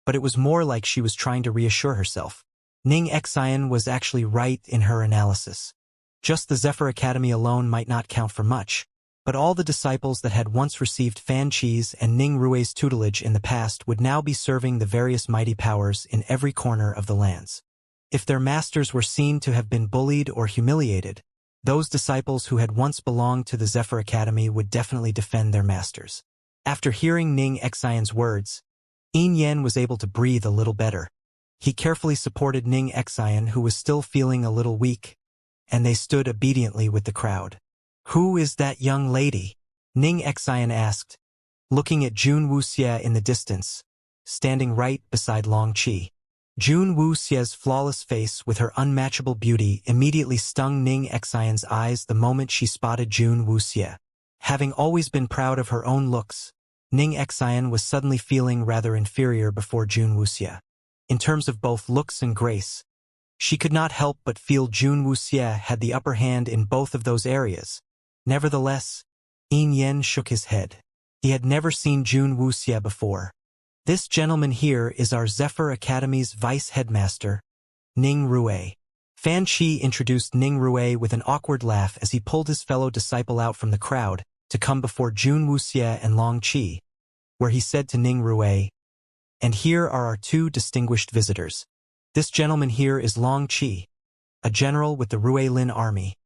but it was more like she was trying to reassure herself. Ning Xian was actually right in her analysis. Just the Zephyr Academy alone might not count for much, but all the disciples that had once received Fan Qi's and Ning Rui's tutelage in the past would now be serving the various mighty powers in every corner of the lands. If their masters were seen to have been bullied or humiliated, those disciples who had once belonged to the Zephyr Academy would definitely defend their masters. After hearing Ning Xian's words, Yin Yen was able to breathe a little better. He carefully supported Ning Xian, who was still feeling a little weak, and they stood obediently with the crowd. "Who is that young lady?" Ning Xian asked, looking at Jun Wuxie in the distance, standing right beside Long Qi. Jun Wuxie's flawless face with her unmatchable beauty immediately stung Ning Xian's eyes the moment she spotted Jun Wuxie. Having always been proud of her own looks, Ning Xian was suddenly feeling rather inferior before Jun Wuxie. In terms of both looks and grace, she could not help but feel Jun Wuxie had the upper hand in both of those areas. Nevertheless, Yin Yen shook his head. He had never seen Jun Wuxie before. "This gentleman here is our Zephyr Academy's vice headmaster, Ning Rui." Fan Qi introduced Ning Rui with an awkward laugh as he pulled his fellow disciple out from the crowd to come before Jun Wuxie and Long Qi, where he said to Ning Rui, "And here are our two distinguished visitors. This gentleman here is Long Qi, a general with the Rui Lin army,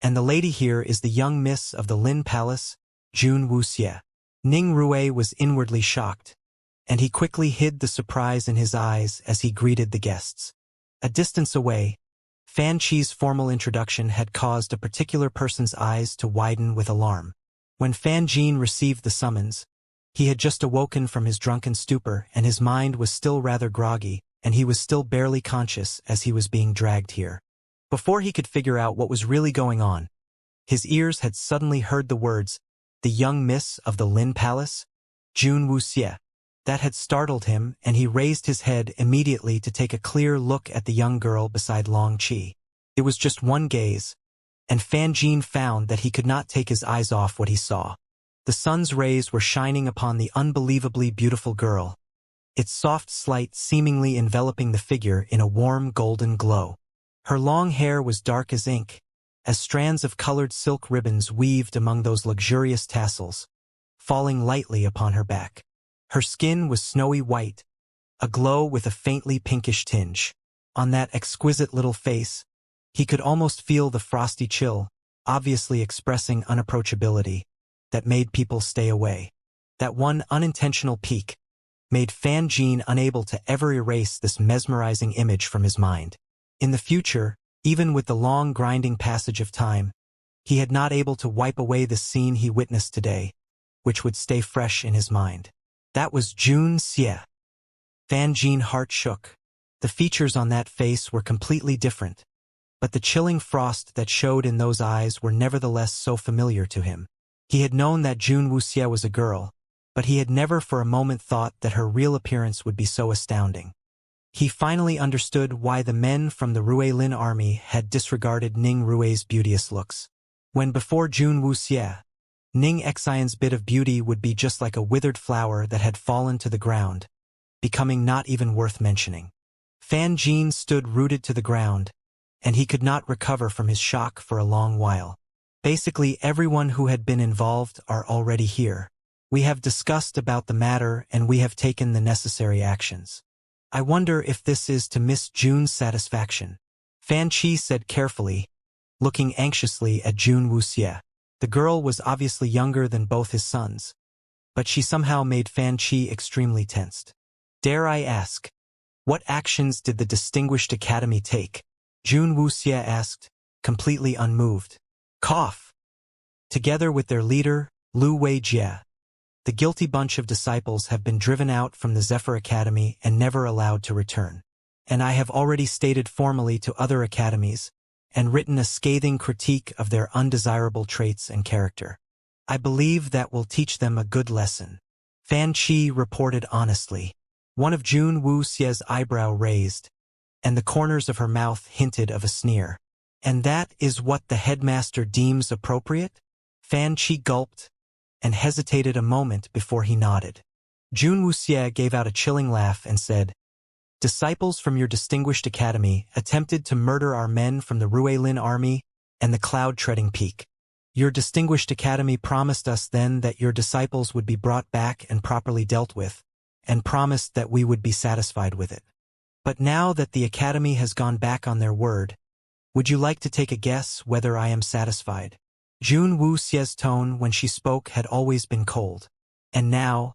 and the lady here is the young miss of the Lin Palace, Jun Wuxie." Ning Rui was inwardly shocked, and he quickly hid the surprise in his eyes as he greeted the guests. A distance away, Fan Qi's formal introduction had caused a particular person's eyes to widen with alarm. When Fan Jin received the summons, he had just awoken from his drunken stupor and his mind was still rather groggy, and he was still barely conscious as he was being dragged here. Before he could figure out what was really going on, his ears had suddenly heard the words, "The young miss of the Lin Palace, Jun Wuxie." That had startled him, and he raised his head immediately to take a clear look at the young girl beside Long Qi. It was just one gaze, and Fan Jin found that he could not take his eyes off what he saw. The sun's rays were shining upon the unbelievably beautiful girl, its soft light seemingly enveloping the figure in a warm golden glow. Her long hair was dark as ink, as strands of colored silk ribbons weaved among those luxurious tassels, falling lightly upon her back. Her skin was snowy white, aglow with a faintly pinkish tinge. On that exquisite little face, he could almost feel the frosty chill, obviously expressing unapproachability, that made people stay away. That one unintentional peek made Fan Jin unable to ever erase this mesmerizing image from his mind. In the future, even with the long grinding passage of time, he had not able to wipe away the scene he witnessed today, which would stay fresh in his mind. That was Jun Xie. Fan Jin's heart shook. The features on that face were completely different, but the chilling frost that showed in those eyes were nevertheless so familiar to him. He had known that Jun Wuxie was a girl, but he had never for a moment thought that her real appearance would be so astounding. He finally understood why the men from the Rui Lin army had disregarded Ning Rui's beauteous looks. When before Jun Wuxie, Ning Xian's bit of beauty would be just like a withered flower that had fallen to the ground, becoming not even worth mentioning. Fan Jin stood rooted to the ground, and he could not recover from his shock for a long while. Basically, everyone who had been involved are already here. We have discussed about the matter and we have taken the necessary actions. I wonder if this is to Miss Jun's satisfaction. Fan Qi said carefully, looking anxiously at Jun Wuxie. The girl was obviously younger than both his sons, but she somehow made Fan Chi extremely tensed. Dare I ask, what actions did the Distinguished Academy take? Jun Wuxie asked, completely unmoved. Cough. Together with their leader, Lu Weijie, the guilty bunch of disciples have been driven out from the Zephyr Academy and never allowed to return. And I have already stated formally to other academies and written a scathing critique of their undesirable traits and character. I believe that will teach them a good lesson. Fan Chi reported honestly. One of Jun Wuxie's eyebrow raised, and the corners of her mouth hinted of a sneer. And that is what the headmaster deems appropriate? Fan Chi gulped and hesitated a moment before he nodded. Jun Wuxie gave out a chilling laugh and said, Disciples from your Distinguished Academy attempted to murder our men from the Ruelin Army and the Cloud-Treading Peak. Your Distinguished Academy promised us then that your disciples would be brought back and properly dealt with, and promised that we would be satisfied with it. But now that the Academy has gone back on their word, would you like to take a guess whether I am satisfied? Jun Wuxie's tone when she spoke had always been cold, and now,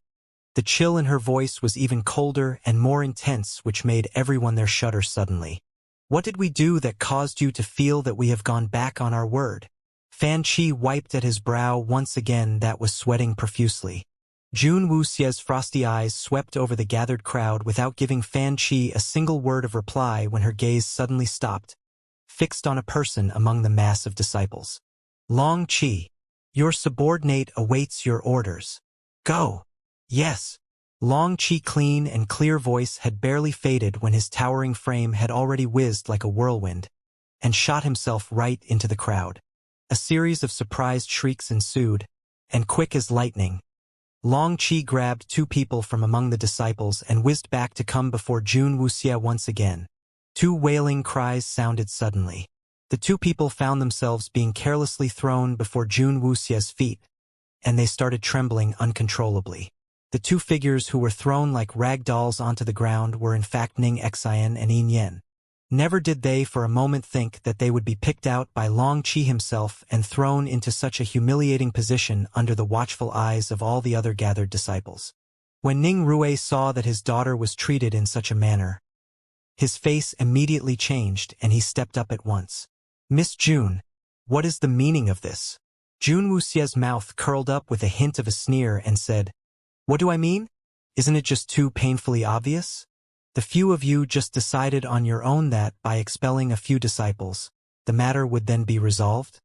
the chill in her voice was even colder and more intense, which made everyone there shudder suddenly. What did we do that caused you to feel that we have gone back on our word? Fan Chi wiped at his brow once again that was sweating profusely. Jun Wuxie's frosty eyes swept over the gathered crowd without giving Fan Chi a single word of reply when her gaze suddenly stopped, fixed on a person among the mass of disciples. Long Chi, your subordinate awaits your orders. Go. Yes. Long Chi's clean and clear voice had barely faded when his towering frame had already whizzed like a whirlwind and shot himself right into the crowd. A series of surprised shrieks ensued, and quick as lightning, Long Chi grabbed two people from among the disciples and whizzed back to come before Jun Wuxie once again. Two wailing cries sounded suddenly. The two people found themselves being carelessly thrown before Jun Wuxie's feet, and they started trembling uncontrollably. The two figures who were thrown like rag dolls onto the ground were in fact Ning Xian and Yin Yen. Never did they for a moment think that they would be picked out by Long Chi himself and thrown into such a humiliating position under the watchful eyes of all the other gathered disciples. When Ning Rui saw that his daughter was treated in such a manner, his face immediately changed and he stepped up at once. Miss Jun, what is the meaning of this? Jun Wuxie's mouth curled up with a hint of a sneer and said, What do I mean? Isn't it just too painfully obvious? The few of you just decided on your own that, by expelling a few disciples, the matter would then be resolved?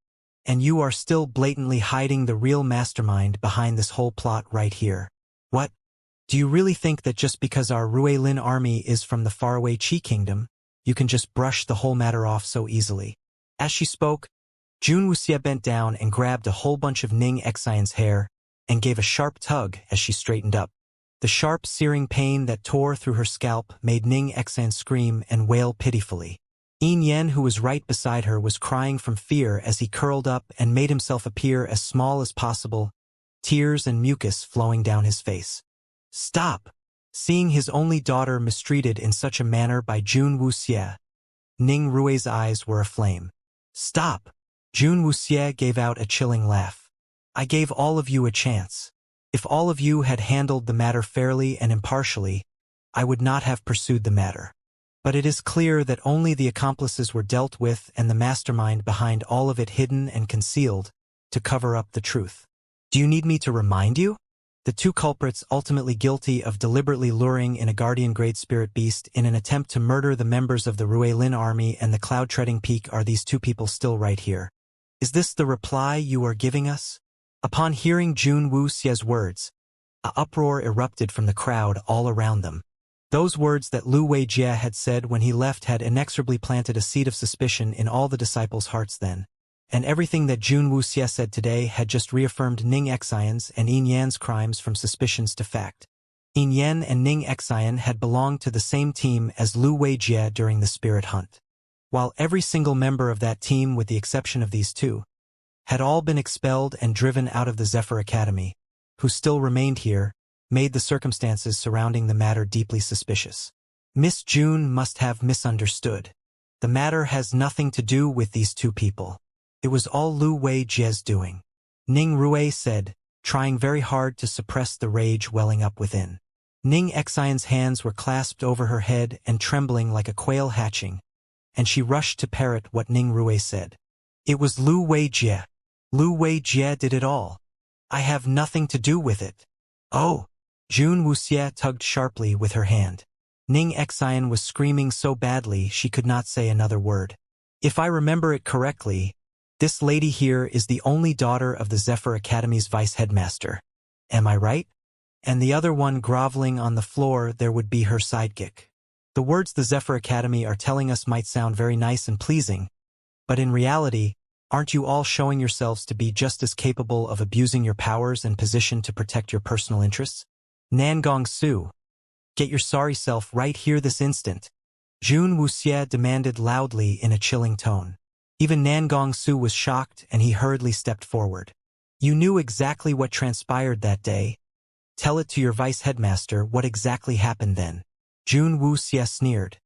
And you are still blatantly hiding the real mastermind behind this whole plot right here. What? Do you really think that just because our Ruelin army is from the faraway Qi kingdom, you can just brush the whole matter off so easily? As she spoke, Jun Wuxie bent down and grabbed a whole bunch of Ning Xian's hair and gave a sharp tug as she straightened up. The sharp, searing pain that tore through her scalp made Ning Xian scream and wail pitifully. Yin Yen, who was right beside her, was crying from fear as he curled up and made himself appear as small as possible, tears and mucus flowing down his face. Stop! Seeing his only daughter mistreated in such a manner by Jun Wuxie, Ning Rui's eyes were aflame. Stop! Jun Wuxie gave out a chilling laugh. I gave all of you a chance. If all of you had handled the matter fairly and impartially, I would not have pursued the matter. But it is clear that only the accomplices were dealt with and the mastermind behind all of it hidden and concealed to cover up the truth. Do you need me to remind you? The two culprits ultimately guilty of deliberately luring in a guardian great spirit beast in an attempt to murder the members of the Ruelin army and the Cloud-Treading Peak are these two people still right here. Is this the reply you are giving us? Upon hearing Jun Wuxie's words, an uproar erupted from the crowd all around them. Those words that Lu Weijie had said when he left had inexorably planted a seed of suspicion in all the disciples' hearts then, and everything that Jun Wuxie said today had just reaffirmed Ning Xian's and Yin Yan's crimes from suspicions to fact. Yin Yan and Ning Xian had belonged to the same team as Lu Weijie during the spirit hunt, while every single member of that team, with the exception of these two, had all been expelled and driven out of the Zephyr Academy. Who still remained here, made the circumstances surrounding the matter deeply suspicious. Miss Jun must have misunderstood. The matter has nothing to do with these two people. It was all Lu Weijie's doing. Ning Rui said, trying very hard to suppress the rage welling up within. Ning Xian's hands were clasped over her head and trembling like a quail hatching, and she rushed to parrot what Ning Rui said. It was Lu Weijie. Lu Weijie did it all. I have nothing to do with it. Oh! Jun Wuxie tugged sharply with her hand. Ning Xian was screaming so badly she could not say another word. If I remember it correctly, this lady here is the only daughter of the Zephyr Academy's vice-headmaster. Am I right? And the other one groveling on the floor there would be her sidekick. The words the Zephyr Academy are telling us might sound very nice and pleasing, but in reality, aren't you all showing yourselves to be just as capable of abusing your powers and position to protect your personal interests? Nangong Su, get your sorry self right here this instant, Jun Wuxie demanded loudly in a chilling tone. Even Nangong Su was shocked and he hurriedly stepped forward. You knew exactly what transpired that day. Tell it to your vice-headmaster what exactly happened then. Jun Wuxie sneered.